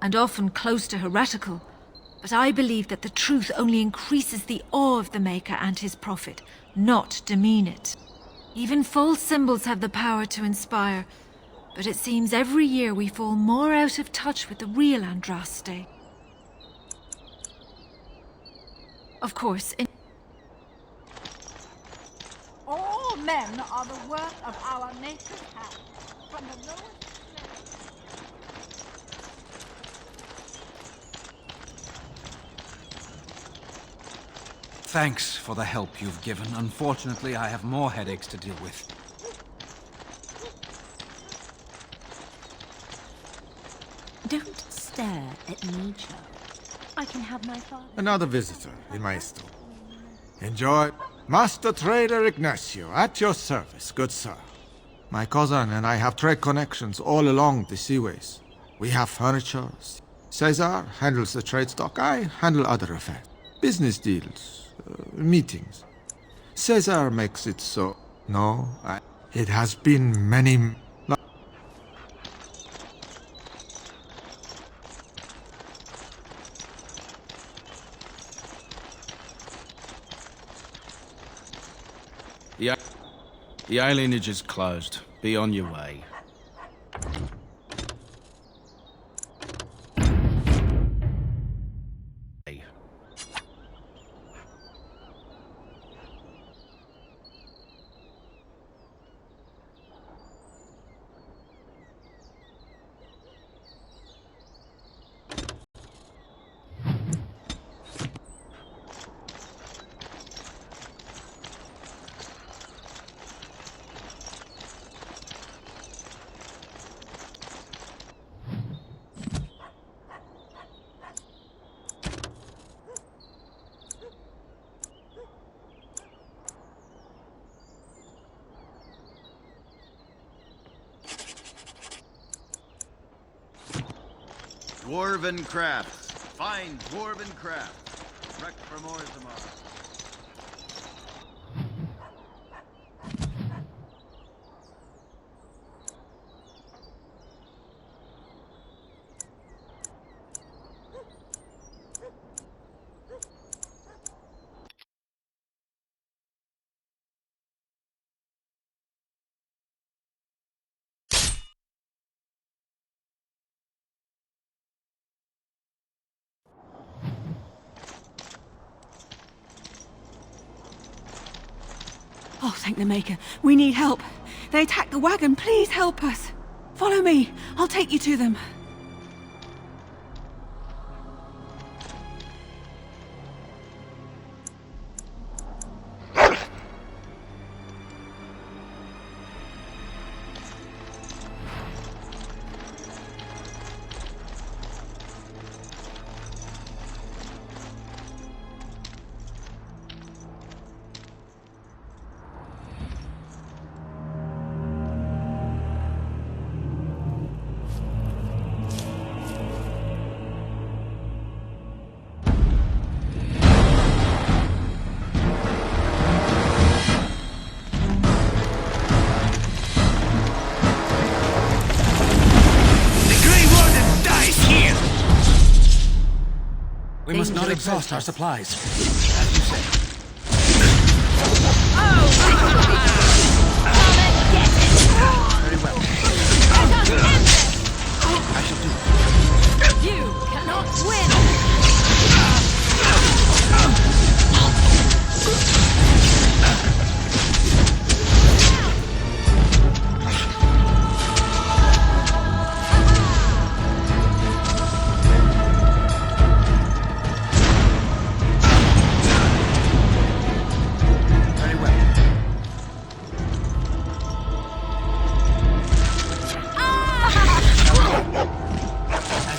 And often close to heretical. But I believe that the truth only increases the awe of the Maker and his prophet, not demean it. Even false symbols have the power to inspire, but it seems every year we fall more out of touch with the real Andraste. Of course, All men are the work of our Maker's hand. From the lowest Thanks for the help you've given. Unfortunately, I have more headaches to deal with. Don't stare at me, Joe. I can have my father. Another visitor, the maestro. Enjoy. Master Trader Ignacio, at your service, good sir. My cousin and I have trade connections all along the seaways. We have furniture. Cesar handles the trade stock. I handle other affairs. Business deals, meetings. Cesar makes it so. No, it has been many... The alienage is closed. Be on your way. Dwarven crafts. Fine dwarven crafts. Wrecked from Orzammar. Oh, thank the Maker. We need help. They attacked the wagon. Please help us. Follow me. I'll take you to them. We must not exhaust our supplies. As you say. Very well. I shall do it. You cannot win!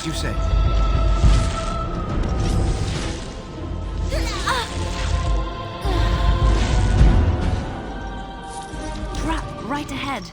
You say. Trap right ahead.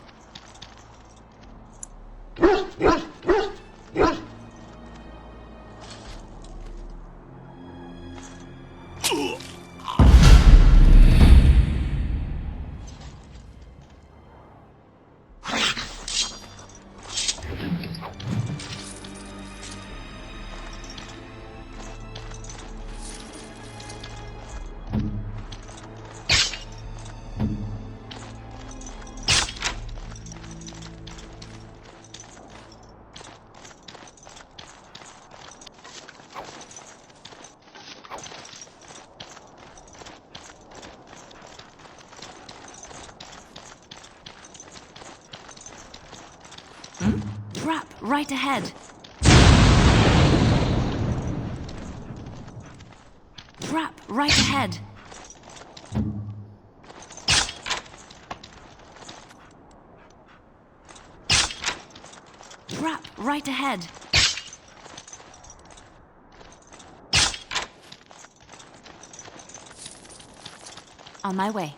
Trap right ahead. Trap right ahead. Trap right ahead. On my way.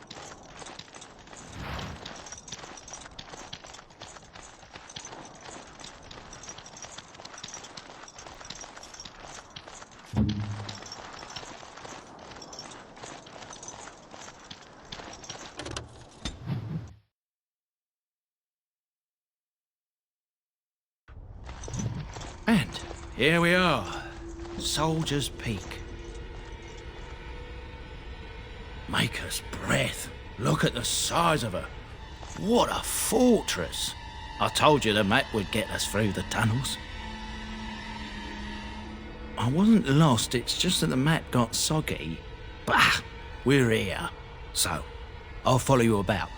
And here we are, Soldier's Peak. Maker's breath. Look at the size of her. What a fortress. I told you the map would get us through the tunnels. I wasn't lost, it's just that the map got soggy. Bah, we're here. So, I'll follow you about,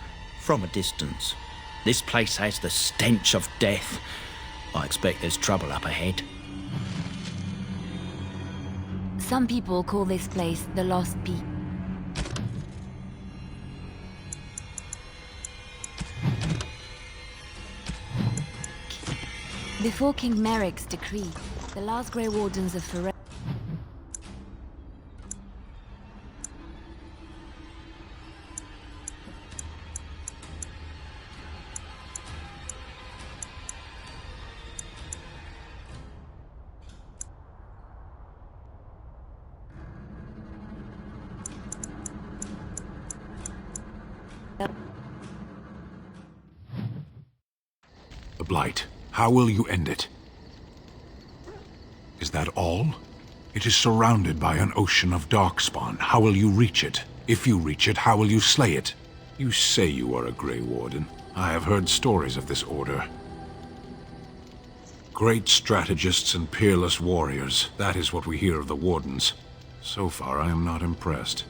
from a distance. This place has the stench of death. I expect there's trouble up ahead. Some people call this place the Lost Peak. Before King Merrick's decree, the last Grey Wardens of Ferre Blight. How will you end it? Is that all? It is surrounded by an ocean of darkspawn. How will you reach it? If you reach it, how will you slay it? You say you are a Grey Warden. I have heard stories of this order. Great strategists and peerless warriors. That is what we hear of the Wardens. So far, I am not impressed.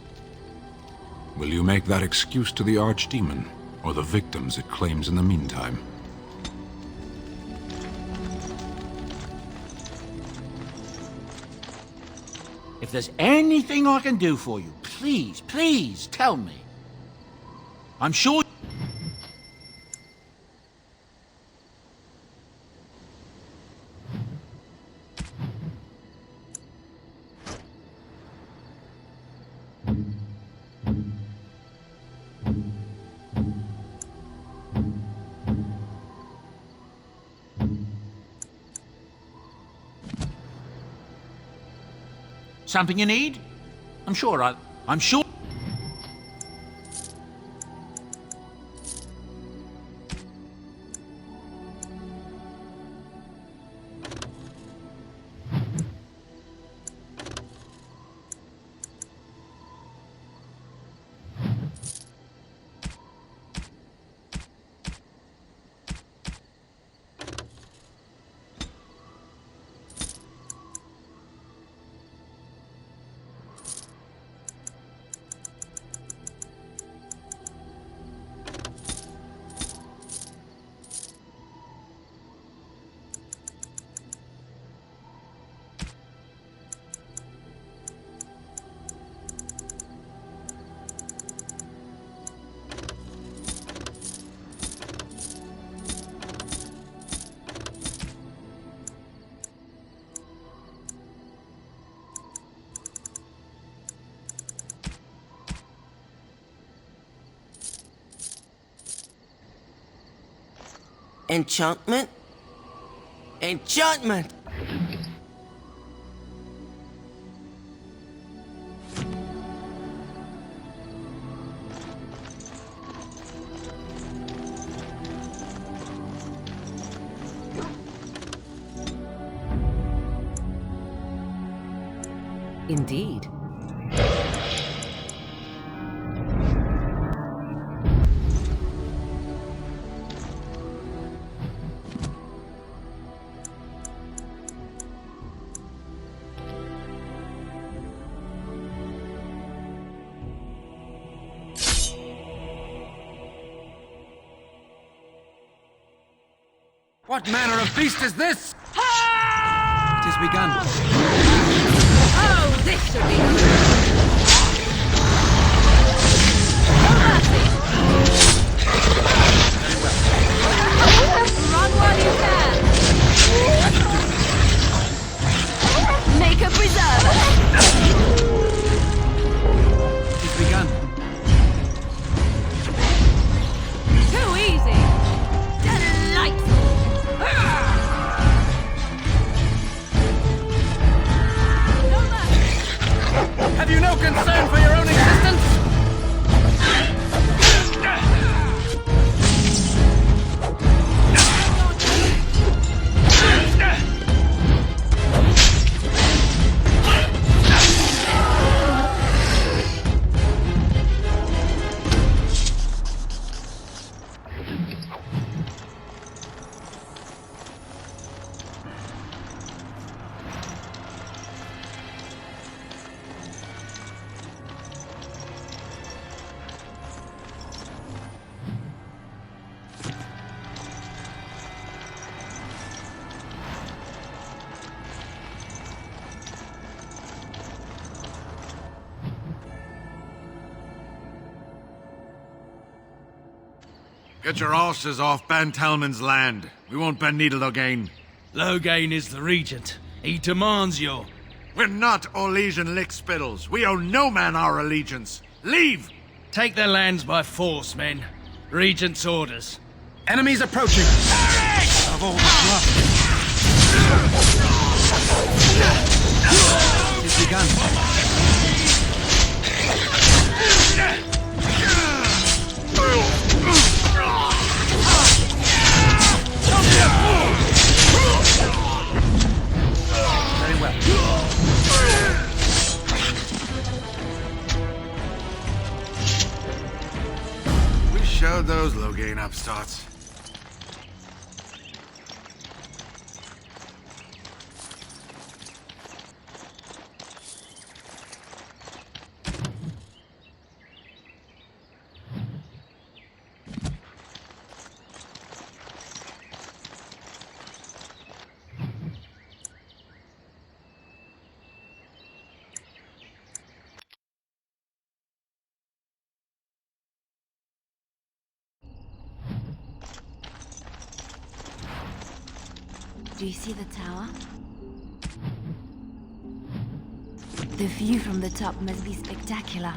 Will you make that excuse to the Archdemon, or the victims it claims in the meantime? If there's anything I can do for you, please, please tell me. I'm sure... Something you need? I'm sure. Enchantment? Enchantment! Indeed. What manner of beast is this? It has begun. Oh, this should be good. Run while you can. Make a preserve. It has begun. Too easy. Delightful. Have you no concern for your own existence? Get your asses off Ben Talman's land. We won't bend needle again. Loghain is the regent. He demands your... We're not Orlesian lickspittles. We owe no man our allegiance. Leave! Take their lands by force, men. Regent's orders. Enemies approaching. Of all the blood. It's begun. gain upstarts. Do you see the tower? The view from the top must be spectacular.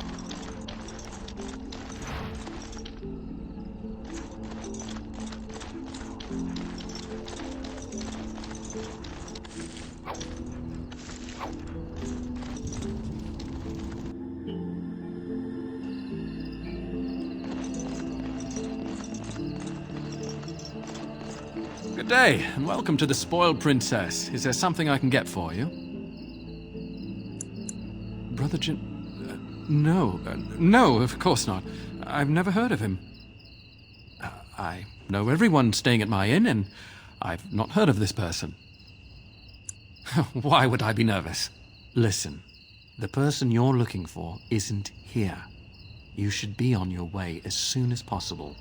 Good day, and welcome to the Spoiled Princess. Is there something I can get for you? Brother no, of course not. I've never heard of him. I know everyone staying at my inn, and I've not heard of this person. Why would I be nervous? Listen, the person you're looking for isn't here. You should be on your way as soon as possible.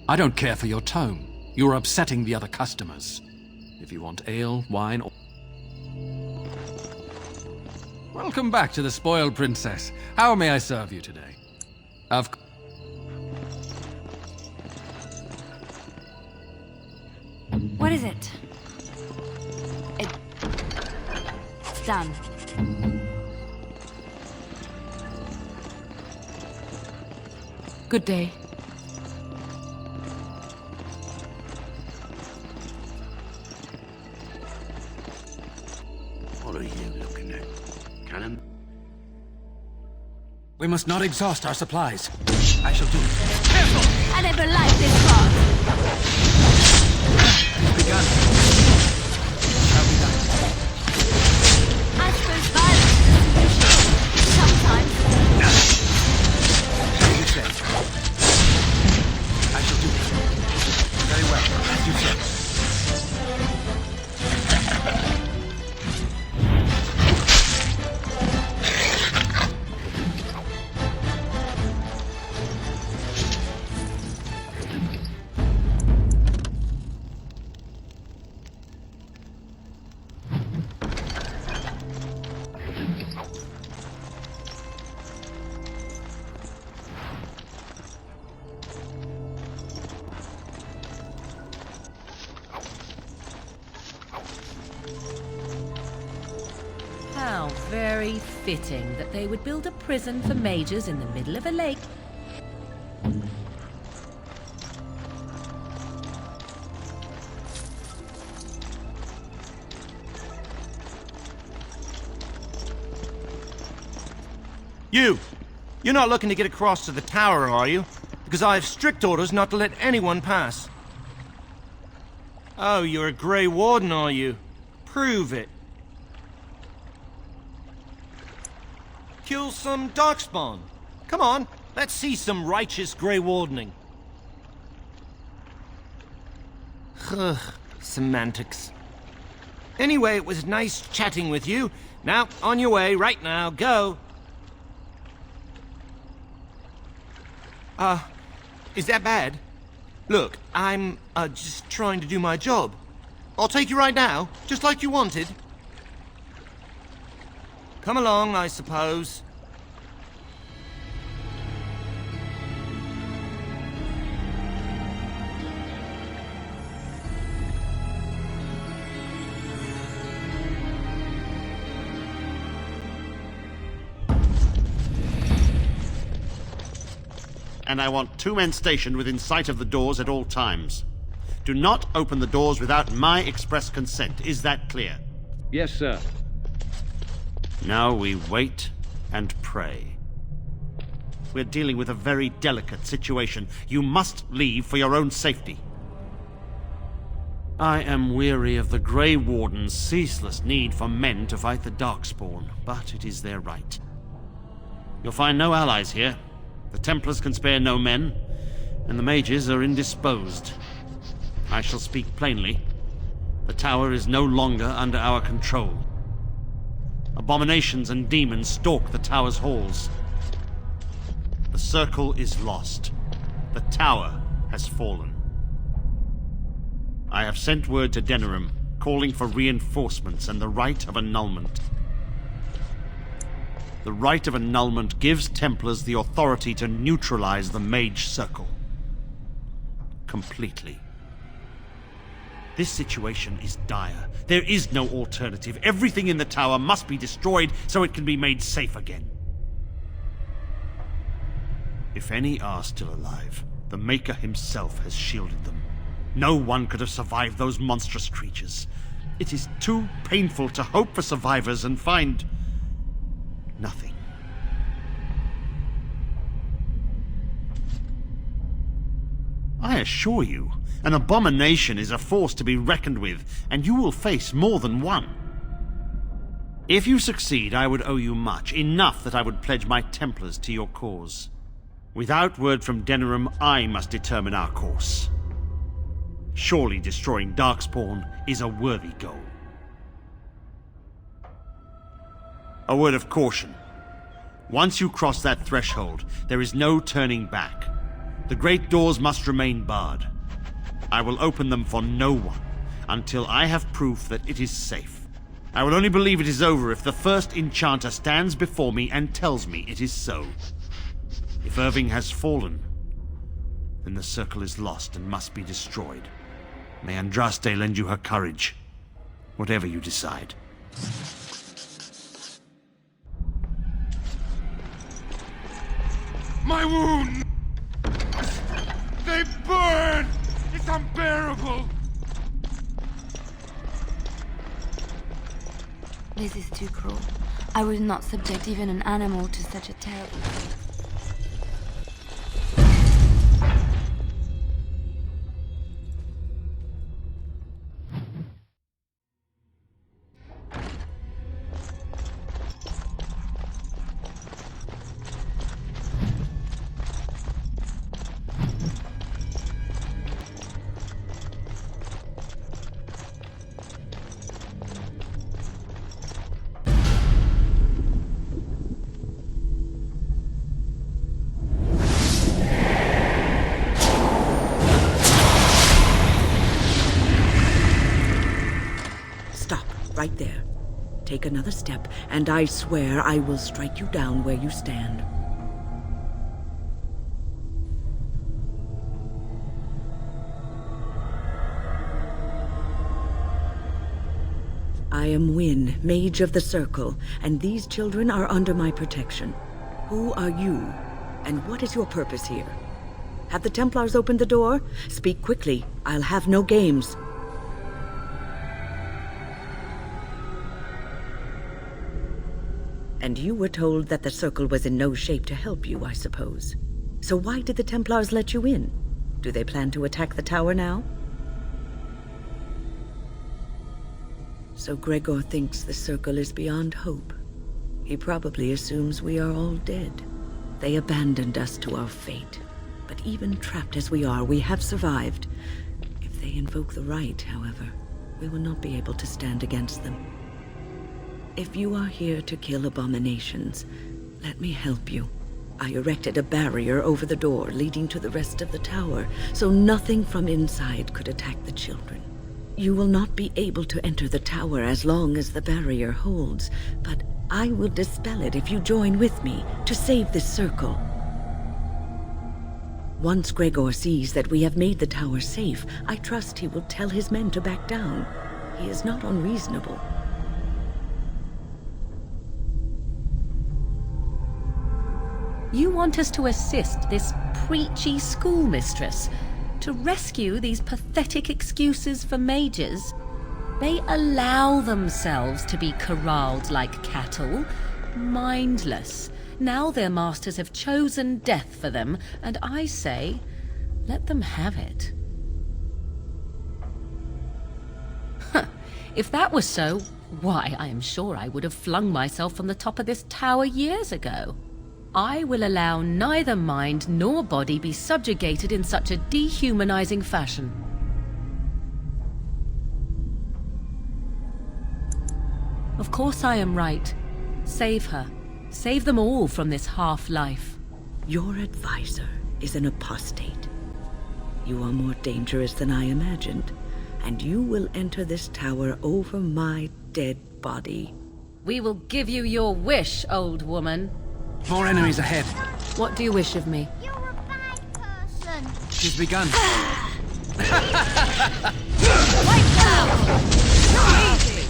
I don't care for your tone. You're upsetting the other customers. If you want ale, wine, or... Welcome back to the Spoiled Princess. How may I serve you today? What is it? It's done. Good day. What are you looking at? Cannon? We must not exhaust our supplies. I shall do it. Careful! I never liked this part. It's begun. Shall we done? I suppose violence is the solution. Sometimes. As you say. I shall do it. Very well, as you say. How very fitting that they would build a prison for mages in the middle of a lake. You're not looking to get across to the tower, are you? Because I have strict orders not to let anyone pass. Oh, you're a Grey Warden, are you? Prove it. Kill some Darkspawn. Come on, let's see some righteous Grey Wardening. Ugh, semantics. Anyway, it was nice chatting with you. Now, on your way, right now, go. Is that bad? Look, I'm, just trying to do my job. I'll take you right now, just like you wanted. Come along, I suppose. And I want 2 men stationed within sight of the doors at all times. Do not open the doors without my express consent. Is that clear? Yes, sir. Now we wait and pray. We're dealing with a very delicate situation. You must leave for your own safety. I am weary of the Grey Warden's ceaseless need for men to fight the Darkspawn, but it is their right. You'll find no allies here. The Templars can spare no men, and the mages are indisposed. I shall speak plainly. The tower is no longer under our control. Abominations and demons stalk the tower's halls. The circle is lost. The tower has fallen. I have sent word to Denerim, calling for reinforcements and the rite of annulment. The rite of annulment gives Templars the authority to neutralize the Mage Circle. Completely. This situation is dire. There is no alternative. Everything in the tower must be destroyed so it can be made safe again. If any are still alive, the Maker himself has shielded them. No one could have survived those monstrous creatures. It is too painful to hope for survivors and find nothing. I assure you, an abomination is a force to be reckoned with, and you will face more than one. If you succeed, I would owe you much, enough that I would pledge my Templars to your cause. Without word from Denerim, I must determine our course. Surely destroying Darkspawn is a worthy goal. A word of caution. Once you cross that threshold, there is no turning back. The great doors must remain barred. I will open them for no one until I have proof that it is safe. I will only believe it is over if the first enchanter stands before me and tells me it is so. If Irving has fallen, then the circle is lost and must be destroyed. May Andraste lend you her courage, whatever you decide. My wound! They burn! It's unbearable! This is too cruel. I would not subject even an animal to such a terrible fate. Right there. Take another step, and I swear I will strike you down where you stand. I am Wynne, Mage of the Circle, and these children are under my protection. Who are you, and what is your purpose here? Have the Templars opened the door? Speak quickly. I'll have no games. And you were told that the Circle was in no shape to help you, I suppose. So why did the Templars let you in? Do they plan to attack the tower now? So Gregor thinks the Circle is beyond hope. He probably assumes we are all dead. They abandoned us to our fate. But even trapped as we are, we have survived. If they invoke the right, however, we will not be able to stand against them. If you are here to kill abominations, let me help you. I erected a barrier over the door leading to the rest of the tower, so nothing from inside could attack the children. You will not be able to enter the tower as long as the barrier holds, but I will dispel it if you join with me to save this circle. Once Gregor sees that we have made the tower safe, I trust he will tell his men to back down. He is not unreasonable. You want us to assist this preachy schoolmistress to rescue these pathetic excuses for mages? They allow themselves to be corralled like cattle, mindless. Now their masters have chosen death for them, and I say, let them have it. If that was so, why, I am sure I would have flung myself from the top of this tower years ago. I will allow neither mind nor body be subjugated in such a dehumanizing fashion. Of course I am right. Save her. Save them all from this half-life. Your advisor is an apostate. You are more dangerous than I imagined, and you will enter this tower over my dead body. We will give you your wish, old woman. More enemies ahead. What do you wish of me? You're a bad person. She's begun. Right now! Not easy!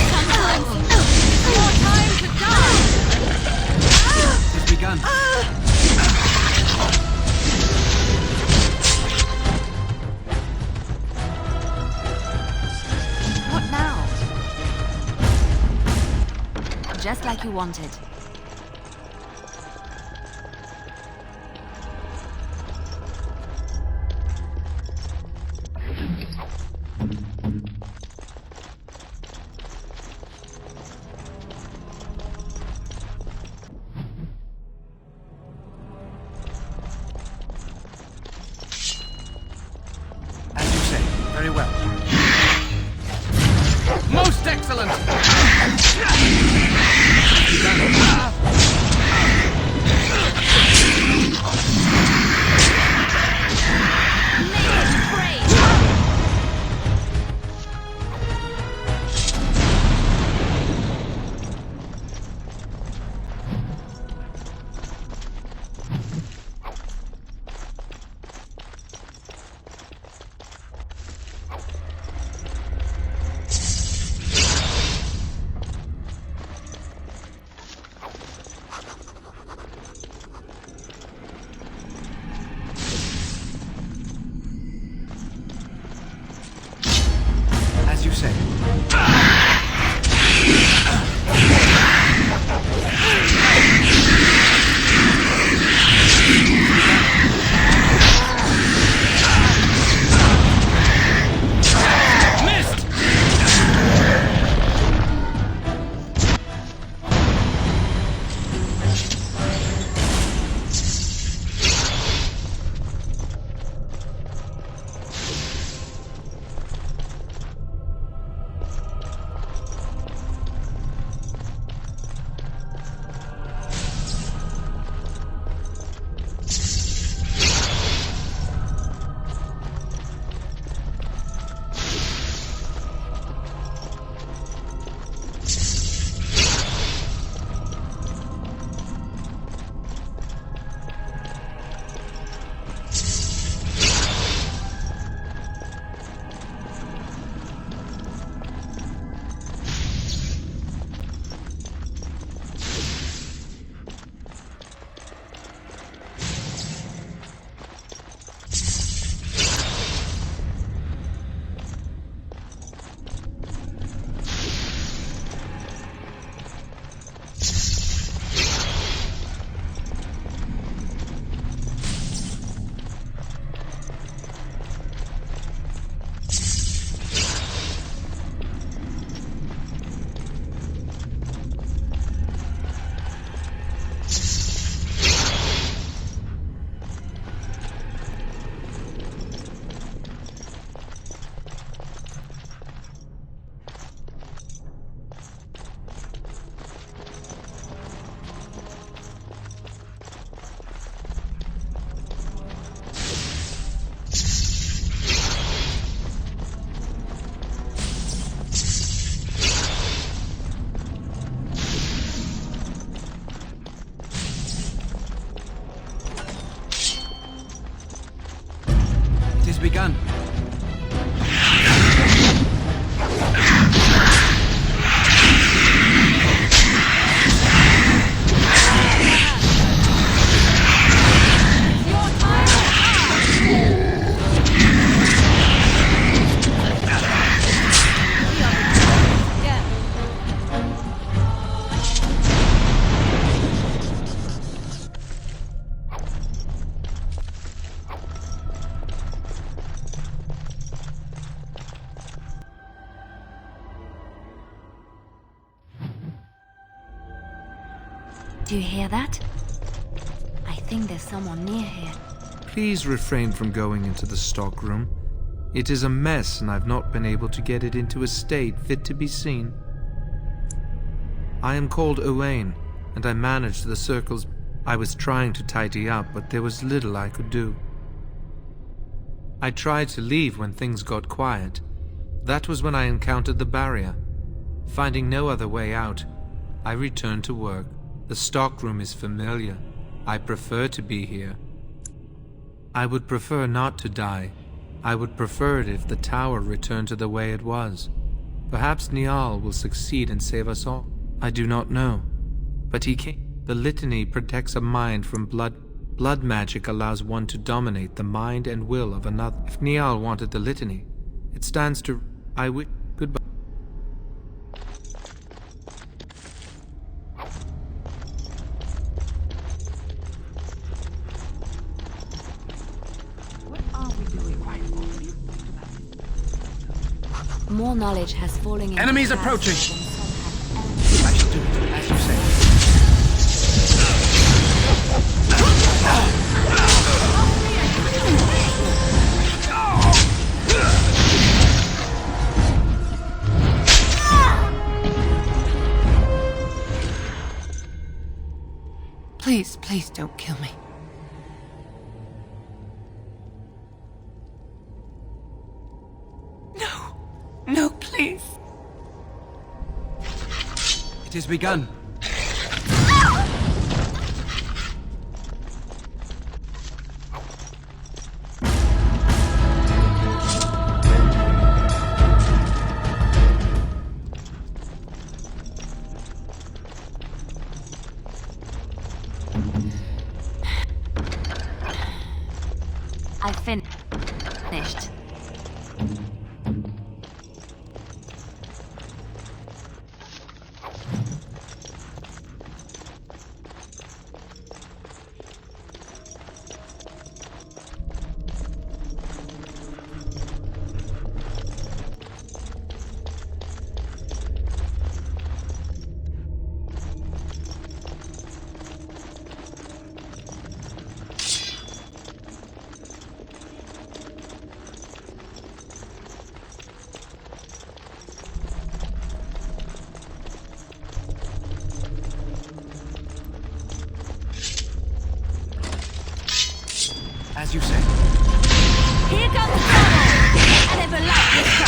Sometimes it's your time to die! She's begun. What now? Just like you wanted. As you say, very well. Most excellent! As you say. Begun. Do you hear that? I think there's someone near here. Please refrain from going into the stockroom. It is a mess, and I've not been able to get it into a state fit to be seen. I am called Owain, and I manage the circles. I was trying to tidy up, but there was little I could do. I tried to leave when things got quiet. That was when I encountered the barrier. Finding no other way out, I returned to work. The stockroom is familiar. I prefer to be here. I would prefer not to die. I would prefer it if the tower returned to the way it was. Perhaps Niall will succeed and save us all. I do not know. But he can't. The litany protects a mind from blood. Blood magic allows one to dominate the mind and will of another. If Niall wanted the litany, it stands to... I would... Goodbye. More knowledge has fallen in. Enemies approaching! I shall do it, as you say. Please, please don't kill me. No, please. It has begun. I finished. As you say. Here comes trouble! I never liked this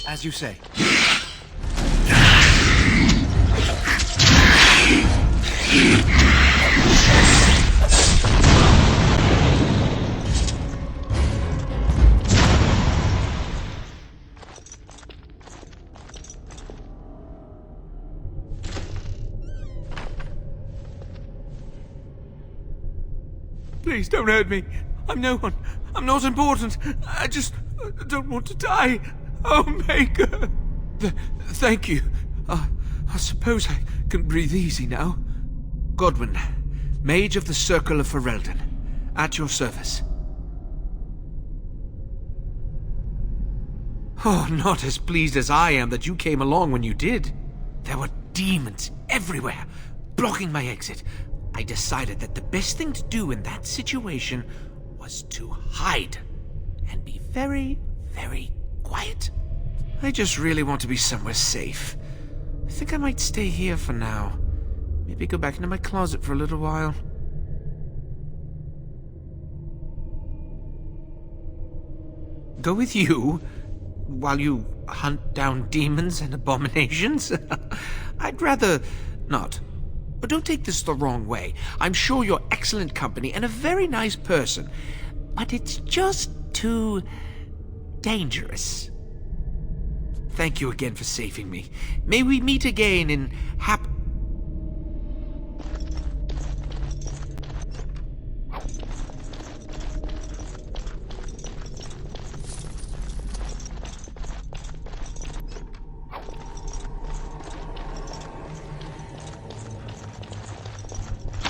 As you say. Please don't hurt me. I'm no one. I'm not important. I just don't want to die. Oh, Maker! Thank you. I suppose I can breathe easy now. Godwin, Mage of the Circle of Ferelden, at your service. Oh, not as pleased as I am that you came along when you did. There were demons everywhere, blocking my exit. I decided that the best thing to do in that situation was to hide and be very, very quiet. I just really want to be somewhere safe. I think I might stay here for now. Maybe go back into my closet for a little while. Go with you? While you hunt down demons and abominations? I'd rather not. But don't take this the wrong way. I'm sure you're excellent company and a very nice person. But it's just too dangerous. Thank you again for saving me. May we meet again in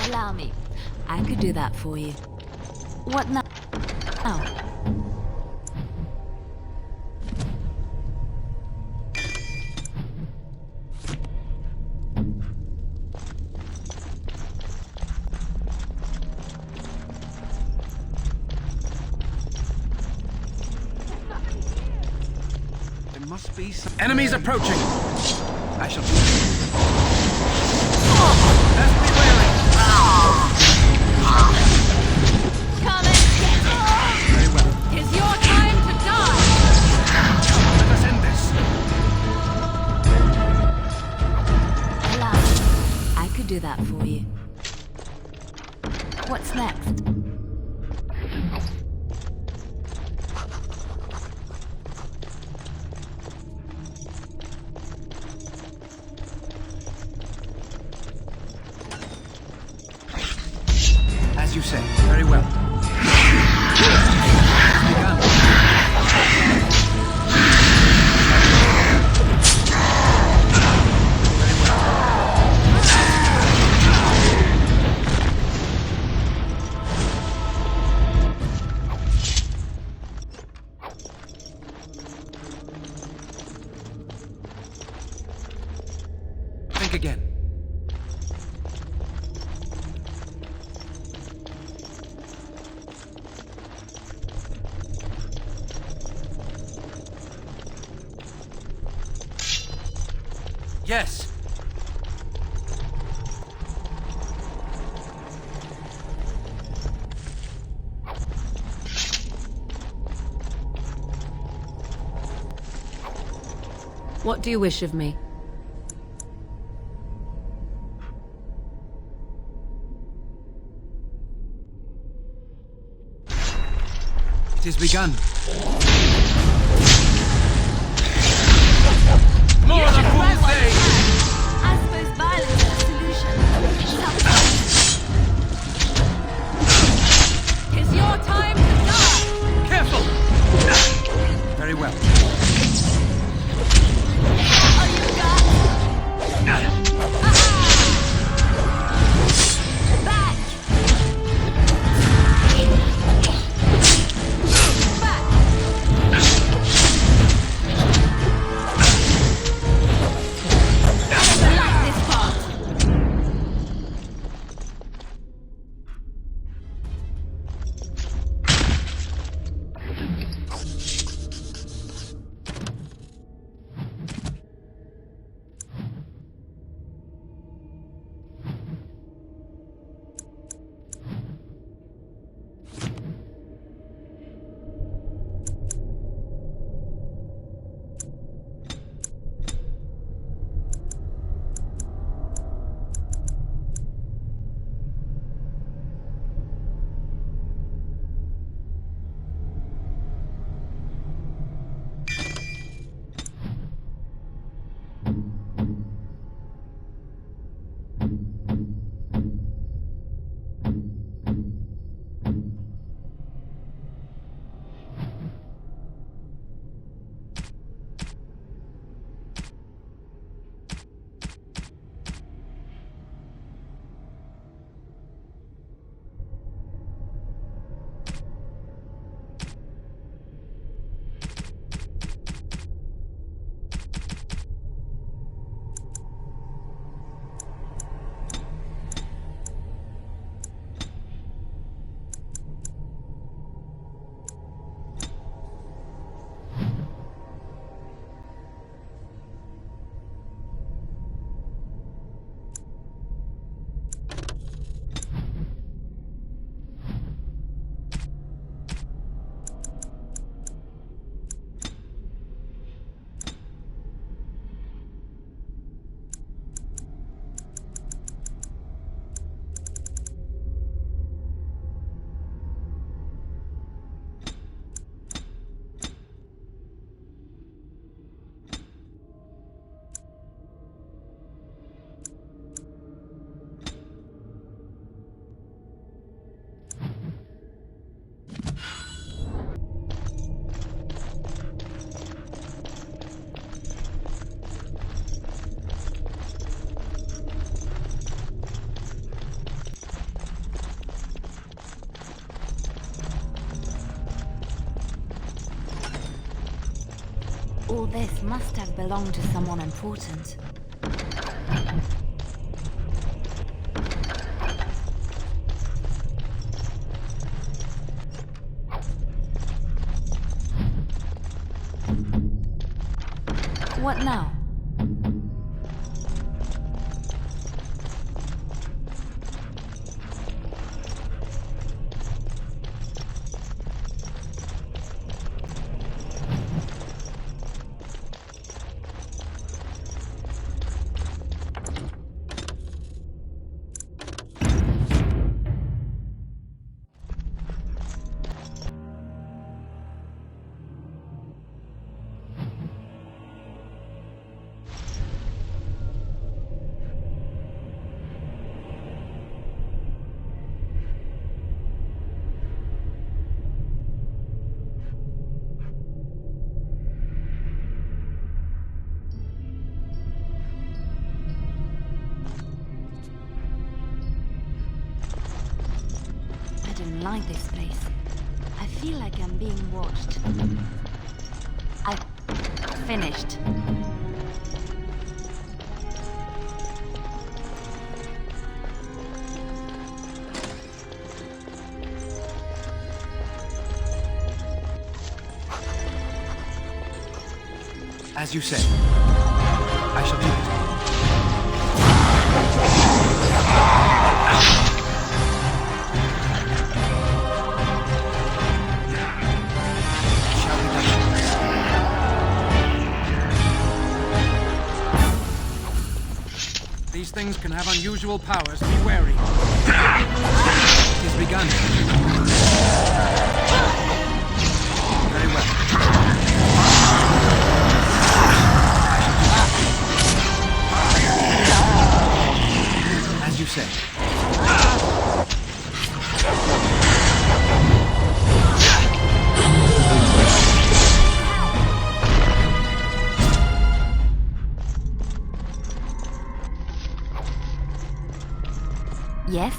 Allow me. I could do that for you. What now? There must be some enemies approaching. I shall do Best be wary. Come and get it! Very well. It's your time to die! Let us end this. Allow me. I could do that for you. What's next? As you say. Very well. Think again. Yes. What do you wish of me? It has begun. More than fools say! I suppose violence is the solution. It's your time to die! Careful! Very well. All you got! Back! Back! this must have belonged to someone important. What now? I don't like this place. I feel like I'm being watched. I finished. As you say, I shall do it. These things can have unusual powers. Be wary. It has begun. Very well. As you say. Yes?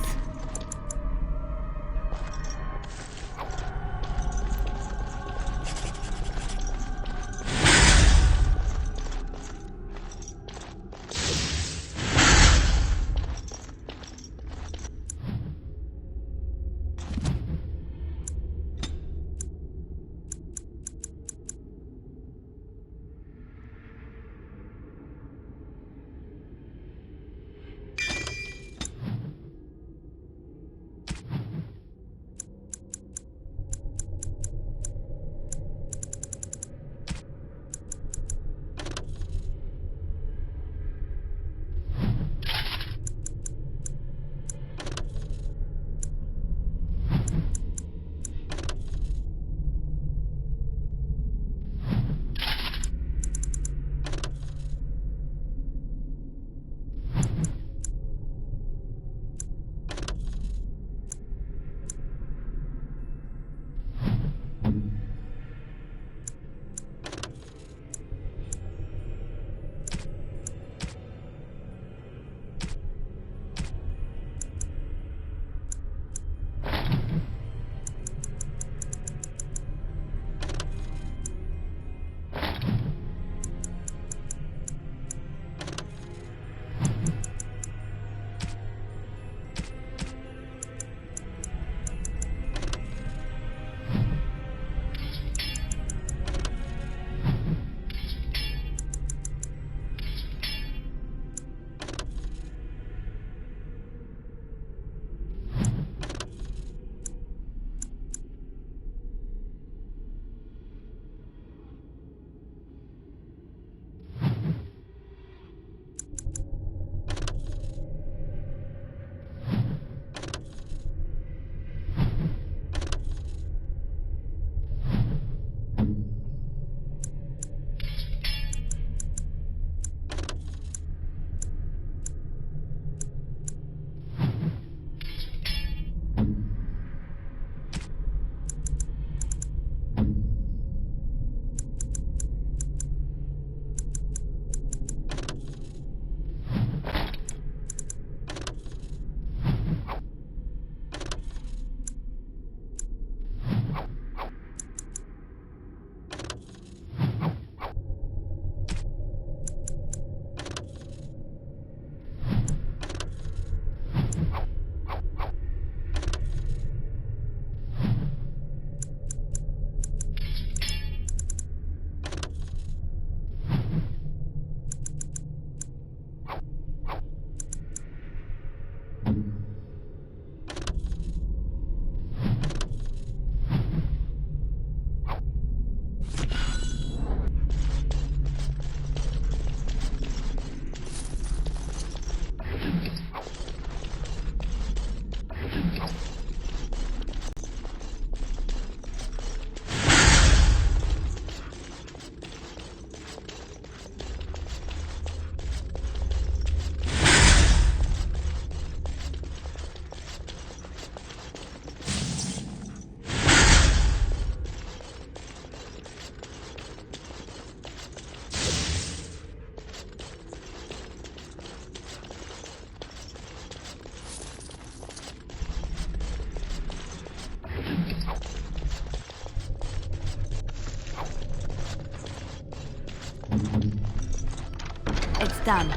almost done.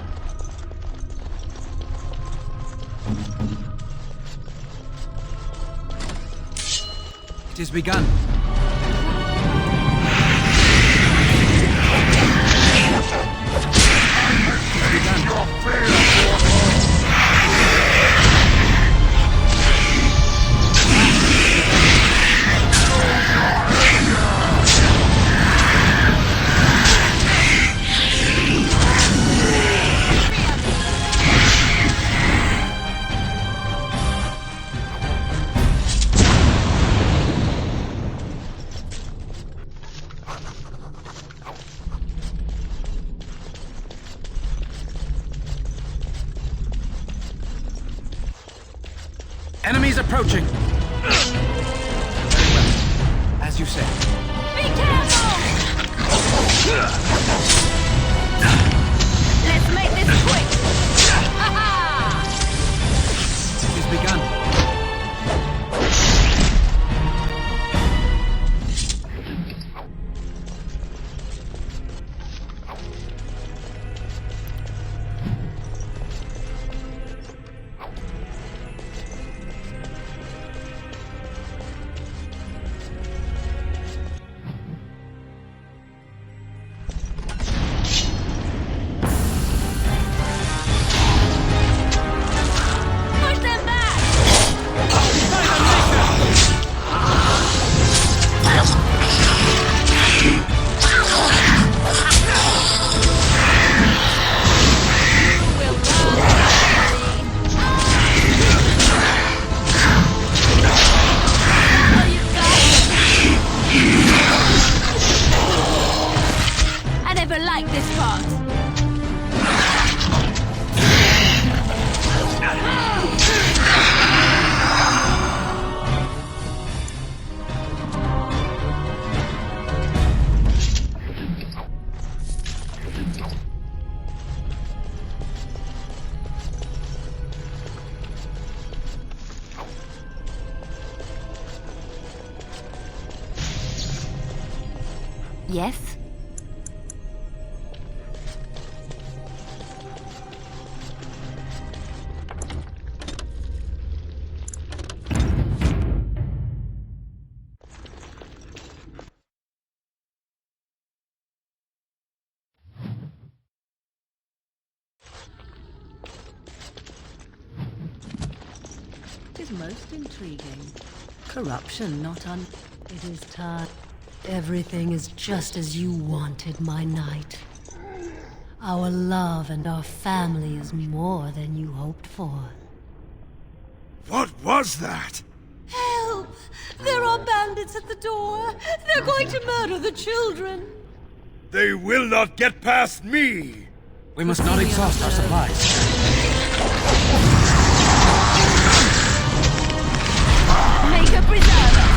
It has begun. Enemies approaching! Very well. As you said. Be careful! Let's make this quick! Ha-ha! It has begun. Yes? It is most intriguing. Corruption, not un... It is time. Everything is just as you wanted, my knight. Our love and our family is more than you hoped for. What was that? Help! There are bandits at the door! They're going to murder the children! They will not get past me! We must not exhaust our supplies. Make a preserver!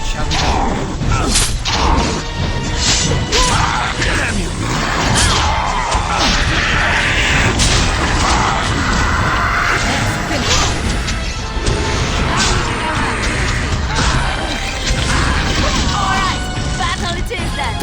Shall we go? Damn you! Alright, battle it is then!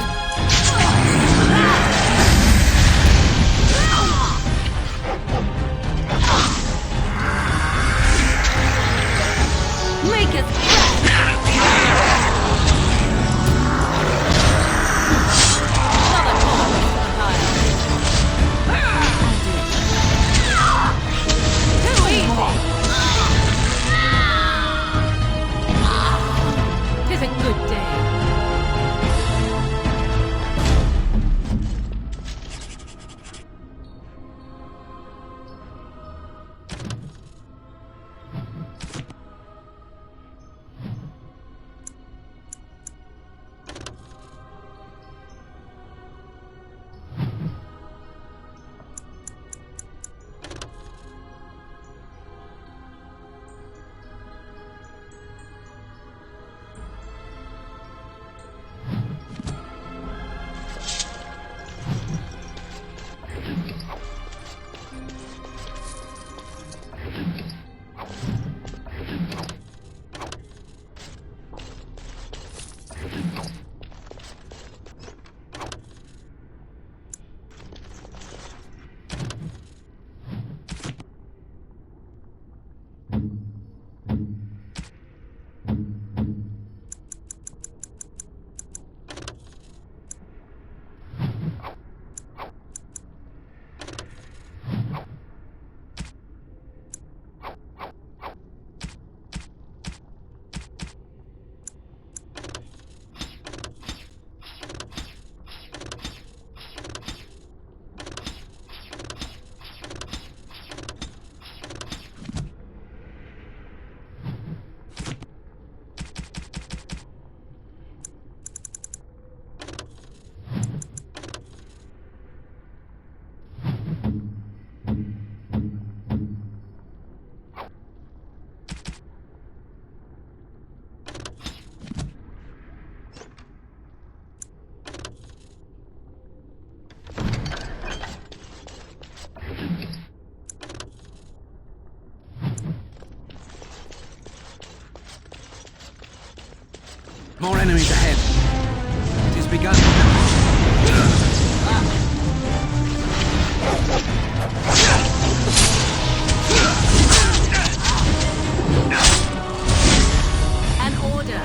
More enemies ahead. It has begun. An order.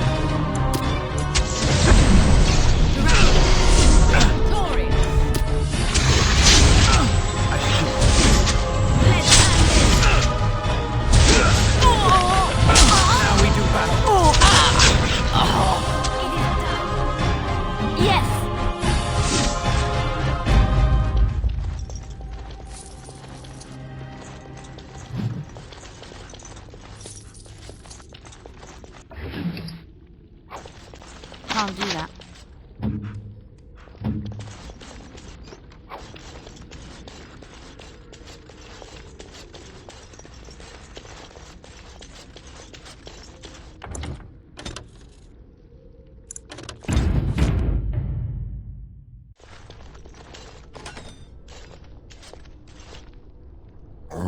Can't do that. Oh,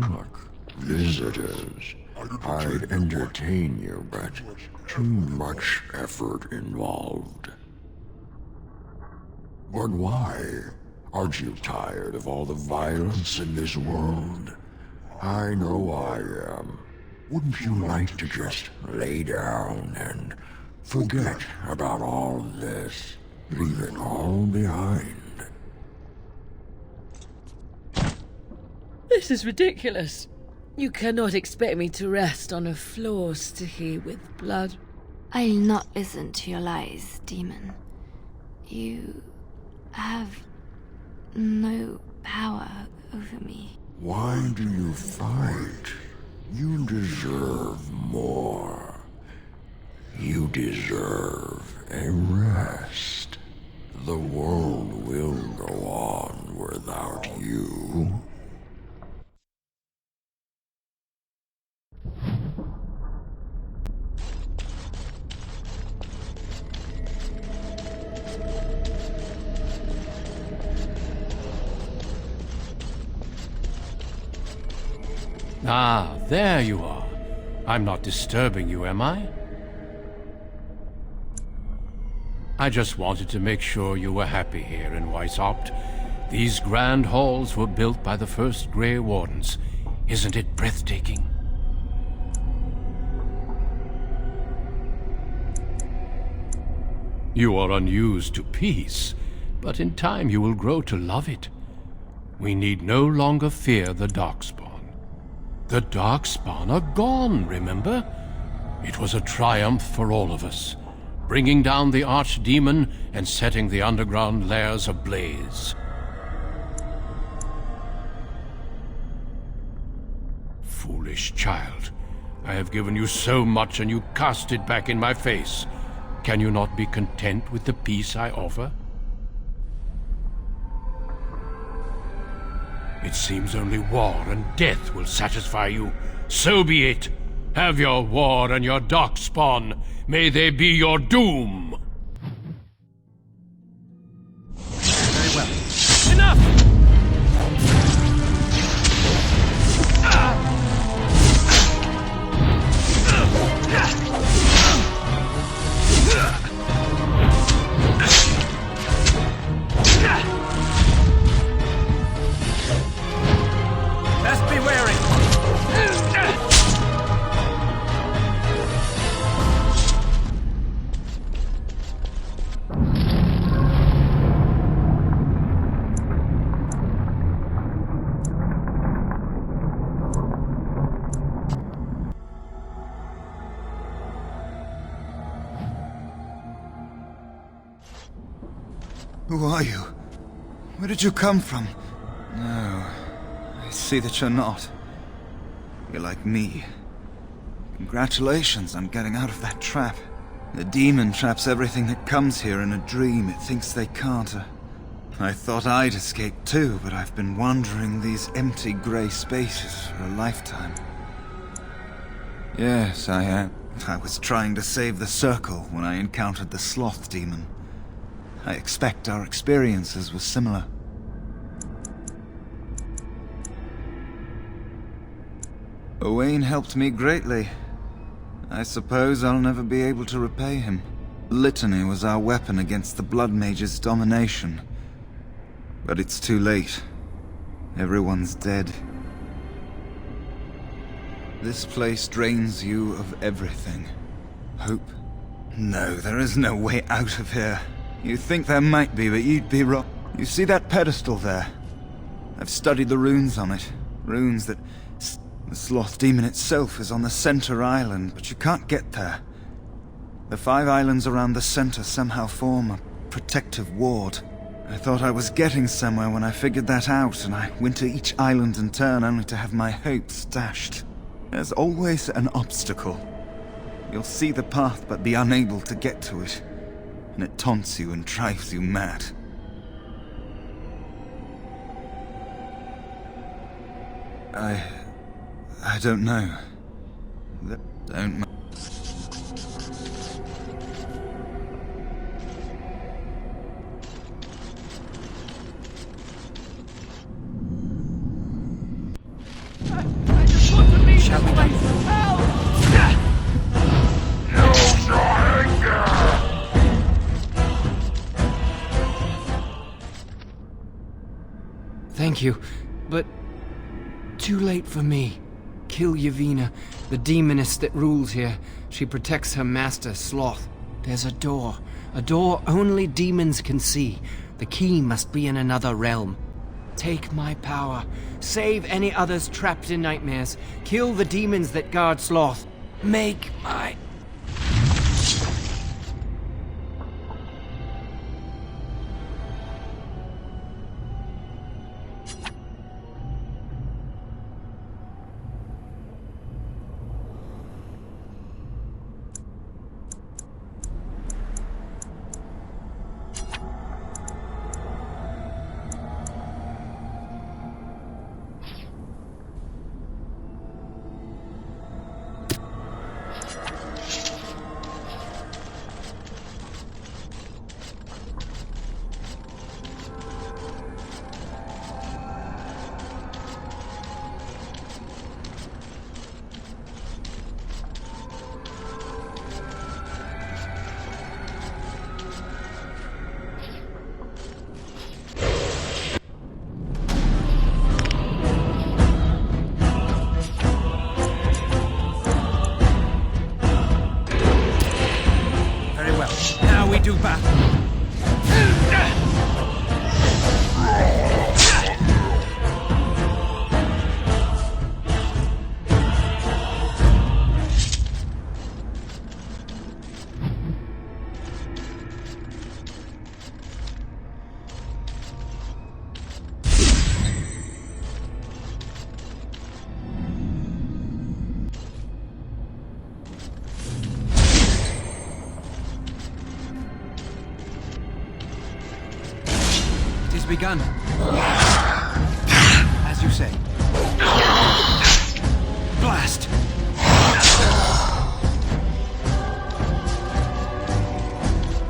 look, visitors. I'd entertain you, but too much effort involved. But why? Aren't you tired of all the violence in this world? I know I am. Wouldn't you like to just lay down and forget about all this? Leave it all behind. This is ridiculous. You cannot expect me to rest on a floor sticky with blood. I'll not listen to your lies, demon. You have no power over me. Why do you fight? You deserve more. You deserve a rest. The world will go on without you. Ah, there you are. I'm not disturbing you, am I? I just wanted to make sure you were happy here in Weishaupt. These grand halls were built by the first Grey Wardens. Isn't it breathtaking? You are unused to peace, but in time you will grow to love it. We need no longer fear the Darkspawn. The Darkspawn are gone, remember? It was a triumph for all of us, bringing down the Archdemon and setting the underground lairs ablaze. Foolish child. I have given you so much and you cast it back in my face. Can you not be content with the peace I offer? It seems only war and death will satisfy you. So be it. Have your war and your Darkspawn. May they be your doom. Very well. Enough! Best be wary. Who are you? Where did you come from? No, I see that you're not. You're like me. Congratulations on getting out of that trap. The demon traps everything that comes here in a dream it thinks they can't. I thought I'd escaped too, but I've been wandering these empty grey spaces for a lifetime. Yes, I am. I was trying to save the Circle when I encountered the Sloth Demon. I expect our experiences were similar. Owain helped me greatly. I suppose I'll never be able to repay him. Litany was our weapon against the Blood Mage's domination. But it's too late. Everyone's dead. This place drains you of everything. Hope? No, there is no way out of here. You think there might be, but you'd be wrong. You see that pedestal there? I've studied the runes on it. Runes that... The Sloth Demon itself is on the center island, but you can't get there. The 5 islands around the center somehow form a protective ward. I thought I was getting somewhere when I figured that out, and I went to each island in turn only to have my hopes dashed. There's always an obstacle. You'll see the path but be unable to get to it, and it taunts you and drives you mad. I don't know. Don't... Shall we go? Thank you, but too late for me. Kill Yavina, the demoness that rules here. She protects her master, Sloth. There's a door only demons can see. The key must be in another realm. Take my power. Save any others trapped in nightmares. Kill the demons that guard Sloth. Make my... do battle. Begun. As you say. Blast!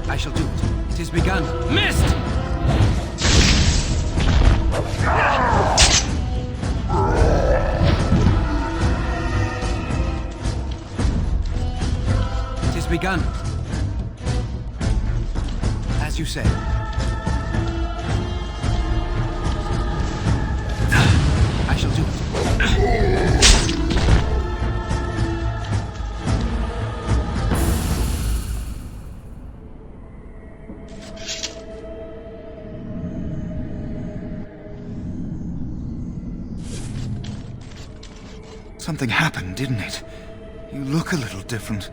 I shall do it. It is begun. Missed! It is begun. As you say. Something happened, didn't it? You look a little different.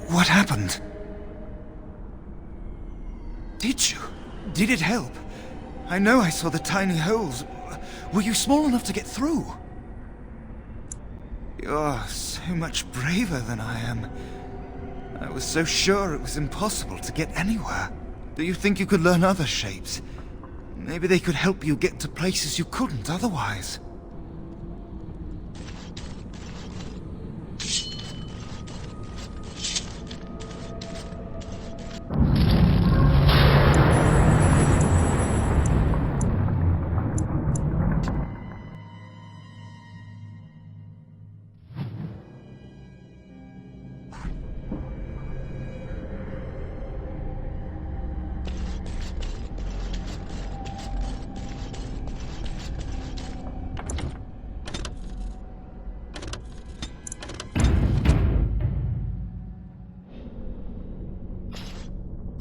What happened? Did you? Did it help? I know I saw the tiny holes. Were you small enough to get through? You're so much braver than I am. I was so sure it was impossible to get anywhere. Do you think you could learn other shapes? Maybe they could help you get to places you couldn't otherwise.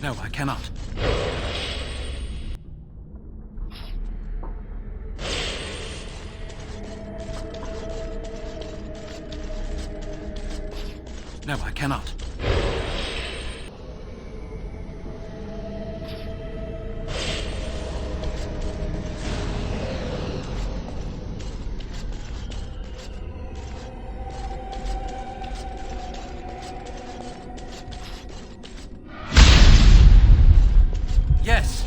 No, I cannot. No, I cannot. Yes.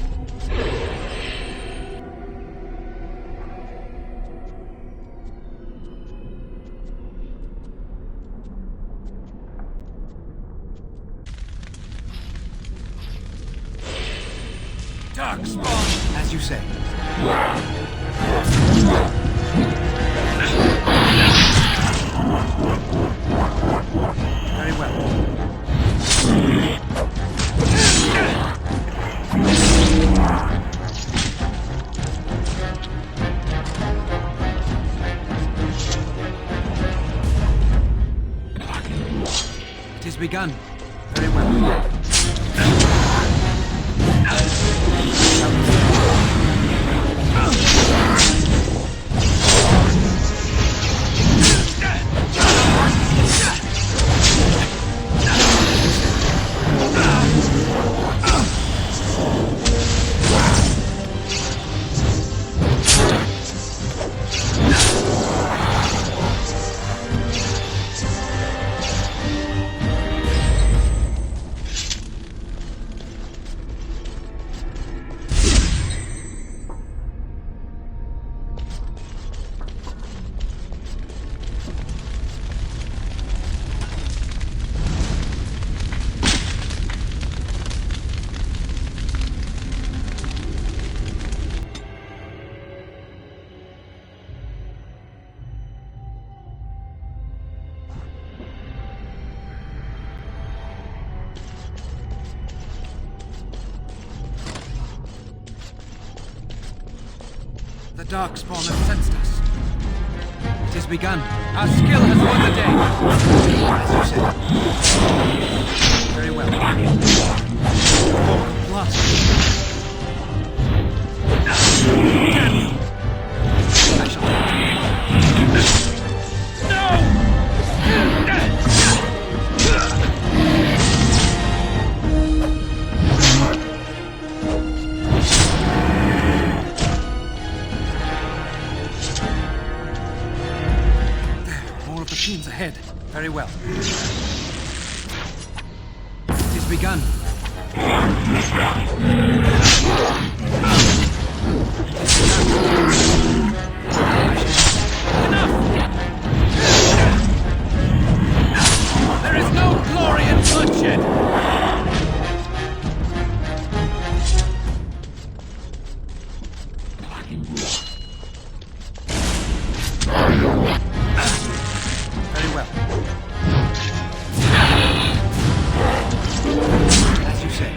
Darkspawn, as you say. Very well. It has begun. Very well. The Darkspawn has sensed us. It has begun. Our skill has won the day. As you said. Very well. Blast. Damn you! I shall machines ahead. Very well. It has begun. Enough! There is no glory in bloodshed! Very well. As you say.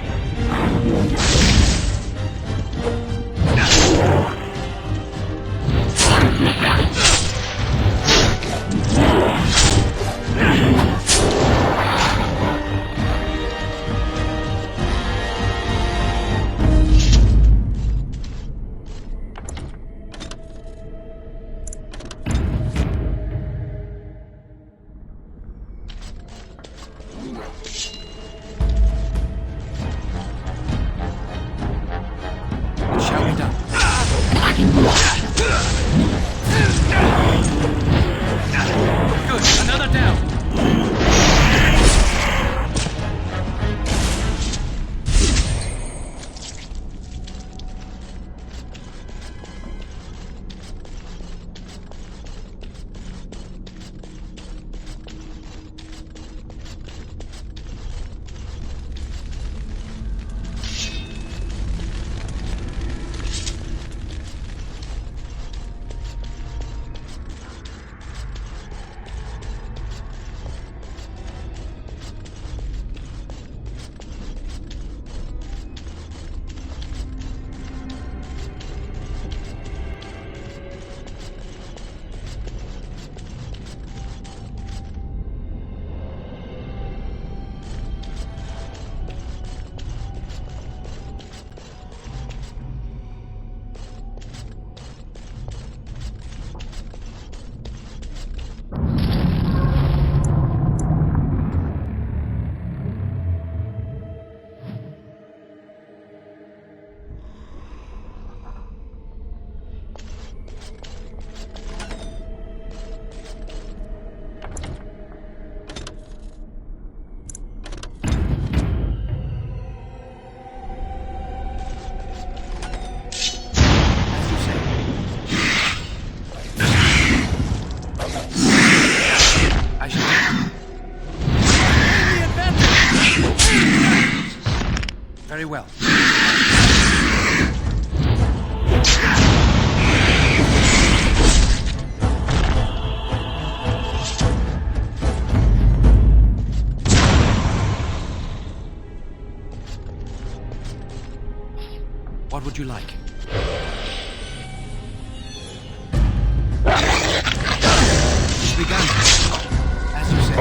Very well. What would you like? It's begun. As you say.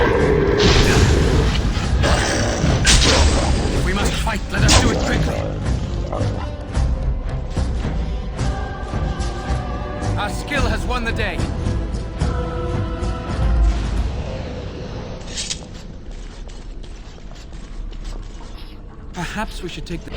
If we must fight, let us do it quickly. Our skill has won the day. Perhaps we should take the...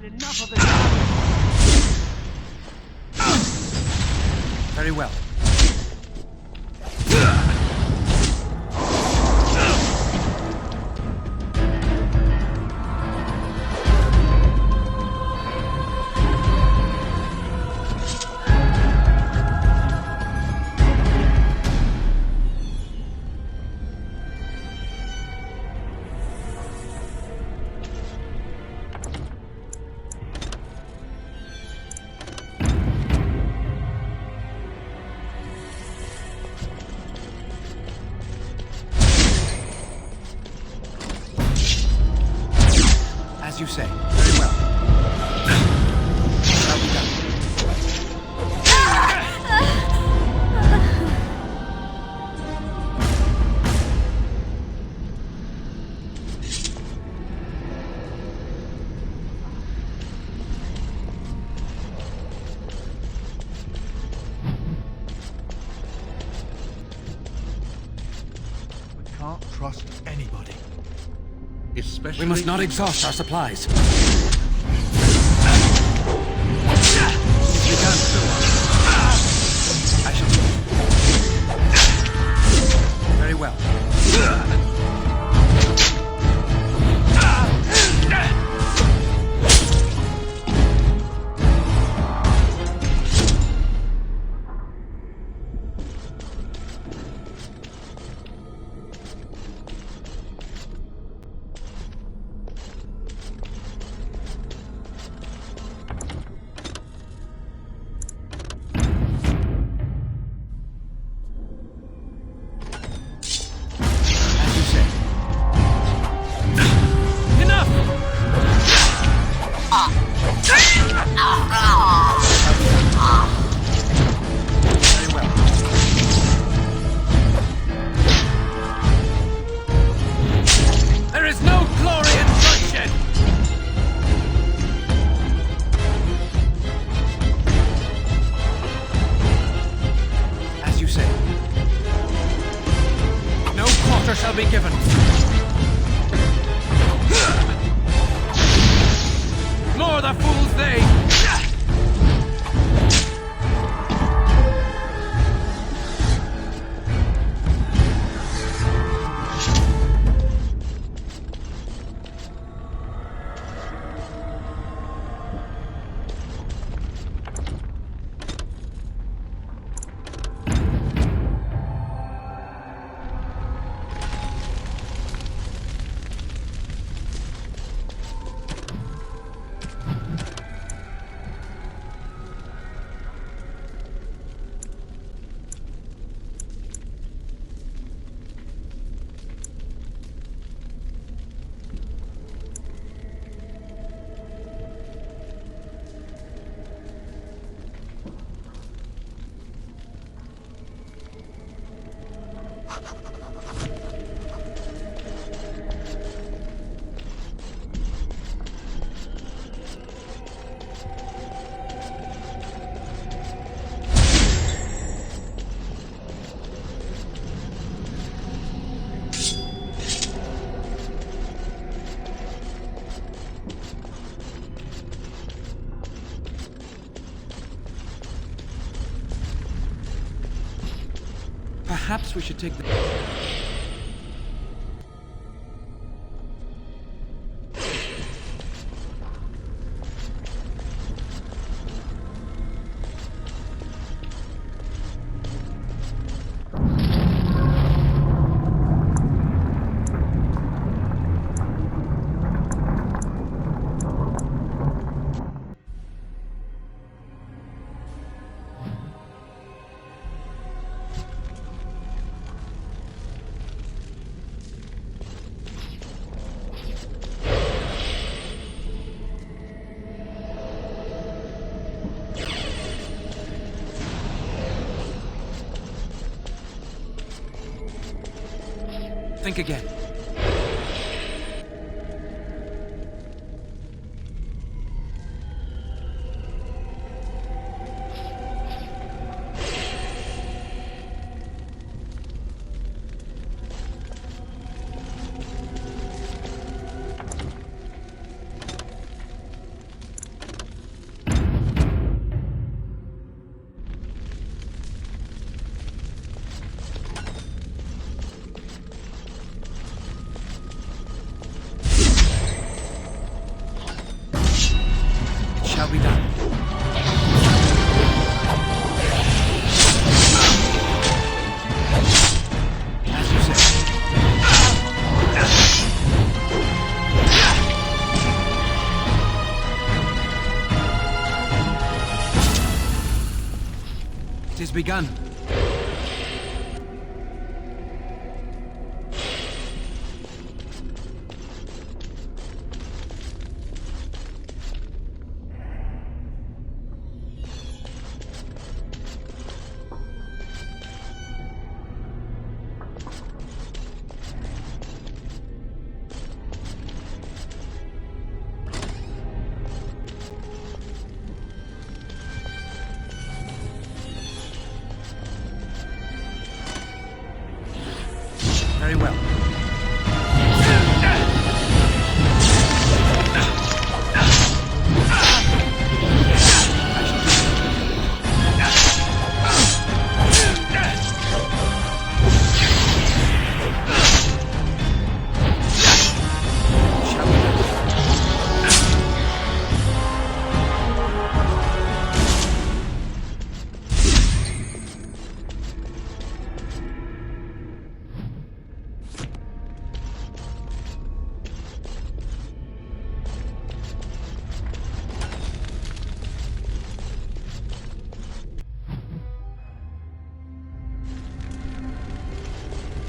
Enough of it! Very well. As you say. Very well. Shall be done. We can't trust anybody. Especially... We must not exhaust our supplies. It's begun. I shall do it. Very well. As you Perhaps we should take the... Think again. Shall be done. As you say. It is begun. Very well.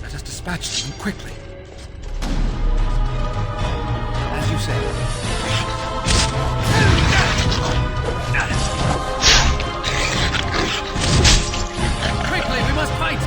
Let us dispatch them quickly. As you say. Quickly, we must fight!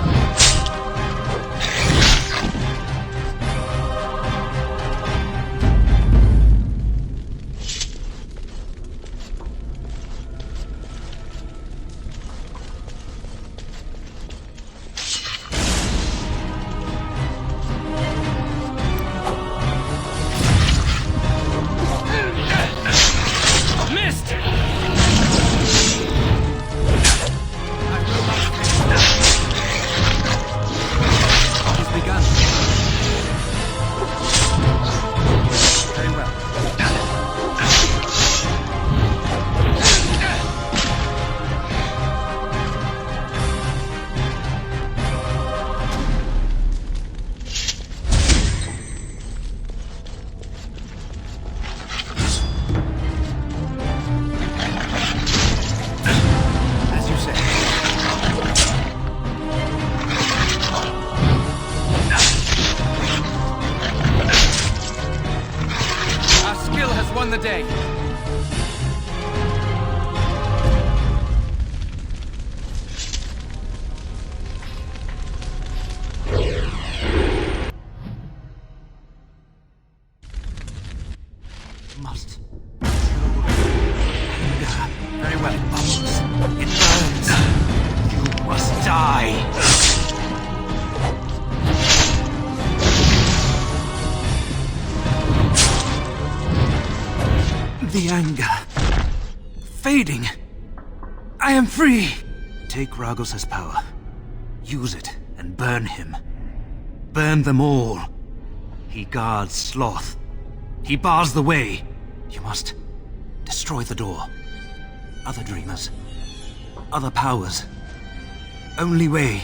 Won the day. Must. Very well, it bubbles. It burns. You must die. The anger. Fading. I am free. Take Ragos's power. Use it and burn him. Burn them all. He guards Sloth. He bars the way. You must destroy the door. Other dreamers. Other powers. Only way.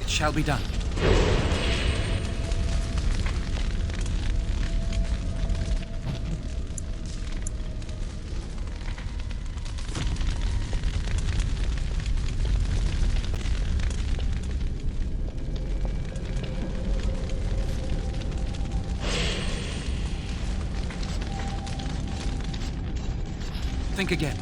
Shall be done. Think again.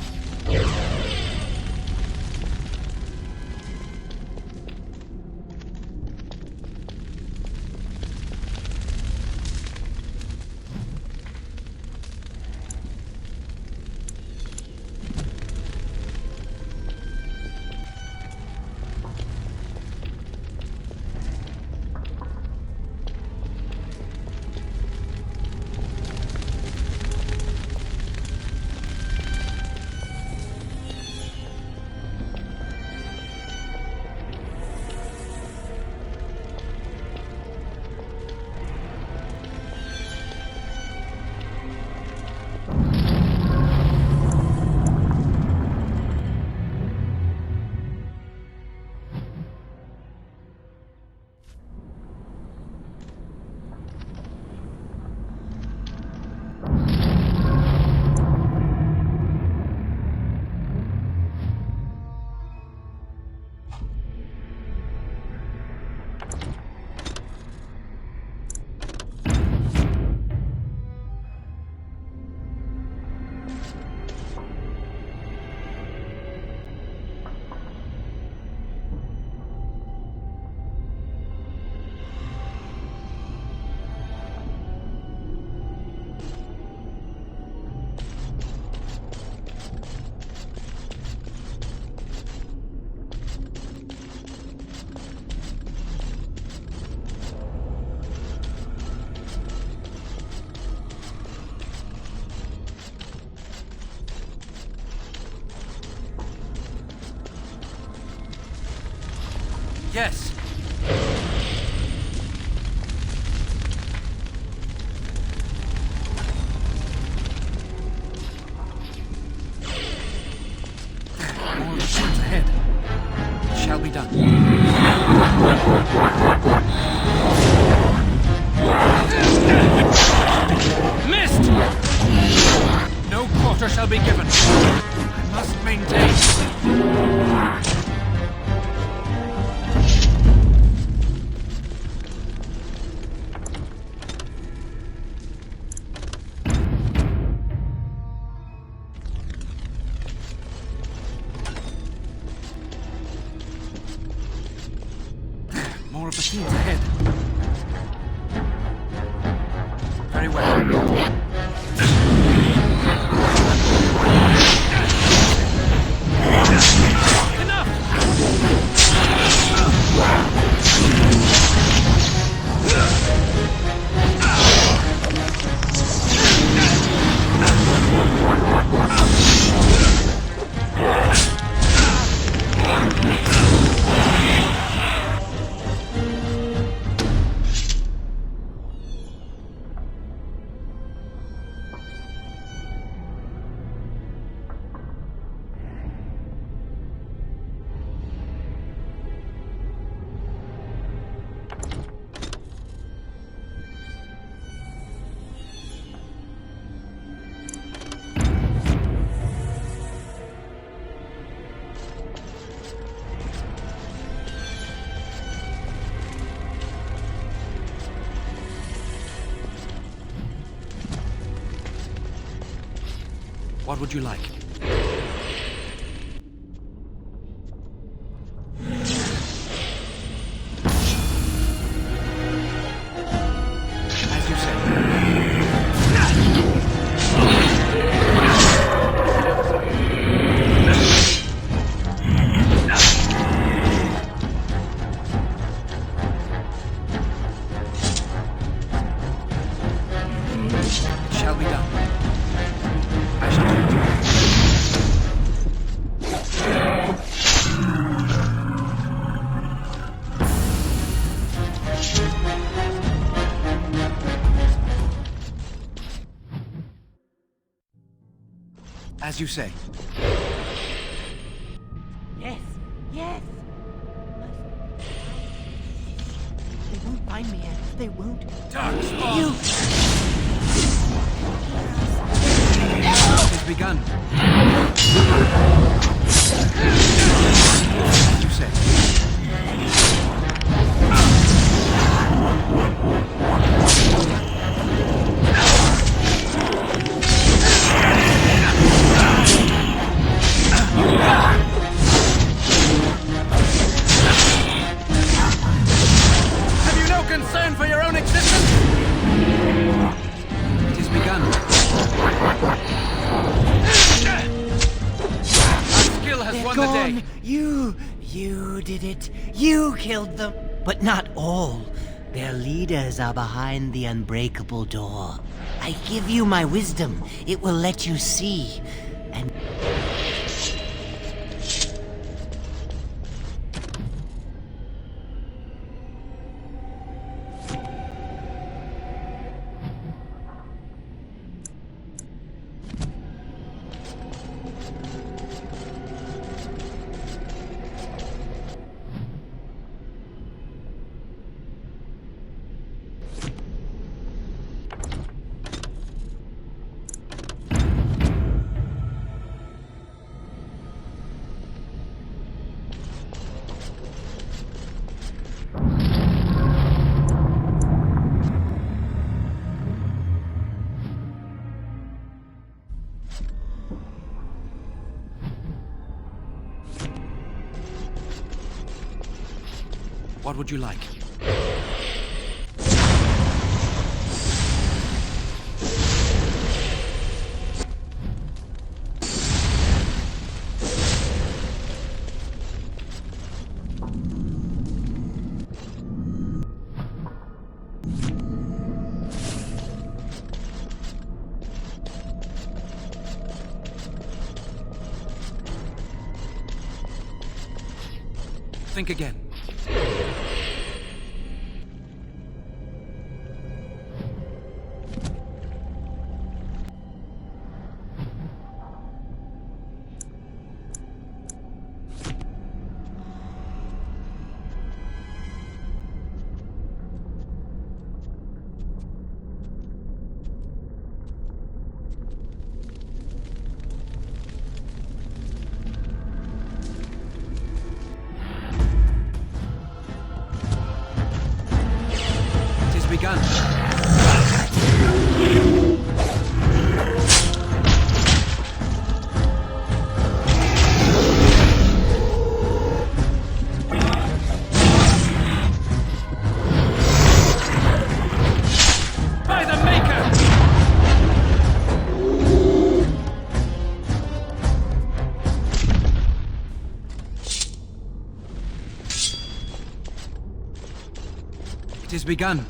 Yes. More machines ahead. It shall be done. Missed! No quarter shall be given. I must maintain. More of the teams ahead. Very well. What would you like? As you say. It shall be done. I shall do it. As you say. Yes, yes. They won't find me yet. They won't. Darkspawn! You! It has begun. As you say. Have you no concern for your own existence? It has begun. Our skill has won the day. You did it. You killed them. But not all. Their leaders are behind the unbreakable door. I give you my wisdom. It will let you see. And... What would you like? Think again. Begun. By the Maker! It is begun.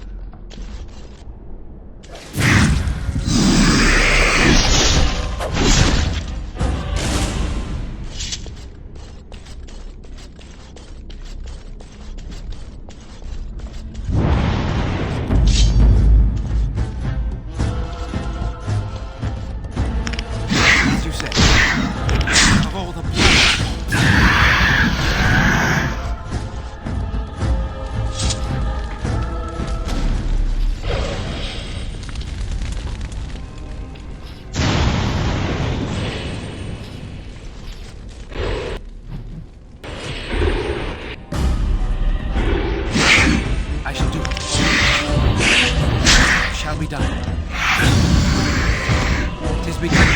Shall be done. It is begun.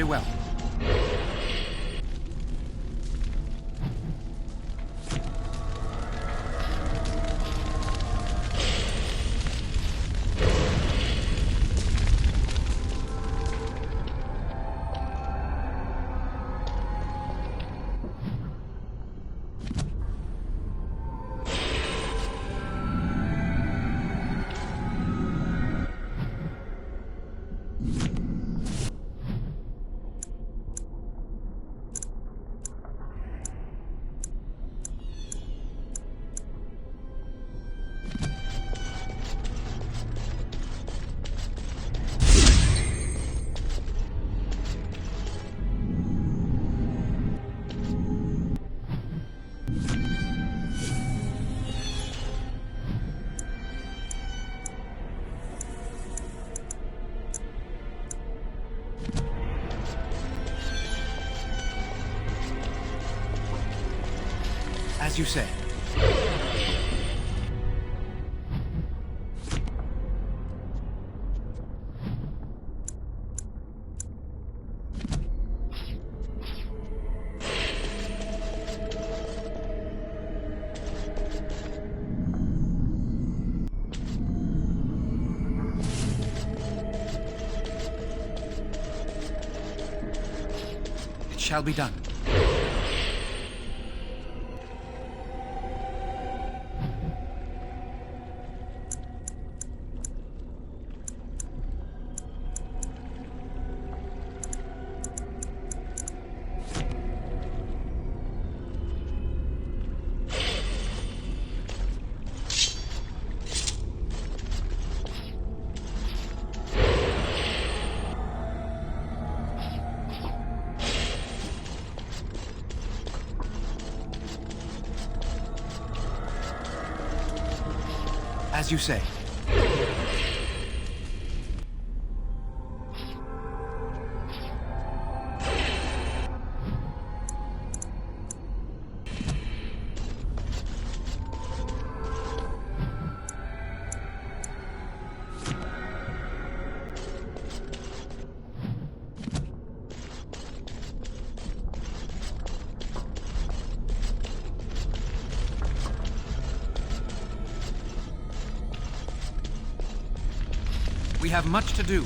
Very well. As you say. It shall be done. As you say. We have much to do.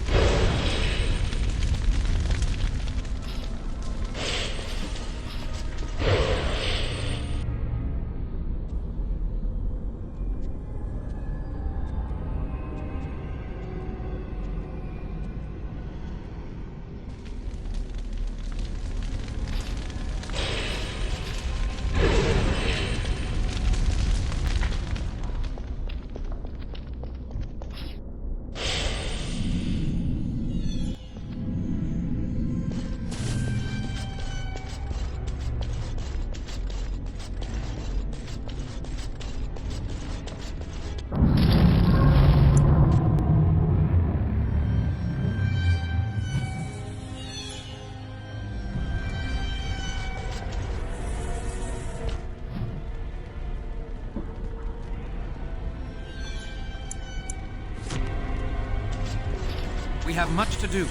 We have much to do.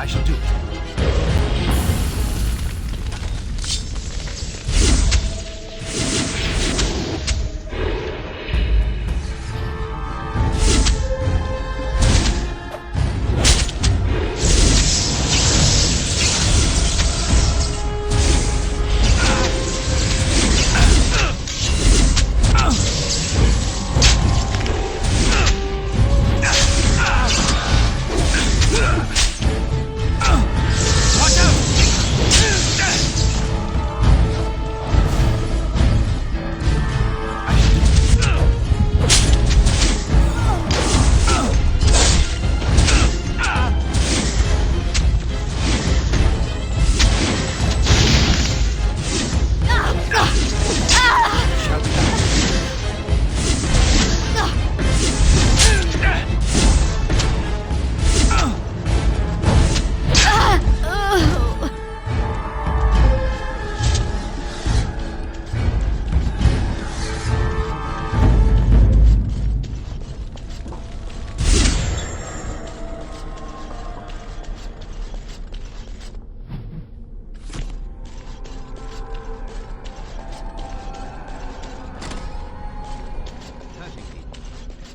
I shall do it.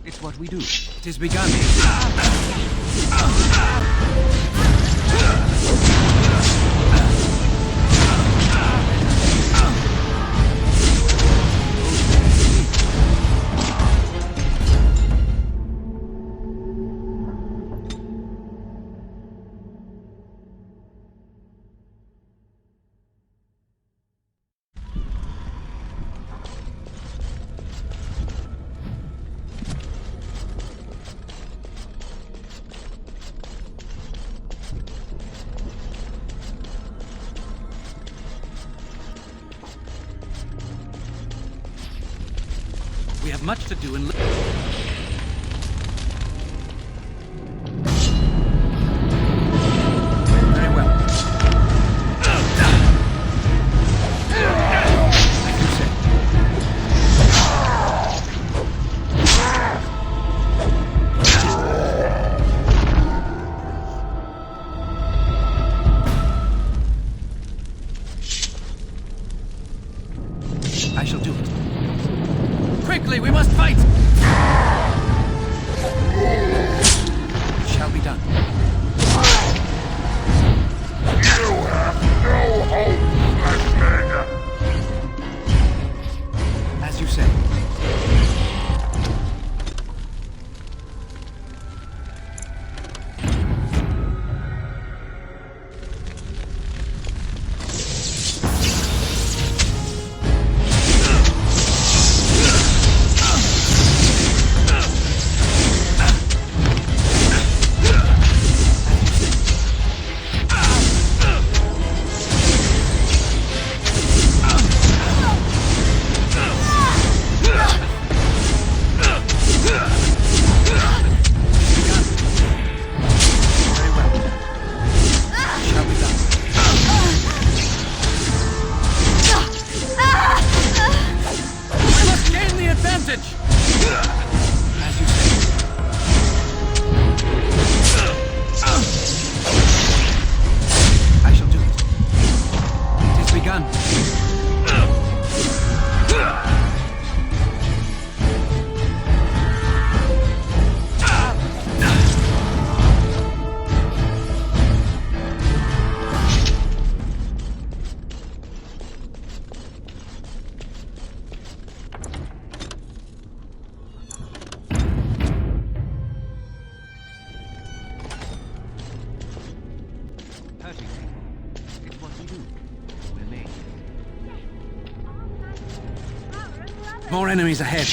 It's what we do. It is begun. We have much to do in... Very well. As you say. I shall do it. Quickly, we must fight! It shall be done. You have no hope, Fleshman. As you say. More enemies ahead.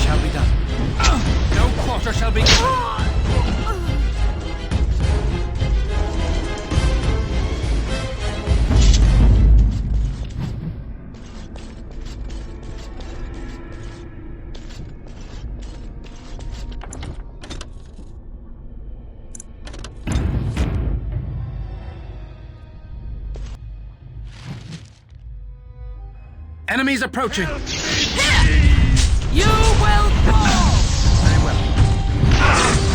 Shall be done. No quarter shall be... Enemies approaching! You will fall! Very well.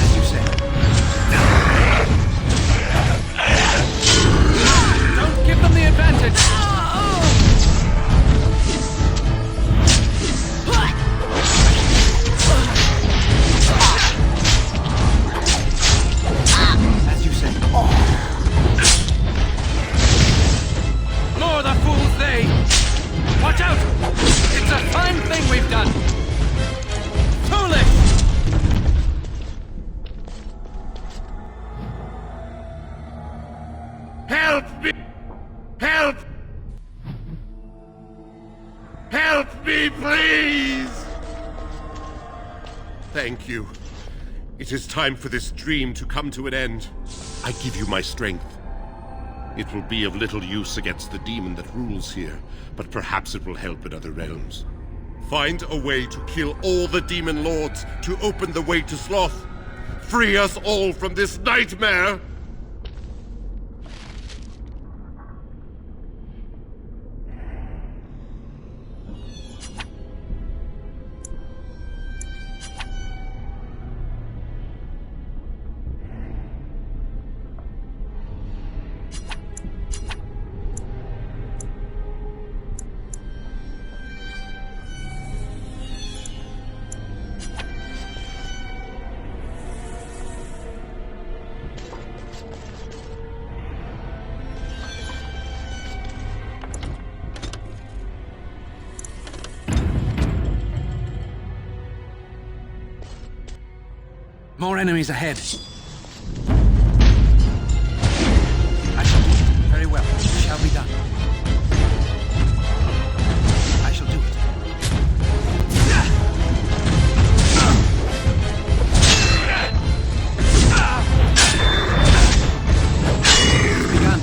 As you say. Don't give them the advantage! As you say. More the fools they! Watch out! It's a fine thing we've done! Foolish! Help me! Help! Help me, please! Thank you. It is time for this dream to come to an end. I give you my strength. It will be of little use against the demon that rules here, but perhaps it will help in other realms. Find a way to kill all the demon lords to open the way to Sloth. Free us all from this nightmare! More enemies ahead. I shall do it. Very well. It shall be done. I shall do it. It's begun.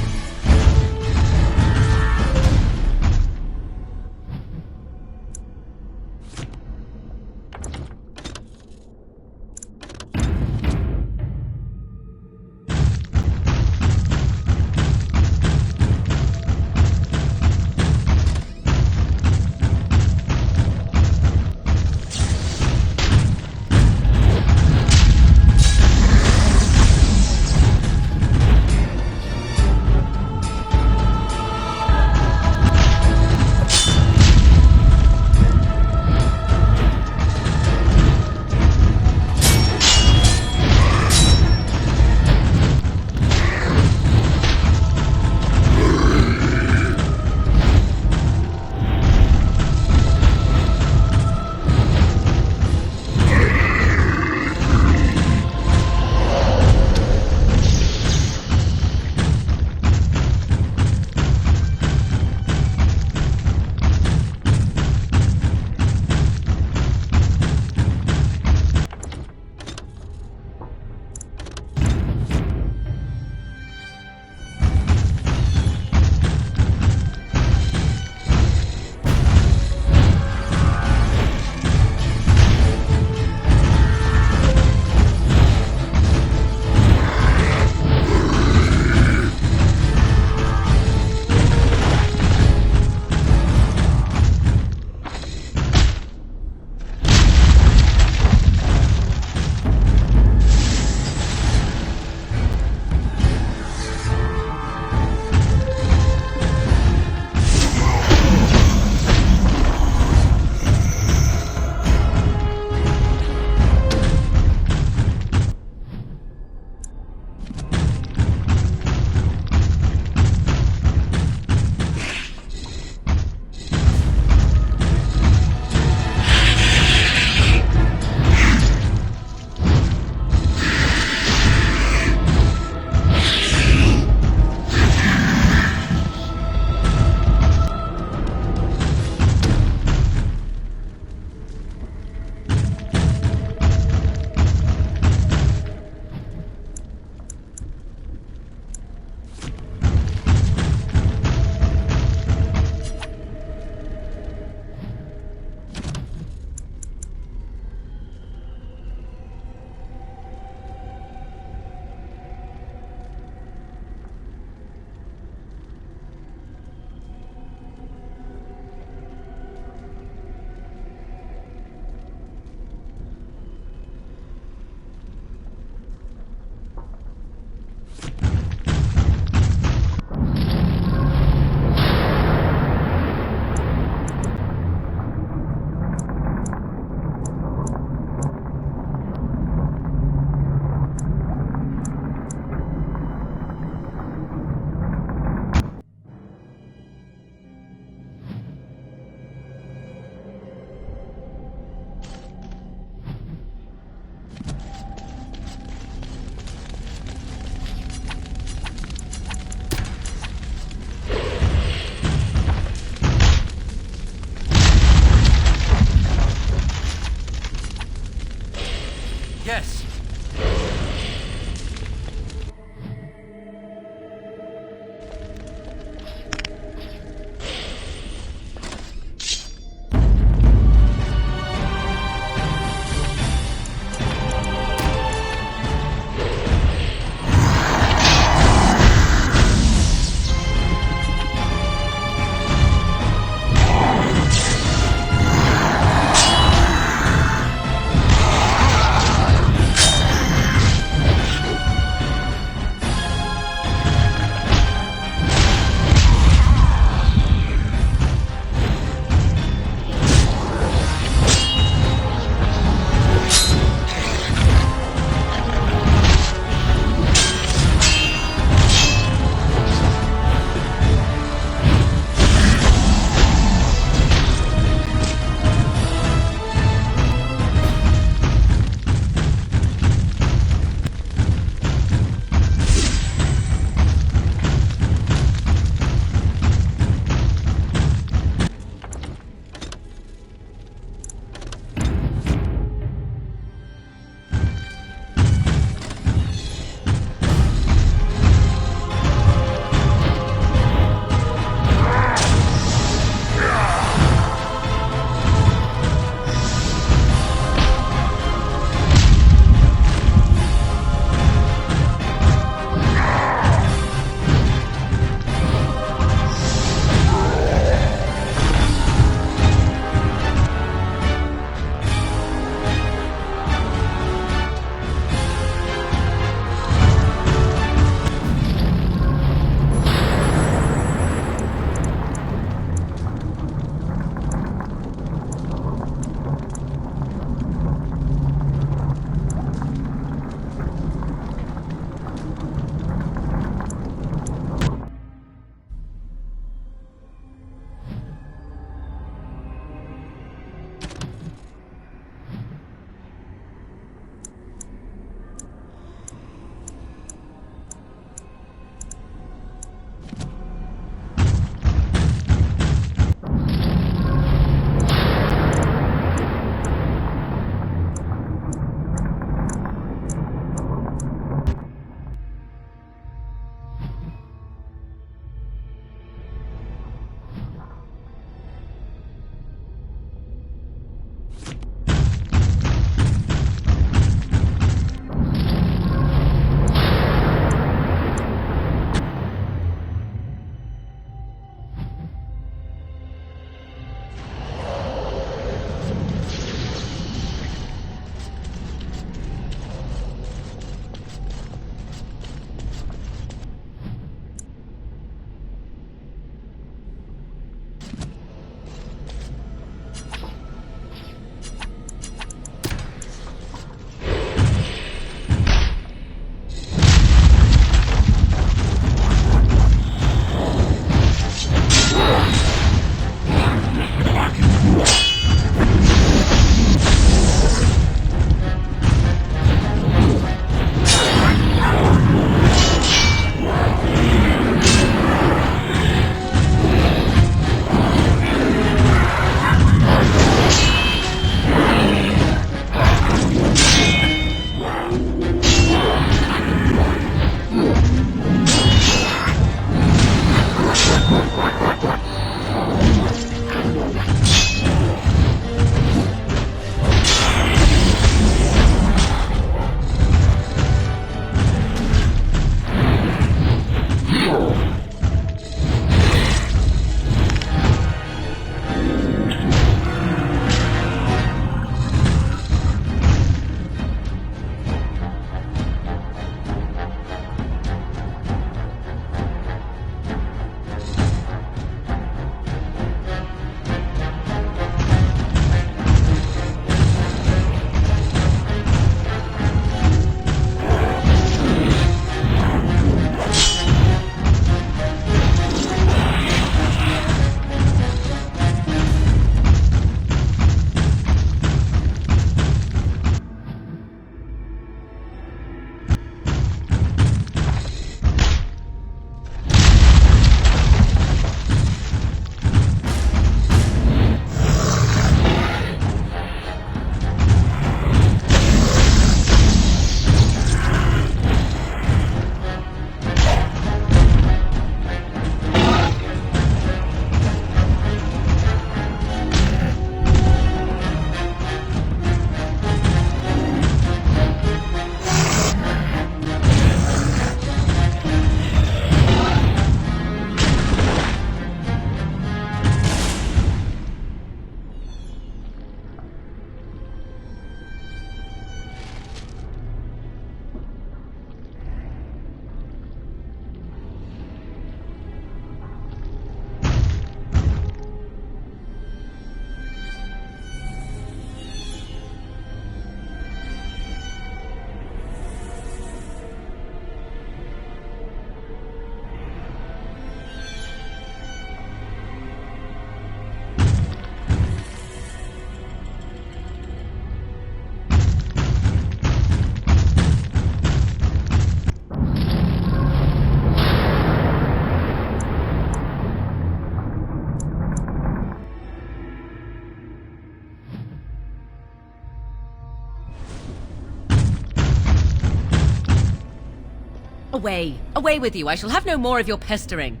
away. Away with you. I shall have no more of your pestering.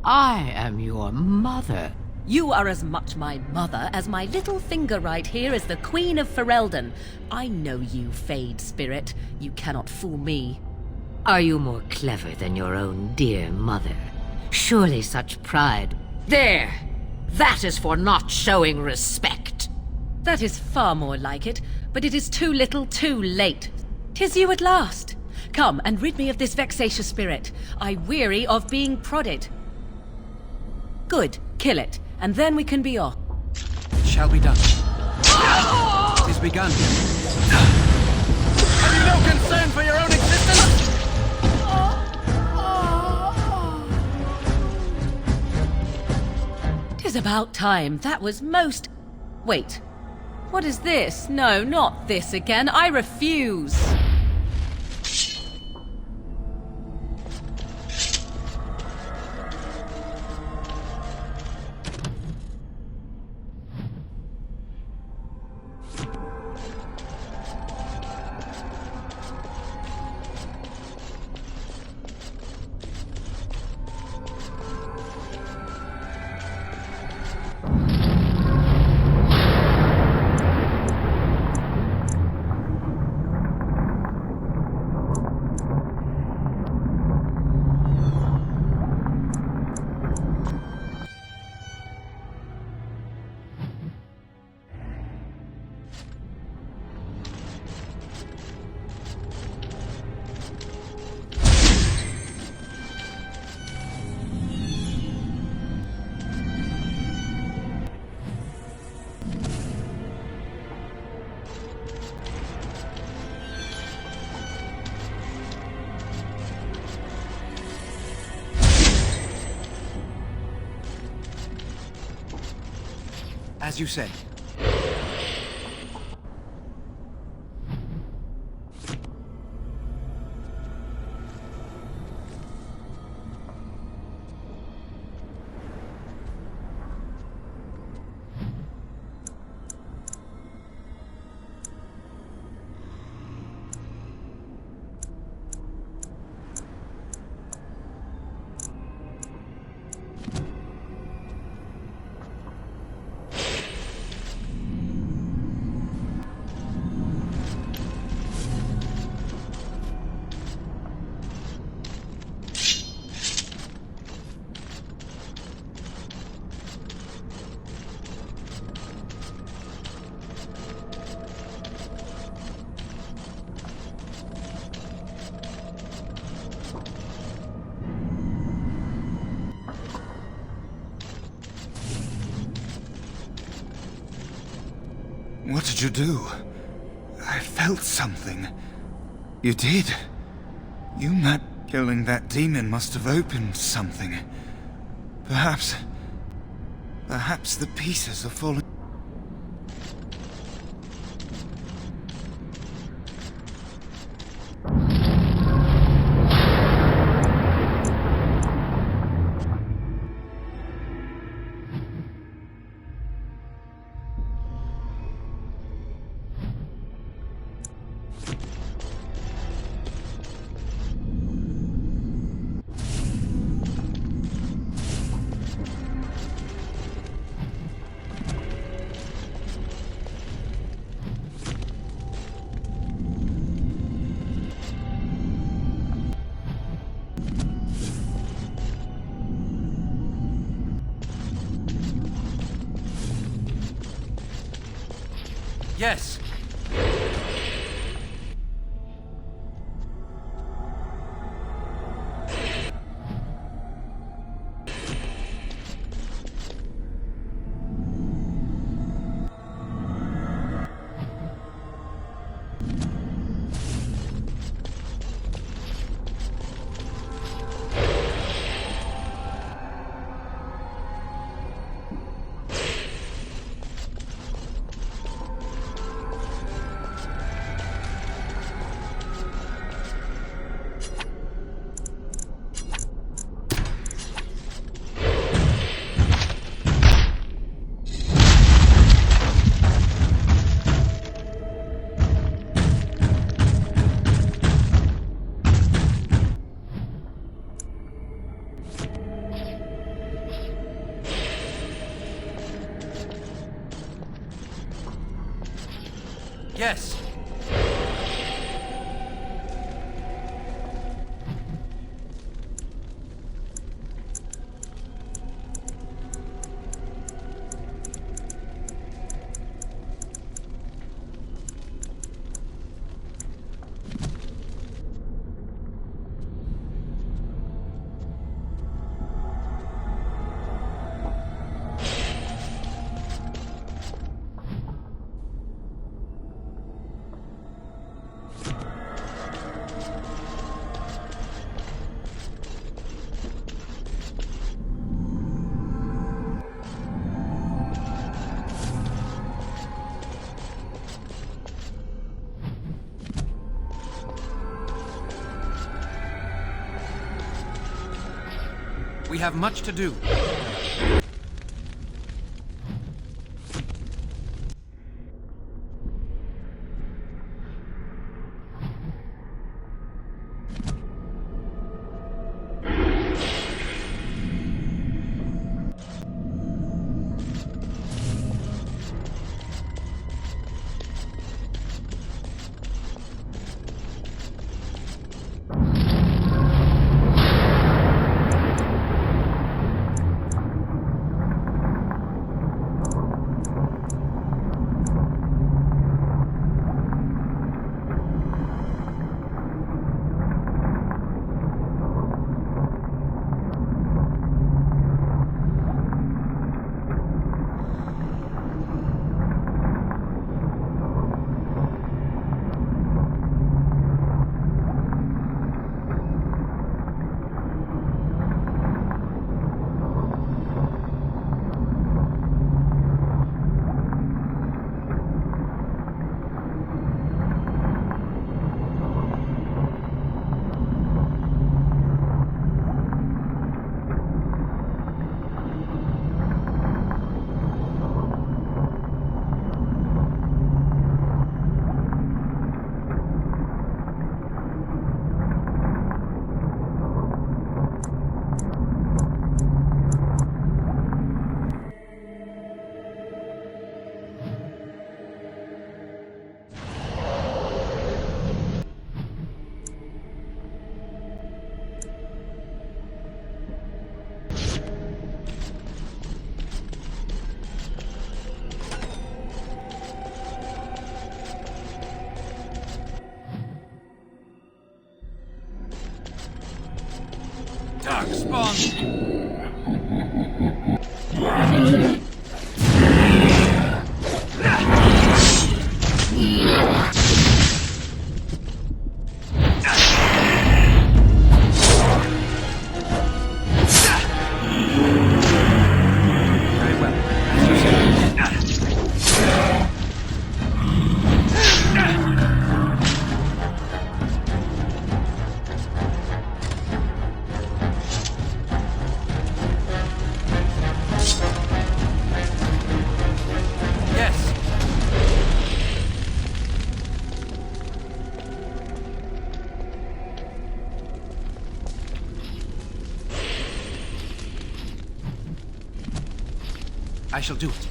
I am your mother. You are as much my mother as my little finger right here is the Queen of Ferelden. I know you, Fade Spirit. You cannot fool me. Are you more clever than your own dear mother? Surely such pride... There! That is for not showing respect. That is far more like it, but it is too little too late. 'Tis you at last. Come and rid me of this vexatious spirit. I weary of being prodded. Good, kill it, and then we can be off. It shall be done. It is begun. Have you no concern for your own existence? Tis about time. That was most... Wait. What is this? No, not this again. I refuse. As you say. What did you do? I felt something. You did? Killing that demon must have opened something. Perhaps the pieces are falling. Yes. Yes. We have much to do. Darkspawn! I shall do it.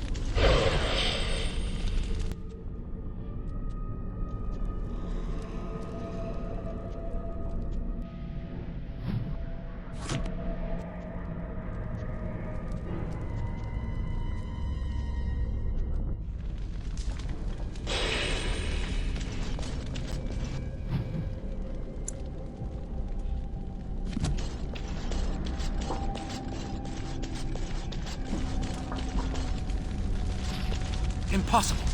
Impossible.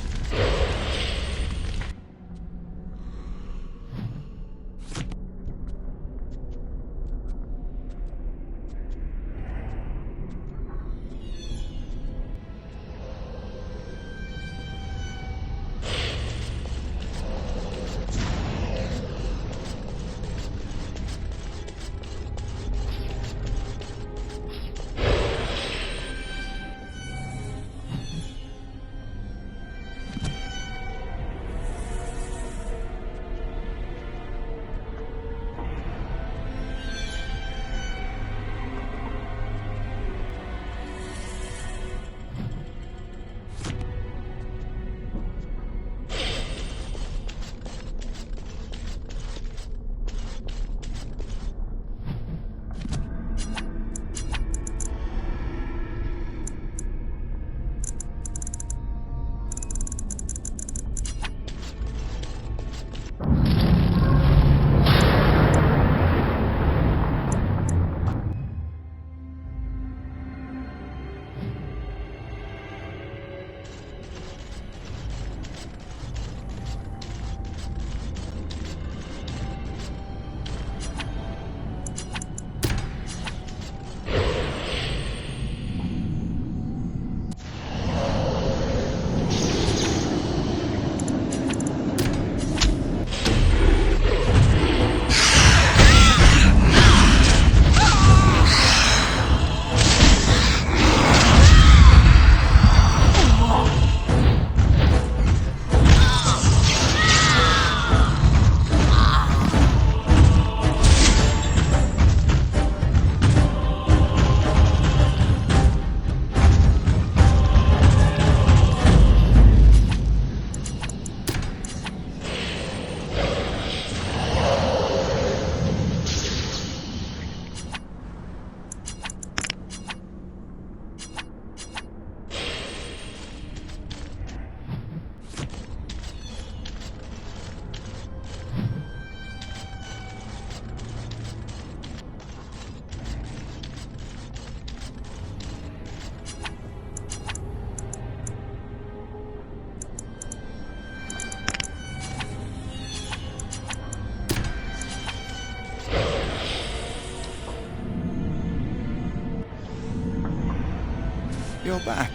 you're back.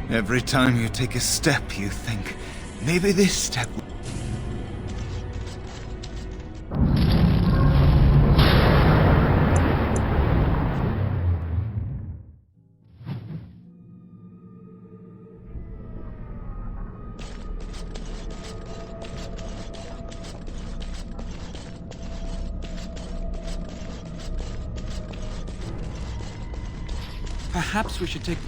Every time you take a step, you think, maybe this step... Perhaps we should take...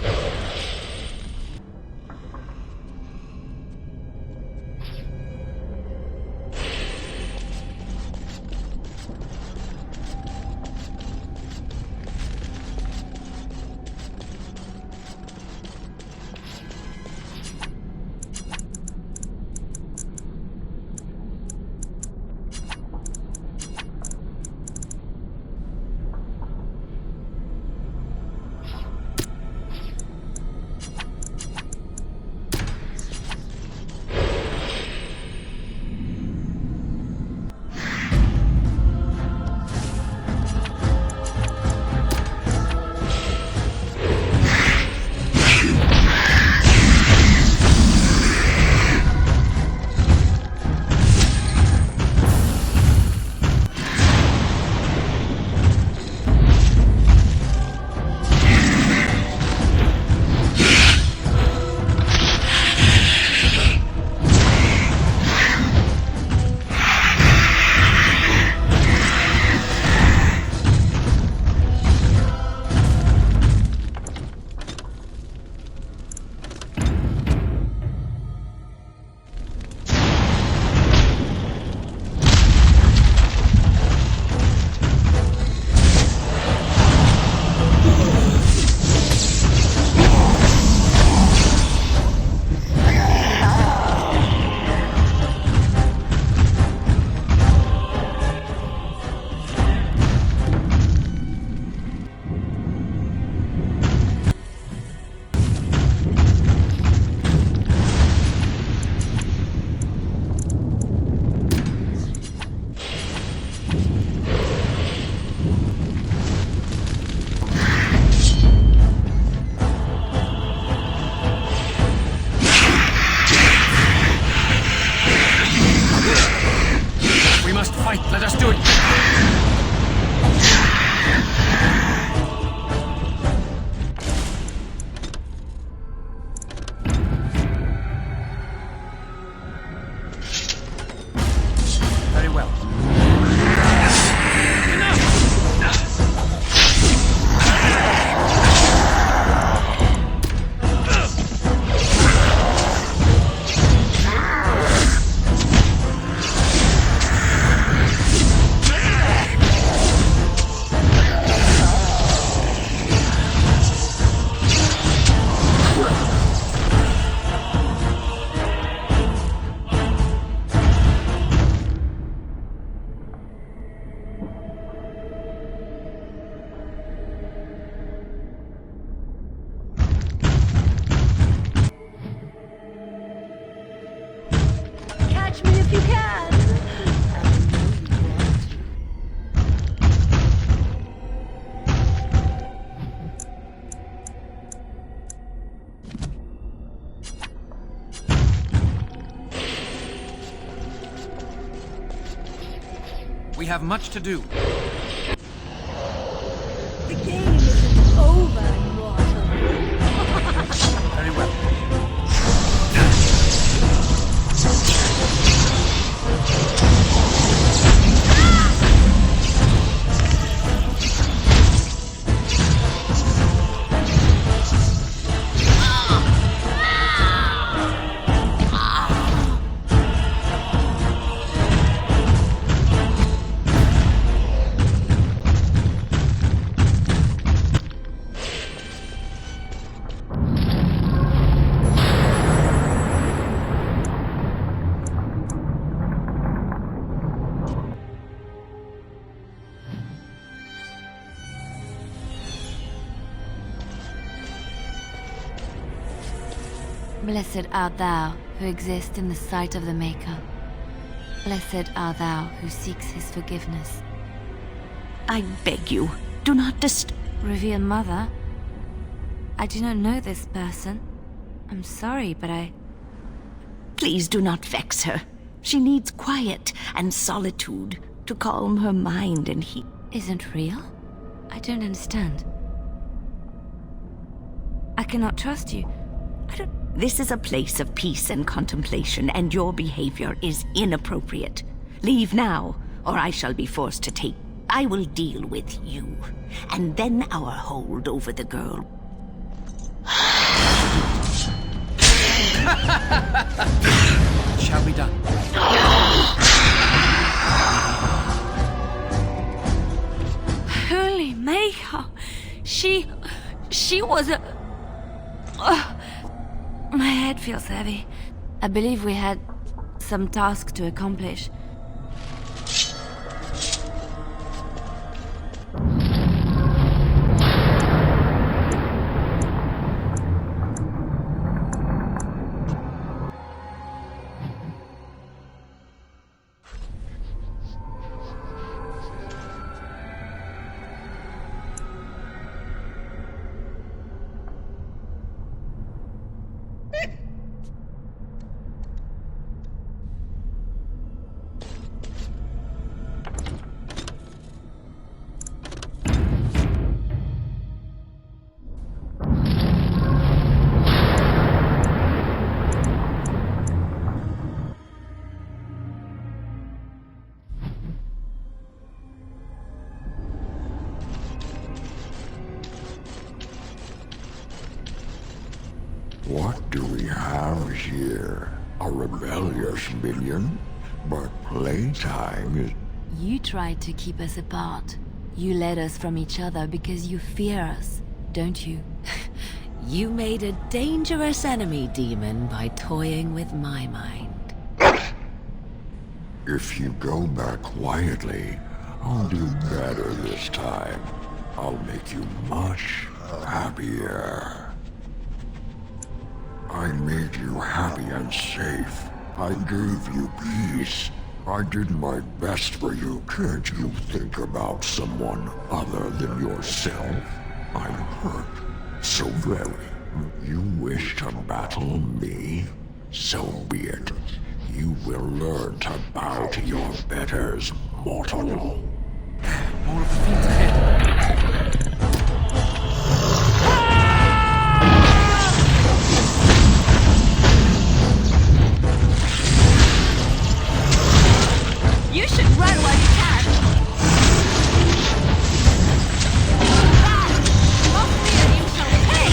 Let us do it! Very well. Catch me if you can! We have much to do. The game isn't over, mortal. Very well. Blessed art thou who exists in the sight of the Maker. Blessed art thou who seeks his forgiveness. I beg you, do not Revered Mother, I do not know this person. I'm sorry, but I... Please do not vex her. She needs quiet and solitude to calm her mind and heal. Isn't real? I don't understand. I cannot trust you. This is a place of peace and contemplation, and your behavior is inappropriate. Leave now, or I shall be forced to take... I will deal with you, and then our hold over the girl. It shall be done. Holy Maker! She was a... My head feels heavy. I believe we had some task to accomplish. What do we have here? A rebellious minion? But playtime is... You tried to keep us apart. You led us from each other because you fear us, don't you? You made a dangerous enemy, demon, by toying with my mind. If you go back quietly, I'll do better this time. I'll make you much happier. I made you happy and safe. I gave you peace. I did my best for you. Can't you think about someone other than yourself? I'm hurt. So very. You wish to battle me? So be it. You will learn to bow to your betters, mortal. More of the fiends ahead. You should run while you can. More fear you shall pay.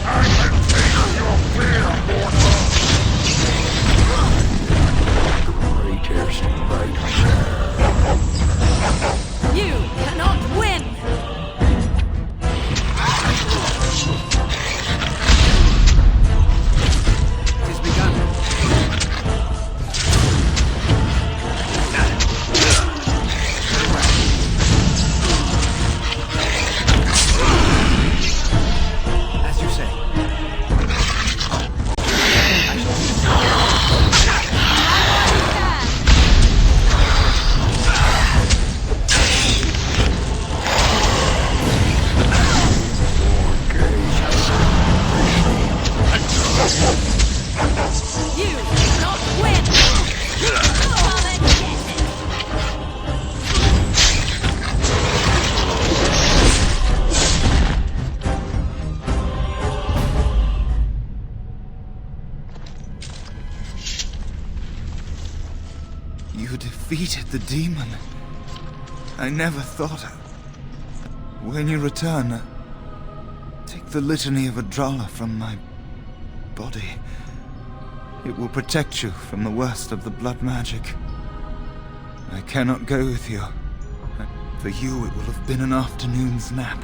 I can take your fear, mortal. Greatest nightmare. You cannot win. You defeated the demon. I never thought... When you return, take the litany of Adralla from my body. It will protect you from the worst of the blood magic. I cannot go with you. For you, it will have been an afternoon's nap.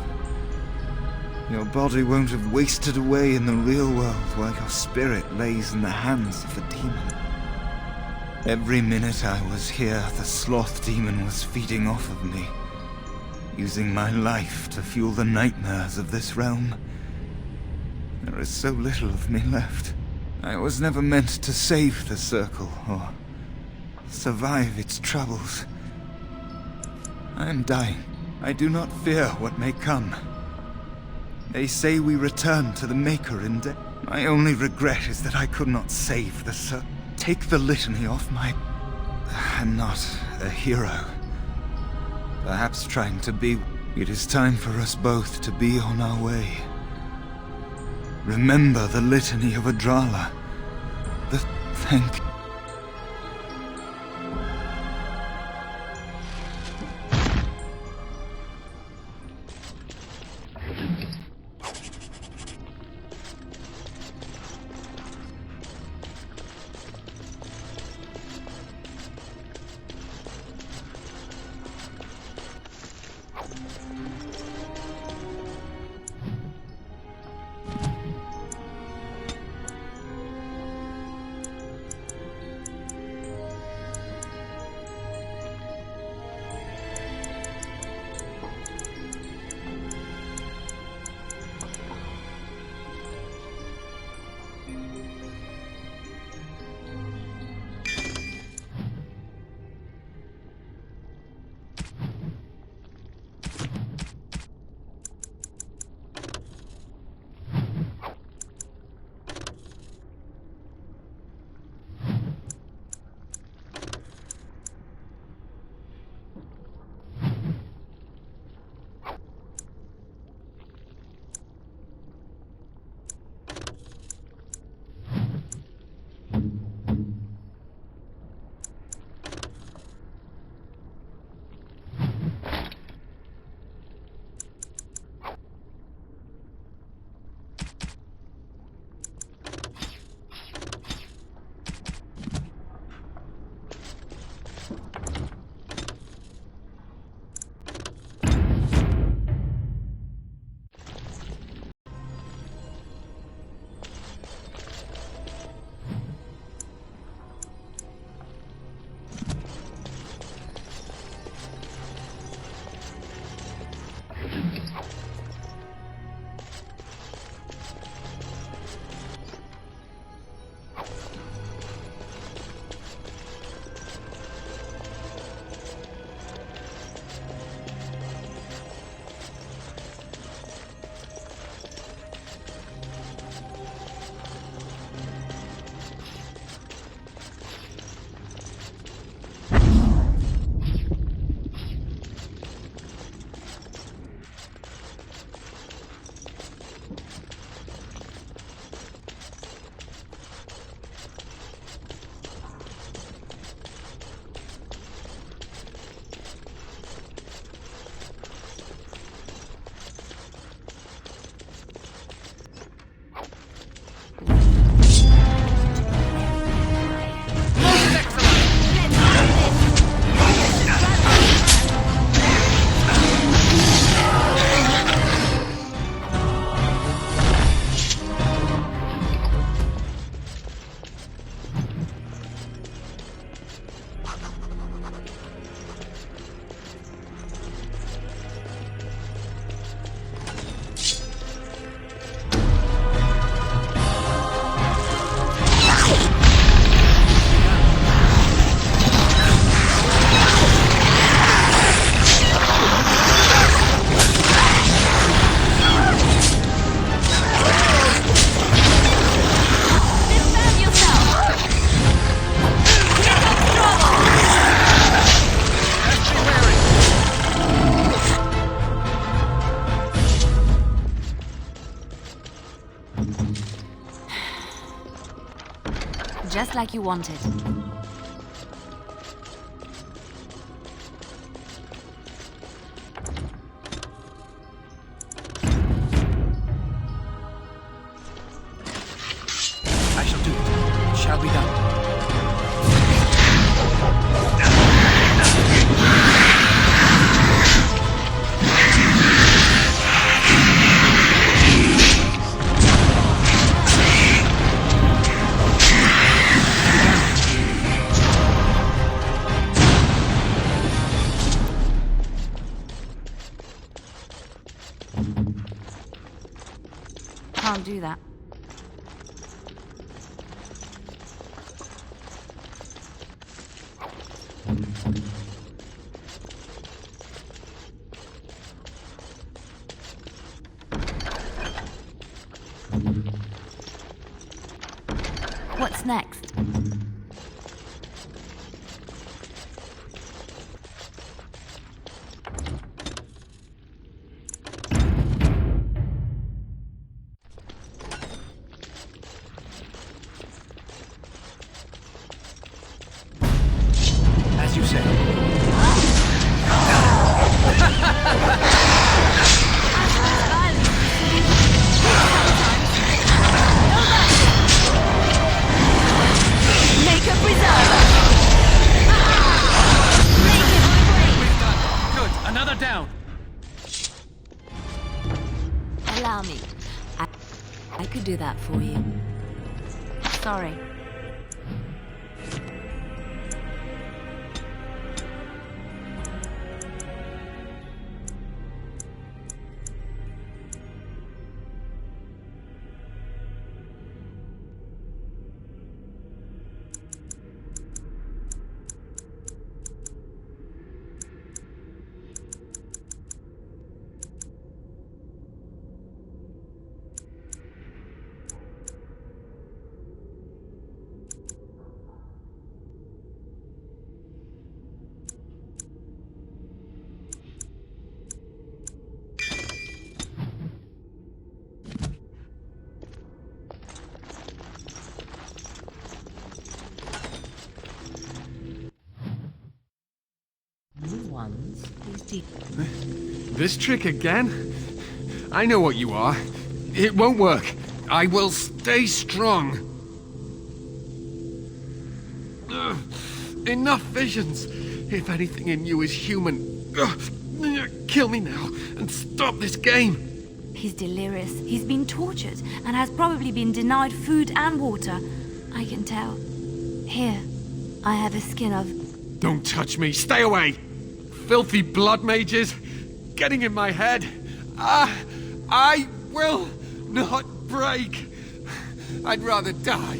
Your body won't have wasted away in the real world while your spirit lays in the hands of the demon. Every minute I was here, the sloth demon was feeding off of me, using my life to fuel the nightmares of this realm. There is so little of me left. I was never meant to save the Circle, or survive its troubles. I am dying. I do not fear what may come. They say we return to the Maker in death. My only regret is that I could not save the Circle. Take the litany off my... I'm not a hero. Perhaps trying to be... It is time for us both to be on our way. Remember the litany of Adrala. The thank... Just like you wanted. I shall do it. It shall be done. Can't do that. What's next? As you say. Make a preserver! Good. Another down. Allow me. I could do that for you. Sorry. This trick again? I know what you are. It won't work. I will stay strong. Ugh. Enough visions. If anything in you is human, kill me now and stop this game. He's delirious. He's been tortured and has probably been denied food and water. I can tell. Here, I have a skin of... Don't touch me. Stay away. Filthy blood mages. Getting in my head. I will not break. I'd rather die.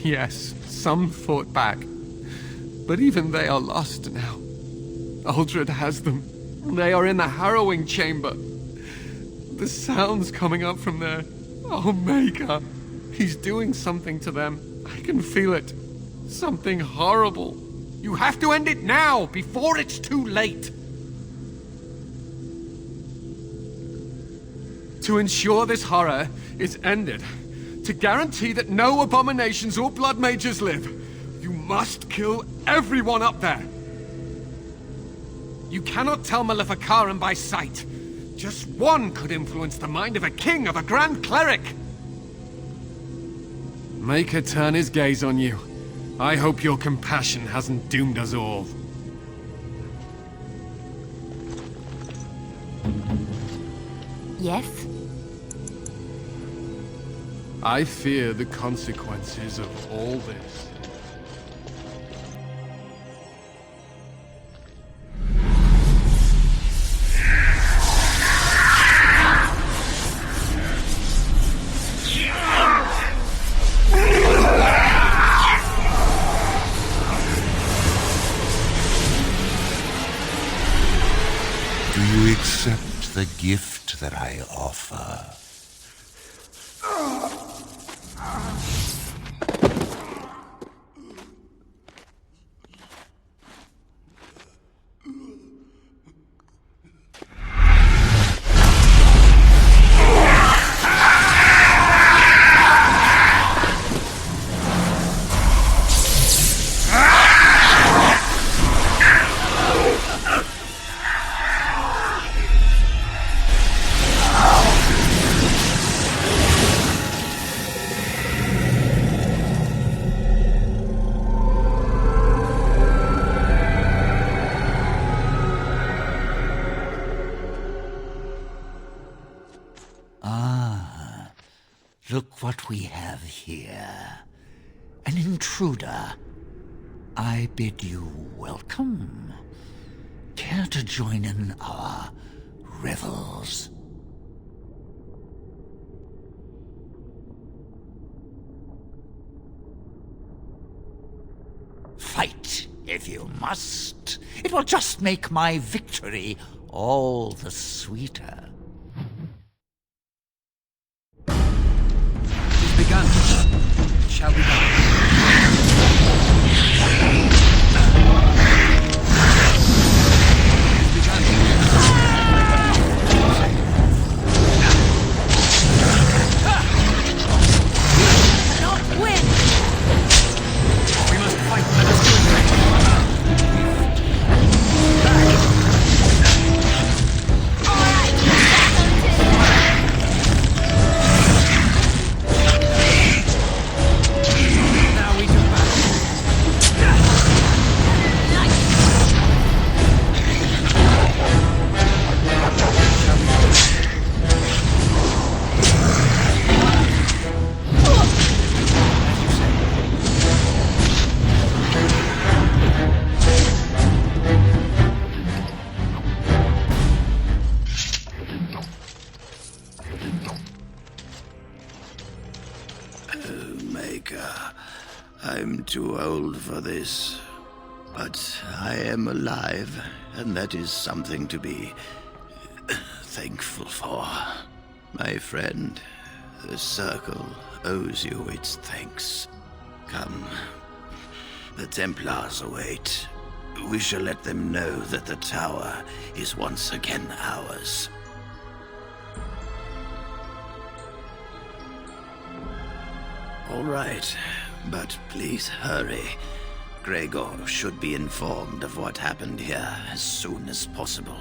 Yes, some fought back. But even they are lost now. Uldred has them. They are in the harrowing chamber. The sounds coming up from there. Oh, Maker. He's doing something to them. I can feel it. Something horrible. You have to end it now, before it's too late. To ensure this horror is ended, to guarantee that no abominations or blood mages live, you must kill everyone up there. You cannot tell Maleficarum by sight. Just one could influence the mind of a king, of a grand cleric. Make her turn his gaze on you. I hope your compassion hasn't doomed us all. Yes? I fear the consequences of all this. Do you accept the gift that I offer? Look what we have here. An intruder. I bid you welcome. Care to join in our revels? Fight if you must. It will just make my victory all the sweeter. It is begun. It shall be done. I'm too old for this, but I am alive, and that is something to be thankful for. My friend, the Circle owes you its thanks. Come, the Templars await. We shall let them know that the tower is once again ours. All right, but please hurry. Gregor should be informed of what happened here as soon as possible.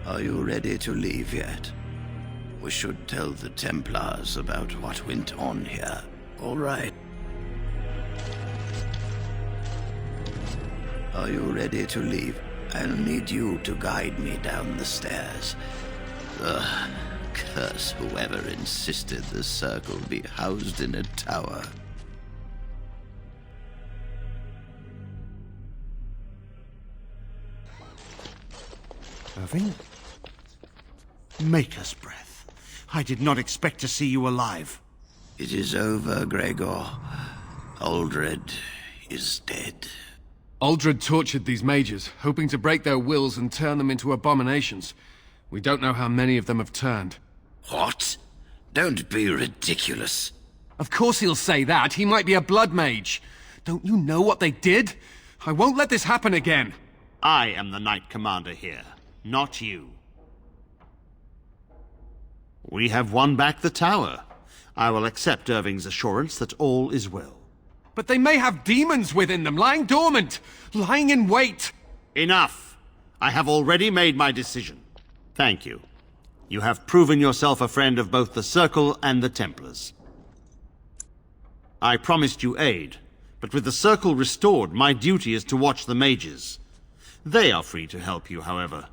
Are you ready to leave yet? We should tell the Templars about what went on here. All right. Are you ready to leave? I'll need you to guide me down the stairs. Ugh, curse whoever insisted the Circle be housed in a tower. Irving? Maker's breath. I did not expect to see you alive. It is over, Gregor. Uldred is dead. Uldred tortured these mages, hoping to break their wills and turn them into abominations. We don't know how many of them have turned. What? Don't be ridiculous. Of course he'll say that. He might be a blood mage. Don't you know what they did? I won't let this happen again. I am the Knight Commander here, not you. We have won back the tower. I will accept Irving's assurance that all is well. But they may have demons within them, lying dormant, lying in wait. Enough! I have already made my decision. Thank you. You have proven yourself a friend of both the Circle and the Templars. I promised you aid, but with the Circle restored, my duty is to watch the mages. They are free to help you, however.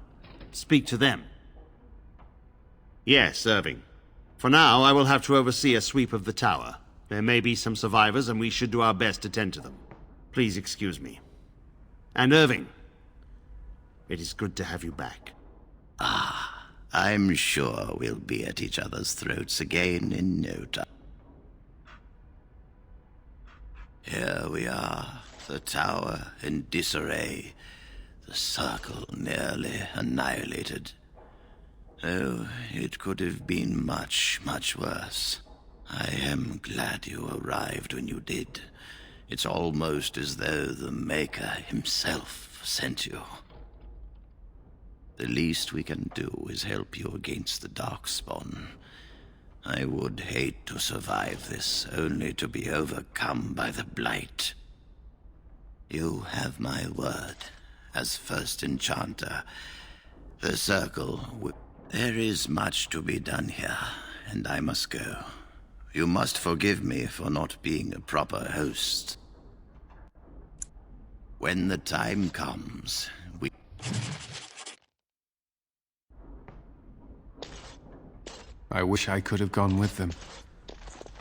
Speak to them. Yes, Irving. For now, I will have to oversee a sweep of the tower. There may be some survivors, and we should do our best to tend to them. Please excuse me. And Irving, it is good to have you back. Ah, I'm sure we'll be at each other's throats again in no time. Here we are, the tower in disarray, the Circle nearly annihilated. Oh, it could have been much, much worse. I am glad you arrived when you did. It's almost as though the Maker himself sent you. The least we can do is help you against the Darkspawn. I would hate to survive this, only to be overcome by the Blight. You have my word, as first enchanter. The Circle There is much to be done here, and I must go. You must forgive me for not being a proper host. When the time comes, I wish I could have gone with them.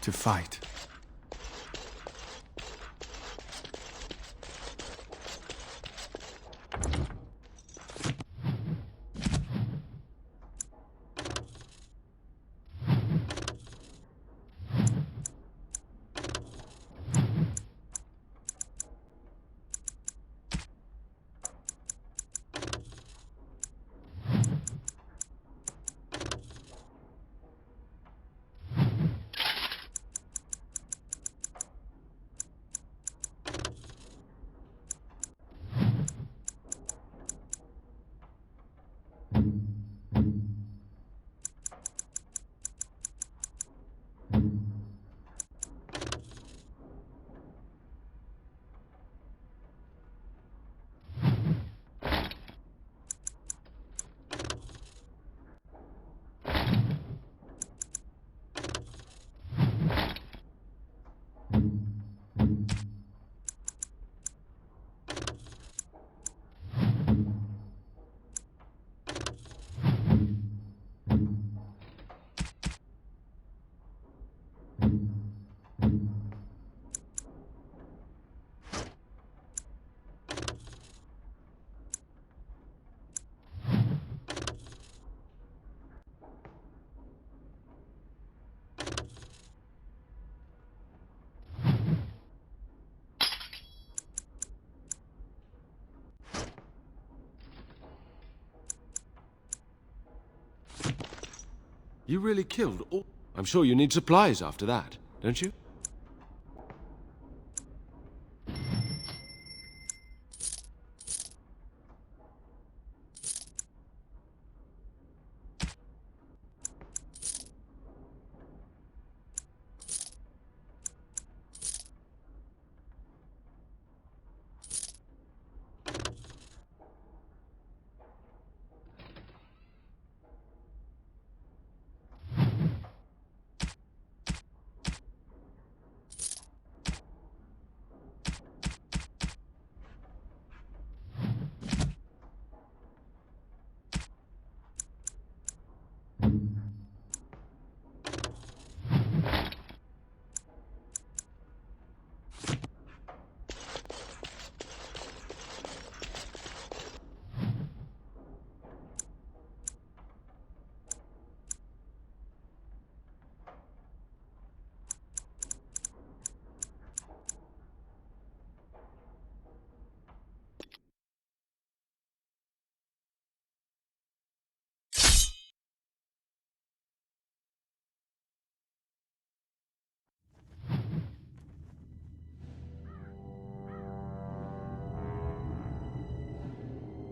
To fight. You really killed all... I'm sure you need supplies after that, don't you?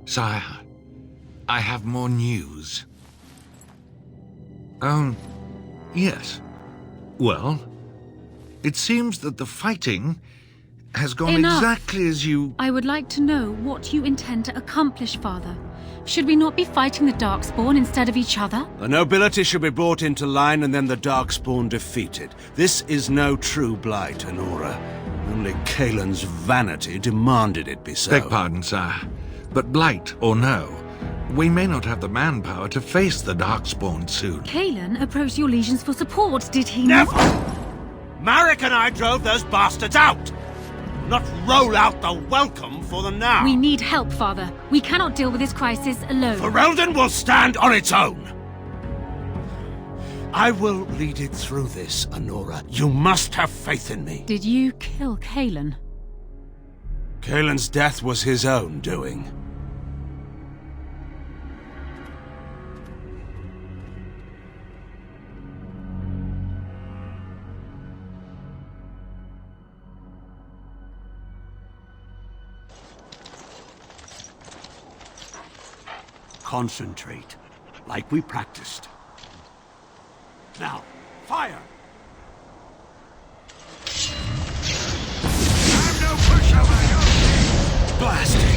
Sire, I have more news. Yes. Well, it seems that the fighting has gone Enough. exactly as you... I would like to know what you intend to accomplish, Father. Should we not be fighting the Darkspawn instead of each other? The nobility should be brought into line and then the Darkspawn defeated. This is no true blight, Honora. Only Kaelin's vanity demanded it be so. Beg pardon, sire. But blight or no, we may not have the manpower to face the Darkspawn soon. Kaelin approached your legions for support, did he Never! not? Marek and I drove those bastards out! Not roll out the welcome for them now! We need help, Father. We cannot deal with this crisis alone. Ferelden will stand on its own! I will lead it through this, Honora. You must have faith in me. Did you kill Kaelin? Kaelin's death was his own doing. Concentrate, like we practiced. Now, fire! I'm no pushover, blasting!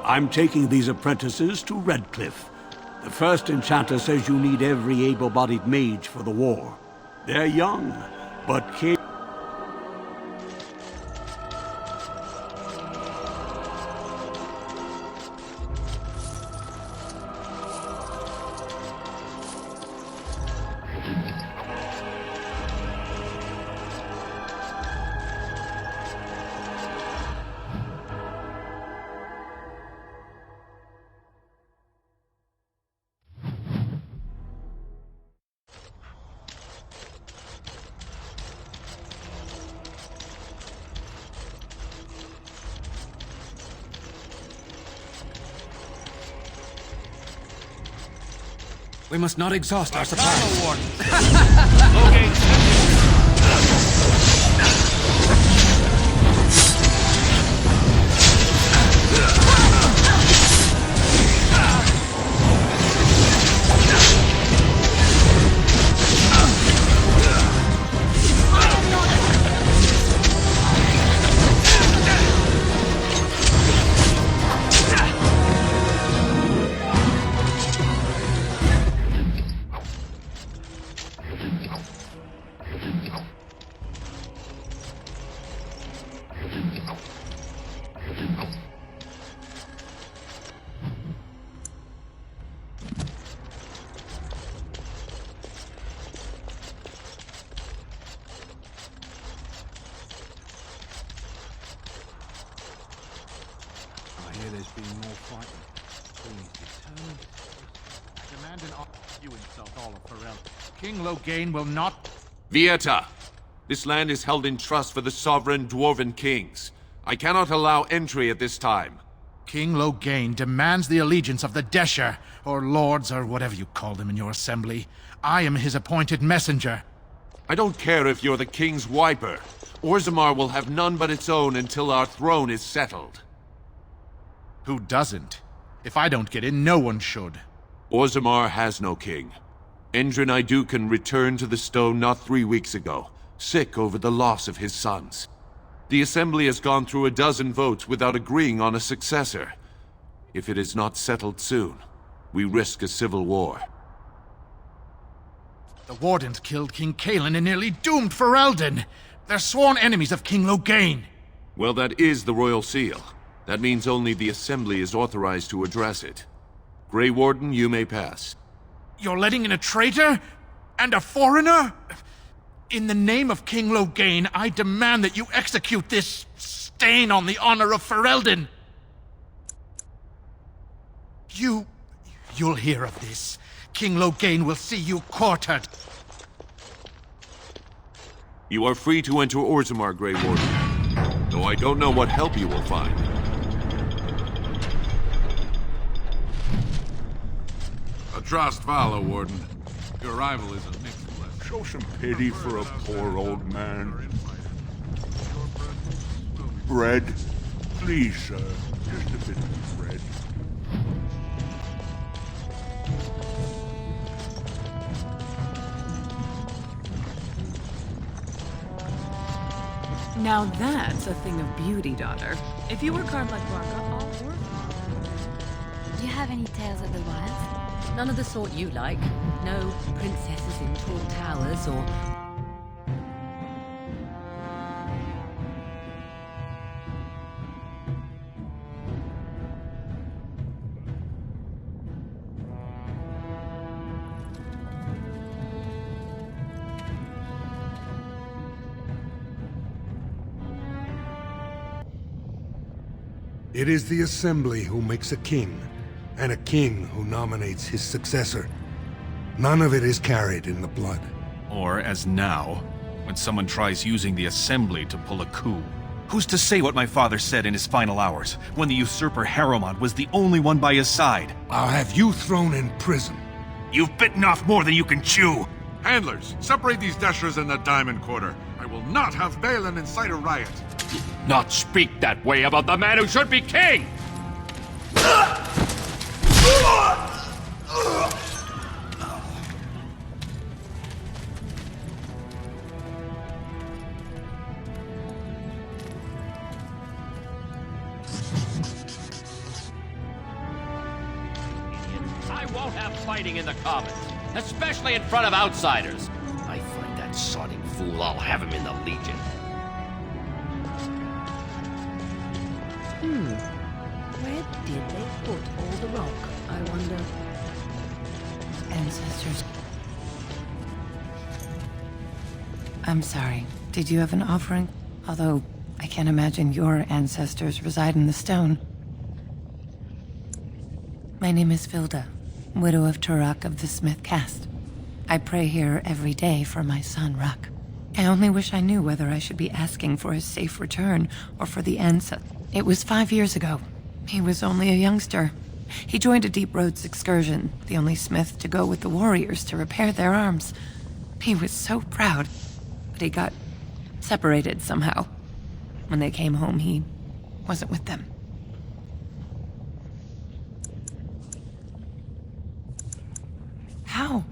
I'm taking these apprentices to Redcliffe. The first enchanter says you need every able-bodied mage for the war. They're young, but capable. We must not exhaust our supplies. There's been more fighting. He's determined. I demand an offer. You insult all of Pharrell. King Loghain will not... Vieta! This land is held in trust for the sovereign dwarven kings. I cannot allow entry at this time. King Loghain demands the allegiance of the Desher, or lords, or whatever you call them in your assembly. I am his appointed messenger. I don't care if you're the king's wiper. Orzammar will have none but its own until our throne is settled. Who doesn't? If I don't get in, no one should. Orzammar has no king. Endrin Idukan returned to the stone not 3 weeks ago, sick over the loss of his sons. The Assembly has gone through a dozen votes without agreeing on a successor. If it is not settled soon, we risk a civil war. The Wardens killed King Cailan and nearly doomed Ferelden. They're sworn enemies of King Loghain. Well, that is the Royal Seal. That means only the Assembly is authorized to address it. Grey Warden, you may pass. You're letting in a traitor? And a foreigner? In the name of King Loghain, I demand that you execute this stain on the honor of Ferelden. You'll hear of this. King Loghain will see you quartered. You are free to enter Orzammar, Grey Warden. Though I don't know what help you will find. Trust Vala, Warden. Your arrival is a mixed blessing. Show some pity for a poor old man. Bread? Please, sir. Just a bit of bread. Now that's a thing of beauty, daughter. If you were carved like Barca, all worth. Do you have any tales of the wilds? None of the sort you like. No princesses in tall towers or... It is the Assembly who makes a king, and a king who nominates his successor. None of it is carried in the blood. Or, as now, when someone tries using the Assembly to pull a coup. Who's to say what my father said in his final hours, when the usurper Harrowmont was the only one by his side? I'll have you thrown in prison. You've bitten off more than you can chew! Handlers, separate these Deshers in the Diamond Quarter. I will not have Balin incite a riot. Not speak that way about the man who should be king! I won't have fighting in the Commons, especially in front of outsiders. I find that sodding fool, I'll have him in the Legion. Where did they put all the rock, I wonder? Ancestors. I'm sorry. Did you have an offering? Although, I can't imagine your ancestors reside in the stone. My name is Vilda, widow of Turok of the Smith caste. I pray here every day for my son, Ruck. I only wish I knew whether I should be asking for his safe return or for the ancestor. It was 5 years ago. He was only a youngster. He joined a Deep Roads excursion, the only smith to go with the warriors to repair their arms. He was so proud, but he got separated somehow. When they came home, he wasn't with them. How?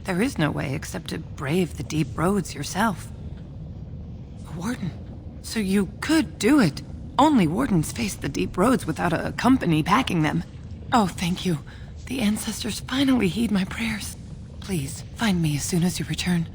There is no way except to brave the Deep Roads yourself. A warden. So you could do it. Only wardens face the Deep Roads without a company backing them. Oh, thank you. The ancestors finally heed my prayers. Please, find me as soon as you return.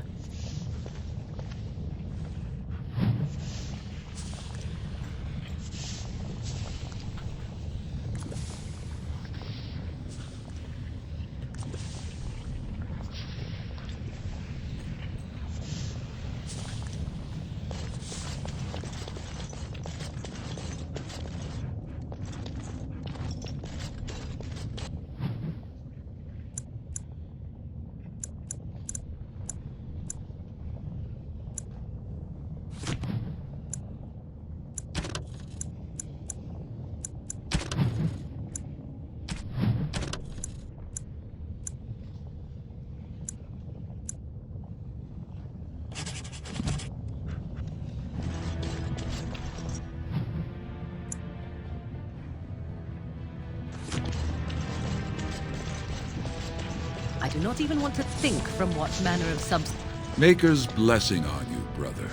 I do not even want to think from what manner of substance. Maker's blessing on you, brother.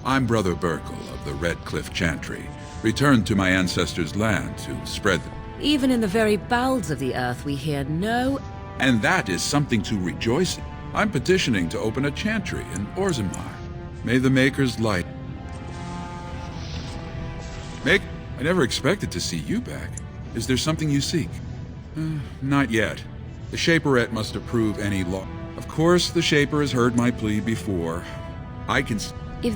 I'm Brother Burkle of the Red Cliff Chantry, returned to my ancestors' land to spread the... Even in the very bowels of the earth, we hear no... And that is something to rejoice in. I'm petitioning to open a chantry in Orzammar. May the Maker's light... I never expected to see you back. Is there something you seek? Not yet. The Shaperette must approve any law. Of course, the Shaper has heard my plea before. I can... If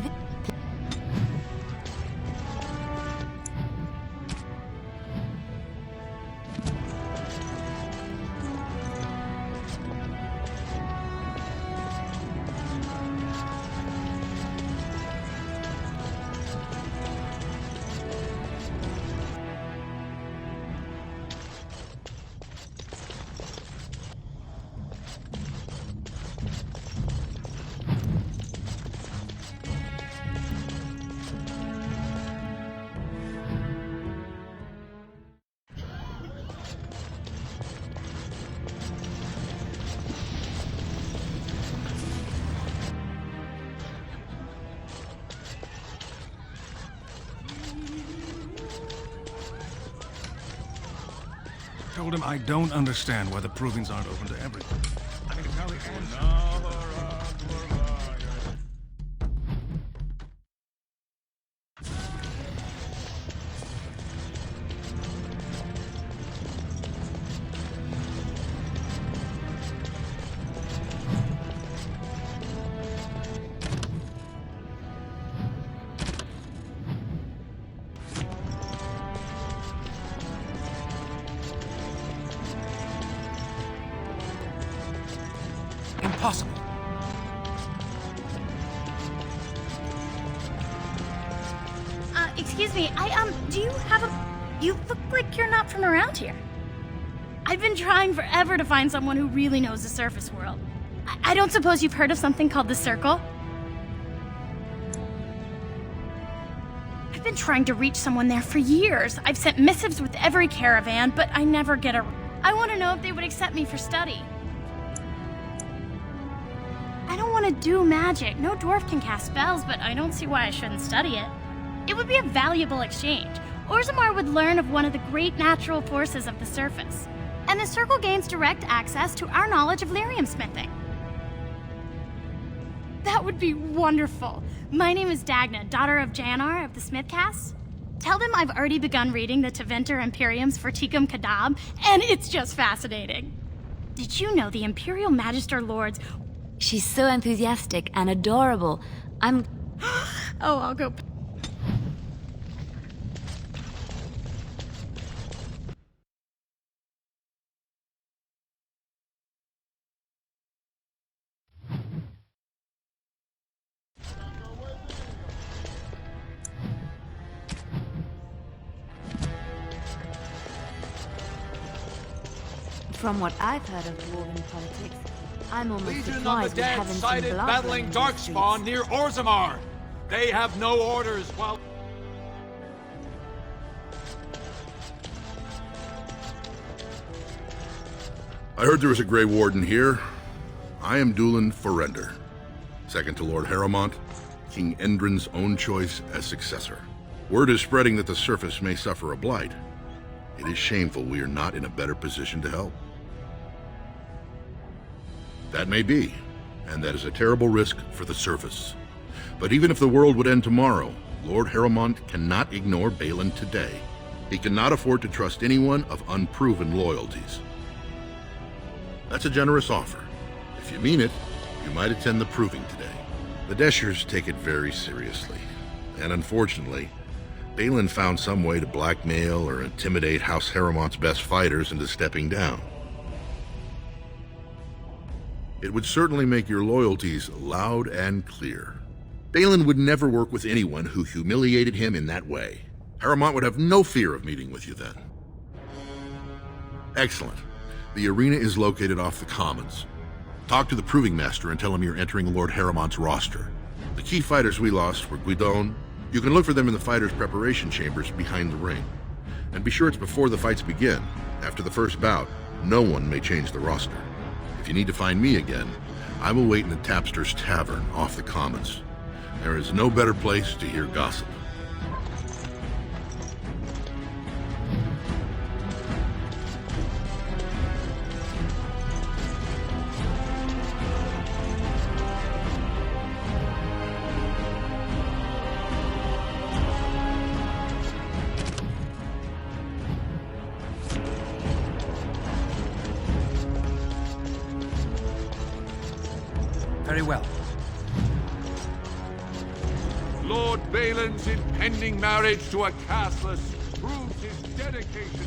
Told him I don't understand why the provings aren't open to everyone. I mean, it's how they Impossible. Excuse me, do you have a... You look like you're not from around here. I've been trying forever to find someone who really knows the surface world. I don't suppose you've heard of something called the Circle? I've been trying to reach someone there for years. I've sent missives with every caravan, but I never get a... I want to know if they would accept me for study. I don't want to do magic. No dwarf can cast spells, but I don't see why I shouldn't study it. It would be a valuable exchange. Orzammar would learn of one of the great natural forces of the surface. And the Circle gains direct access to our knowledge of lyrium smithing. That would be wonderful. My name is Dagna, daughter of Janar of the Smithcast. Tell them I've already begun reading the Tevinter Imperiums for Tikum Kadab, and it's just fascinating. Did you know the Imperial Magister Lords... She's so enthusiastic and adorable. Oh, I'll go... From what I've heard of dwarven politics, I'm almost Legion of the surprised we Dead haven't seen sighted blood battling running the Darkspawn near Orzammar. They have no orders while... I heard there was a Grey Warden here. I am Dulin Forrender, second to Lord Harrowmont, King Endrin's own choice as successor. Word is spreading that the surface may suffer a blight. It is shameful we are not in a better position to help. That may be, and that is a terrible risk for the surface. But even if the world would end tomorrow, Lord Harrowmont cannot ignore Balin today. He cannot afford to trust anyone of unproven loyalties. That's a generous offer. If you mean it, you might attend the proving today. The Deshers take it very seriously, and unfortunately, Balin found some way to blackmail or intimidate House Harrowmont's best fighters into stepping down. It would certainly make your loyalties loud and clear. Balin would never work with anyone who humiliated him in that way. Harrowmont would have no fear of meeting with you then. Excellent. The arena is located off the Commons. Talk to the Proving Master and tell him you're entering Lord Harrowmont's roster. The key fighters we lost were Guidon. You can look for them in the fighters' preparation chambers behind the ring. And be sure it's before the fights begin. After the first bout, no one may change the roster. If you need to find me again, I will wait in the Tapster's Tavern off the Commons. There is no better place to hear gossip. Very well. Lord Balin's impending marriage to a castless proves his dedication.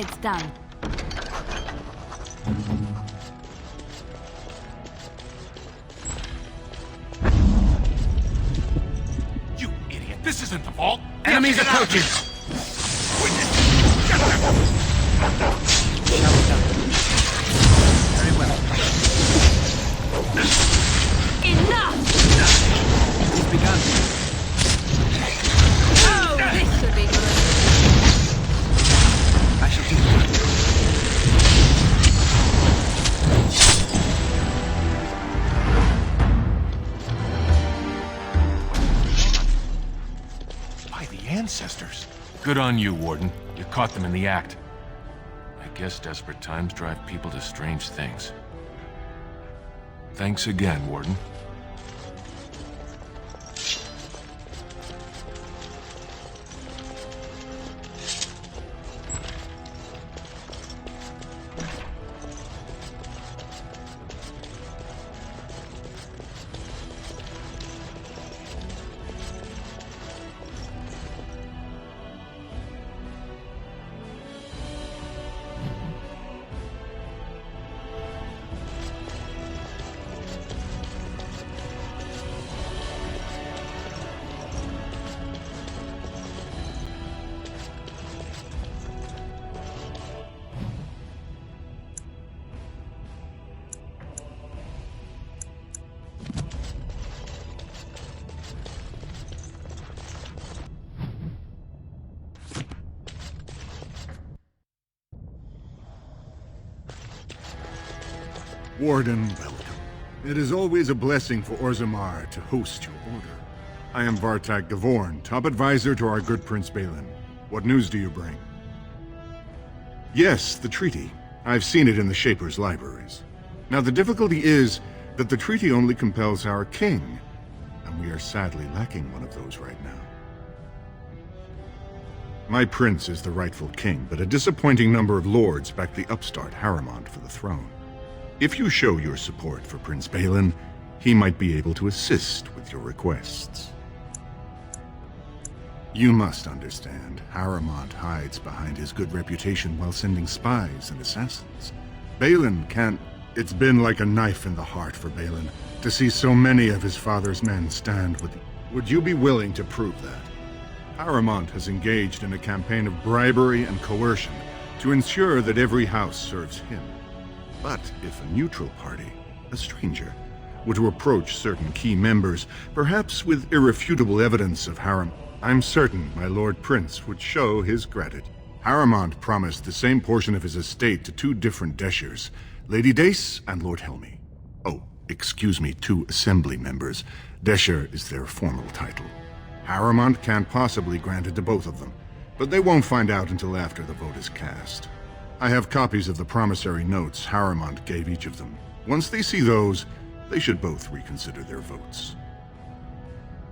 It's done. You idiot! This isn't the vault! Enemies approaching! Very well. Enough! It's begun. Oh, this should be good. I shall do that. By the ancestors. Good on you, Warden. You caught them in the act. I guess desperate times drive people to strange things. Thanks again, Warden. Warden, welcome. It is always a blessing for Orzammar to host your order. I am Vartak Gavorn, top advisor to our good Prince Balin. What news do you bring? Yes, the treaty. I've seen it in the Shaper's libraries. Now, the difficulty is that the treaty only compels our king, and we are sadly lacking one of those right now. My prince is the rightful king, but a disappointing number of lords back the upstart Harrowmont for the throne. If you show your support for Prince Balin, he might be able to assist with your requests. You must understand, Harrowmont hides behind his good reputation while sending spies and assassins. Balin can't... It's been like a knife in the heart for Balin to see so many of his father's men stand with... Would you be willing to prove that? Harrowmont has engaged in a campaign of bribery and coercion to ensure that every house serves him. But if a neutral party, a stranger, were to approach certain key members, perhaps with irrefutable evidence of Harrowmont, I'm certain my Lord Prince would show his gratitude. Harrowmont promised the same portion of his estate to two different Deshers, Lady Dace and Lord Helmy. Oh, excuse me, two assembly members. Desher is their formal title. Harrowmont can't possibly grant it to both of them, but they won't find out until after the vote is cast. I have copies of the promissory notes Harrowmont gave each of them. Once they see those, they should both reconsider their votes.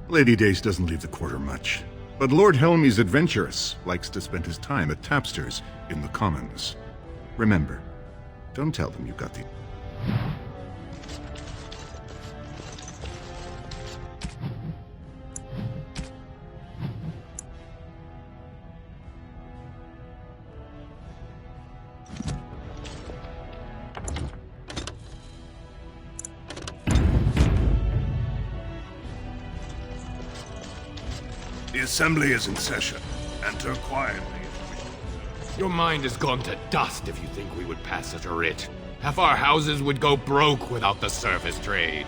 Lady Dace doesn't leave the quarter much, but Lord Helmy's adventurous, likes to spend his time at tapsters in the Commons. Remember, don't tell them you got the... The Assembly is in session. Enter quietly. Your mind has gone to dust if you think we would pass such a writ. Half our houses would go broke without the surface trade.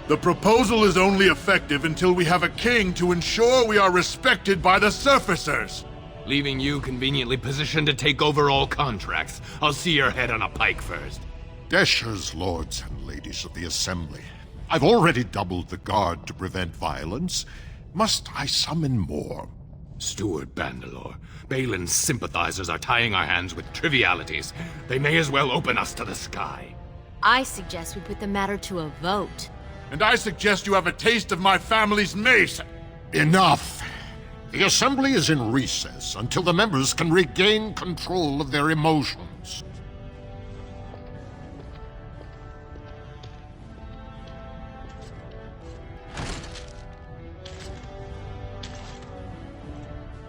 The proposal is only effective until we have a king to ensure we are respected by the surfacers. Leaving you conveniently positioned to take over all contracts. I'll see your head on a pike first. Deshers, lords and ladies of the Assembly. I've already doubled the guard to prevent violence. Must I summon more? Steward Bandalore, Balin's sympathizers are tying our hands with trivialities. They may as well open us to the sky. I suggest we put the matter to a vote. And I suggest you have a taste of my family's mace. Enough! The Assembly is in recess until the members can regain control of their emotions.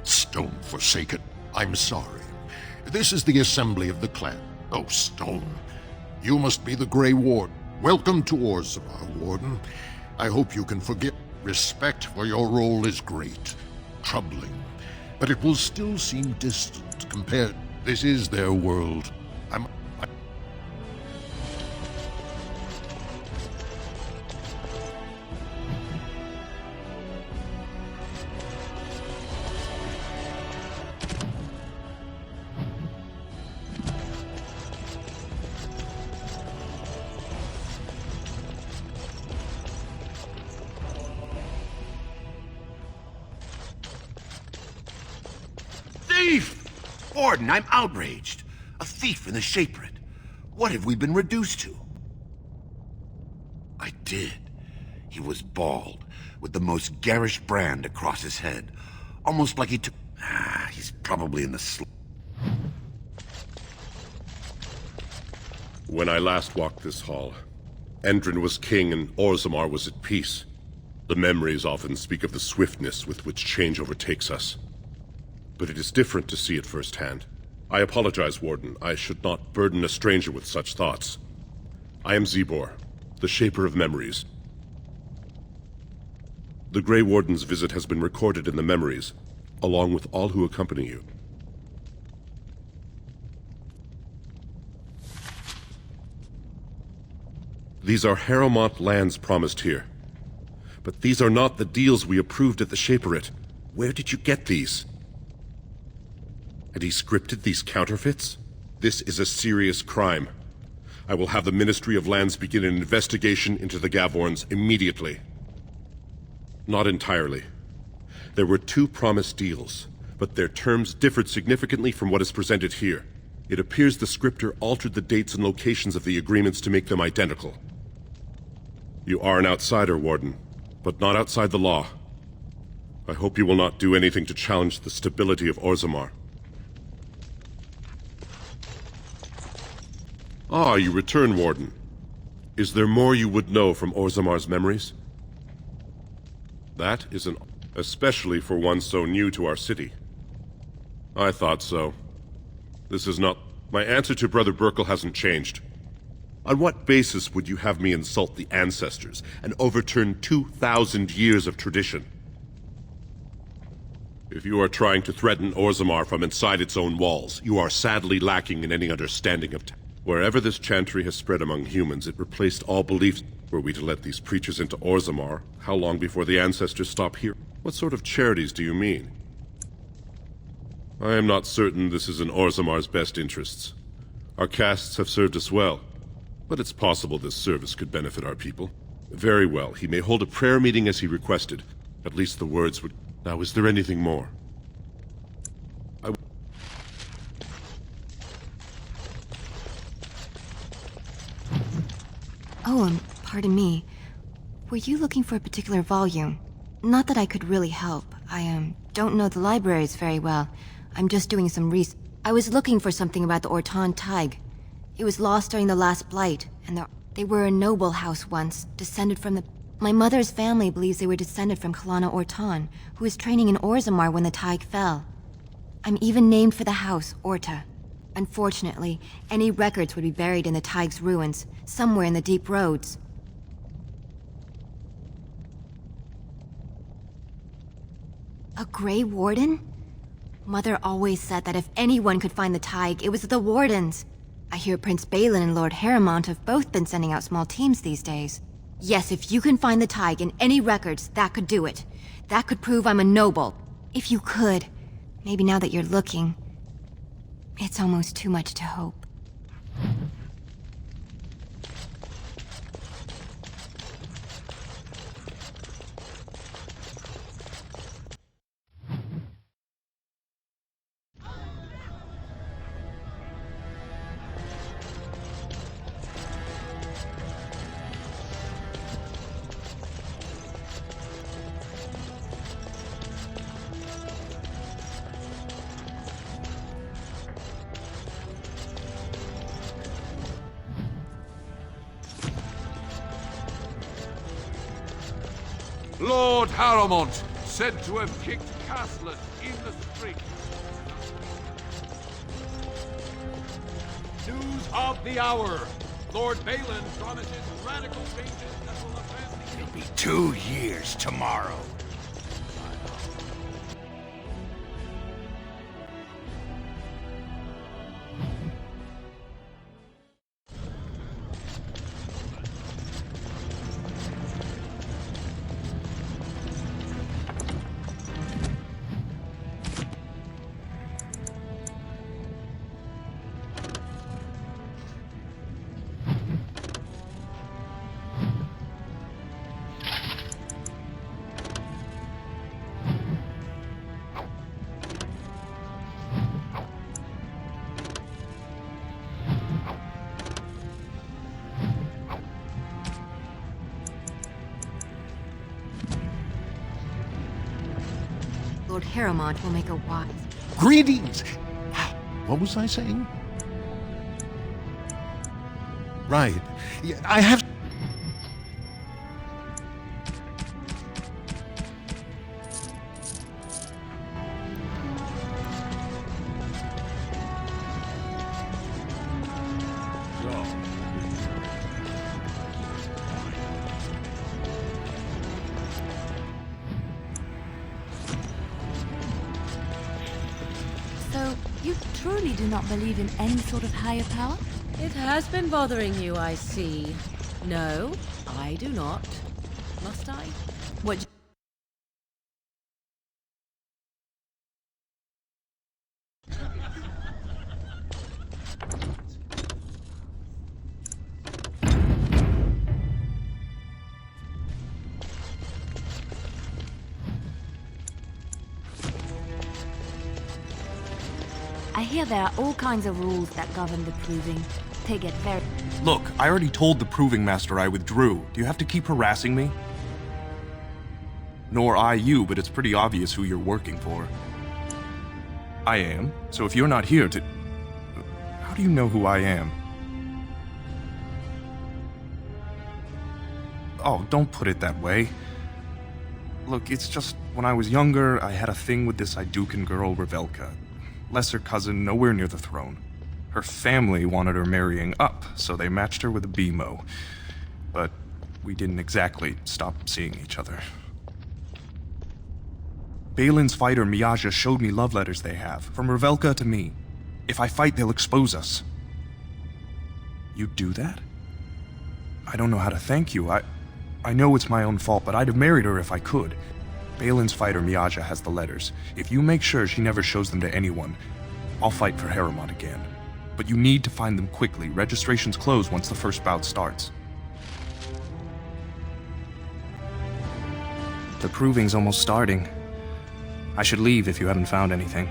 Stone Forsaken, I'm sorry. This is the Assembly of the Clan. Oh, Stone, you must be the Grey Ward. Welcome to Orzammar, Warden. I hope you can forget. Respect for your role is great. Troubling. But it will still seem distant compared. This is their world. Thief! Warden, I'm outraged. A thief in the Shaperate. What have we been reduced to? I did. He was bald, with the most garish brand across his head. Almost like he took... he's probably in the When I last walked this hall, Endrin was king and Orzammar was at peace. The memories often speak of the swiftness with which change overtakes us. But it is different to see it firsthand. I apologize, Warden. I should not burden a stranger with such thoughts. I am Zebor, the Shaper of Memories. The Grey Warden's visit has been recorded in the memories, along with all who accompany you. These are Harrowmont lands promised here. But these are not the deals we approved at the Shaperate. Where did you get these? Had he scripted these counterfeits? This is a serious crime. I will have the Ministry of Lands begin an investigation into the Gavorns immediately. Not entirely. There were two promised deals, but their terms differed significantly from what is presented here. It appears the scripter altered the dates and locations of the agreements to make them identical. You are an outsider, Warden, but not outside the law. I hope you will not do anything to challenge the stability of Orzammar. Ah, you return, Warden. Is there more you would know from Orzammar's memories? That is especially for one so new to our city. I thought so. This is not... My answer to Brother Burkle hasn't changed. On what basis would you have me insult the ancestors and overturn 2,000 years of tradition? If you are trying to threaten Orzammar from inside its own walls, you are sadly lacking in any understanding of... Wherever this chantry has spread among humans, it replaced all beliefs. Were we to let these preachers into Orzammar, how long before the ancestors stop here? What sort of charities do you mean? I am not certain this is in Orzammar's best interests. Our castes have served us well, but it's possible this service could benefit our people. Very well, he may hold a prayer meeting as he requested. At least the words would... Now, is there anything more? Oh, pardon me. Were you looking for a particular volume? Not that I could really help. I, don't know the libraries very well. I'm just doing some research. I was looking for something about the Orton Tig. It was lost during the last blight, and they were a noble house once, descended from the... My mother's family believes they were descended from Kalana Orton, who was training in Orzammar when the Tig fell. I'm even named for the house, Orta. Unfortunately, any records would be buried in the Tig's ruins, somewhere in the deep roads. A Grey Warden? Mother always said that if anyone could find the Tig, it was the Wardens. I hear Prince Balin and Lord Harrowmont have both been sending out small teams these days. Yes, if you can find the Tig in any records, that could do it. That could prove I'm a noble. If you could. Maybe now that you're looking. It's almost too much to hope. Lord Harrowmont, said to have kicked castless in the street. News of the hour. Lord Balin promises radical changes that will advance the... It'll be 2 years tomorrow. Lord Harrowmont will make a wise... Greetings! What was I saying? Right. Yeah, I have... So, you truly do not believe in any sort of higher power? It has been bothering you, I see. No, I do not. Must I? What? I hear hear there are all kinds of rules that govern the proving. They get very... Look, I already told the Proving Master I withdrew. Do you have to keep harassing me? Nor I you, but it's pretty obvious who you're working for. I am, so if you're not here to... How do you know who I am? Oh, don't put it that way. Look, it's just, when I was younger, I had a thing with this Idukan girl, Revelka. Lesser cousin, nowhere near the throne. Her family wanted her marrying up, so they matched her with a BMO. But we didn't exactly stop seeing each other. Balin's fighter, Miaja, showed me love letters they have, from Revelka to me. If I fight, they'll expose us. You'd do that? I don't know how to thank you. I know it's my own fault, but I'd have married her if I could. Balin's fighter, Miaja, has the letters. If you make sure she never shows them to anyone, I'll fight for Harriman again. But you need to find them quickly. Registrations close once the first bout starts. The proving's almost starting. I should leave if you haven't found anything.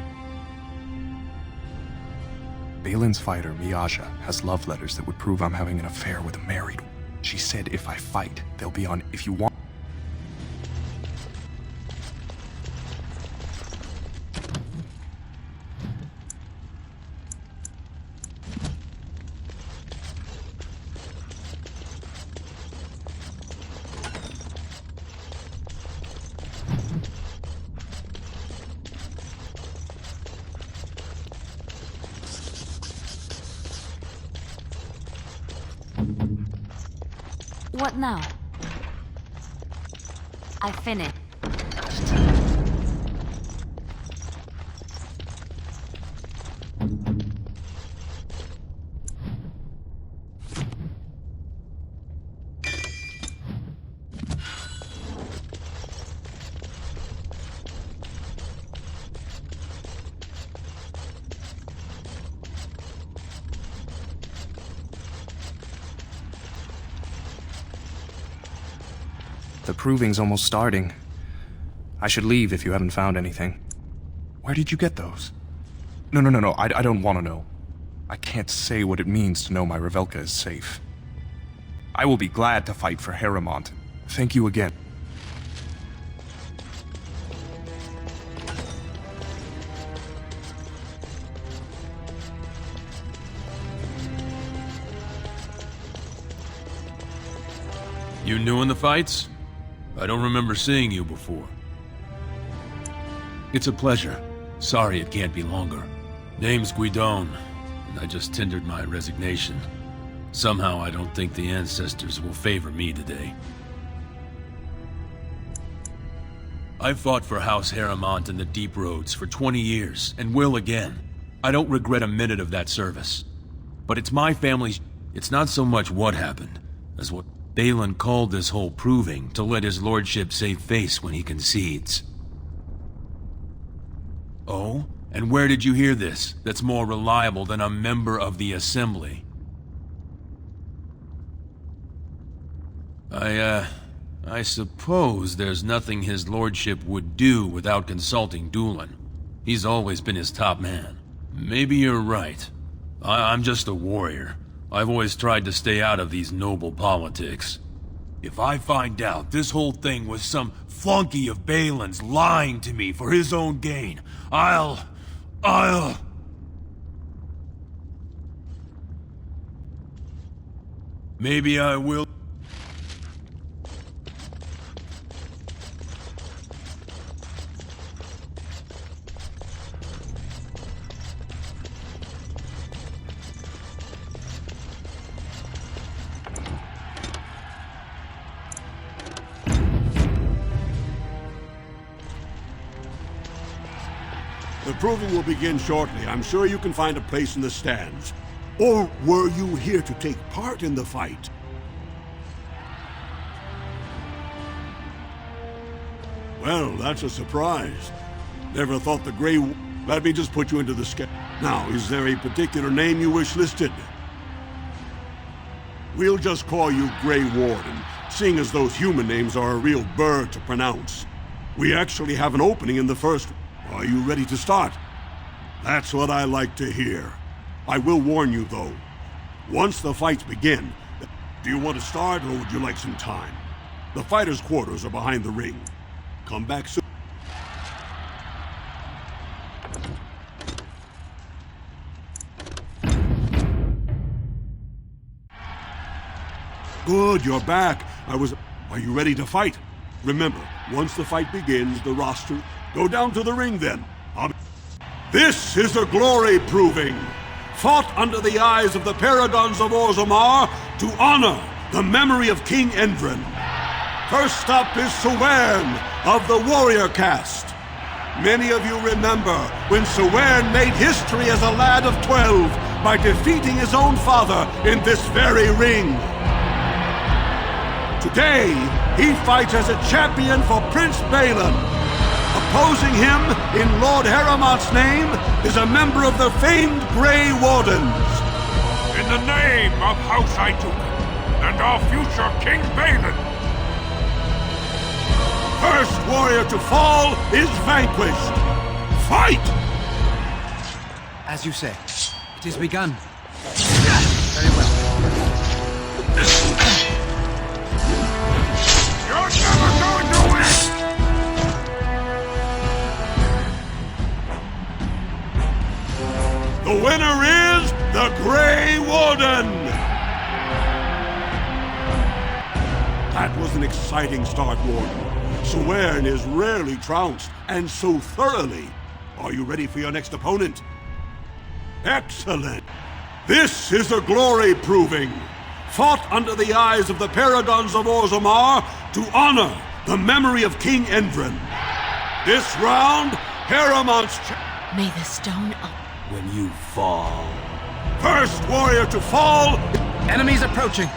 Balin's fighter, Miaja, has love letters that would prove I'm having an affair with a married woman. She said if I fight, they'll be on if you want. What now? I finished. The proving's almost starting. I should leave if you haven't found anything. Where did you get those? No, I don't want to know. I can't say what it means to know my Revelka is safe. I will be glad to fight for Harriman. Thank you again. You new in the fights? I don't remember seeing you before. It's a pleasure. Sorry it can't be longer. Name's Guidon, and I just tendered my resignation. Somehow I don't think the ancestors will favor me today. I've fought for House Harriman in the Deep Roads for 20 years, and will again. I don't regret a minute of that service. But it's my family's... It's not so much what happened, as what Balin called this whole proving to let his lordship save face when he concedes. Oh? And where did you hear this that's more reliable than a member of the Assembly? I suppose there's nothing his lordship would do without consulting Doolan. He's always been his top man. Maybe you're right. I'm just a warrior. I've always tried to stay out of these noble politics. If I find out this whole thing was some flunky of Balin's lying to me for his own gain, I'll... Maybe I will... The proving will begin shortly. I'm sure you can find a place in the stands. Or were you here to take part in the fight? Well, that's a surprise. Never thought the Grey... Let me just put you into the schedule. Now, is there a particular name you wish listed? We'll just call you Grey Warden, seeing as those human names are a real burr to pronounce. We actually have an opening in the first... Are you ready to start? That's what I like to hear. I will warn you, though. Once the fights begin, do you want to start or would you like some time? The fighters' quarters are behind the ring. Come back soon. Good, you're back. Are you ready to fight? Remember, once the fight begins, the roster... Go down to the ring, then. This is a glory proving. Fought under the eyes of the paragons of Orzammar to honor the memory of King Endrin. First up is Sewern of the warrior caste. Many of you remember when Sewern made history as a lad of 12 by defeating his own father in this very ring. Today, he fights as a champion for Prince Balin. Opposing him, in Lord Harrowmont's name, is a member of the famed Grey Wardens. In the name of House Aituken and our future King Balin. First warrior to fall is vanquished. Fight! As you say, it is begun. Very well. You're never going to win! The winner is the Grey Warden! That was an exciting start, Warden. Sewern is rarely trounced, and so thoroughly. Are you ready for your next opponent? Excellent! This is a glory proving. Fought under the eyes of the paragons of Orzammar to honor the memory of King Endrin. This round, Harrowmont's... May the stone up. When you fall. First warrior to fall... Enemies approaching.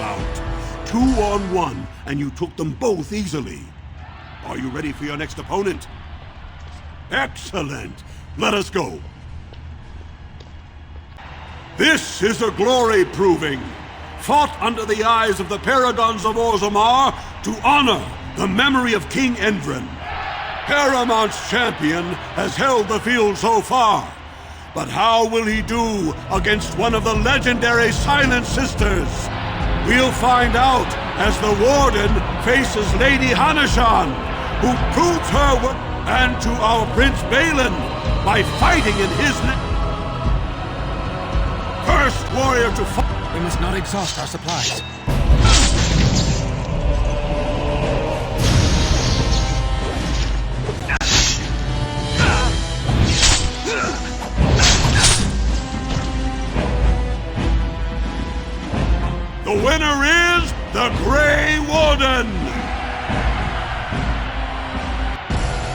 Bout. 2-on-1, and you took them both easily. Are you ready for your next opponent? Excellent! Let us go. This is a glory proving. Fought under the eyes of the paragons of Orzammar to honor the memory of King Endrin. Harrowmont's champion has held the field so far. But how will he do against one of the legendary Silent Sisters? We'll find out as the Warden faces Lady Hanashan, who proves her worth, and to our Prince Balin by fighting in his First warrior to fight. We must not exhaust our supplies. The winner is the Grey Warden!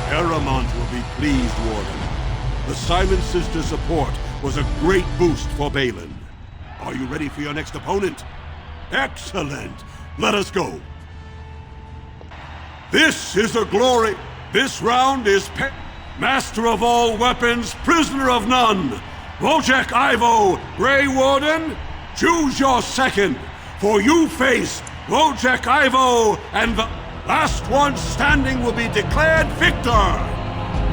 Harrowmont will be pleased, Warden. The Silent Sister support was a great boost for Balin. Are you ready for your next opponent? Excellent! Let us go. This is a glory. This round is Master of all weapons, prisoner of none. Wojciech Ivo, Grey Warden, choose your second. For you face Wojciech Ivo, and the last one standing will be declared victor.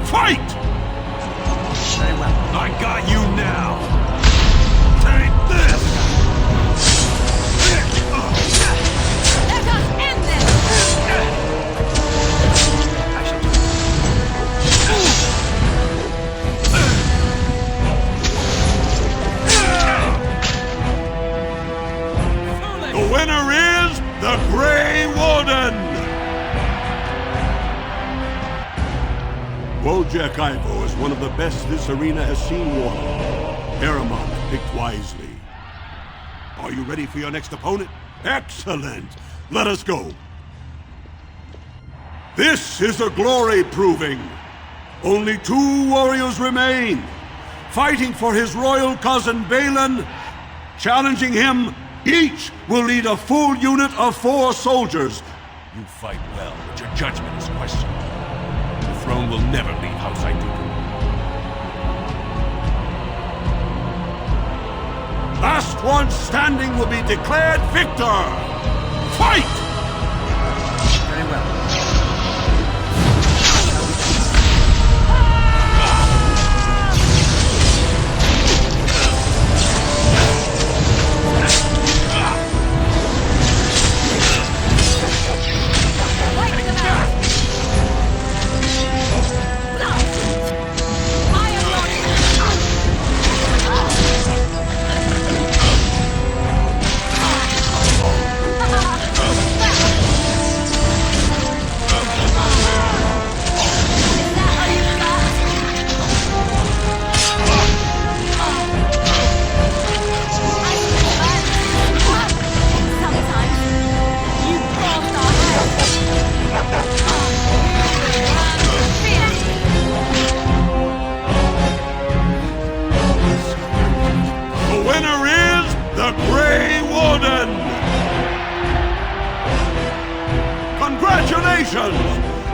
Fight! Very well. I got you now. Take this! Let us end this! I shall do The winner is the Grey Warden! Wojciech Ivo is one of the best this arena has seen, Warden. Harrowmont picked wisely. Are you ready for your next opponent? Excellent! Let us go. This is a glory proving. Only 2 warriors remain, fighting for his royal cousin Balin. Challenging him, each will lead a full unit of 4 soldiers. You fight well, but your judgment is questionable. The throne will never leave House Hydukin. Last one standing will be declared victor! Fight! Very well.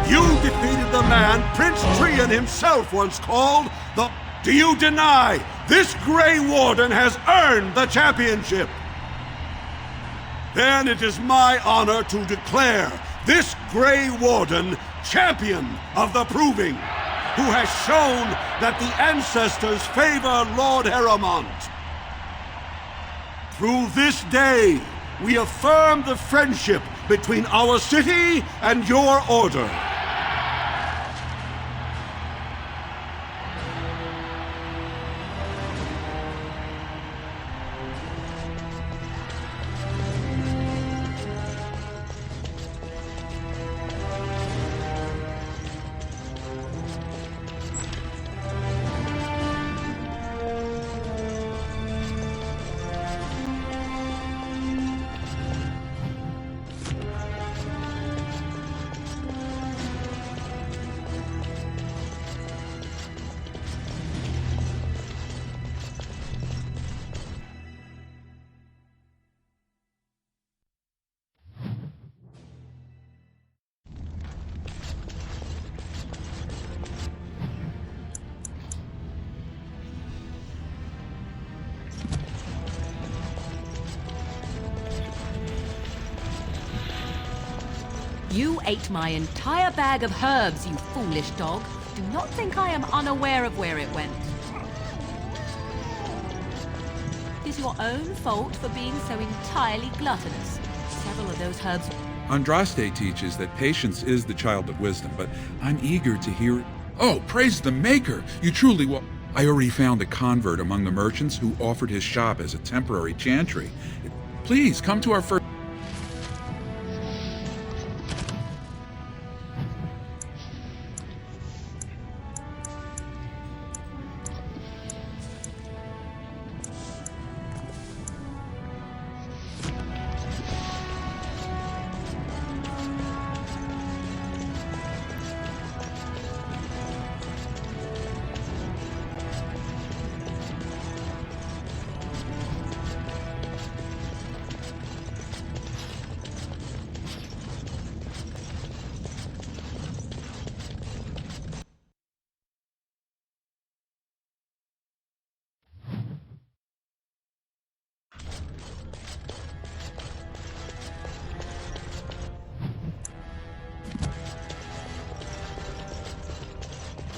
You defeated the man Prince Trian himself once called the... Do you deny this Grey Warden has earned the championship? Then it is my honor to declare this Grey Warden champion of the Proving, who has shown that the ancestors favor Lord Heremont. Through this day, we affirm the friendship between our city and your order. You ate my entire bag of herbs, you foolish dog. Do not think I am unaware of where it went. It is your own fault for being so entirely gluttonous. Several of those herbs... Andraste teaches that patience is the child of wisdom, but I'm eager to hear... Oh, praise the Maker! You truly will... I already found a convert among the merchants who offered his shop as a temporary chantry. Please, come to our first...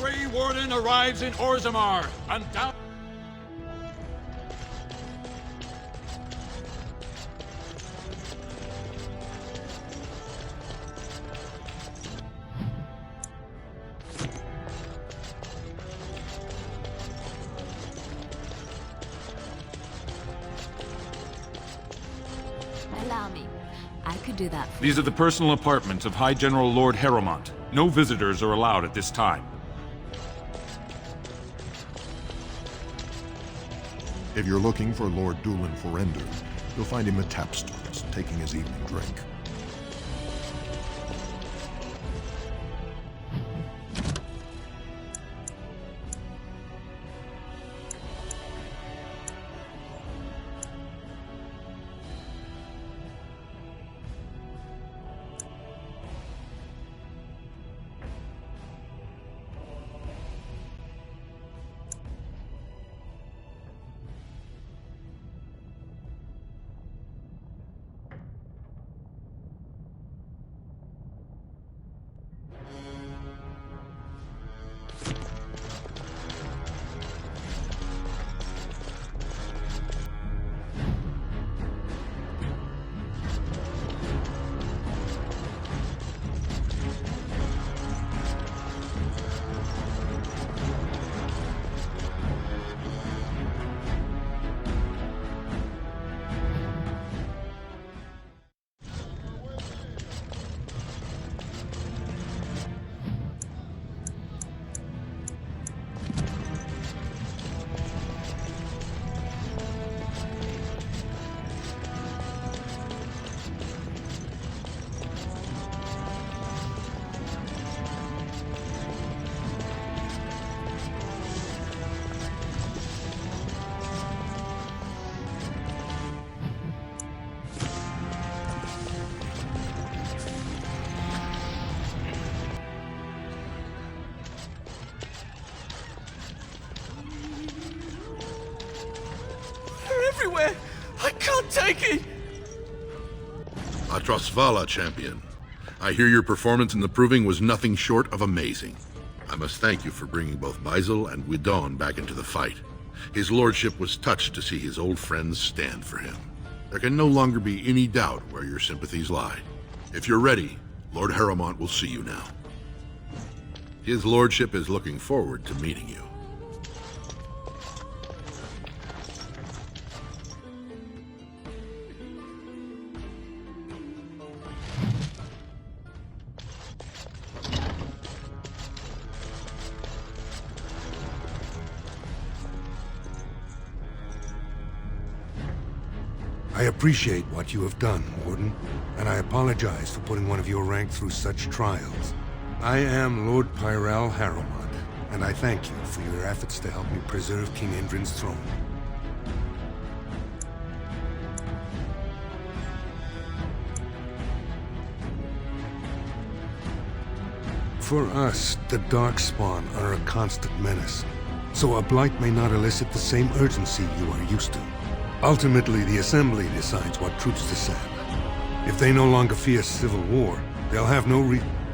Grey Warden arrives in Orzammar, and down... Allow me. I could do that for These are the personal apartments of High General Lord Heremont. No visitors are allowed at this time. If you're looking for Lord Dulin Forender, you'll find him at Tapsters, taking his evening drink. everywhere! I can't take it! Atrasvala, champion. I hear your performance in the proving was nothing short of amazing. I must thank you for bringing both Baisel and Widon back into the fight. His lordship was touched to see his old friends stand for him. There can no longer be any doubt where your sympathies lie. If you're ready, Lord Harrowmont will see you now. His lordship is looking forward to meeting you. I appreciate what you have done, Warden, and I apologize for putting one of your rank through such trials. I am Lord Pyrell Harrowmont, and I thank you for your efforts to help me preserve King Indrin's throne. For us, the Darkspawn are a constant menace, so a blight may not elicit the same urgency you are used to. Ultimately, the Assembly decides what troops to send. If they no longer fear civil war, they'll have no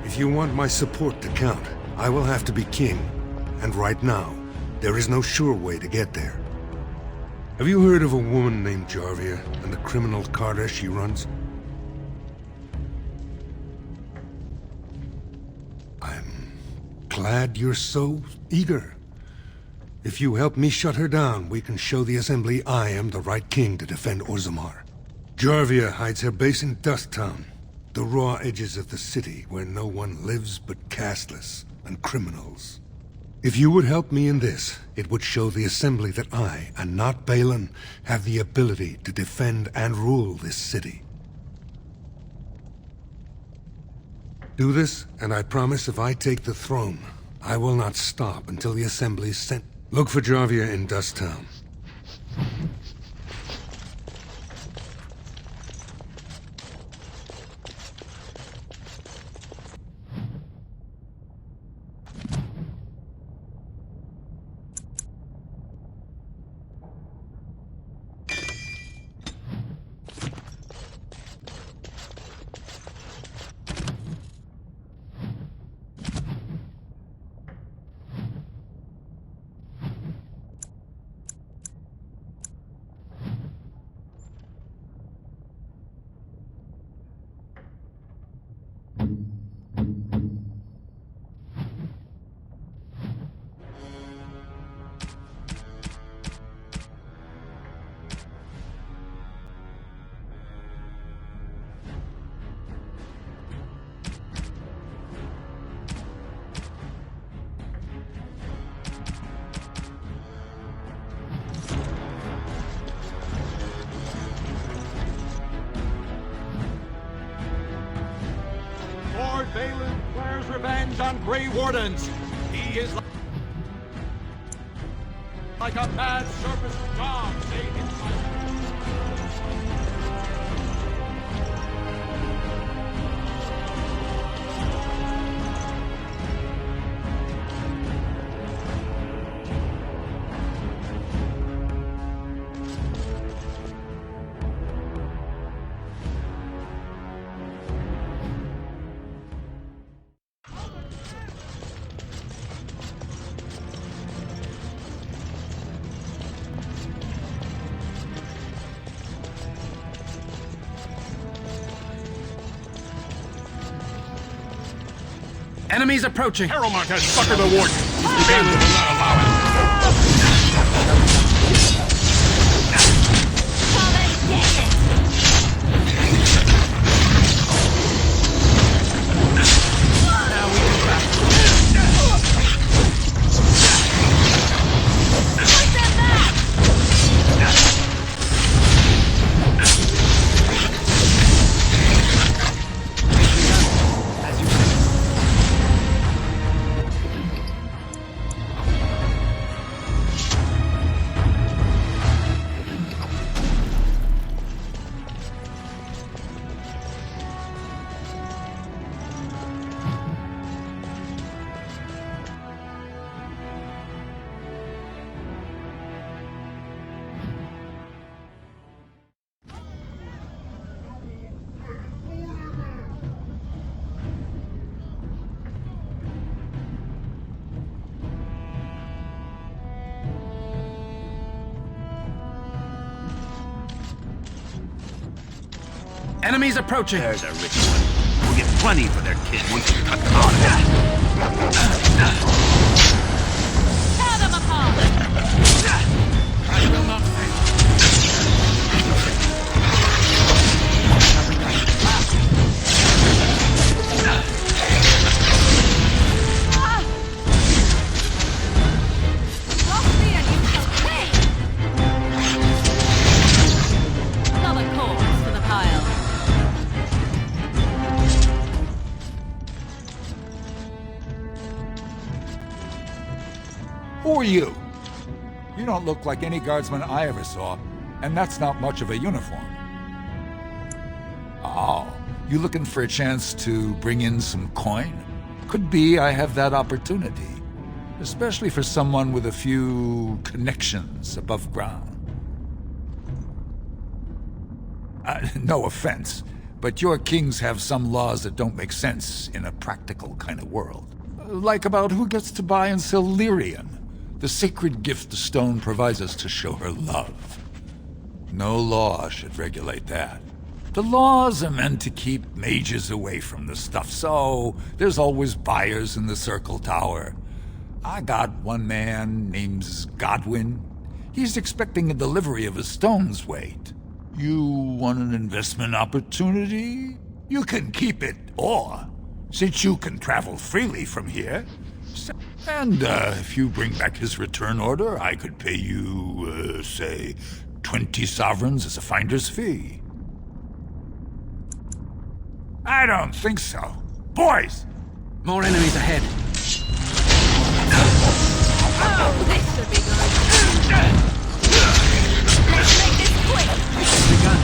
If you want my support to count, I will have to be king. And right now, there is no sure way to get there. Have you heard of a woman named Jarvia and the criminal carter she runs? I'm glad you're so eager. If you help me shut her down, we can show the Assembly I am the right king to defend Orzammar. Jarvia hides her base in Dusttown, the raw edges of the city where no one lives but casteless and criminals. If you would help me in this, it would show the Assembly that I, and not Balin, have the ability to defend and rule this city. Do this, and I promise if I take the throne, I will not stop until the Assembly is sent. Look for Jarvia in Dusttown. Lord Balin swears revenge on Grey Wardens. He is like a mad serpent dog made in Enemies approaching! Harrowmont has suckered the warden! Balin will not allow it! Enemies approaching. There's a rich one. We'll get plenty for their kin once we cut them off. Tear them apart! I will not fail. Lost me and you shall pay! Another corpse for the pile. Who are you? You don't look like any guardsman I ever saw, and that's not much of a uniform. Oh, you looking for a chance to bring in some coin? Could be I have that opportunity, especially for someone with a few connections above ground. No offense, but your kings have some laws that don't make sense in a practical kind of world. Like about who gets to buy and sell Lyrian, the sacred gift the stone provides us to show her love. No law should regulate that. The laws are meant to keep mages away from the stuff, so there's always buyers in the Circle Tower. I got one man named Godwin. He's expecting a delivery of a stone's weight. You want an investment opportunity? You can keep it, or, since you can travel freely from here, and if you bring back his return order, I could pay you, say, 20 sovereigns as a finder's fee. I don't think so. Boys! More enemies ahead. Oh, this should be good. Let's make this quick. Begun.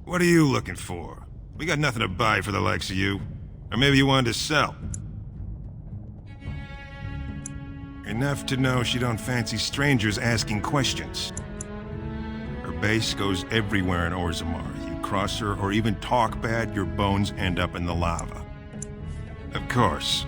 What are you looking for? We got nothing to buy for the likes of you. Or maybe you wanted to sell. Enough to know she don't fancy strangers asking questions. Her base goes everywhere in Orzammar. You cross her or even talk bad, your bones end up in the lava. Of course.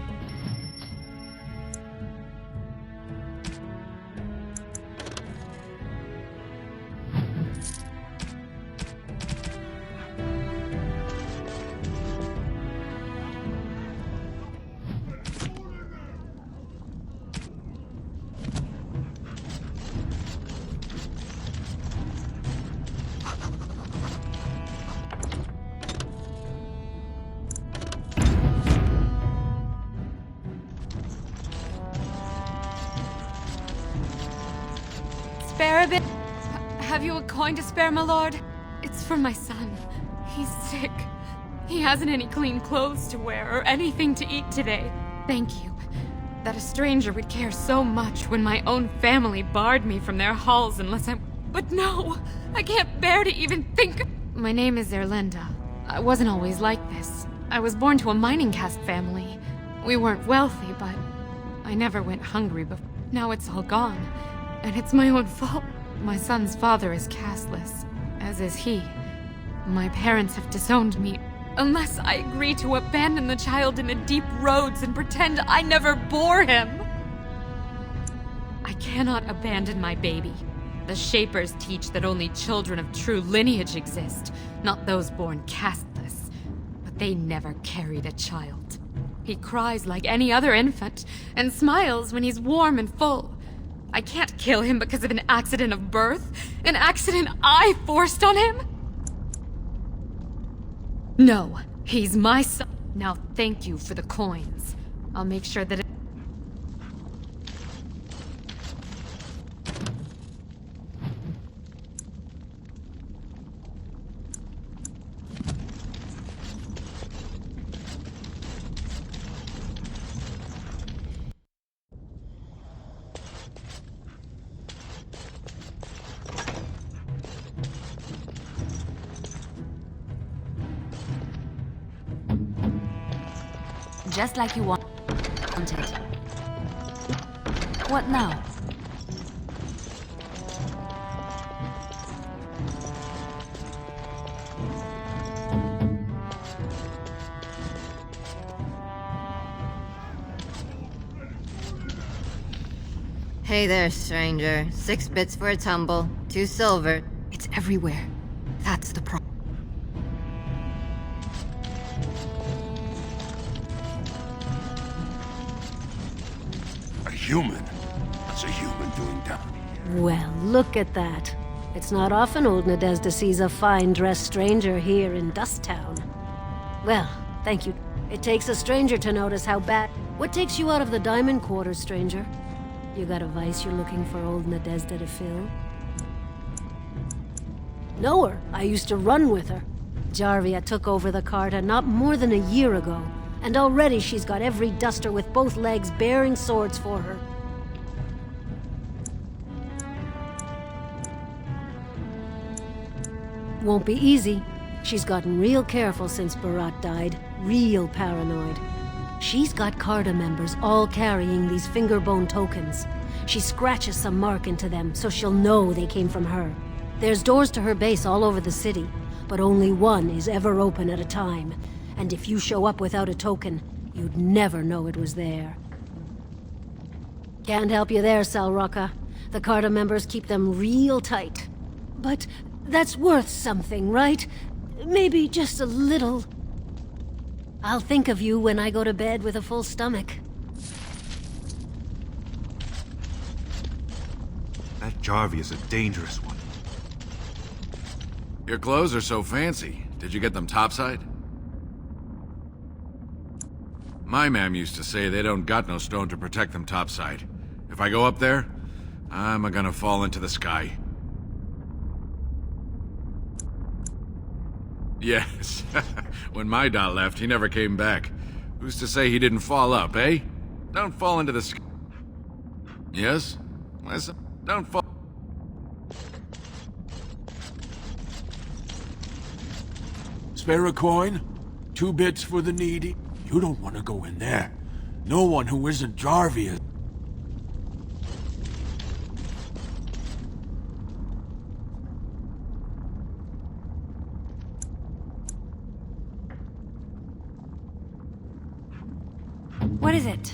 Spare a bit? Have you a coin to spare, my lord? It's for my son. He's sick. He hasn't any clean clothes to wear or anything to eat today. Thank you. That a stranger would care so much when my own family barred me from their halls unless I'm... But no! I can't bear to even think... My name is Erlinda. I wasn't always like this. I was born to a mining caste family. We weren't wealthy, but I never went hungry before. Now it's all gone. And it's my own fault. My son's father is casteless, as is he. My parents have disowned me. Unless I agree to abandon the child in the deep roads and pretend I never bore him. I cannot abandon my baby. The Shapers teach that only children of true lineage exist, not those born casteless. But they never carried a child. He cries like any other infant, and smiles when he's warm and full. I can't kill him because of an accident of birth, an accident I forced on him. No, he's my son. Now thank you for the coins. I'll make sure that just like you wanted. What now? Hey there, stranger. 6 bits for a tumble, 2 silver. It's everywhere. That's the problem. A human? What's a human doing down here? Well, look at that. It's not often old Nadezhda sees a fine-dressed stranger here in Dust Town. Well, thank you. It takes a stranger to notice how bad... What takes you out of the Diamond Quarters, stranger? You got a vice you're looking for old Nadezhda to fill? Know her. I used to run with her. Jarvia took over the Carta not more than a year ago, and already she's got every duster with both legs bearing swords for her. Won't be easy. She's gotten real careful since Barat died. Real paranoid. She's got Carta members all carrying these fingerbone tokens. She scratches some mark into them so she'll know they came from her. There's doors to her base all over the city, but only one is ever open at a time. And if you show up without a token, you'd never know it was there. Can't help you there, Salraka. The Carta members keep them real tight. But that's worth something, right? Maybe just a little... I'll think of you when I go to bed with a full stomach. That Jarvia's a dangerous one. Your clothes are so fancy. Did you get them topside? My ma'am used to say they don't got no stone to protect them topside. If I go up there, I'm gonna fall into the sky. Yes. When my dad left, he never came back. Who's to say he didn't fall up, eh? Don't fall into the sky. Yes? Listen, don't fall... Spare a coin? 2 bits for the needy? You don't want to go in there. No one who isn't Jarvia. What is it?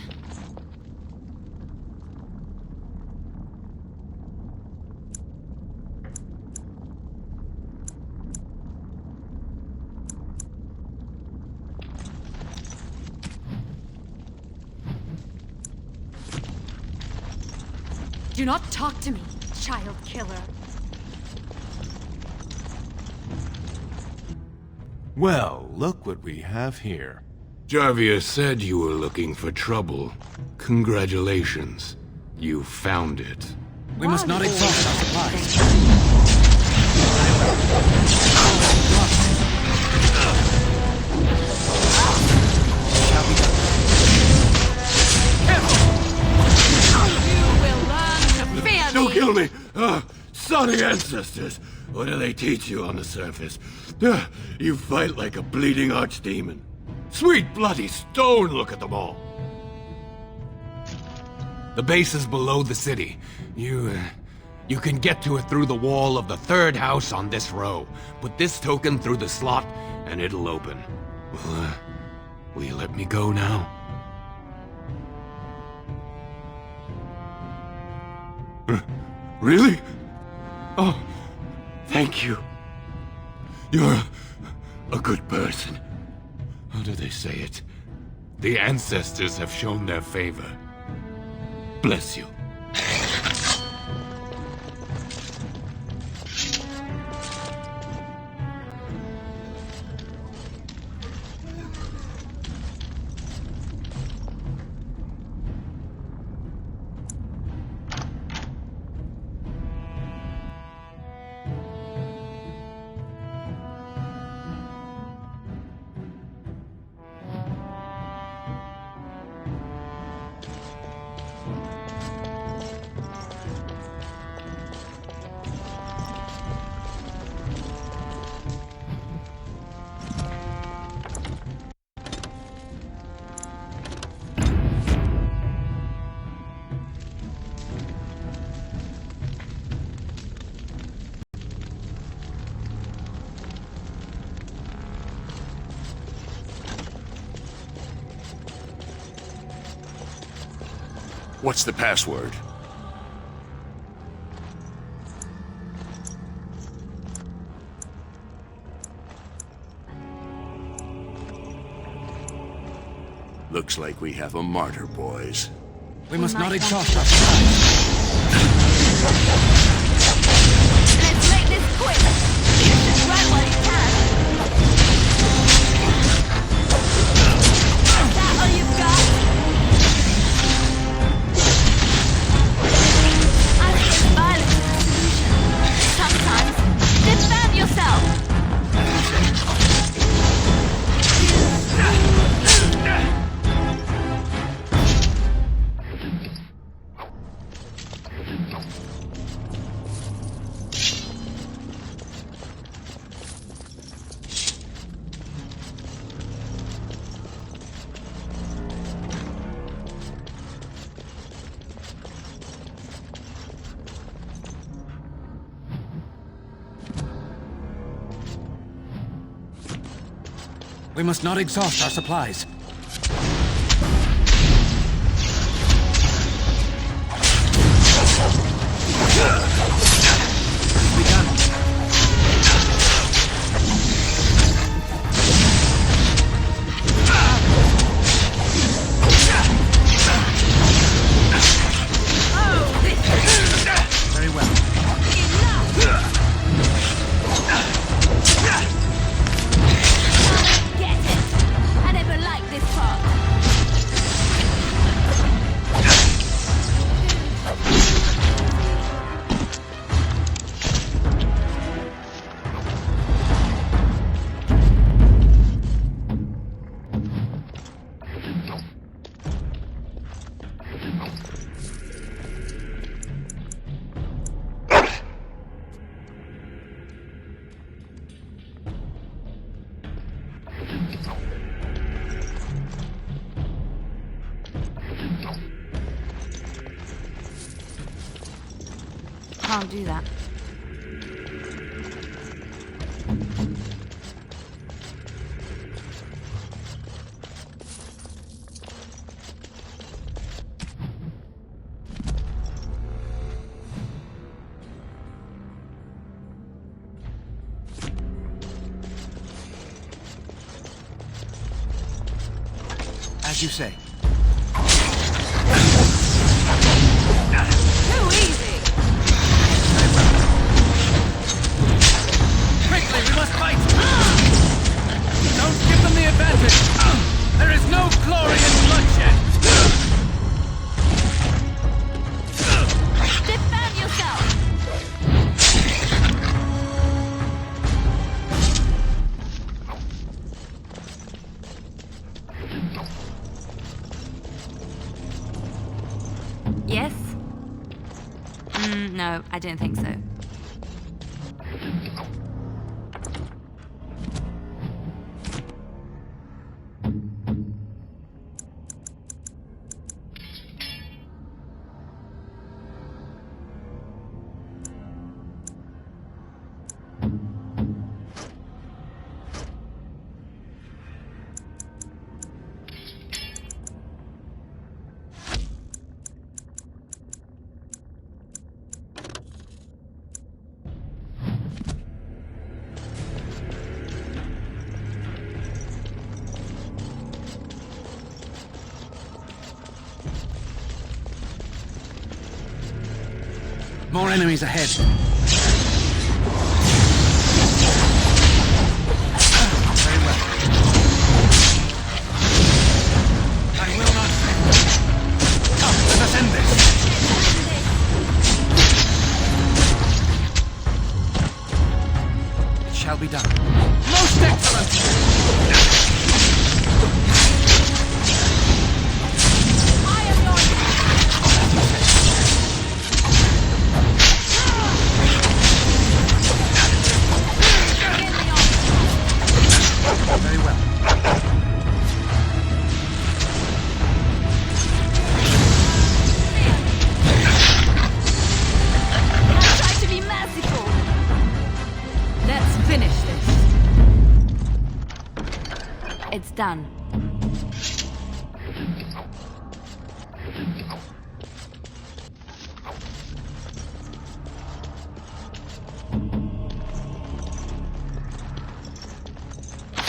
Do not talk to me, child killer. Well, look what we have here. Jarvia said you were looking for trouble. Congratulations. You found it. We must not exhaust our supplies. Don't kill me! Sorry ancestors! What do they teach you on the surface? You fight like a bleeding archdemon. Sweet bloody stone, look at them all! The base is below the city. You can get to it through the wall of the 3rd house on this row. Put this token through the slot, and it'll open. Well, will you let me go now? Really? Oh, thank you. You're a good person. How do they say it? The ancestors have shown their favor. Bless you. What's the password? Looks like we have a martyr, boys. We must not exhaust our supplies. Let's make this quick! Run while you can! Is that all you've got? I think violence is the solution. Sometimes, defend yourself! We must not exhaust our supplies. Very well. I never liked this part. Can't do that. As you say. Too easy! Quickly, we must fight! Don't give them the advantage! There is no glory in bloodshed! Defend yourself! Yes? No, I don't think so. More enemies ahead. Very well. I will not fail. Come, let us end this. It shall be done. Most excellent! Very well. I tried to be merciful. Let's finish this. It's done.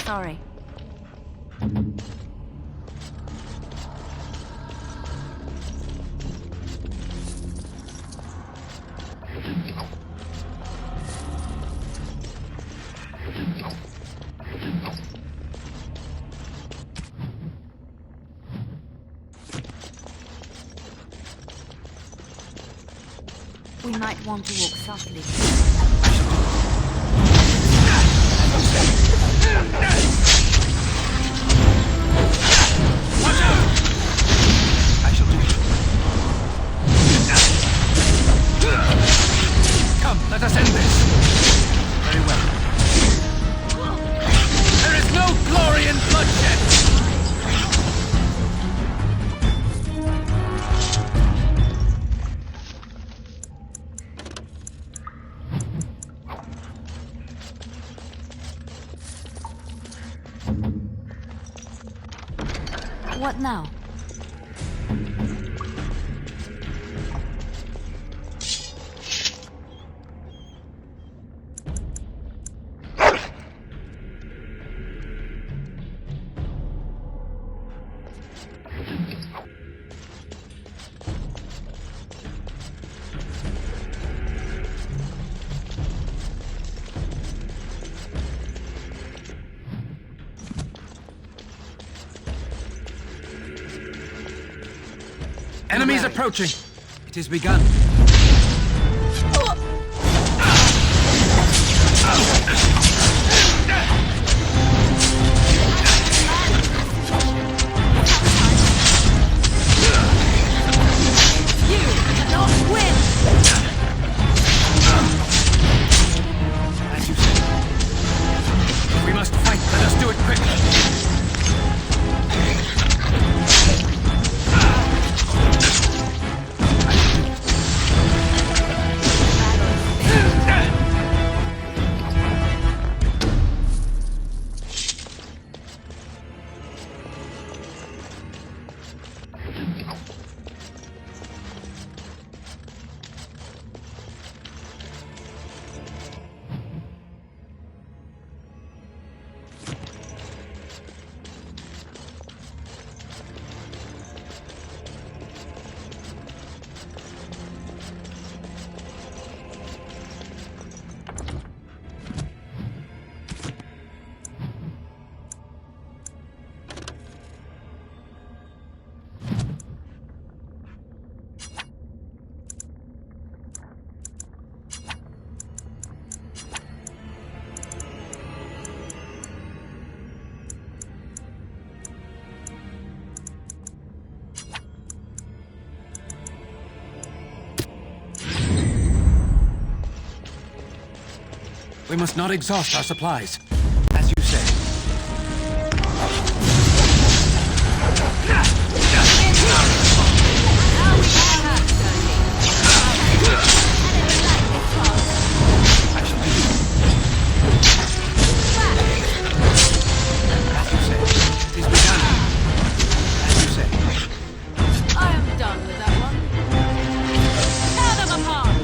sorry. We might want to walk softly. Watch out! I shall do it. Come, let us end this. Very well. There is no glory in bloodshed! What now? Enemies approaching. It is begun. You cannot win! As you said. We must fight. Let us do it quickly. We must not exhaust our supplies. As you say. I am done with that one. Tear them apart!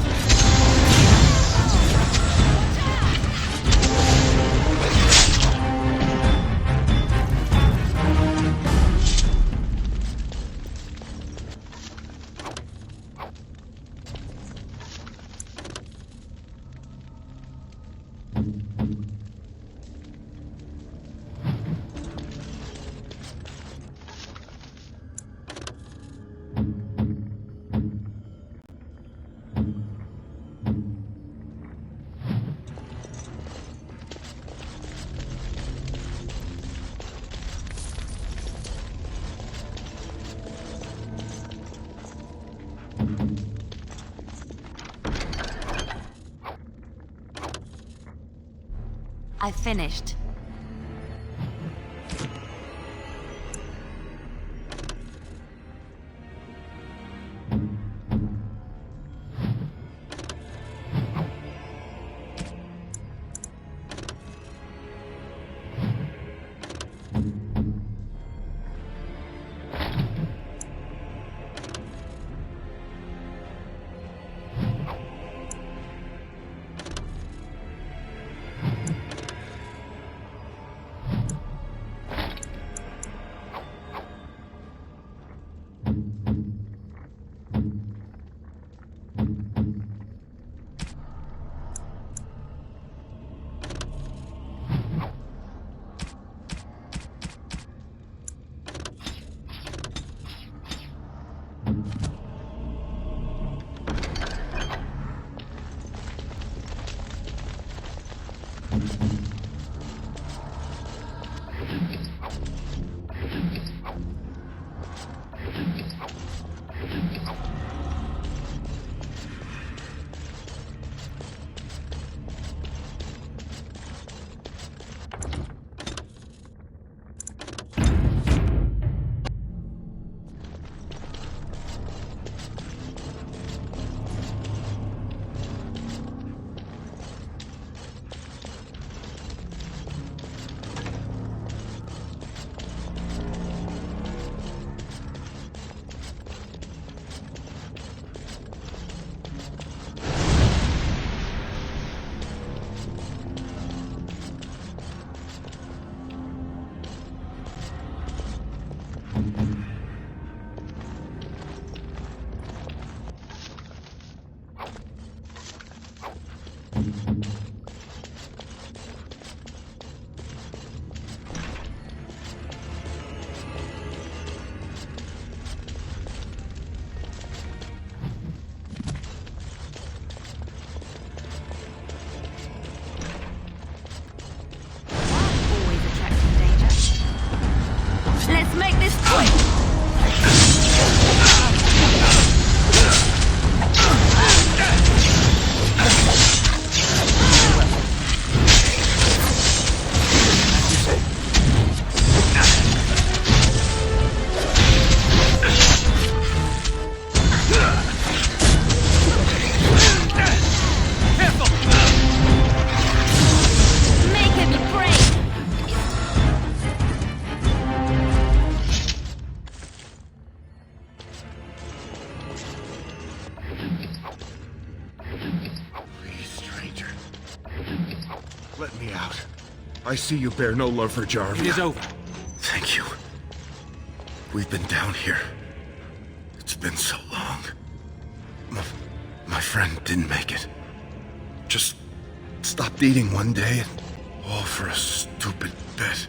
I finished. Let's make this quick! Let me out. I see you bear no love for Jarvia. It is over. Thank you. We've been down here. It's been so long. My friend didn't make it. Just stopped eating one day, and all for a stupid bet.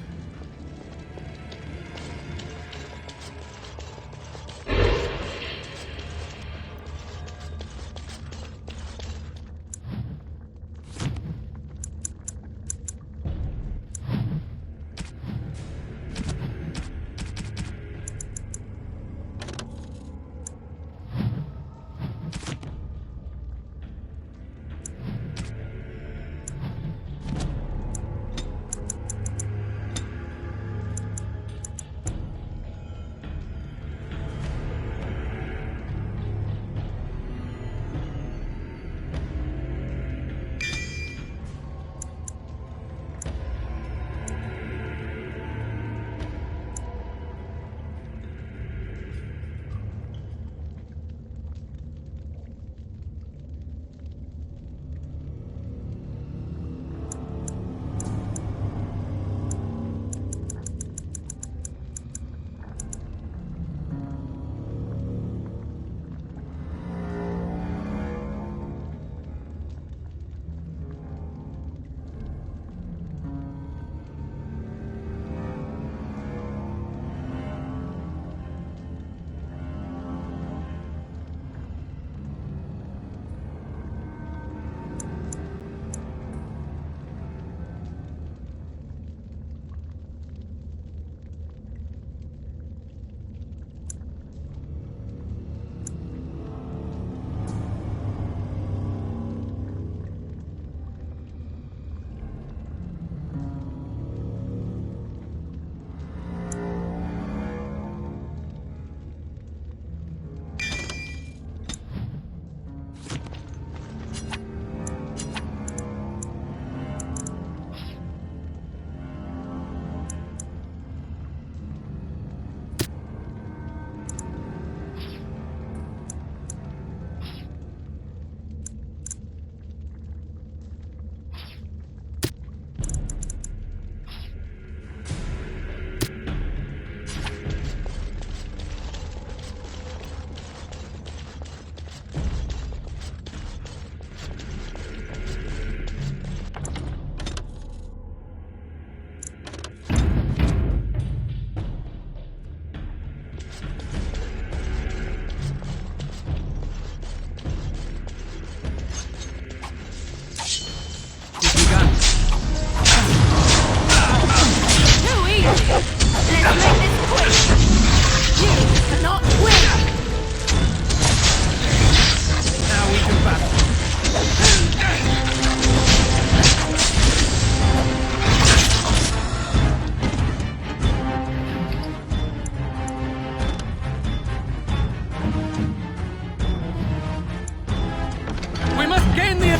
gain the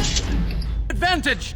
advantage!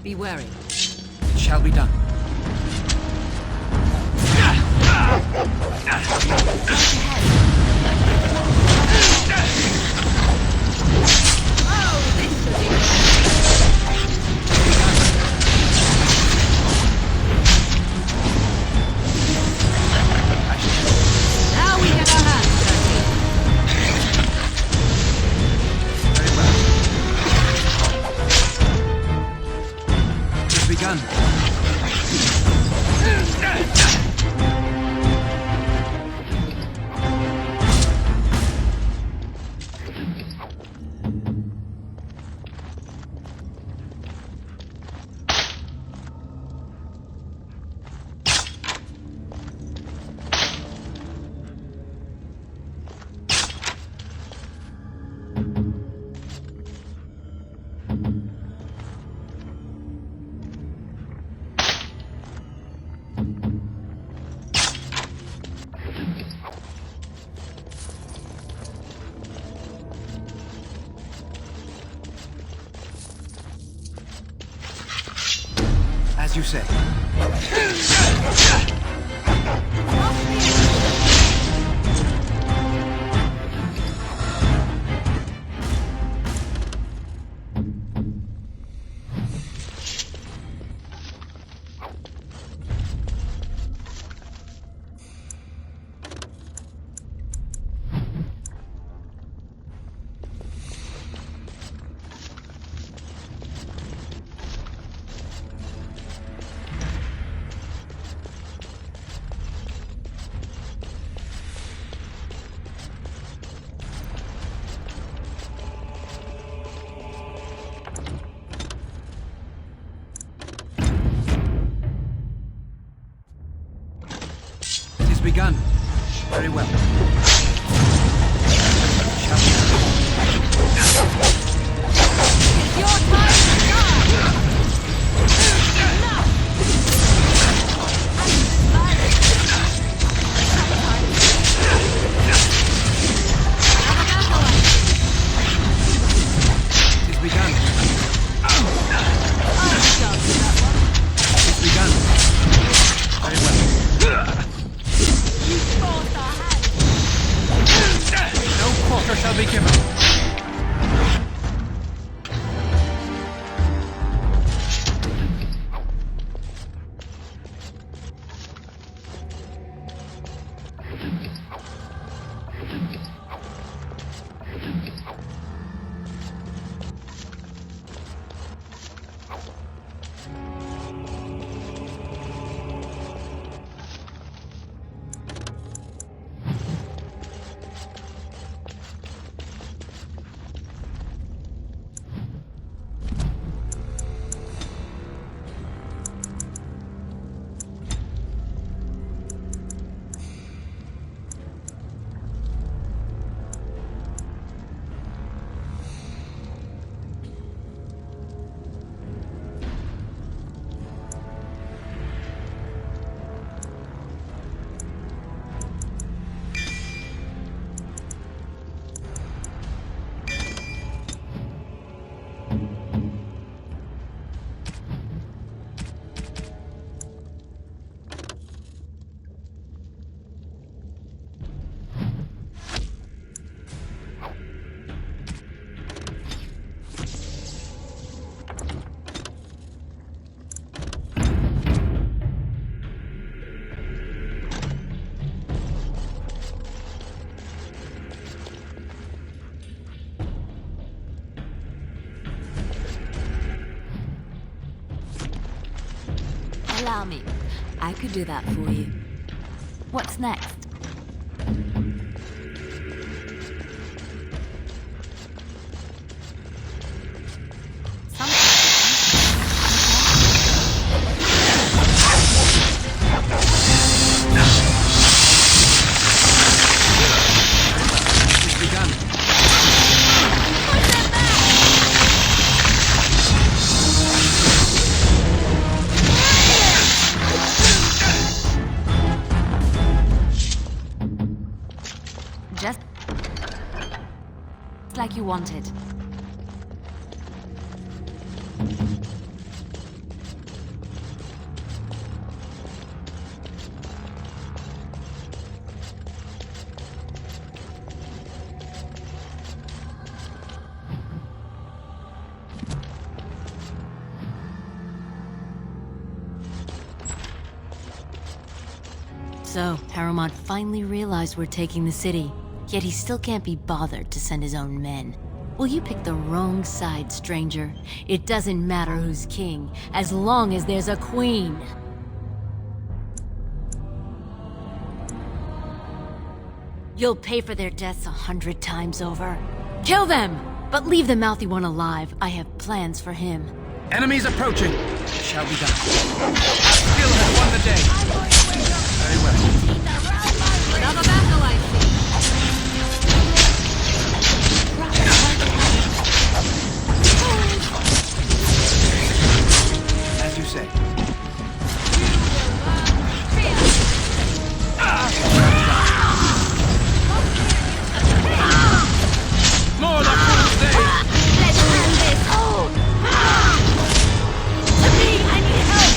Be wary. It shall be done. Now we have our hands dirty. It's begun. As you say. Begun. Very well. It's your time to die! Enough! It's begun. It's begun. Very well. No quarter shall be given. Allow me. I could do that for you. What's next? Just like you wanted. So, Paramount finally realized we're taking the city, yet he still can't be bothered to send his own men. Well, you picked the wrong side, stranger. It doesn't matter who's king, as long as there's a queen. You'll pay for their deaths 100 times over. Kill them! But leave the mouthy one alive. I have plans for him. Enemies approaching. It shall be done. Skill has won the day. Very well. Another battle, I see. As you say. More than fool's day. Let's end this. To me, I need help.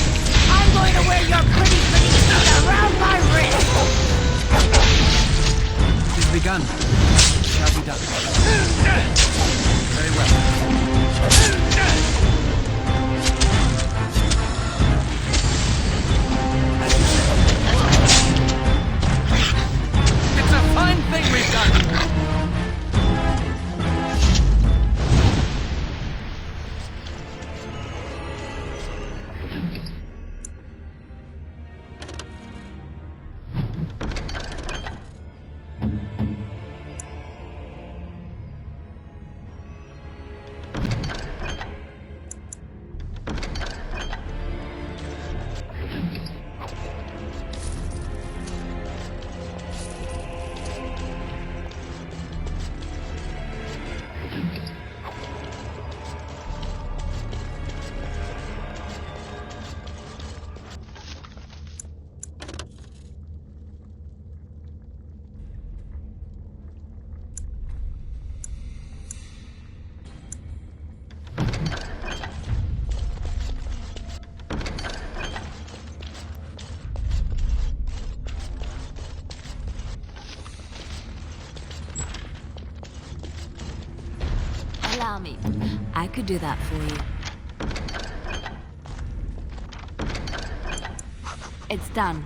I'm going to wear your pretty teeth around my wrist. It is begun. It shall be done. Very well. It's a fine thing we've done. Allow me. I could do that for you. It's done.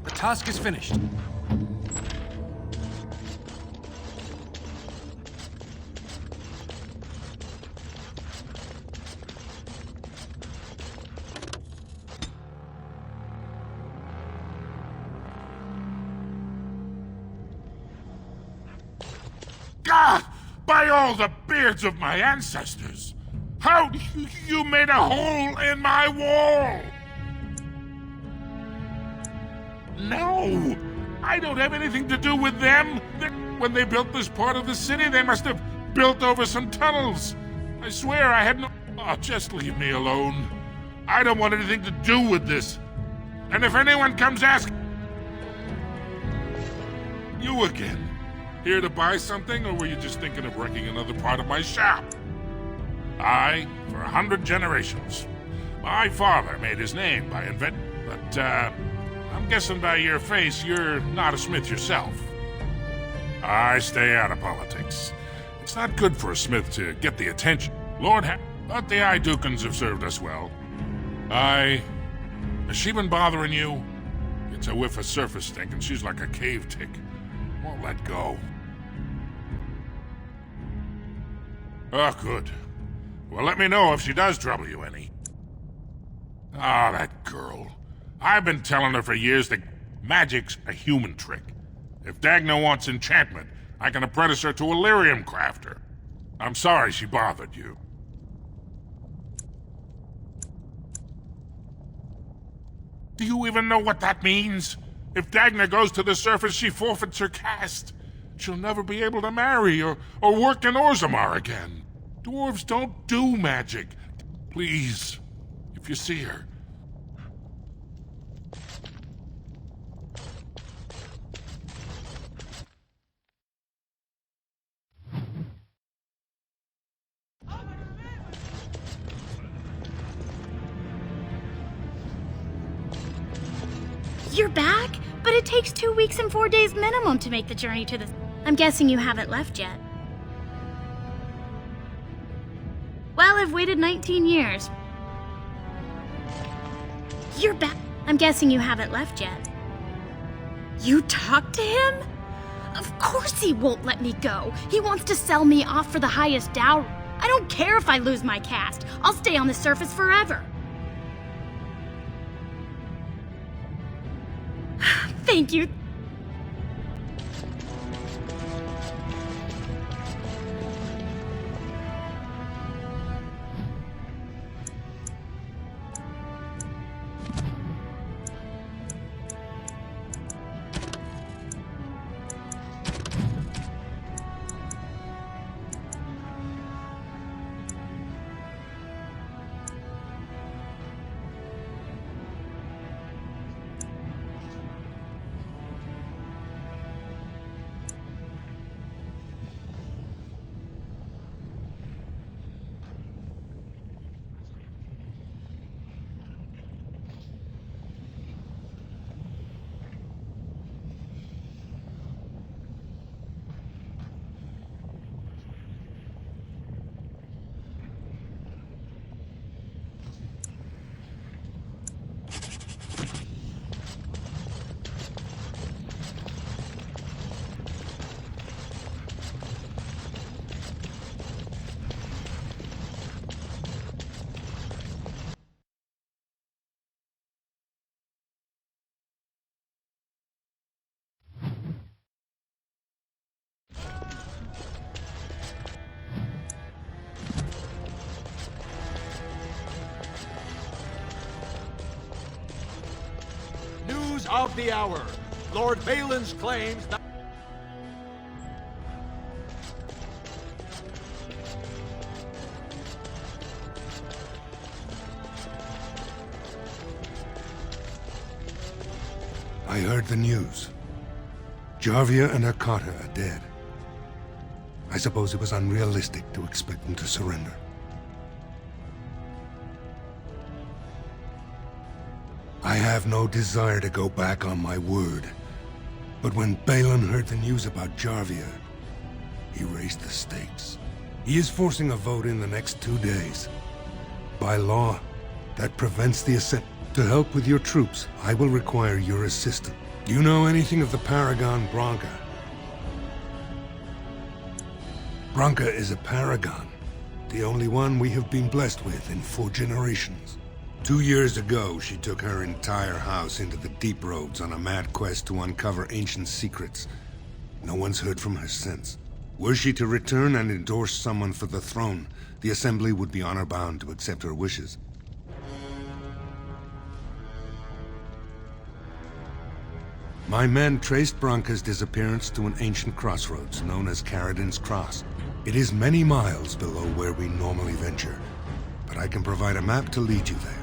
The task is finished. God! By all the beards of my ancestors! How you made a hole in my wall! No! I don't have anything to do with them! When they built this part of the city, they must have built over some tunnels! I swear I had no... Oh, just leave me alone. I don't want anything to do with this. And if anyone comes asking... You again. Here to buy something, or were you just thinking of wrecking another part of my shop? I, for 100 generations. My father made his name by but, I'm guessing by your face you're not a smith yourself. I stay out of politics. It's not good for a smith to get the attention. But the Idukans have served us well. Has she been bothering you? It's a whiff of surface stink, and she's like a cave tick. Won't let go. Oh, good. Well, let me know if she does trouble you any. Ah, that girl. I've been telling her for years that magic's a human trick. If Dagna wants enchantment, I can apprentice her to a lyrium crafter. I'm sorry she bothered you. Do you even know what that means? If Dagna goes to the surface, she forfeits her caste. She'll never be able to marry or work in Orzammar again. Dwarves don't do magic. Please, if you see her. You're back? But it takes 2 weeks and 4 days minimum to make the journey to the... I'm guessing you haven't left yet. Well, I've waited 19 years. You're back. I'm guessing you haven't left yet. You talked to him? Of course he won't let me go. He wants to sell me off for the highest dowry. I don't care if I lose my caste. I'll stay on the surface forever. Thank you. News of the hour. Lord Balin's claims that... I heard the news. Jarvia and Akata are dead. I suppose it was unrealistic to expect them to surrender. I have no desire to go back on my word. But when Balin heard the news about Jarvia, he raised the stakes. He is forcing a vote in the next 2 days. By law, that prevents the ascent. To help with your troops, I will require your assistance. Do you know anything of the Paragon Branca? Branca is a paragon, the only one we have been blessed with in 4 generations. 2 years ago, she took her entire house into the deep roads on a mad quest to uncover ancient secrets. No one's heard from her since. Were she to return and endorse someone for the throne, the Assembly would be honor-bound to accept her wishes. My men traced Branca's disappearance to an ancient crossroads known as Caradin's Cross. It is many miles below where we normally venture, but I can provide a map to lead you there.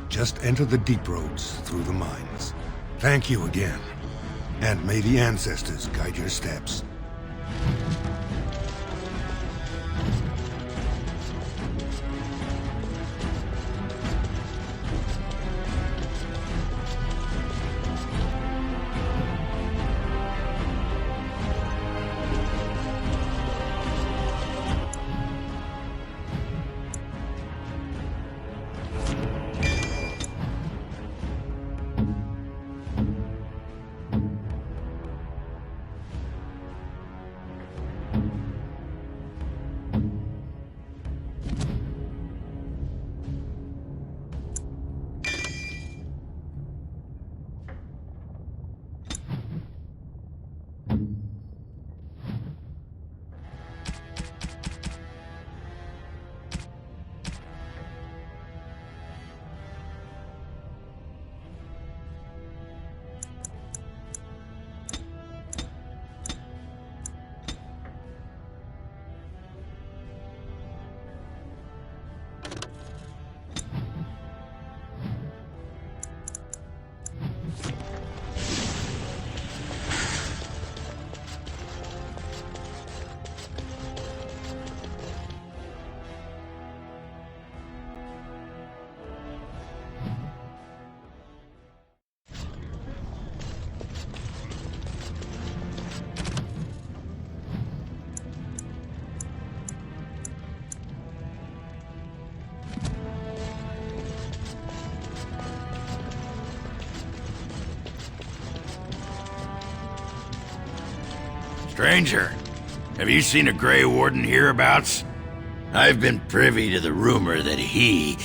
Just enter the deep roads through the mines. Thank you again, And may the ancestors guide your steps. Stranger, have you seen a Grey Warden hereabouts? I've been privy to the rumor that he,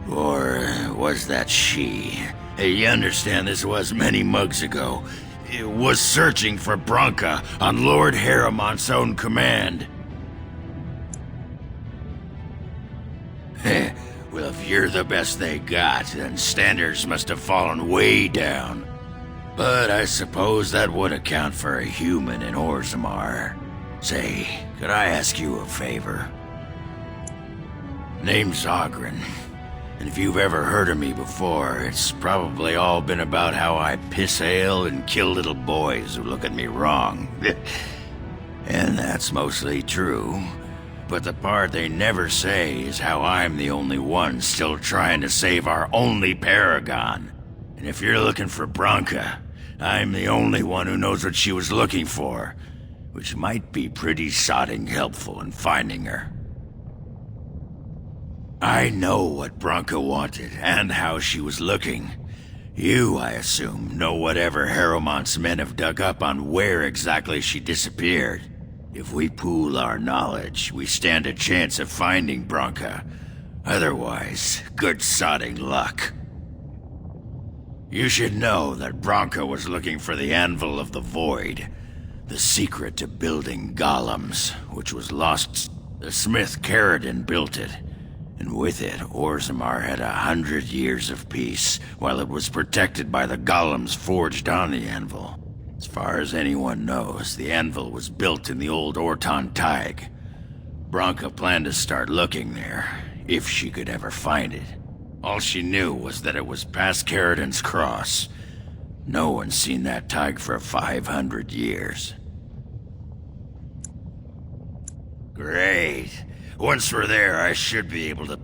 or was that she? You understand this was many mugs ago, was searching for Branka on Lord Haramont's own command. Well, if you're the best they got, then standards must have fallen way down. But I suppose that would account for a human in Orzammar. Say, could I ask you a favor? Name's Ogren, and if you've ever heard of me before, it's probably all been about how I piss ale and kill little boys who look at me wrong. And that's mostly true. But the part they never say is how I'm the only one still trying to save our only paragon. And if you're looking for Branka, I'm the only one who knows what she was looking for, which might be pretty sodding helpful in finding her. I know what Branka wanted, and how she was looking. You, I assume, know whatever Haramont's men have dug up on where exactly she disappeared. If we pool our knowledge, we stand a chance of finding Branka. Otherwise, good sodding luck. You should know that Branka was looking for the Anvil of the Void, the secret to building golems, which was lost. The smith Caradon built it, and with it, Orzammar had 100 years of peace, while it was protected by the golems forged on the Anvil. As far as anyone knows, the Anvil was built in the old Orton Tig. Branka planned to start looking there, if she could ever find it. All she knew was that it was past Caradon's cross. No one's seen that Tig for 500 years. Great. Once we're there, I should be able to...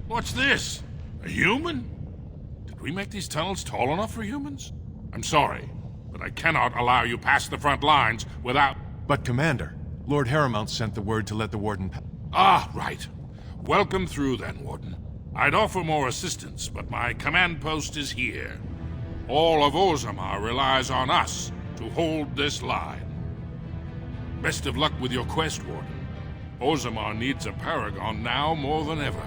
What's this? A human? Did we make these tunnels tall enough for humans? I'm sorry, but I cannot allow you past the front lines without... But Commander, Lord Haramount sent the word to let the Warden Ah, right. Welcome through then, Warden. I'd offer more assistance, but my command post is here. All of Orzammar relies on us to hold this line. Best of luck with your quest, Warden. Orzammar needs a paragon now more than ever.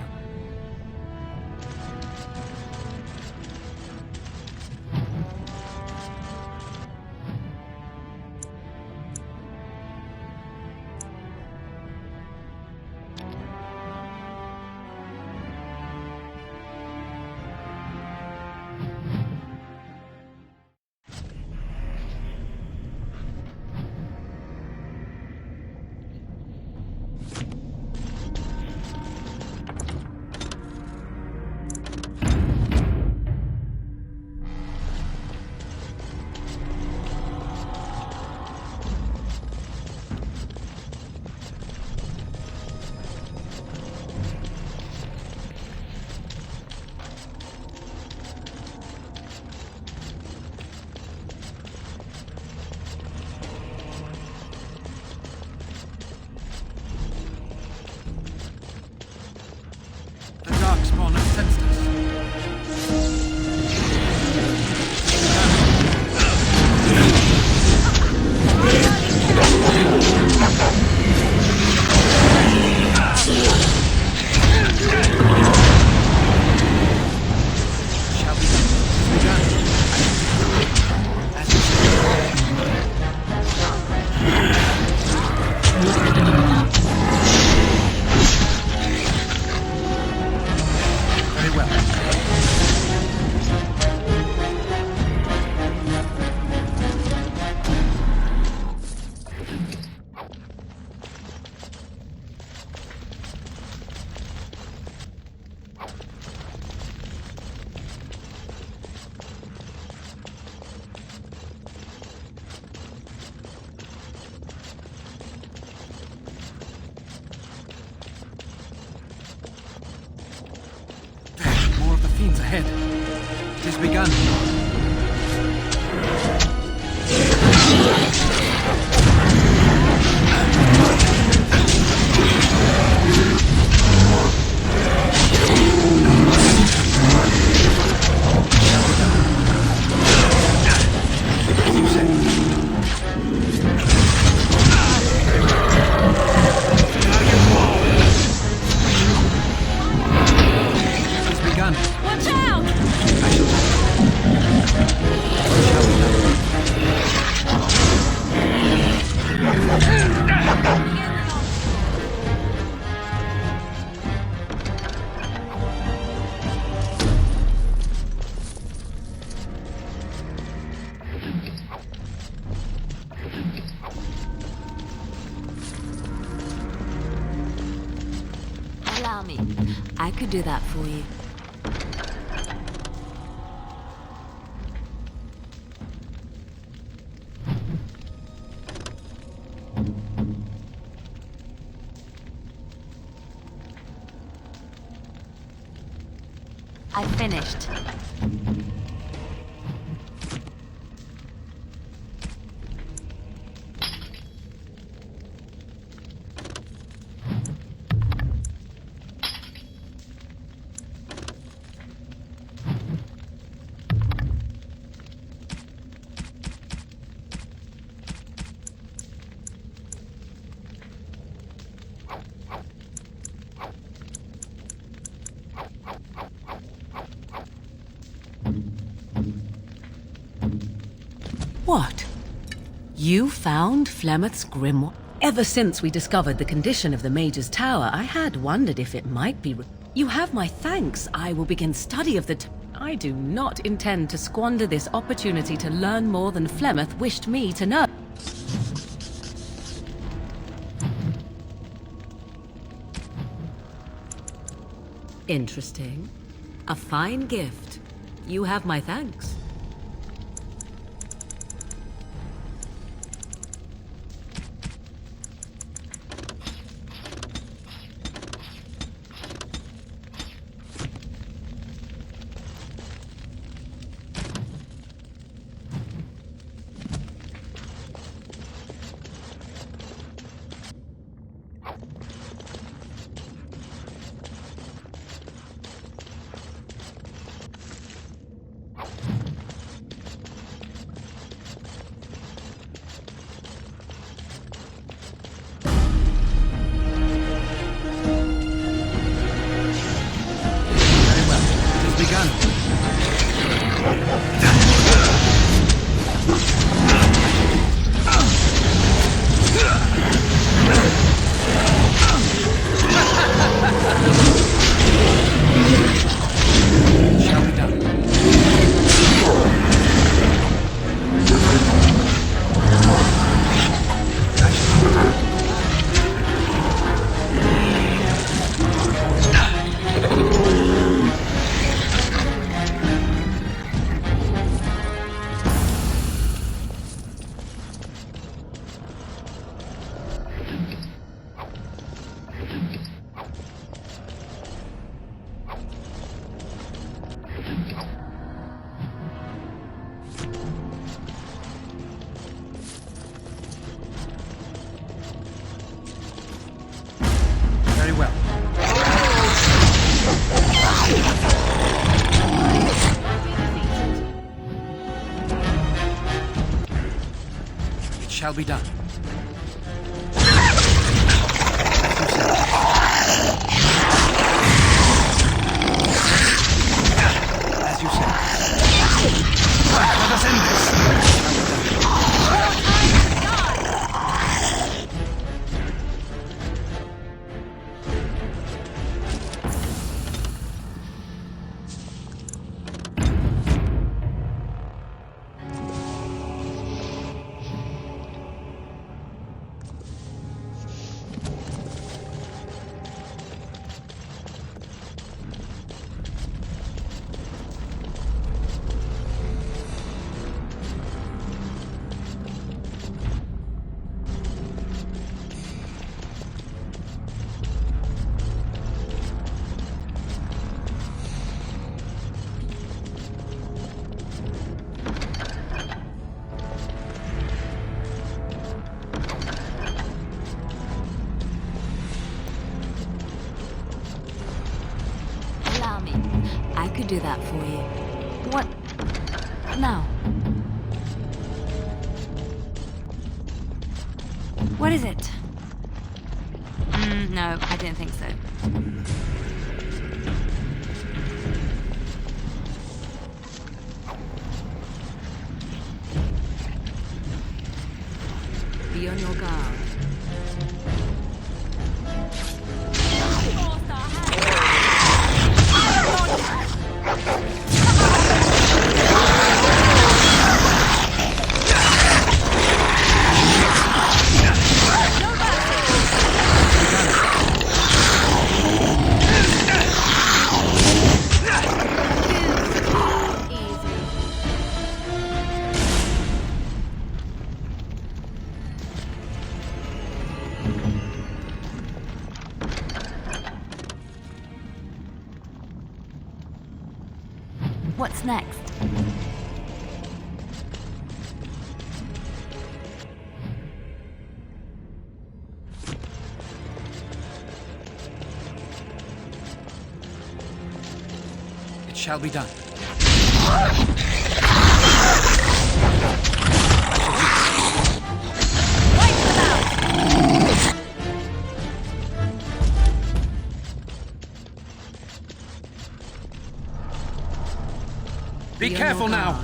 ahead. It has begun. As you say. It has begun. Watch out! Allow me. I could do that for you. I finished. What? You found Flemeth's grimoire? Ever since we discovered the condition of the Mage's Tower, I had wondered if it might be... You have my thanks. I will begin study of the... I do not intend to squander this opportunity to learn more than Flemeth wished me to know. Interesting. A fine gift. You have my thanks. Very well. It shall be done. As you say. Let us end this. do that for you. What now? What is it? No, I didn't think so. Be on your guard. What's next? It shall be done. Be careful now!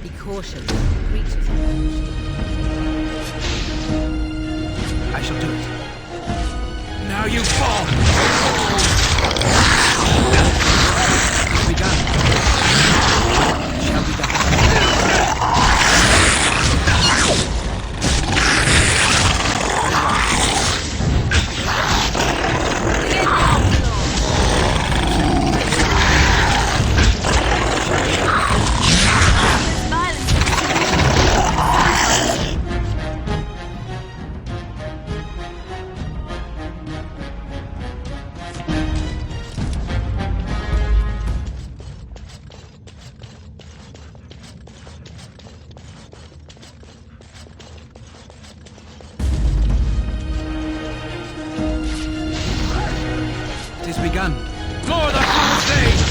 Be cautious. Creatures are I shall do it. Now you fall! It's begun. It shall be done. It is begun. More the final stage!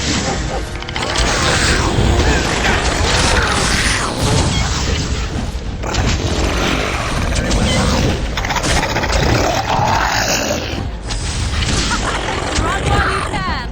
Run while you can!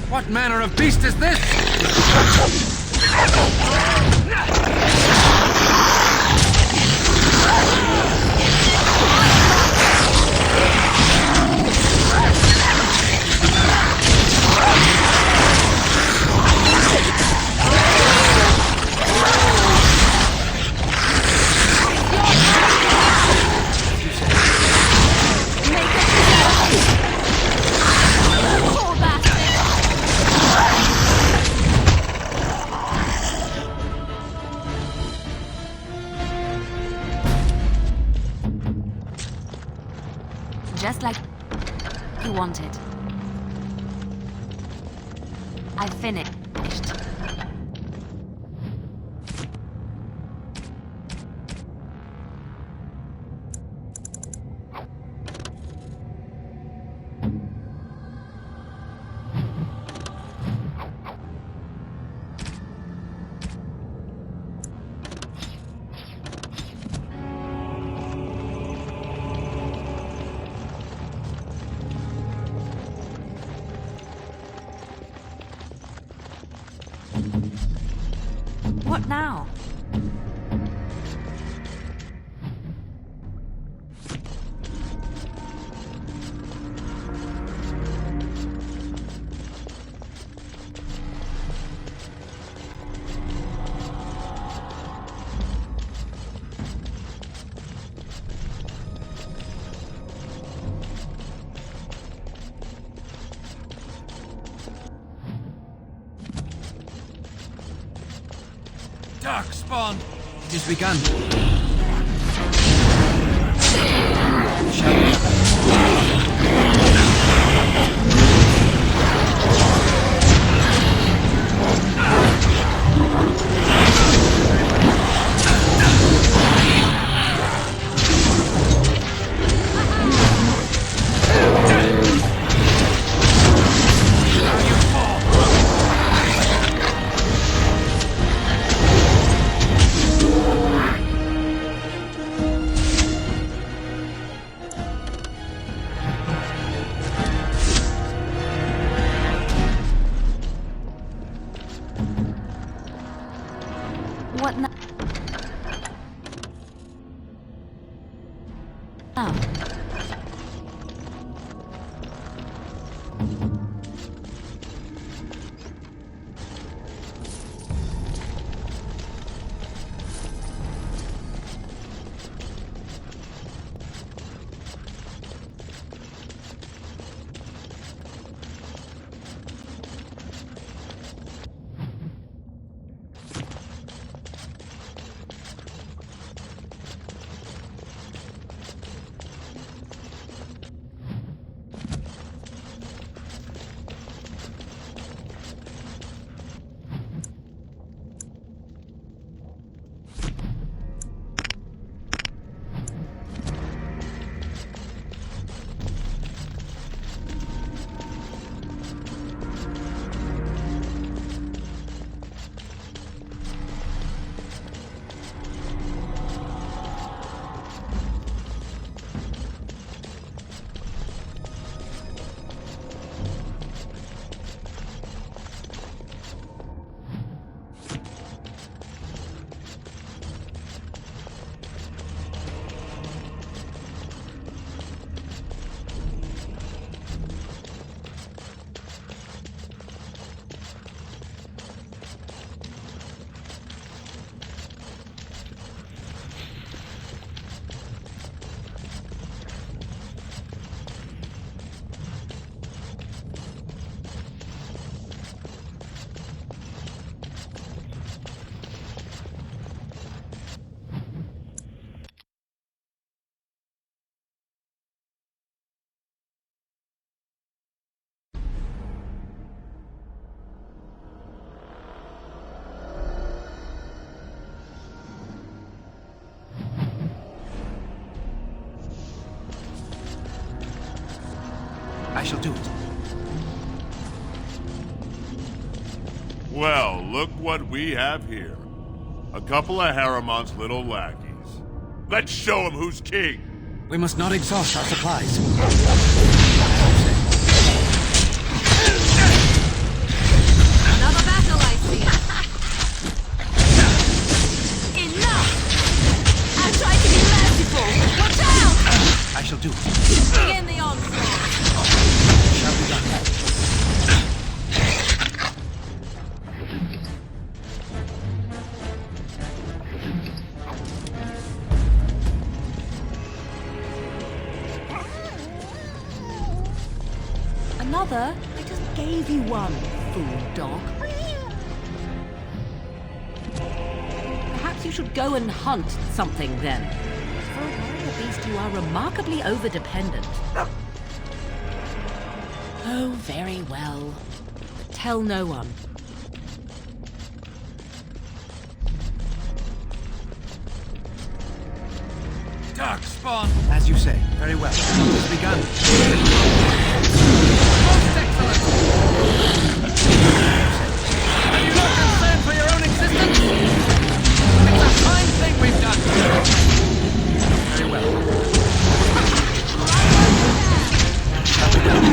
What manner of beast is this? Just like you wanted. I finished. What now? Dark spawn! It has begun. What now? I shall do it. Well, look what we have here. A couple of Harriman's little lackeys. Let's show them who's king. We must not exhaust our supplies. Another battle, I see. Enough! I'll try to be merciful. Watch out! I shall do it. Begin the onslaught. Shall be done. Another? I just gave you one, fool dog. Perhaps you should go and hunt something then. For a wild beast, you are remarkably over-dependent. Oh, very well. But tell no one. Dark spawn! As you say. Very well. It has begun. Most excellent! Have you no concern for your own existence? It's a fine thing we've done. Very well. Shall be done.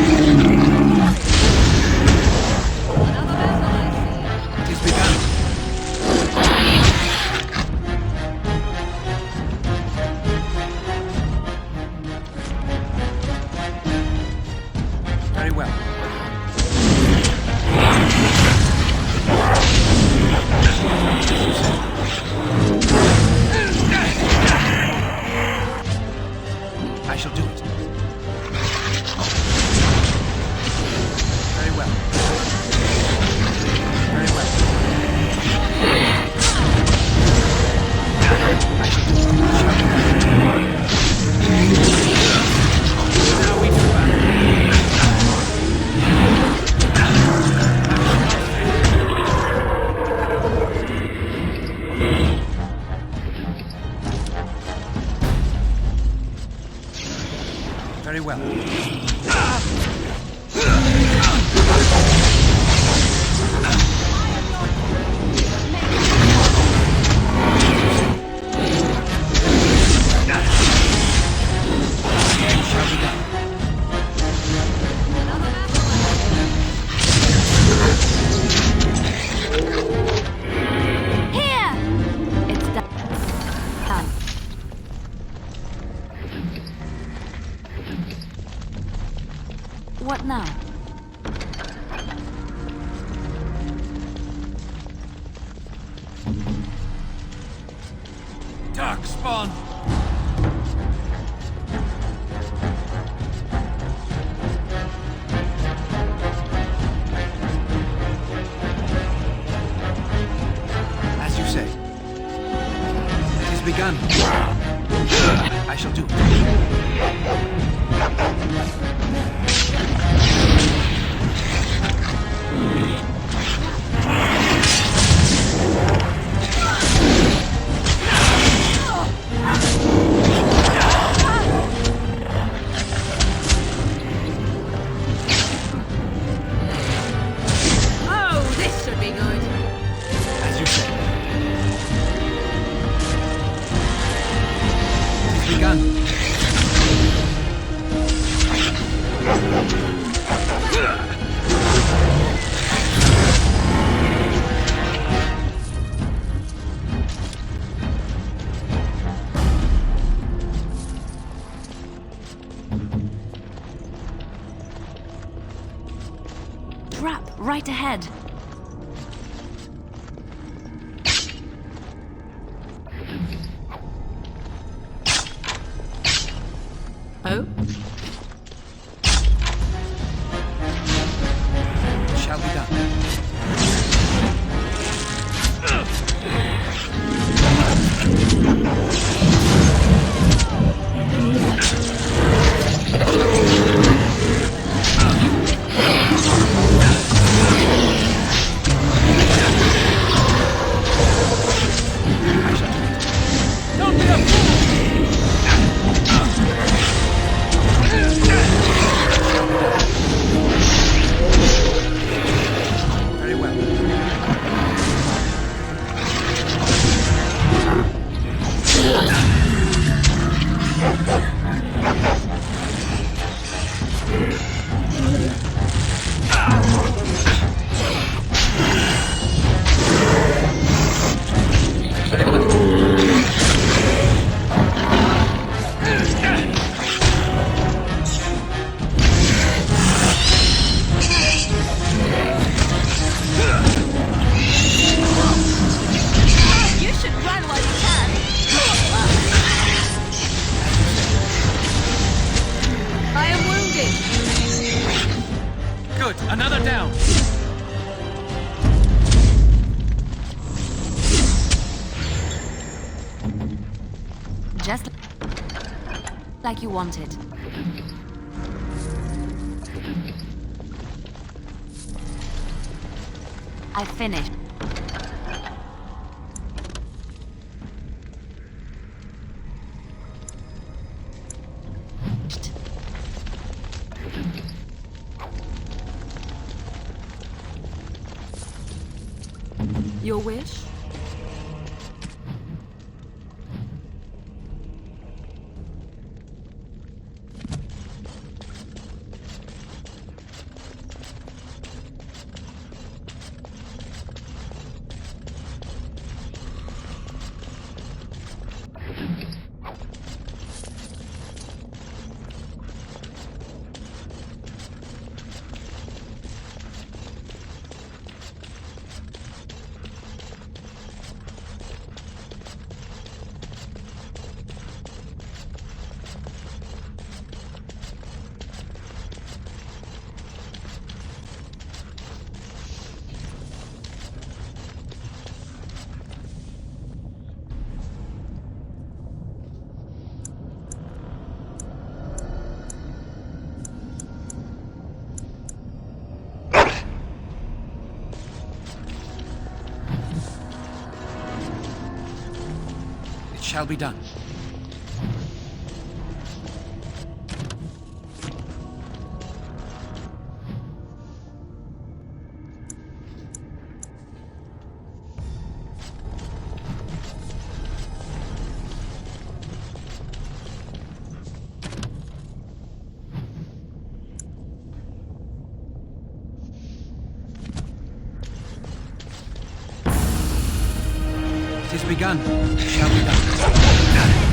It is begun. Very well. What now? Dark spawn! As you say. It has begun. I shall do it. Oh, this should be good. As you say. It has begun. Trap right ahead. Oh? It shall be done. Don't be a Very well. You should run while you can. I am wounded. Good, another down. Just like you wanted. I finished. Your wish? It shall be done. 'Tis begun. It shall be done.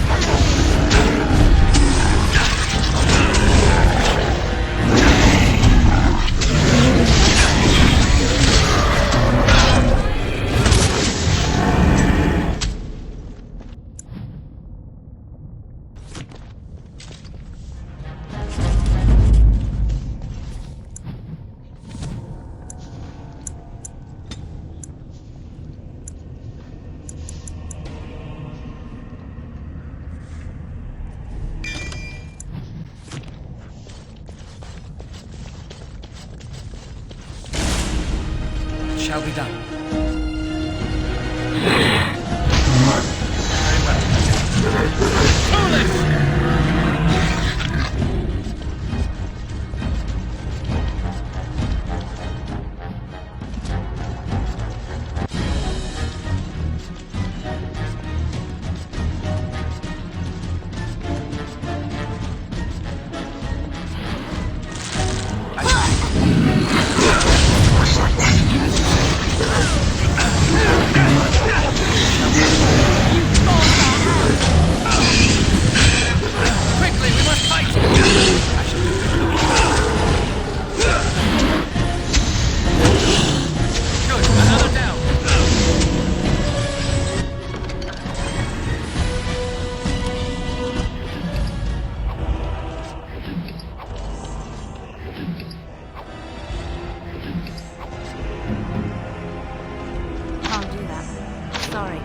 Shall be done. Can't do that. Sorry.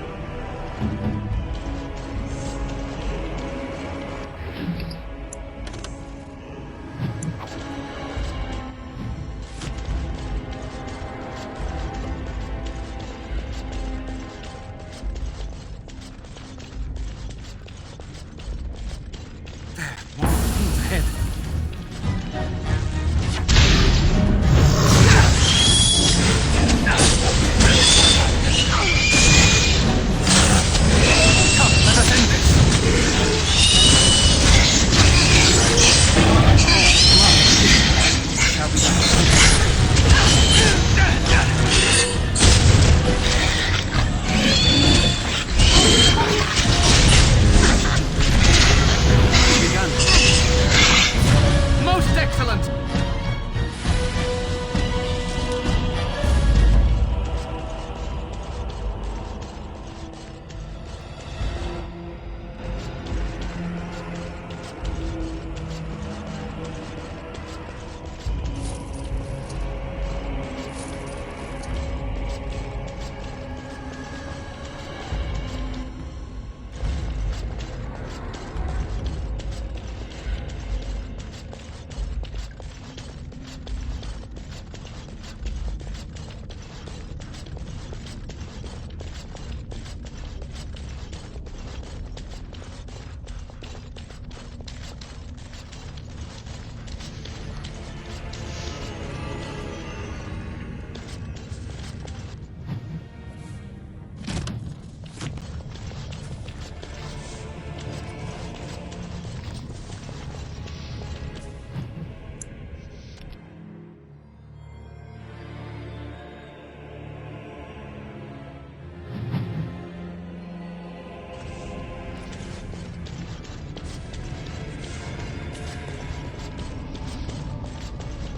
Ahead. Come, let us end this. Shall be done. Begun. Most excellent.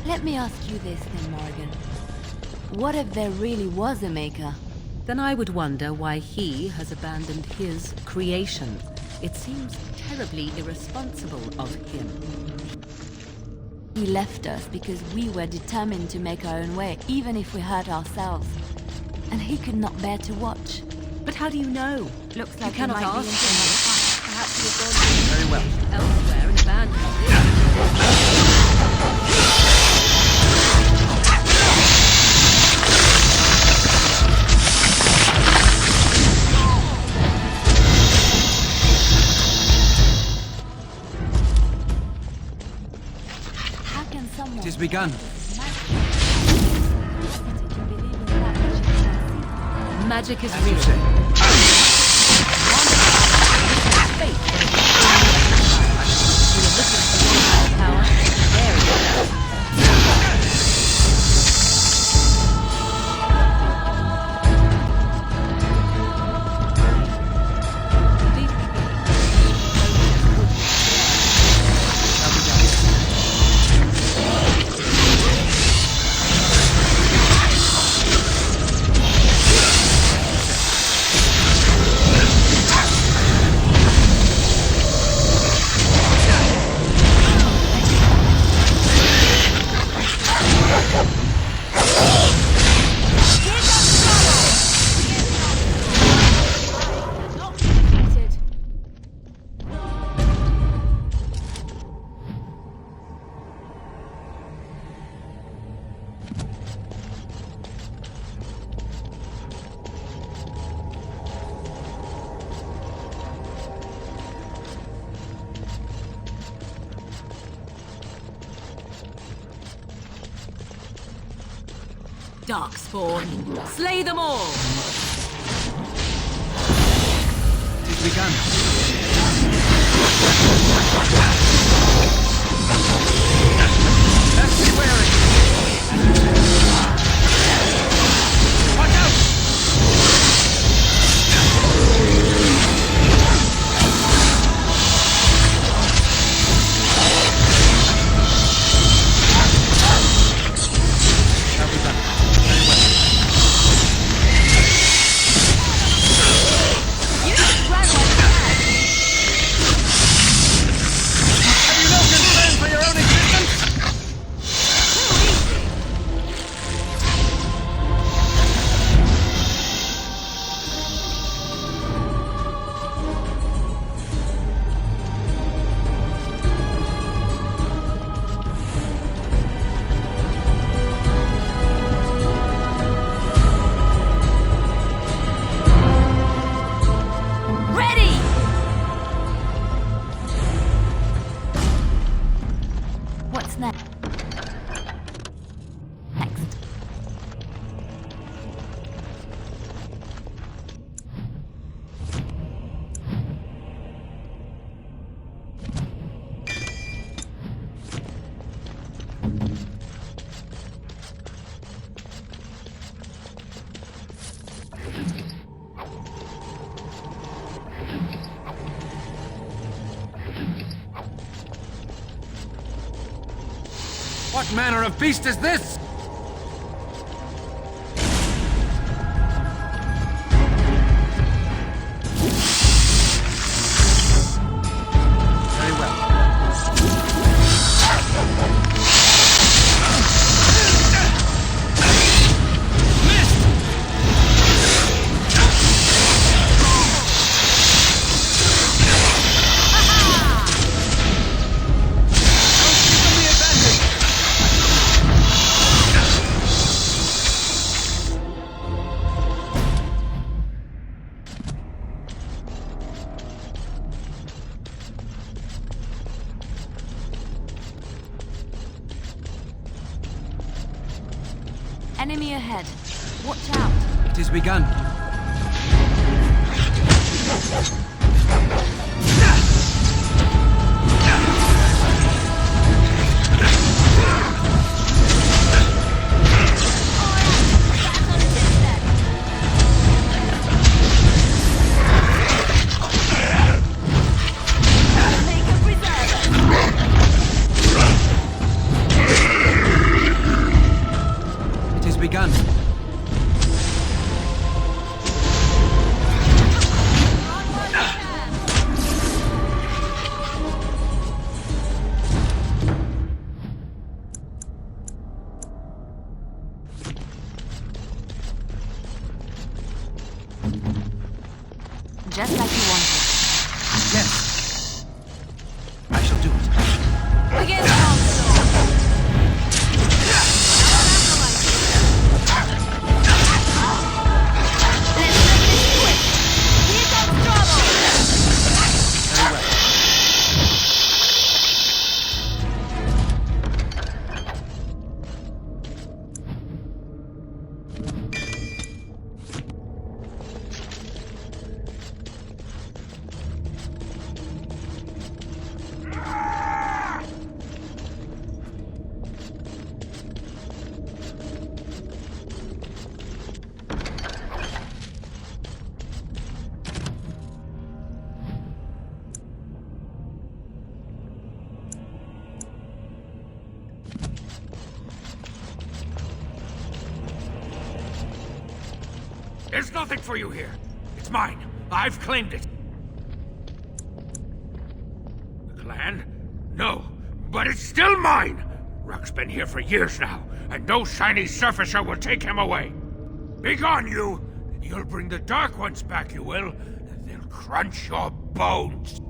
Let me ask you this then, Morgan. What if there really was a maker? Then I would wonder why he has abandoned his creation. It seems terribly irresponsible of him. He left us because we were determined to make our own way, even if we hurt ourselves. And he could not bear to watch. But how do you know? Looks like You cannot he might ask be in him. for another fight. Perhaps he has gone Very well. Elsewhere and abandoned. How can someone... It is begun. Magic is As you real. say. Darkspawn. Slay them all! It's begun. Let's be wary. Watch out! What manner of beast is this? Very well. Enemy ahead. Watch out. It has begun. Begun. Just like you wanted. Yes. I shall do it. Begin the onslaught. There's nothing for you here. It's mine. I've claimed it. The clan? No, but it's still mine. Rock's been here for years now, and no shiny surfacer will take him away. Be gone, you! You'll bring the Dark Ones back, you will, and they'll crunch your bones.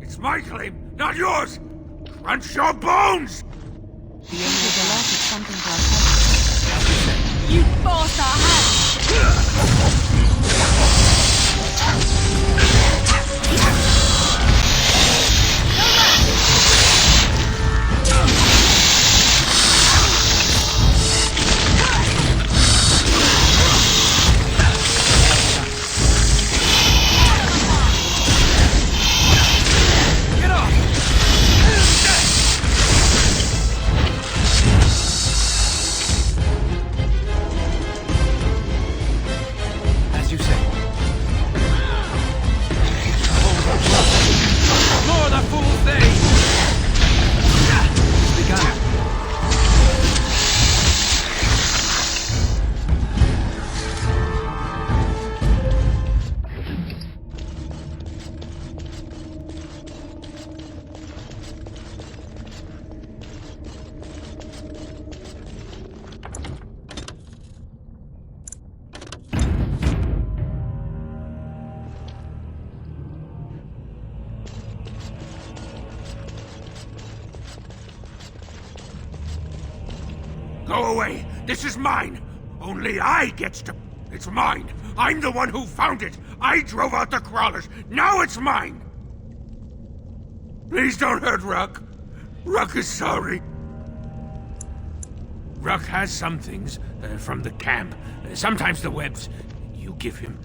It's my claim, not yours! Crunch your bones! The end of the lot is something to our You forced our hand! Go away. This is mine. Only I gets to... It's mine. I'm the one who found it. I drove out the crawlers. Now it's mine. Please don't hurt Ruck. Ruck is sorry. Ruck has some things from the camp. Sometimes the webs. You give him...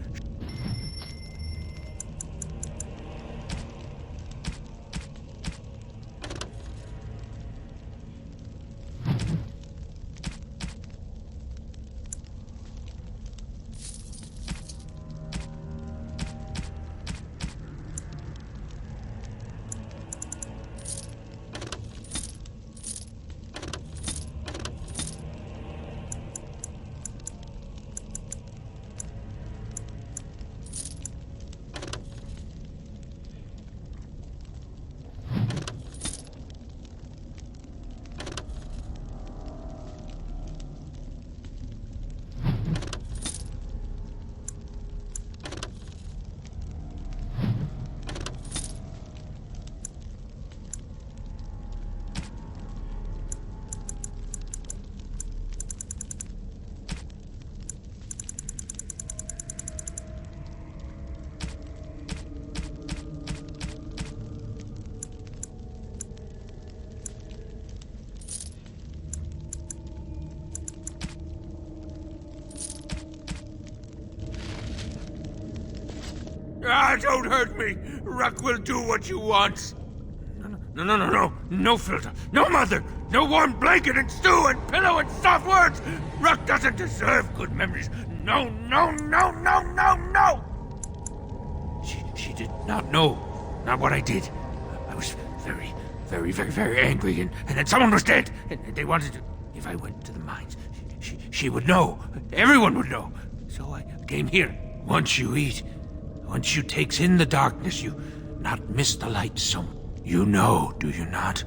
Ah, don't hurt me! Ruck will do what you want! No filter! No mother! No warm blanket and stew and pillow and soft words! Ruck doesn't deserve good memories! No! She did not know. Not what I did. I was very angry, and then someone was dead, and they wanted to... If I went to the mines, she would know. Everyone would know. So I came here. Once you eat... Once you takes in the darkness, you not miss the light so... You know, do you not?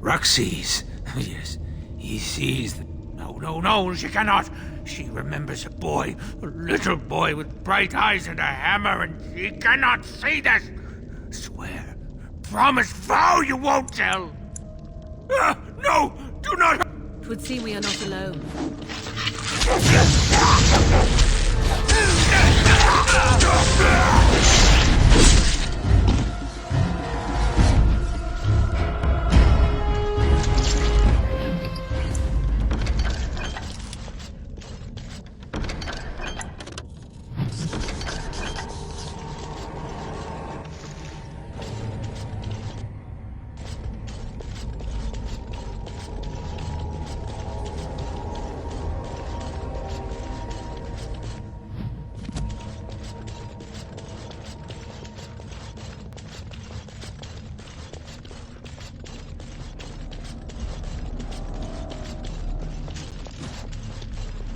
Ruck sees. Yes, he sees the... No, she cannot. She remembers a boy, a little boy with bright eyes and a hammer, and she cannot see this. Swear, promise, vow you won't tell. No, do not... 'Twould seem we are not alone.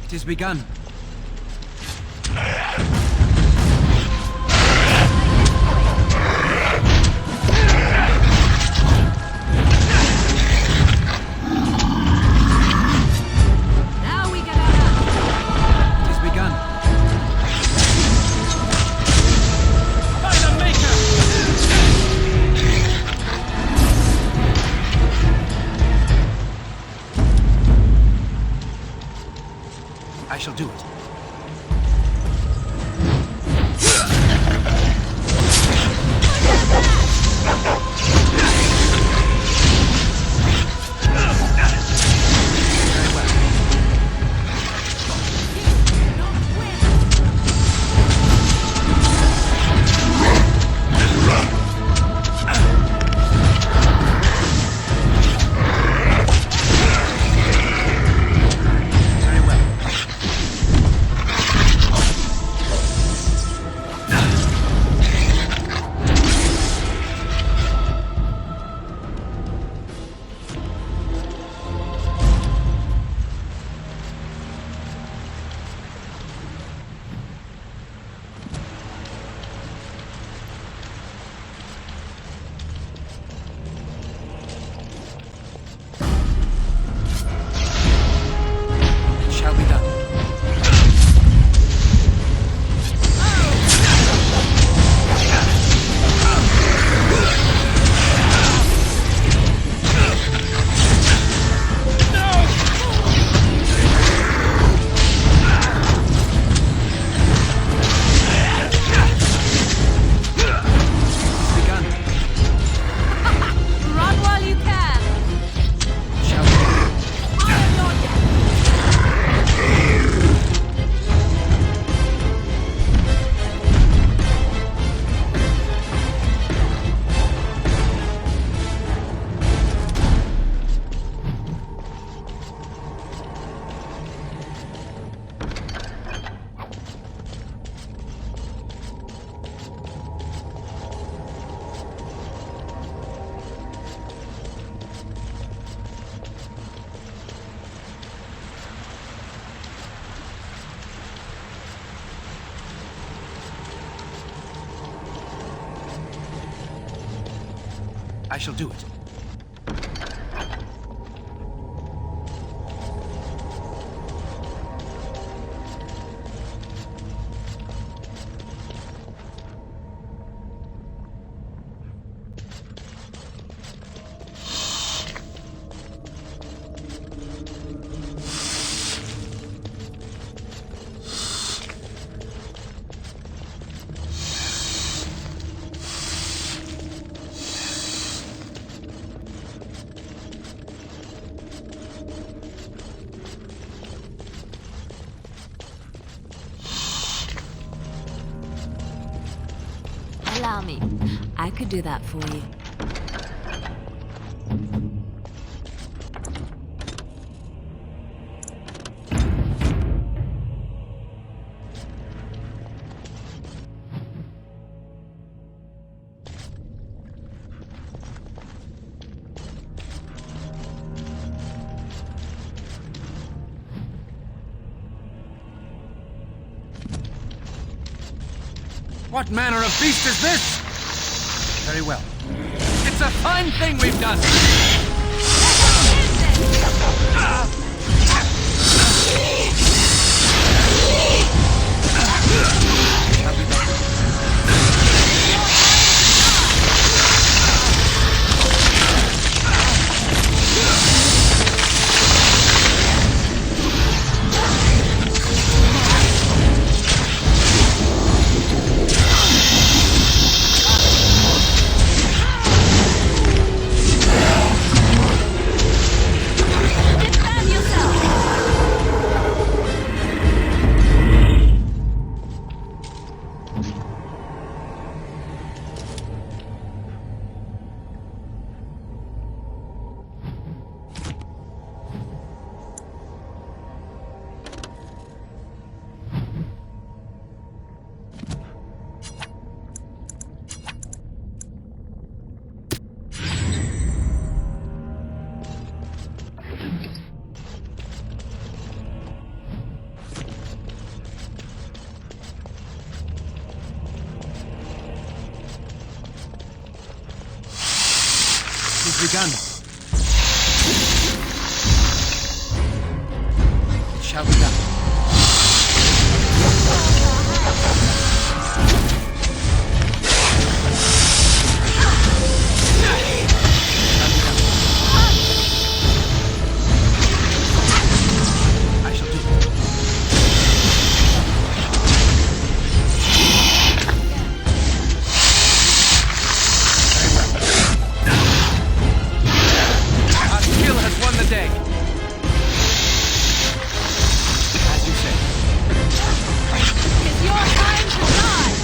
It has begun. Now we get out. It has begun. By the Maker! I shall do it. I shall do it. Allow me. I could do that for you. What manner of beast is this? Very well. It's a fine thing we've done. Begun. It shall be done. I shall do it. The day. As you say. It's your time to die!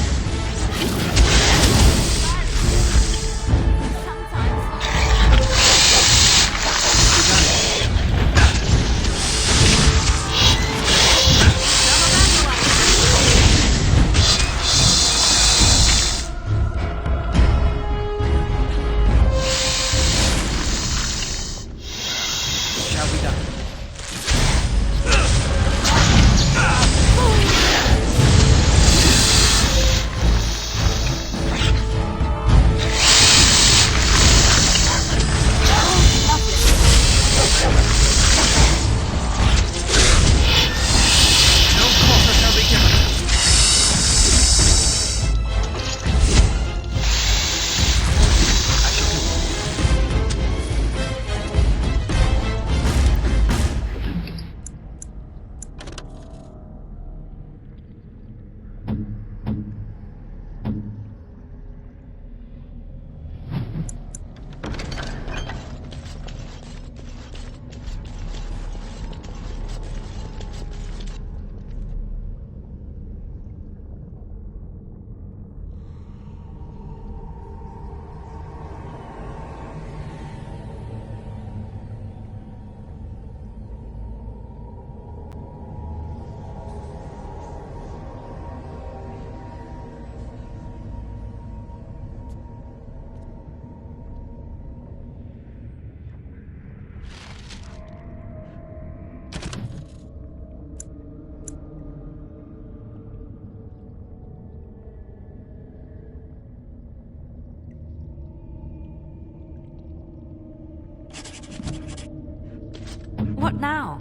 What now?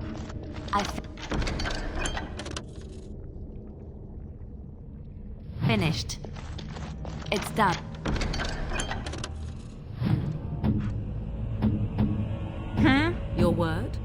Finished. It's done. Your word?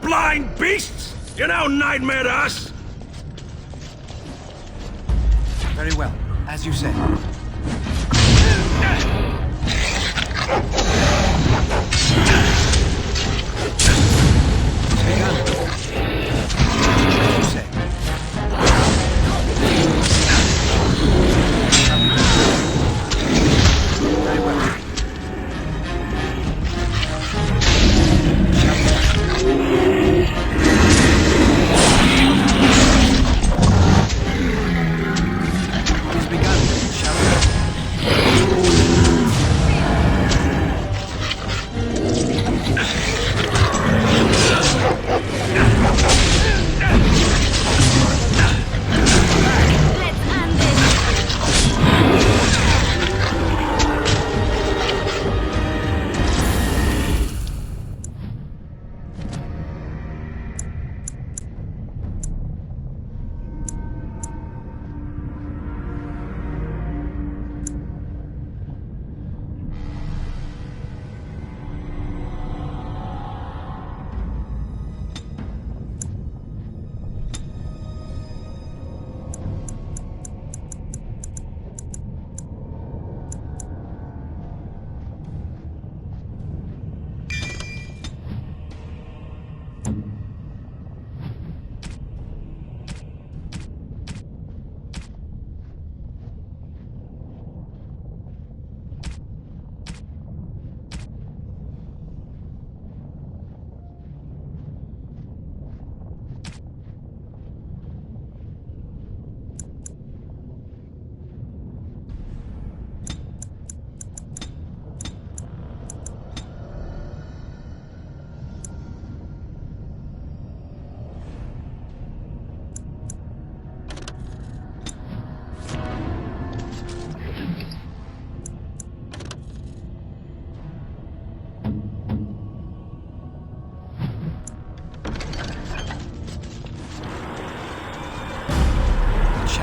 Blind beasts! You no nightmare to us! Very well, as you say.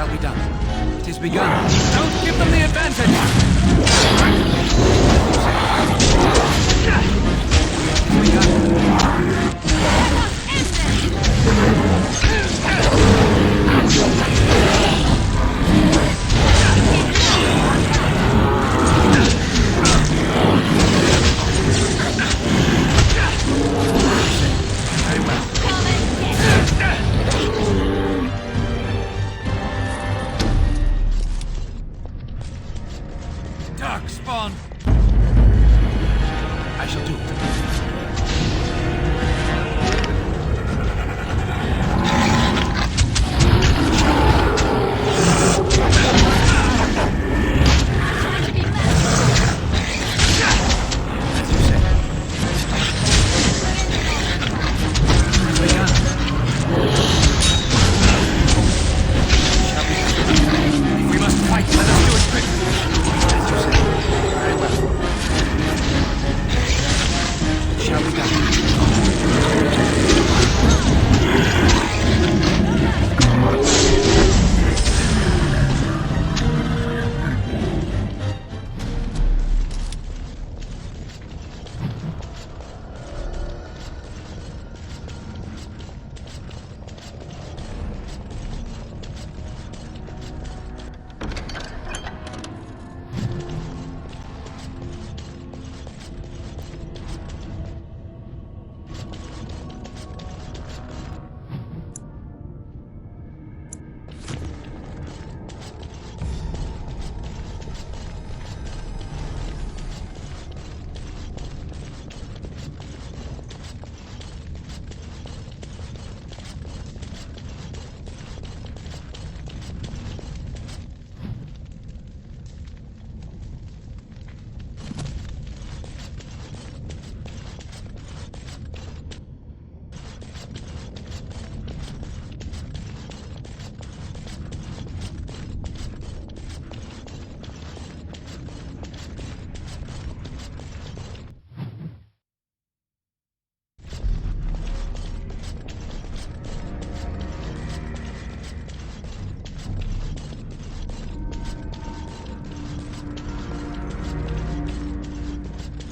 shall be done. It is begun. Don't give them the advantage! Dark spawn! I shall do it.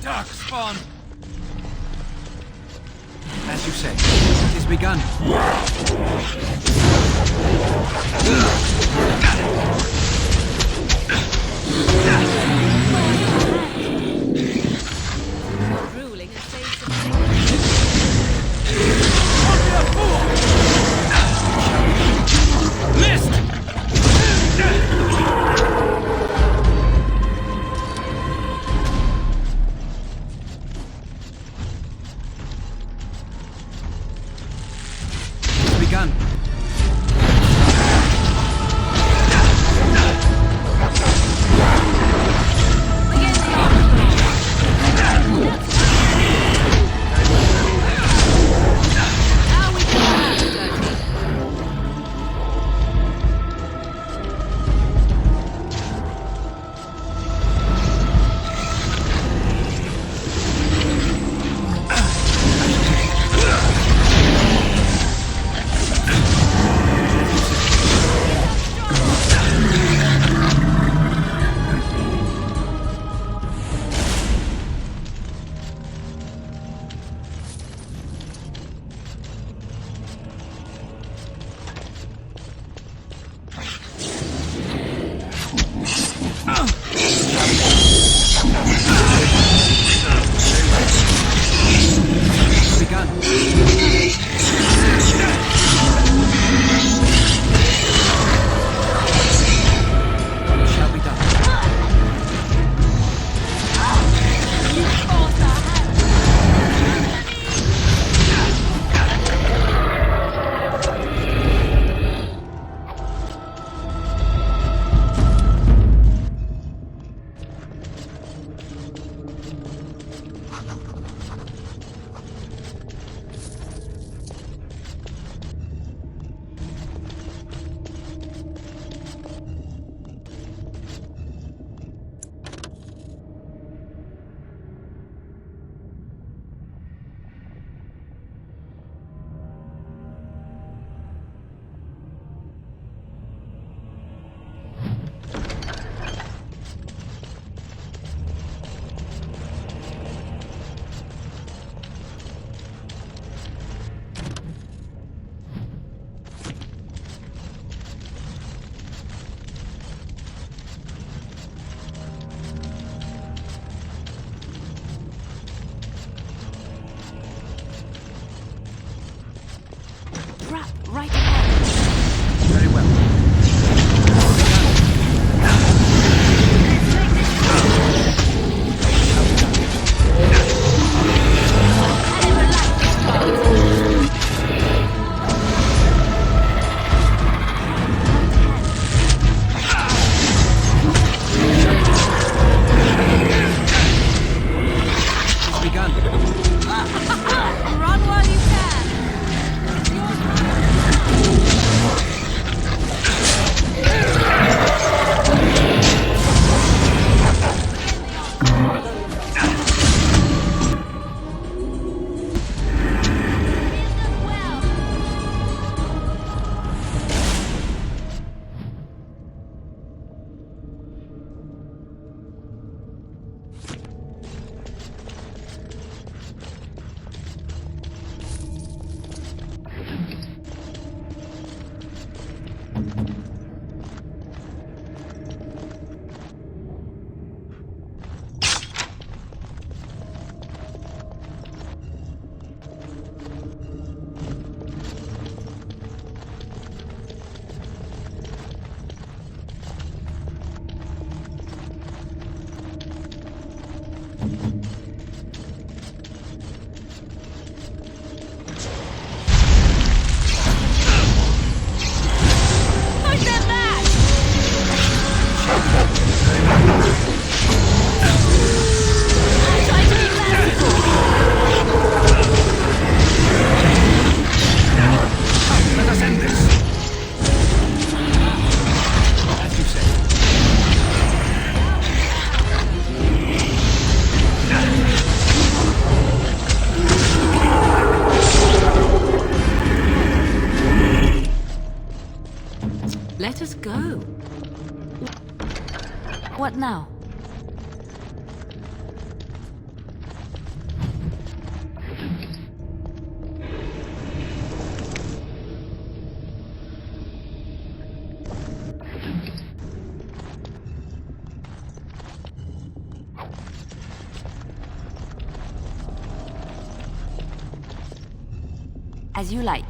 Dark spawn! As you say, it is begun. Ruling a safe Begun. Let us go. What now? As you like.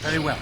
Very well.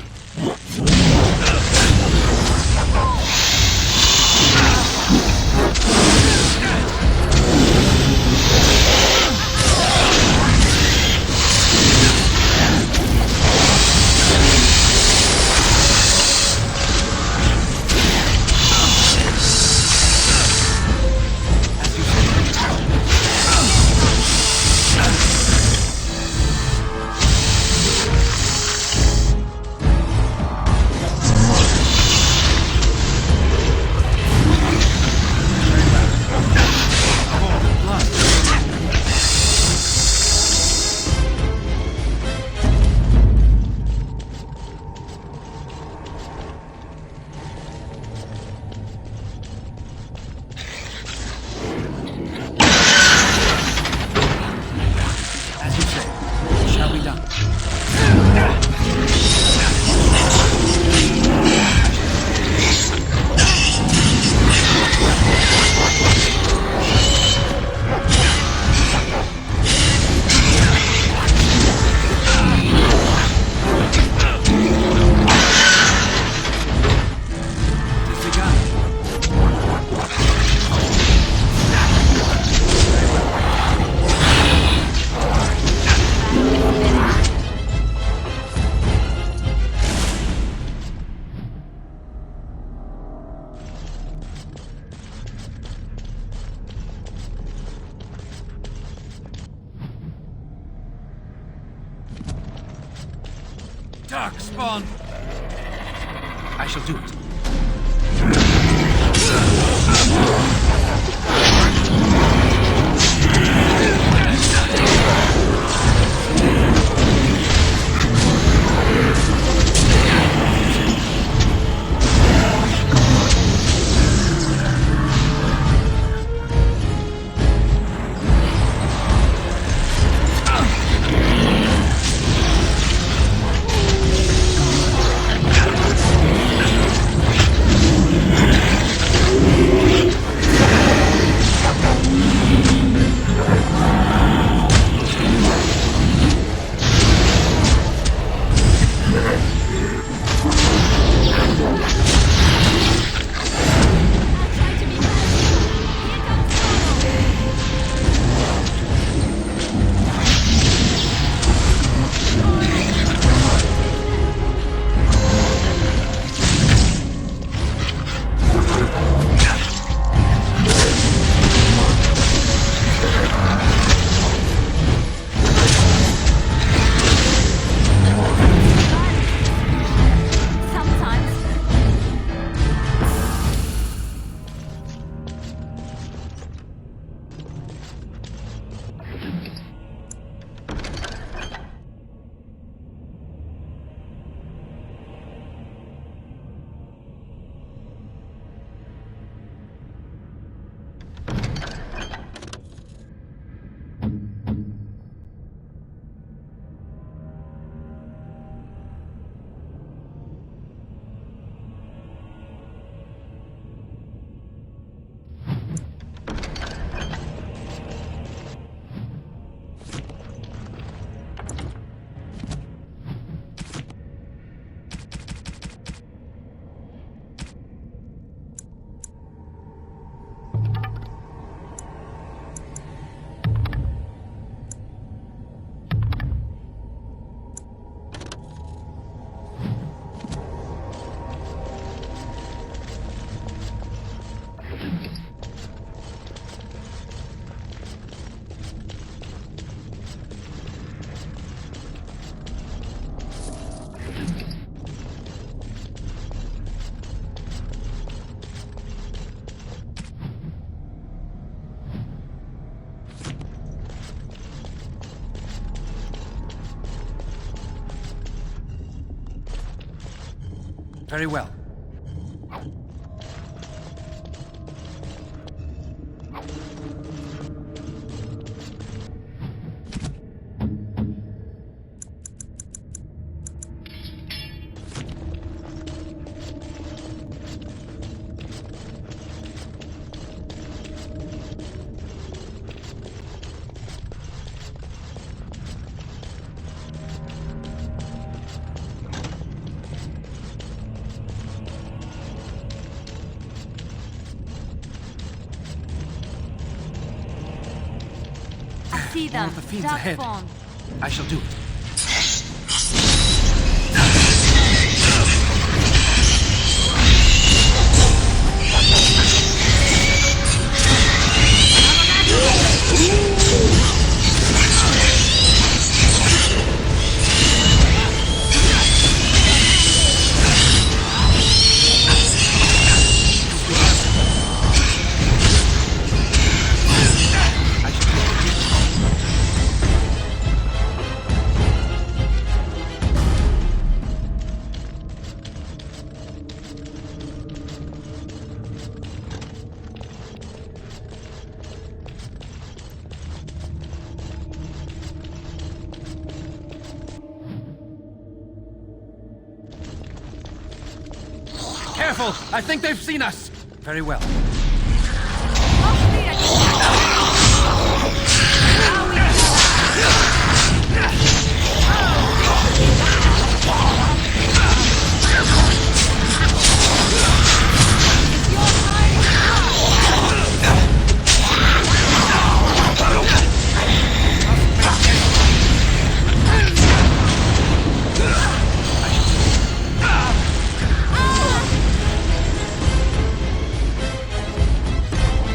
Darkspawn! I shall do it. Very well. See them. More of the fiends Dark ahead. spawn. I shall do it. Careful! I think they've seen us! Very well.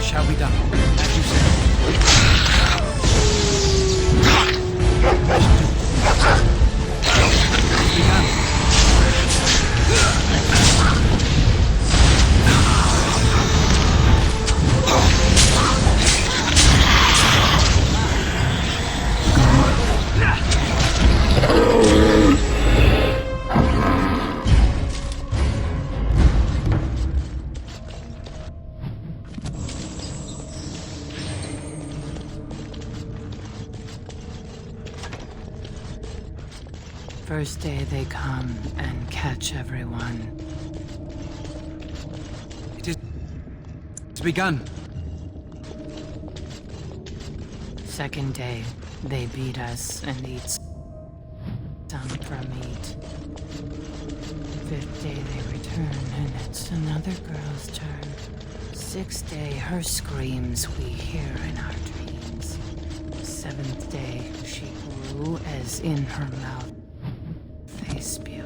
Shall be done, as you said. First day they come and catch everyone. It's begun. Second day, they beat us and eat some for meat. Fifth day they return and it's another girl's turn. Sixth day, her screams we hear in our dreams. Seventh day, she grew as in her mouth they spew.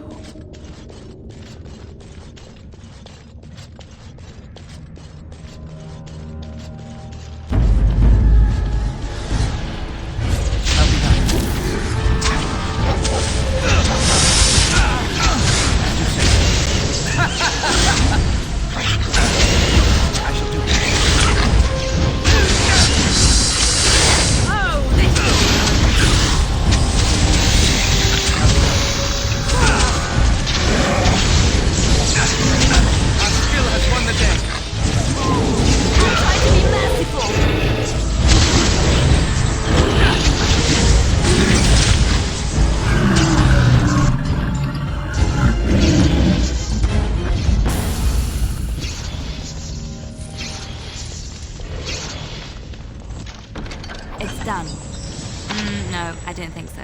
It's done. No, I don't think so.